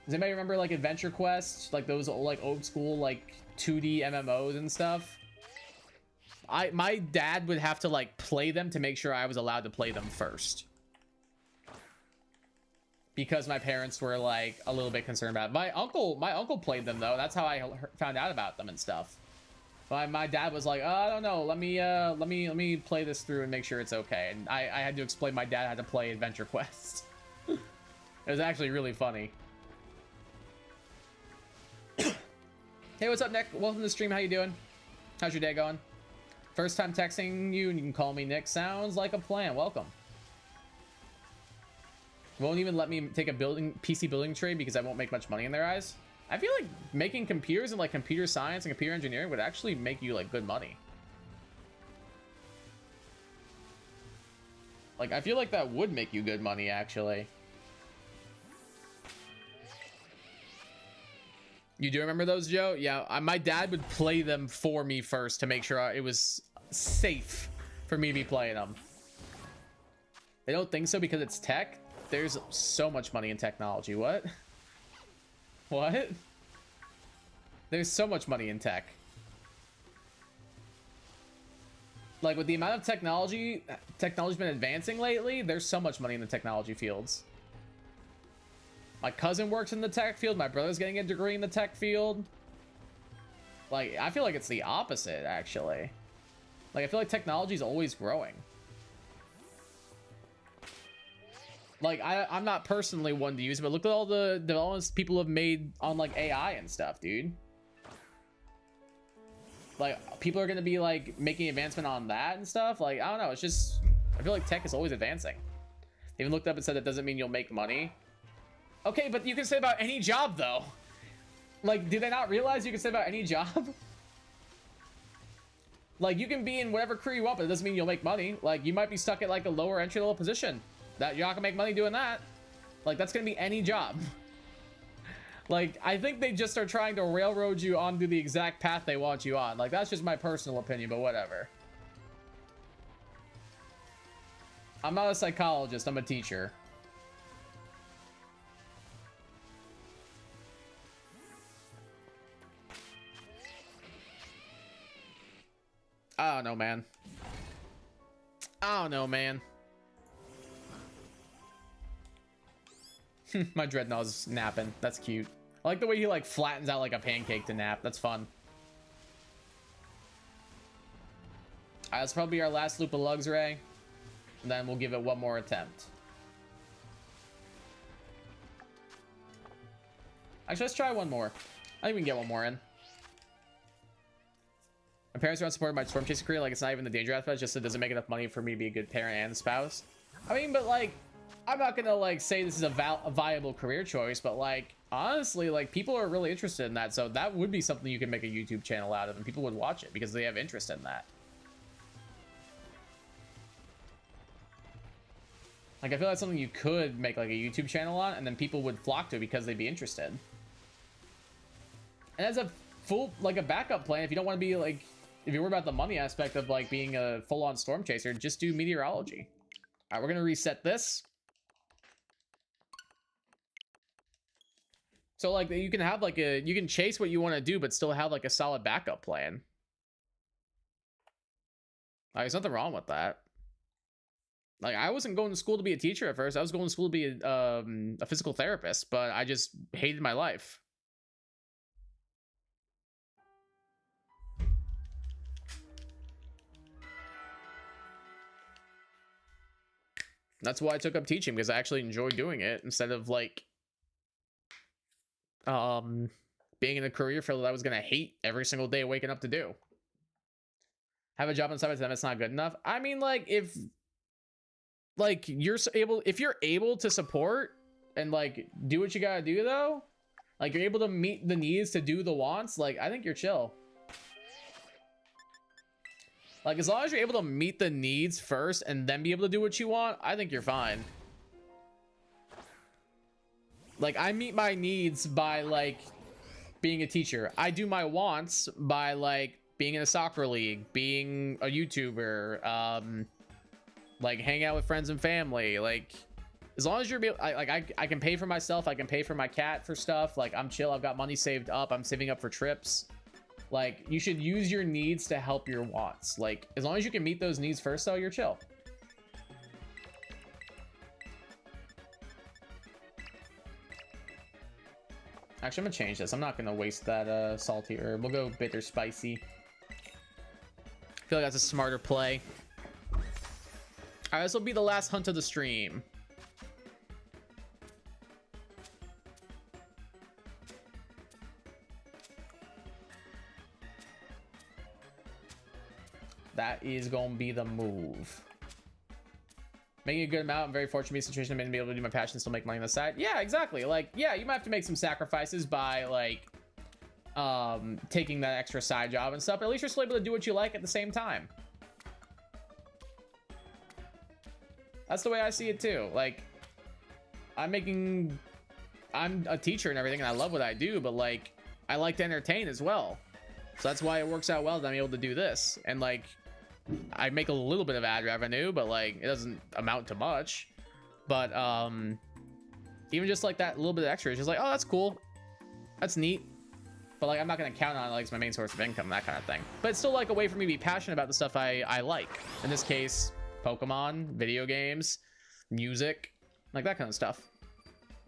Does anybody remember like Adventure Quest, like those old school like 2D MMOs and stuff? My dad would have to like play them to make sure I was allowed to play them first, because my parents were like a little bit concerned about it. My uncle played them though. That's how I found out about them and stuff. My dad was like, oh, I don't know, let me play this through and make sure it's okay. And I had to explain my dad how to play Adventure Quest. It was actually really funny. Hey, what's up, Nick? Welcome to the stream. How you doing? How's your day going? First time texting you, and you can call me Nick. Sounds like a plan. Welcome. Won't even let me take a PC building trade because I won't make much money in their eyes. I feel like making computers and like computer science and computer engineering would actually make you like good money. Like, I feel like that would make you good money, actually. You do remember those, Joe? Yeah, my dad would play them for me first to make sure it was safe for me to be playing them. They don't think so because it's tech? There's so much money in technology. What? What? There's so much money in tech. Like, with the amount of technology's been advancing lately, there's so much money in the technology fields. My cousin works in the tech field. My brother's getting a degree in the tech field. Like, I feel like it's the opposite, actually. Like, I feel like technology is always growing. Like, I'm not personally one to use it, but look at all the developments people have made on, like, AI and stuff, dude. Like, people are going to be, like, making advancement on that and stuff. Like, I don't know. It's just, I feel like tech is always advancing. They even looked up and said that doesn't mean you'll make money. Okay, but you can say about any job, though. Like, do they not realize you can say about any job? Like, you can be in whatever career you want, but it doesn't mean you'll make money. Like, you might be stuck at, like, a lower entry-level position. That you're not gonna make money doing that. Like, that's gonna be any job. Like, I think they just are trying to railroad you onto the exact path they want you on. Like, that's just my personal opinion, but whatever. I'm not a psychologist, I'm a teacher. I don't know, man. I don't know, man. My Dreadnaught's napping. That's cute. I like the way he like flattens out like a pancake to nap. That's fun. Alright, that's probably our last loop of lugs, Ray. And then we'll give it one more attempt. Actually, let's try one more. I think we can get one more in. My parents are unsupported by storm chasing career. Like, it's not even the danger aspect, just it doesn't make enough money for me to be a good parent and spouse. I mean, but like, I'm not gonna like say this is a viable career choice, but like, honestly, like, people are really interested in that. So that would be something you can make a YouTube channel out of, and people would watch it because they have interest in that. Like, I feel that's something you could make like a YouTube channel on, and then people would flock to it because they'd be interested. And as a full, like a backup plan, if you don't want to be like, if you're worried about the money aspect of like being a full-on storm chaser, just do meteorology. All right, we're gonna reset this. So like you can have like you can chase what you want to do, but still have like a solid backup plan. Like, there's nothing wrong with that. Like, I wasn't going to school to be a teacher at first. I was going to school to be a physical therapist, but I just hated my life. That's why I took up teaching, because I actually enjoy doing it instead of like being in a career field that I was gonna hate every single day waking up to do. Have a job on side by side, that's not good enough. I mean, like, if you're able to support and like do what you gotta do though, like you're able to meet the needs to do the wants, like I think you're chill. Like, as long as you're able to meet the needs first and then be able to do what you want, I think you're fine. Like, I meet my needs by like being a teacher. I do my wants by like being in a soccer league, being a YouTuber, like hang out with friends and family. Like, as long as you're I can pay for myself, I can pay for my cat for stuff. Like, I'm chill. I've got money saved up. I'm saving up for trips. Like, you should use your needs to help your wants. Like, as long as you can meet those needs first, though, you're chill. Actually, I'm gonna change this. I'm not gonna waste that salty herb. We'll go bitter spicy. I feel like that's a smarter play. All right, this will be the last hunt of the stream. That is gonna be the move. Making a good amount. I'm very fortunate to be in a situation to be able to do my passion and still make money on the side. Yeah, exactly. Like, yeah, you might have to make some sacrifices by like taking that extra side job and stuff, but at least you're still able to do what you like at the same time. That's the way I see it too. Like, I'm a teacher and everything, and I love what I do, but like, I like to entertain as well. So that's why it works out well that I'm able to do this. And like, I make a little bit of ad revenue, but like, it doesn't amount to much. But even just like that little bit of extra is just like, oh, that's cool, that's neat. But like, I'm not gonna count on it like it's my main source of income, that kind of thing. But it's still like a way for me to be passionate about the stuff I like. In this case, Pokemon, video games, music, like that kind of stuff.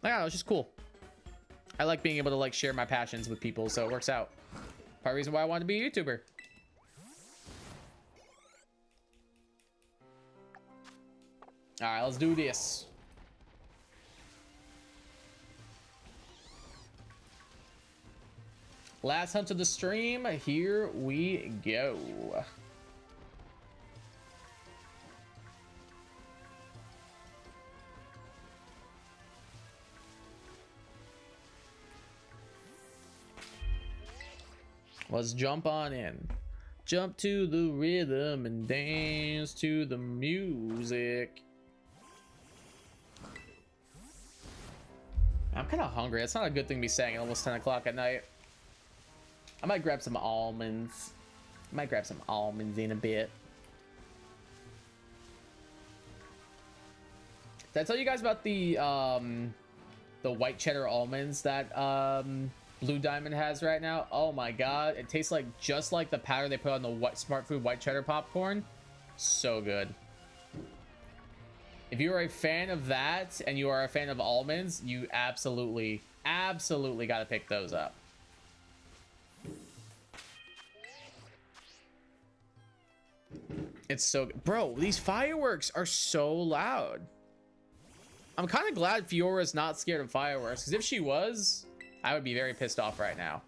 Like, I don't know, it's just cool. I like being able to like share my passions with people, so it works out. Part of the reason why I wanted to be a YouTuber. All right, let's do this. Last hunt of the stream. Here we go. Let's jump on in. Jump to the rhythm and dance to the music. I'm kind of hungry. That's not a good thing to be saying at almost 10 o'clock at night. I might grab some almonds. In a bit. Did I tell you guys about the white cheddar almonds that Blue Diamond has right now. Oh my god, it tastes like just like the powder they put on the Smart Food white cheddar popcorn. So good. If you are a fan of that and you are a fan of almonds, you absolutely got to pick those up. It's so good. Bro, these fireworks are so loud. I'm kind of glad Fiora's not scared of fireworks, because if she was, I would be very pissed off right now.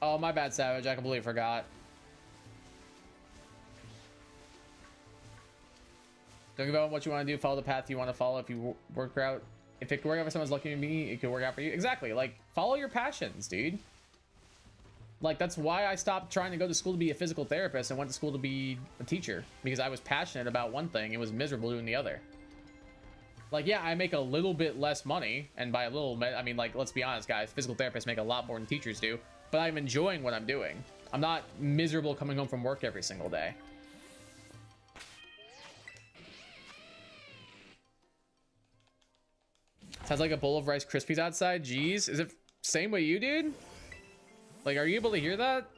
Oh, my bad, Savage. I completely forgot. Don't give up on what you want to do. Follow the path you want to follow. If you work out, if it could work out for someone's lucky to me, it could work out for you. Exactly. Like, follow your passions, dude. Like, that's why I stopped trying to go to school to be a physical therapist and went to school to be a teacher, because I was passionate about one thing and was miserable doing the other. Like, yeah, I make a little bit less money, and by a little bit, I mean, like, let's be honest, guys, physical therapists make a lot more than teachers do, but I'm enjoying what I'm doing. I'm not miserable coming home from work every single day. Sounds like a bowl of Rice Krispies outside. Jeez, is it same way you, dude? Like, are you able to hear that?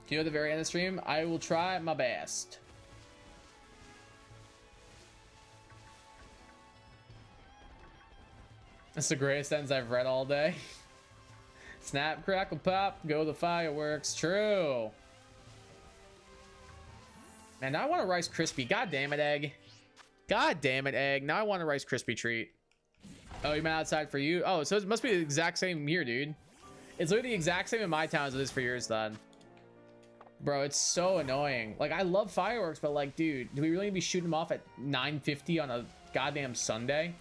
Do you know at the very end of the stream? I will try my best. That's the greatest sentence I've read all day. Snap, crackle, pop, go the fireworks. True. Man, now I want a Rice Krispie. God damn it, Egg. God damn it, Egg. Now I want a Rice Krispie treat. Oh, you meant outside for you? Oh, so it must be the exact same here, dude. It's literally the exact same in my town as it is for yours, then. Bro, it's so annoying. Like, I love fireworks, but like, dude, do we really be shooting them off at 9:50 on a goddamn Sunday?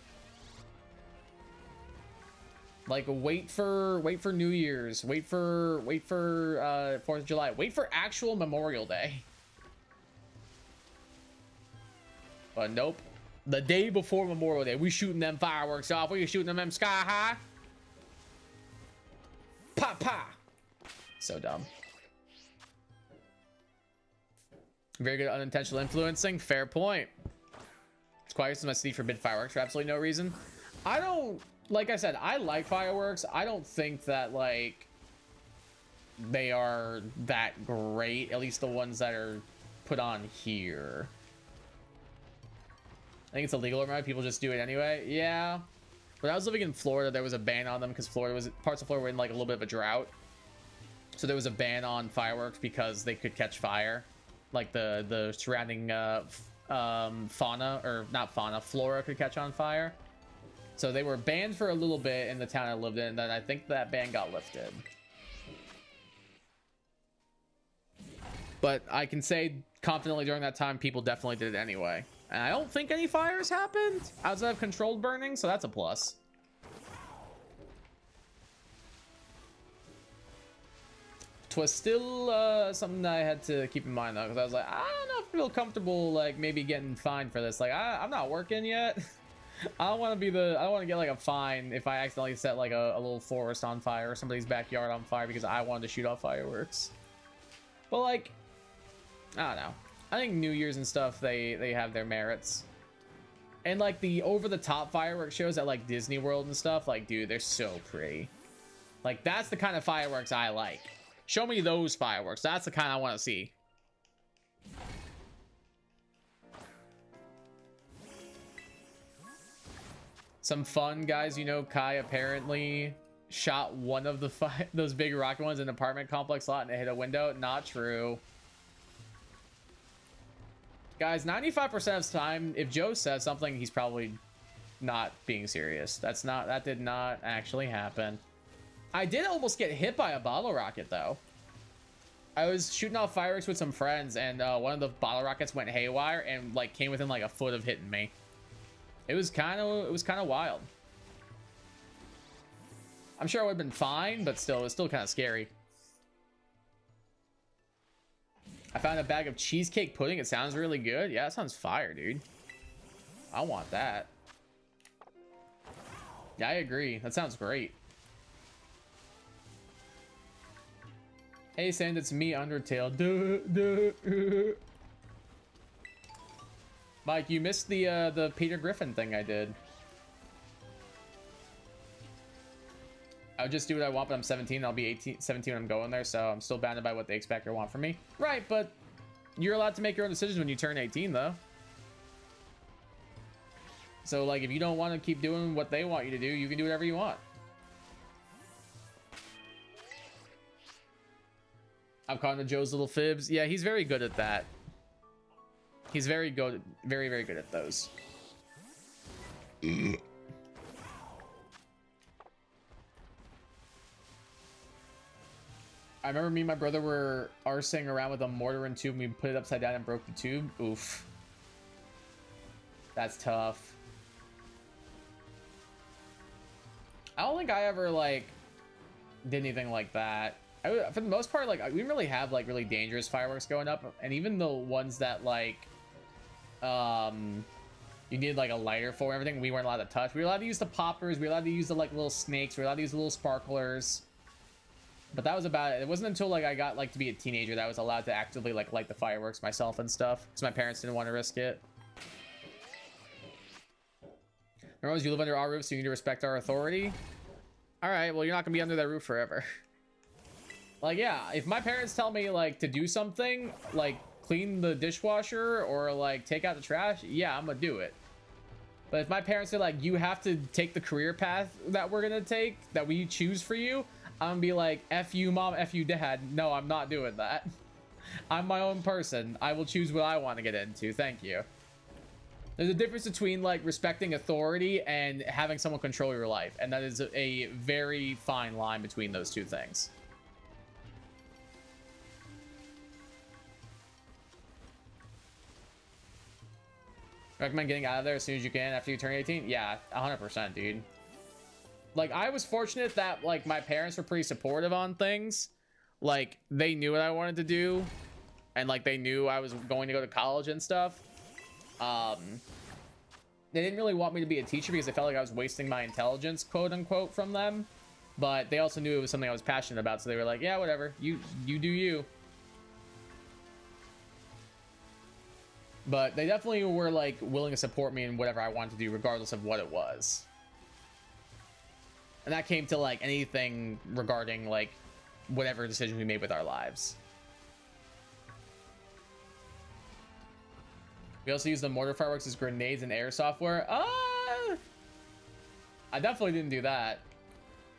Like, wait for New Year's. Wait for 4th of July. Wait for actual Memorial Day. But nope. The day before Memorial Day, we shooting them fireworks off. We shooting them sky high. Pa pa. So dumb. Very good unintentional influencing. Fair point. It's quiet must need forbid fireworks for absolutely no reason. I don't, like I said, I like fireworks. I don't think that, like, they are that great. At least the ones that are put on here. I think it's illegal, right? People just do it anyway. Yeah. When I was living in Florida, there was a ban on them because parts of Florida were in like a little bit of a drought. So there was a ban on fireworks because they could catch fire. Like the surrounding fauna, or not fauna, flora could catch on fire. So they were banned for a little bit in the town I lived in, and then I think that ban got lifted. But I can say confidently during that time, people definitely did it anyway. And I don't think any fires happened outside of controlled burning, so that's a plus. Was still something that I had to keep in mind though, because I was like, I don't know if I feel comfortable like maybe getting fined for this. Like I'm not working yet. I don't want to get like a fine if I accidentally set like a little forest on fire or somebody's backyard on fire because I wanted to shoot off fireworks. But like, I don't know. I think New Year's and stuff, they have their merits. And like the over-the-top fireworks shows at like Disney World and stuff, like dude, they're so pretty. Like that's the kind of fireworks I like. Show me those fireworks. That's the kind I want to see. Some fun guys, you know, Kai apparently shot one of the those big rocket ones in an apartment complex lot and it hit a window. Not true. Guys, 95% of the time, if Joe says something, he's probably not being serious. That did not actually happen. I did almost get hit by a bottle rocket though. I was shooting off fireworks with some friends and one of the bottle rockets went haywire and like came within like a foot of hitting me. It was kind of wild. I'm sure I would have been fine, but still, it was still kind of scary. I found a bag of cheesecake pudding. It sounds really good. Yeah, that sounds fire, dude. I want that. Yeah, I agree. That sounds great. Hey, Sand, it's me, Undertale. Duh. Mike, you missed the Peter Griffin thing I did. I would just do what I want, but I'm 17. I'll be 17 when I'm going there, so I'm still bounded by what they expect or want from me. Right, but you're allowed to make your own decisions when you turn 18, though. So, like, if you don't want to keep doing what they want you to do, you can do whatever you want. I'm calling to Joe's little fibs. Yeah, he's very good at that. He's very good, very good at those. I remember me and my brother were arsing around with a mortar and tube, and we put it upside down and broke the tube. Oof. That's tough. I don't think I ever, like, did anything like that. For the most part, like, we didn't really have, like, really dangerous fireworks going up. And even the ones that, like, you needed, like, a lighter for and everything, we weren't allowed to touch. We were allowed to use the poppers. We were allowed to use the, like, little snakes. We were allowed to use the little sparklers. But that was about it. It wasn't until, like, I got, like, to be a teenager that I was allowed to actively, like, light the fireworks myself and stuff. Because my parents didn't want to risk it. Remember, you live under our roof, so you need to respect our authority. All right, well, you're not going to be under that roof forever. Like, yeah, if my parents tell me, like, to do something, like, clean the dishwasher or, like, take out the trash, yeah, I'm going to do it. But if my parents are like, you have to take the career path that we're going to take, that we choose for you, I'm gonna be like, F you mom, F you dad. No, I'm not doing that. I'm my own person. I will choose what I want to get into. Thank you. There's a difference between, like, respecting authority and having someone control your life. And that is a very fine line between those two things. Recommend getting out of there as soon as you can after you turn 18? Yeah, 100%, dude. Like, I was fortunate that, like, my parents were pretty supportive on things. Like, they knew what I wanted to do. And, like, they knew I was going to go to college and stuff. They didn't really want me to be a teacher because they felt like I was wasting my intelligence, quote unquote, from them. But they also knew it was something I was passionate about. So they were like, yeah, whatever. You do you. But they definitely were, like, willing to support me in whatever I wanted to do, regardless of what it was. And that came to, like, anything regarding, like, whatever decision we made with our lives. We also used the mortar fireworks as grenades and air software. I definitely didn't do that.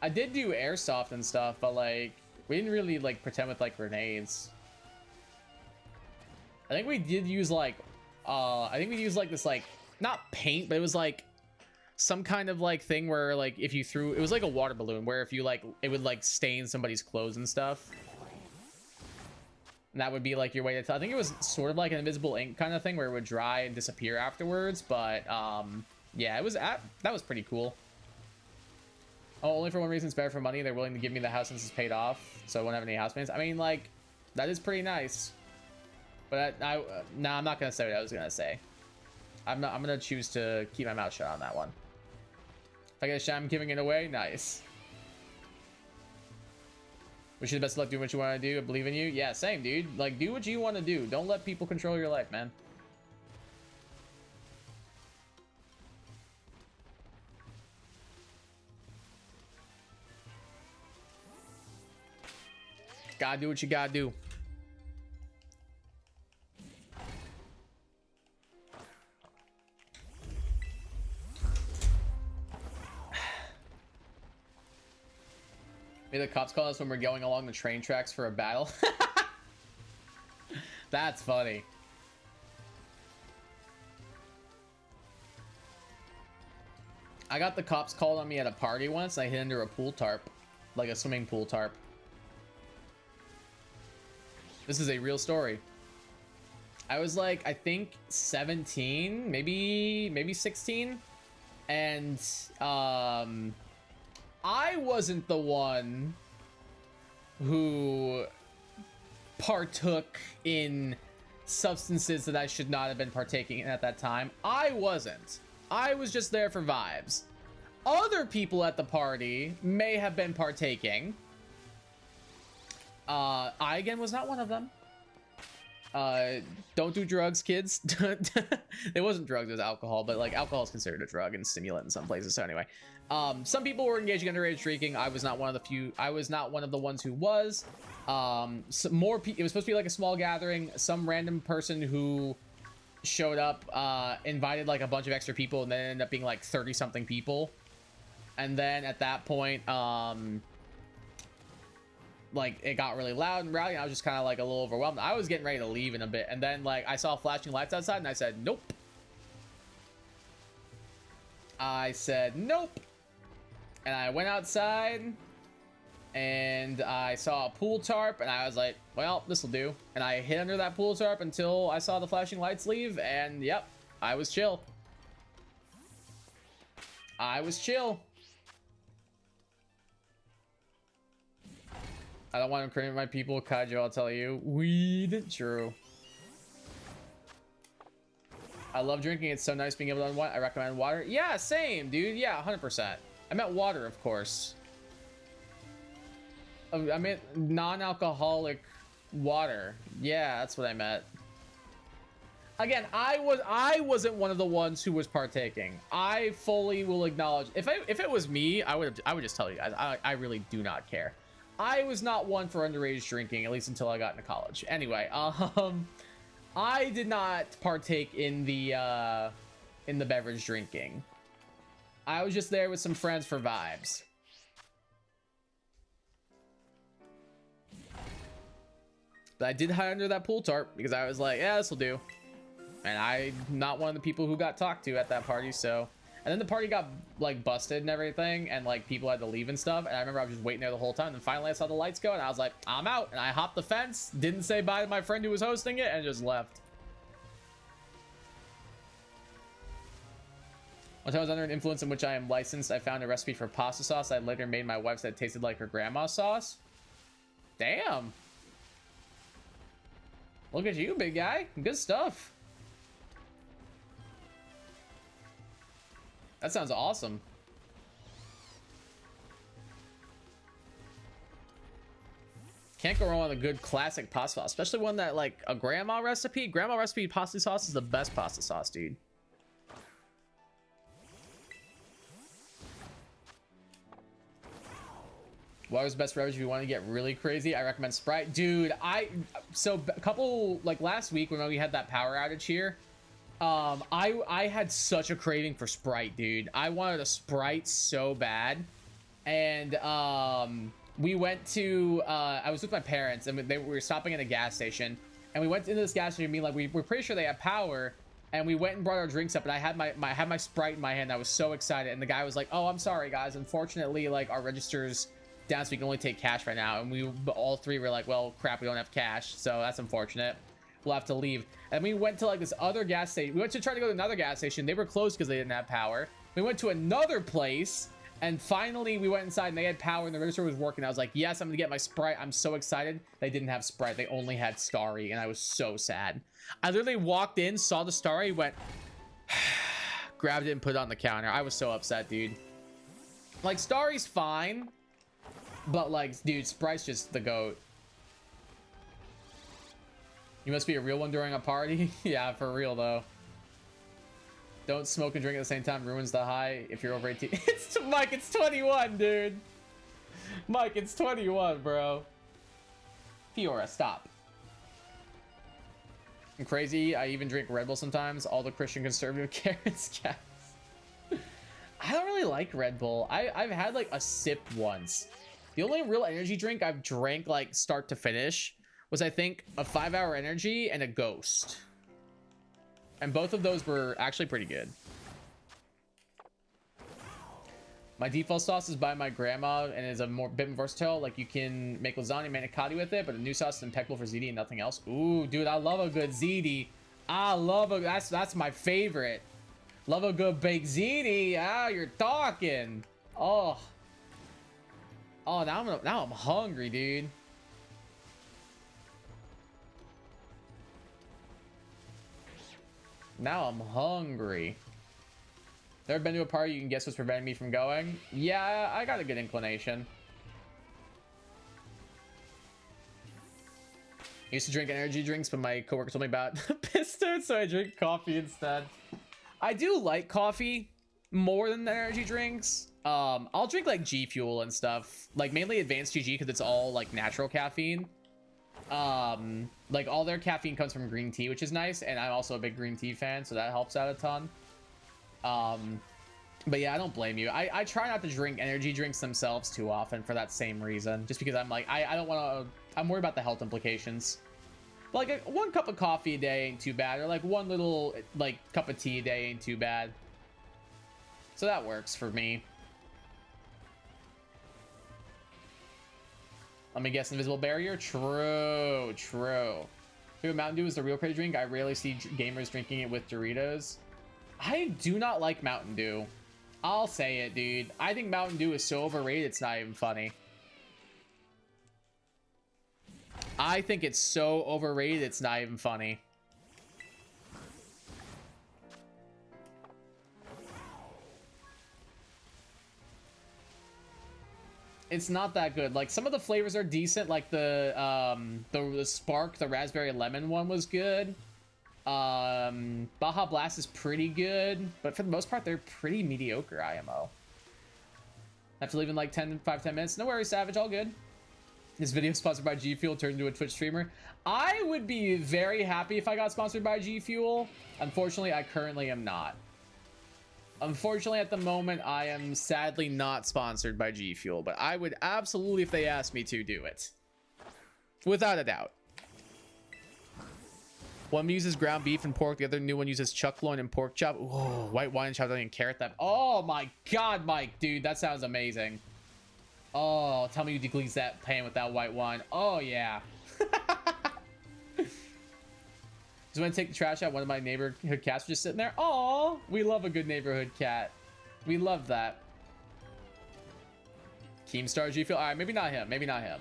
I did do airsoft and stuff, but, like, we didn't really, like, pretend with, like, grenades. I think we did use, like, this, like, not paint, but it was, like, some kind of, like, thing where, like, if you threw, it was like a water balloon where if you, like, it would, like, stain somebody's clothes and stuff. And that would be, like, your way to tell. I think it was sort of like an invisible ink kind of thing where it would dry and disappear afterwards. But, yeah, that was pretty cool. Oh, only for one reason, it's better for money. They're willing to give me the house since it's paid off, so I won't have any housemates. I mean, like, that is pretty nice. But nah, I'm not gonna say what I was gonna say. I'm gonna choose to keep my mouth shut on that one. If I get a shot, I'm giving it away. Nice. Wish you the best of luck doing what you want to do. I believe in you. Yeah, same, dude. Like, do what you want to do. Don't let people control your life, man. Gotta do what you gotta do. May the cops call us when we're going along the train tracks for a battle. That's funny. I got the cops called on me at a party once. And I hid under a pool tarp, like a swimming pool tarp. This is a real story. I was like, I think 17, maybe 16. And, I wasn't the one who partook in substances that I should not have been partaking in at that time. I wasn't. I was just there for vibes. Other people at the party may have been partaking. I again was not one of them. Don't do drugs, kids. It wasn't drugs, it was alcohol, but like alcohol is considered a drug and stimulant in some places. So anyway, some people were engaging in underage drinking. I was not one of the few. I was not one of the ones who was. Some more it was supposed to be like a small gathering. Some random person who showed up invited like a bunch of extra people, and then ended up being like 30 something people. And then at that point, like it got really loud and rowdy, and I was just kind of like a little overwhelmed. I was getting ready to leave in a bit, and then like I saw flashing lights outside, and I said nope. I said nope, and I went outside, and I saw a pool tarp, and I was like, well, this will do. And I hid under that pool tarp until I saw the flashing lights leave, and yep, I was chill. I was chill. I don't want to incriminate my people. Kaiju, I'll tell you. Weed. True. I love drinking. It's so nice being able to unwind. I recommend water. Yeah, same, dude. Yeah, 100%. I meant water, of course. I meant non-alcoholic water. Yeah, that's what I meant. Again, I wasn't one of the ones who was partaking. I fully will acknowledge. If it was me, I would just tell you guys. I really do not care. I was not one for underage drinking, at least until I got into college. Anyway, I did not partake in the beverage drinking. I was just there with some friends for vibes. But I did hide under that pool tarp because I was like, yeah, this will do. And I'm not one of the people who got talked to at that party, so. And then the party got like busted and everything, and like people had to leave and stuff. And I remember I was just waiting there the whole time. And then finally I saw the lights go, and I was like, I'm out. And I hopped the fence, didn't say bye to my friend who was hosting it, and just left. One time I was under an influence in which I am licensed. I found a recipe for pasta sauce I later made my wife that tasted like her grandma's sauce. Damn. Look at you, big guy. Good stuff. That sounds awesome. Can't go wrong with a good classic pasta sauce, especially one that like a grandma recipe. Grandma recipe pasta sauce is the best pasta sauce, dude. Water's best beverage if you want to get really crazy. I recommend Sprite. Dude, so a couple, like last week when we had that power outage here, I had such a craving for Sprite, dude. I wanted a Sprite so bad. And we went to I was with my parents, and we were stopping at a gas station, and we went into this gas station being like, we're pretty sure they have power. And we went and brought our drinks up, and I had my Sprite in my hand. I was so excited, and the guy was like, oh, I'm sorry guys, unfortunately like our registers down, so we can only take cash right now. And we all three were like, well crap, we don't have cash, so that's unfortunate, we'll have to leave. And we went to like this other gas station. We went to try to go to another gas station. They were closed because they didn't have power. We went to another place, and finally we went inside and they had power and the register was working. I was like, yes, I'm gonna get my Sprite. I'm so excited. They didn't have Sprite, they only had Starry, and I was so sad. I literally walked in, saw the Starry, went grabbed it and put it on the counter. I was so upset, dude. Like Starry's fine, but like, dude, Sprite's just the GOAT. You must be a real one during a party. Yeah, for real though. Don't smoke and drink at the same time, ruins the high if you're over 18. It's Mike, it's 21, dude. Mike, it's 21, bro. Fiora, stop. I'm crazy. I even drink Red Bull sometimes. All the Christian conservative carrots cats. I don't really like Red Bull. I've had like a sip once. The only real energy drink I've drank like start to finish was, I think, a 5-hour energy and a Ghost. And both of those were actually pretty good. My default sauce is by my grandma and is a bit more versatile. Like you can make lasagna manicotti with it, but the new sauce is impeccable for ziti and nothing else. Ooh, dude, I love a good ziti. I love a, that's my favorite. Love a good baked ziti. Ah, you're talking. Oh. Oh, now I'm hungry, dude. Now I'm hungry. Never been to a party you can guess what's preventing me from going? Yeah, I got a good inclination. I used to drink energy drinks, but my coworker told me about Pisto, so I drink coffee instead. I do like coffee more than energy drinks. I'll drink like G Fuel and stuff, like mainly advanced GG because it's all like natural caffeine. Like all their caffeine comes from green tea, which is nice, and I'm also a big green tea fan, so that helps out a ton. But yeah, I don't blame you. I try not to drink energy drinks themselves too often for that same reason, just because I'm like I don't want to. I'm worried about the health implications. Like one cup of coffee a day ain't too bad, or like one little like cup of tea a day ain't too bad. So that works for me. Let me guess, invisible barrier. True. Favorite Mountain Dew is the real crazy drink. I rarely see gamers drinking it with Doritos. I do not like Mountain Dew. I'll say it, dude. I think Mountain Dew is so overrated, it's not even funny. I think it's so overrated, it's not even funny. It's not that good. Like, some of the flavors are decent. Like the Spark, the raspberry lemon one was good. Baja Blast is pretty good, but for the most part, they're pretty mediocre IMO. I have to leave in like 10 minutes. No worries, Savage, all good. This video is sponsored by G Fuel, turned into a Twitch streamer. I would be very happy if I got sponsored by G Fuel. Unfortunately, I currently am not. Unfortunately, at the moment, I am sadly not sponsored by G Fuel, but I would absolutely, if they asked me to, do it. Without a doubt. One uses ground beef and pork, the other new one uses chuck loin and pork chop. Ooh, white wine and chopped onion and carrot that. Oh my god, Mike, dude, that sounds amazing. Oh, tell me you deglaze that pan with that white wine. Oh, yeah. Just want to take the trash out. One of my neighborhood cats was just sitting there. Oh, we love a good neighborhood cat. We love that. Keemstar G Fuel. All right, maybe not him. Maybe not him.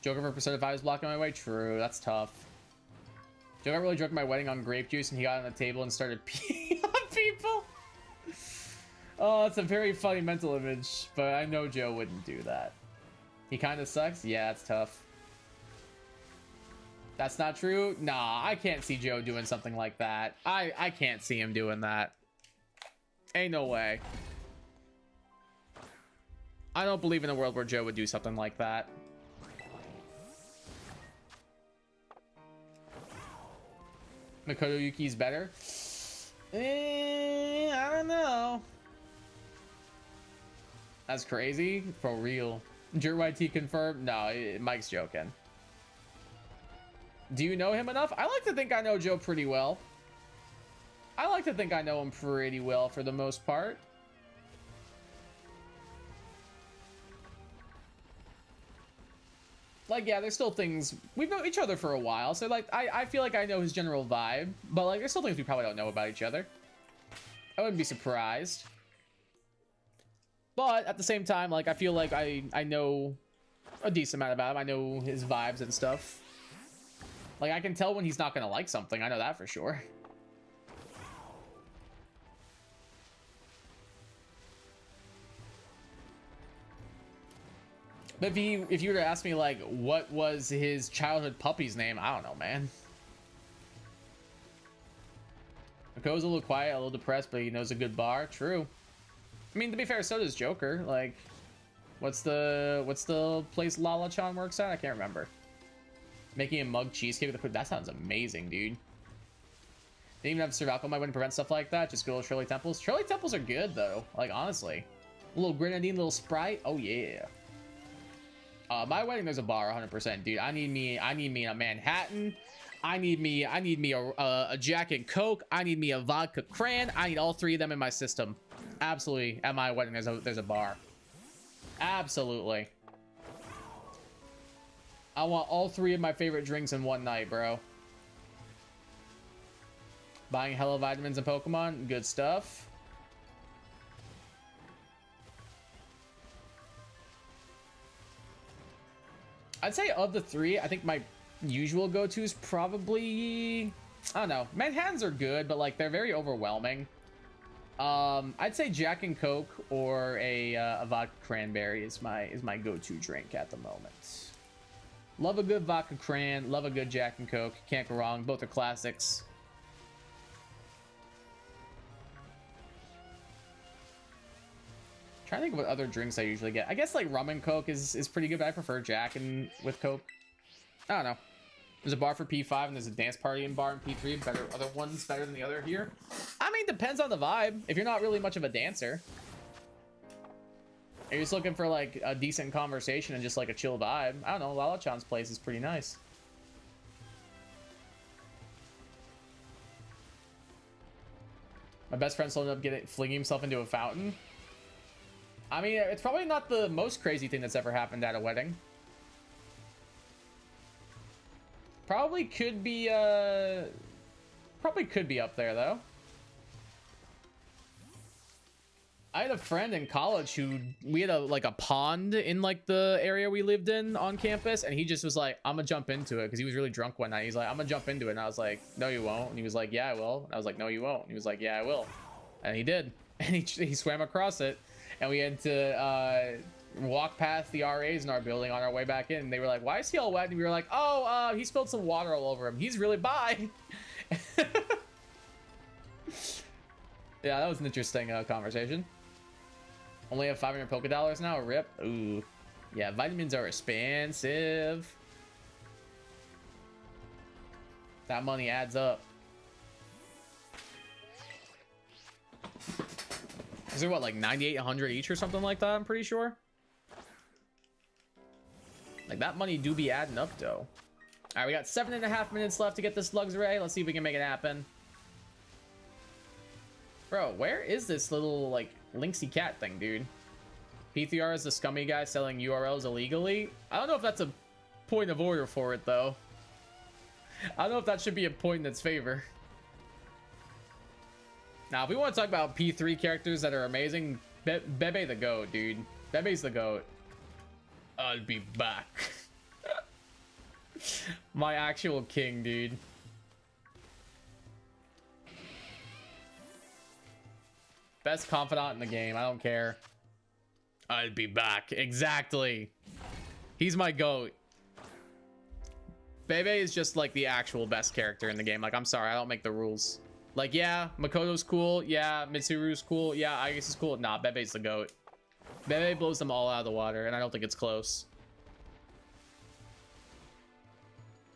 Joker for Persona 5 is blocking my way. True, that's tough. Joe got really drunk at my wedding on grape juice, and he got on the table and started peeing on people. Oh, it's a very funny mental image, but I know Joe wouldn't do that. He kind of sucks? Yeah, it's tough. That's not true? Nah, I can't see Joe doing something like that. I can't see him doing that. Ain't no way. I don't believe in a world where Joe would do something like that. Makoto Yuki's better? I don't know. That's crazy. For real. YT confirmed? No, Mike's joking. Do you know him enough? I like to think I know Joe pretty well. I like to think I know him pretty well for the most part. Like, yeah, there's still things... We've known each other for a while, so, like, I feel like I know his general vibe. But, like, there's still things we probably don't know about each other. I wouldn't be surprised. But, at the same time, like, I feel like I know a decent amount about him. I know his vibes and stuff. Like, I can tell when he's not gonna like something. I know that for sure. But if you were to ask me, like, what was his childhood puppy's name, I don't know, man. Makoto's a little quiet, a little depressed, but he knows a good bar. True. I mean, to be fair, so does Joker. Like, what's the place Lala-chan works at? I can't remember. Making a mug cheesecake with the... That sounds amazing, dude. Didn't even have to serve alcohol. I wouldn't prevent stuff like that. Just good old Shirley Temples. Shirley Temples are good, though. Like, honestly. A little grenadine, little Sprite. Oh, yeah. My wedding, there's a bar, 100%, dude. I need me a Manhattan. I need me a Jack and Coke. I need me a vodka cran. I need all three of them in my system. Absolutely. At my wedding, there's a bar. Absolutely. I want all three of my favorite drinks in one night, bro. Buying hella vitamins and Pokemon. Good stuff. I'd say of the three, I think my usual go-to is probably... I don't know. Manhattans are good, but, like, they're very overwhelming. I'd say Jack and Coke or a vodka cranberry is my go-to drink at the moment. Love a good vodka cran. Love a good Jack and Coke. Can't go wrong. Both are classics. Trying to think of what other drinks I usually get. I guess like rum and Coke is pretty good, but I prefer Jack and with Coke. I don't know. There's a bar for P5 and there's a dance party in bar in P3. Better, other ones better than the other here. I mean, depends on the vibe. If you're not really much of a dancer, you're just looking for like a decent conversation and just like a chill vibe. I don't know. Lalachan's place is pretty nice. My best friend still ended up flinging himself into a fountain. I mean, it's probably not the most crazy thing that's ever happened at a wedding. Probably could be up there though. I had a friend in college who we had a pond in like the area we lived in on campus, and he just was like, I'm gonna jump into it, because he was really drunk one night. He's like, I'm gonna jump into it, and I was like, no you won't. And he was like, yeah I will. And I was like, no you won't. And he was like, yeah I will. And he did. And he swam across it, and we had to walk past the RAs in our building on our way back in. And they were like, why is he all wet? And we were like, oh, he spilled some water all over him. He's really bye. Yeah, that was an interesting conversation. Only have 500 polka dollars now. Rip. Ooh, yeah, vitamins are expensive. That money adds up. Is there what, like 9,800 each or something like that? I'm pretty sure. Like, that money do be adding up though. All right, we got 7.5 minutes left to get this Luxray. Let's see if we can make it happen. Bro, where is this little like Lynxy cat thing, dude? P3R is the scummy guy selling URLs illegally. I don't know if that's a point of order for it though. I don't know if that should be a point in its favor. Now, if we want to talk about P3 characters that are amazing, Bebe the GOAT, dude. Bebe's the GOAT. I'll be back. My actual king, dude. Best confidant in the game. I don't care. I'll be back. Exactly. He's my GOAT. Bebe is just like the actual best character in the game. Like, I'm sorry, I don't make the rules. Like, yeah, Makoto's cool. Yeah, Mitsuru's cool. Yeah, Agus is cool. Nah, Bebe's the GOAT. Bebe blows them all out of the water, and I don't think it's close.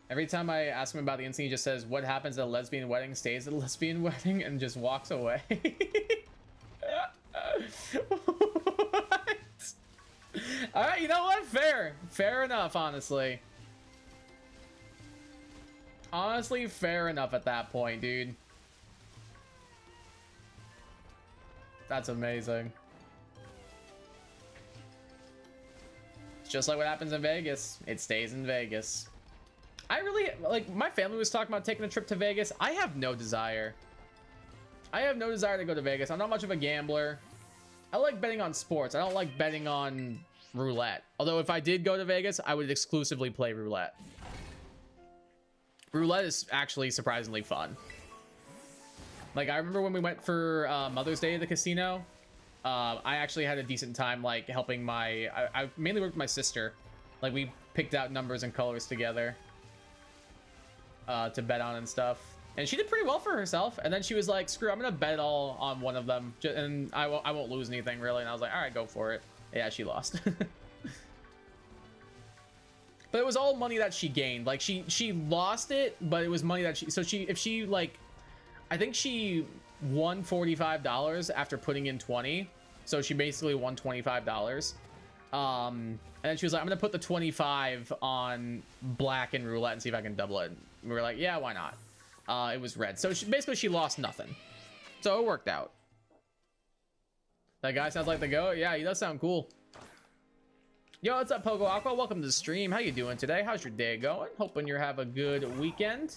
Every time I ask him about the incident, he just says, what happens at a lesbian wedding stays at a lesbian wedding, and just walks away. What? All right, you know what? Fair enough, honestly. Honestly, fair enough at that point, dude. That's amazing. It's just like what happens in Vegas. It stays in Vegas. I really, like, my family was talking about taking a trip to Vegas. I have no desire. I have no desire to go to Vegas. I'm not much of a gambler. I like betting on sports. I don't like betting on roulette. Although if I did go to Vegas, I would exclusively play roulette. Roulette is actually surprisingly fun. Like, I remember when we went for Mother's Day at the casino, I actually had a decent time, like, helping my... I mainly worked with my sister. Like, we picked out numbers and colors together to bet on and stuff. And she did pretty well for herself. And then she was like, screw, I'm going to bet all on one of them. And I won't lose anything, really. And I was like, all right, go for it. Yeah, she lost. But it was all money that she gained. Like, she lost it, but it was money that if she, like... I think she won $45 after putting in 20. So she basically won $25. And then she was like, I'm going to put the 25 on black and roulette and see if I can double it. And we were like, yeah, why not? It was red. So basically she lost nothing. So it worked out. That guy sounds like the GOAT. Yeah, he does sound cool. Yo, what's up, Pogo Aqua? Welcome to the stream. How you doing today? How's your day going? Hoping you have a good weekend.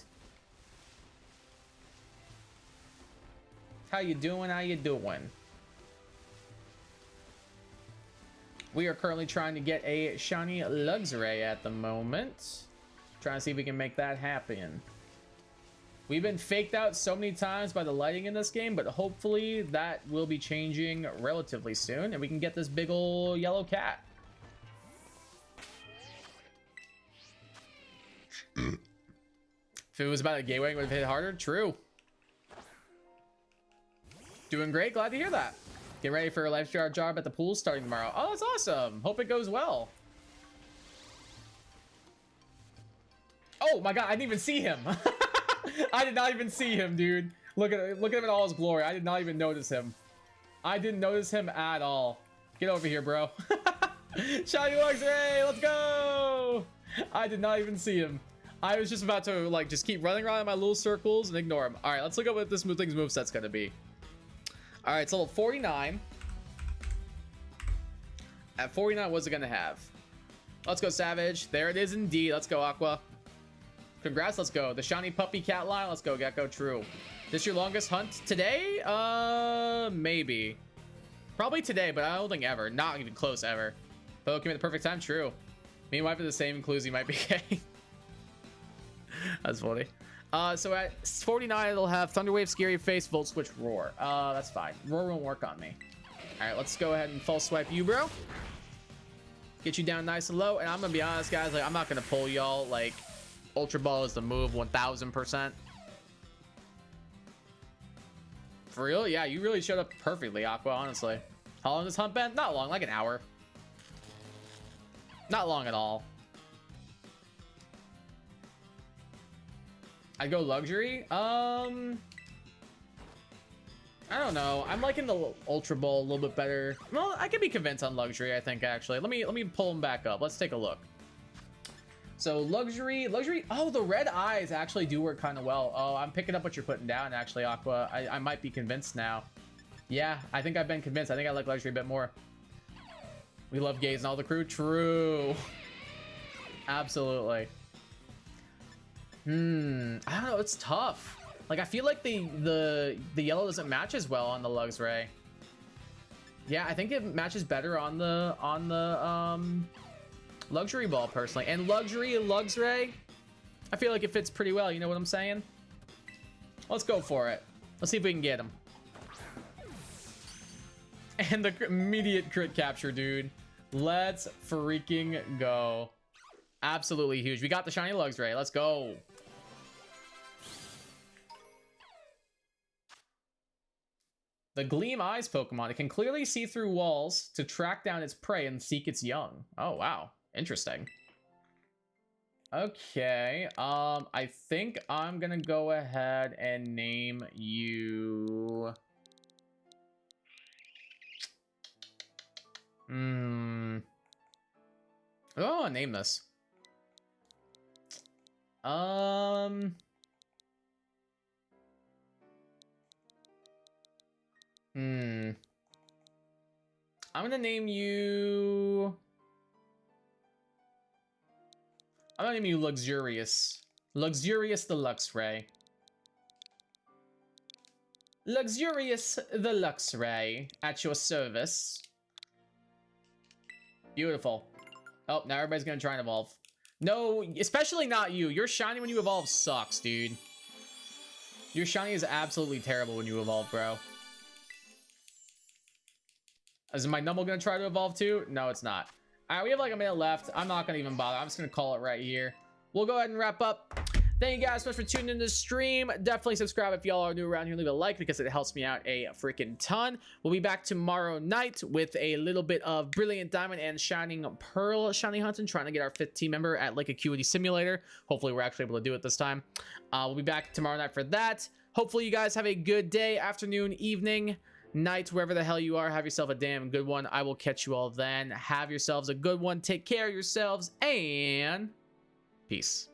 How you doing? How you doing? We are currently trying to get a shiny Luxray at the moment. Trying to see if we can make that happen. We've been faked out so many times by the lighting in this game, but hopefully that will be changing relatively soon, and we can get this big ol' yellow cat. If it was about a gateway, it would have hit harder. True. Doing great. Glad to hear that. Get ready for a lifeguard job at the pool starting tomorrow. Oh, that's awesome. Hope it goes well. Oh my god, I didn't even see him. I did not even see him, dude. Look at him in all his glory. I did not even notice him. I didn't notice him at all. Get over here, bro. Shiny Luxray, let's go. I did not even see him. I was just about to like just keep running around in my little circles and ignore him. All right, let's look at what this thing's moveset's gonna be. All right, it's level 49. At 49, what's it gonna have? Let's go Savage. There it is indeed. Let's go Aqua. Congrats, let's go. The shiny puppy cat line, let's go Gecko. True. This your longest hunt today? Maybe. Probably today, but I don't think ever. Not even close ever. But came at the perfect time. True. Me and wife are the same clues you might be getting. That's funny. So at 49, it'll have Thunderwave, Scary Face, Volt Switch, Roar. That's fine. Roar won't work on me. All right, let's go ahead and false swipe you, bro. Get you down nice and low. And I'm gonna be honest, guys. Like, I'm not gonna pull y'all. Like, Ultra Ball is the move, 1000%. For real? Yeah, you really showed up perfectly, Aqua, honestly. How long this hunt been? Not long, like an hour. Not long at all. I'd go Luxury. I don't know. I'm liking the Ultra Ball a little bit better. Well, I could be convinced on Luxury, I think, actually. Let me pull him back up. Let's take a look. So Luxury. Oh, the red eyes actually do work kind of well. Oh, I'm picking up what you're putting down, actually, Aqua. I might be convinced now. Yeah, I think I've been convinced. I think I like Luxury a bit more. We love Gaze and all the crew. True. Absolutely. I don't know. It's tough. Like, I feel like the yellow doesn't match as well on the Luxray. Yeah, I think it matches better on the Luxury Ball, personally. And Luxray, I feel like it fits pretty well. You know what I'm saying? Let's go for it. Let's see if we can get him. And the immediate crit capture, dude. Let's freaking go. Absolutely huge. We got the shiny Luxray. Let's go. The Gleam Eyes Pokemon. It can clearly see through walls to track down its prey and seek its young. Oh, wow. Interesting. Okay. I think I'm gonna go ahead and name you... Oh, name this. I'm gonna name you... I'm gonna name you Luxurious. Luxurious the Luxray. Luxurious the Luxray at your service. Beautiful. Oh, now everybody's gonna try and evolve. No, especially not you. Your shiny when you evolve sucks, dude. Your shiny is absolutely terrible when you evolve, bro. Is my Numble gonna try to evolve too? No, it's not. All right, we have like a minute left. I'm not gonna even bother. I'm just gonna call it right here. We'll go ahead and wrap up. Thank you guys so much for tuning in to the stream. Definitely subscribe if y'all are new around here. Leave a like because it helps me out a freaking ton. We'll be back tomorrow night with a little bit of Brilliant Diamond and Shining Pearl shiny hunting, trying to get our 5th team member at Lake Acuity Simulator. Hopefully we're actually able to do it this time. We'll be back tomorrow night for that. Hopefully you guys have a good day, afternoon, evening, night, wherever the hell you are. Have yourself a damn good one. I will catch you all then. Have yourselves a good one. Take care of yourselves and peace.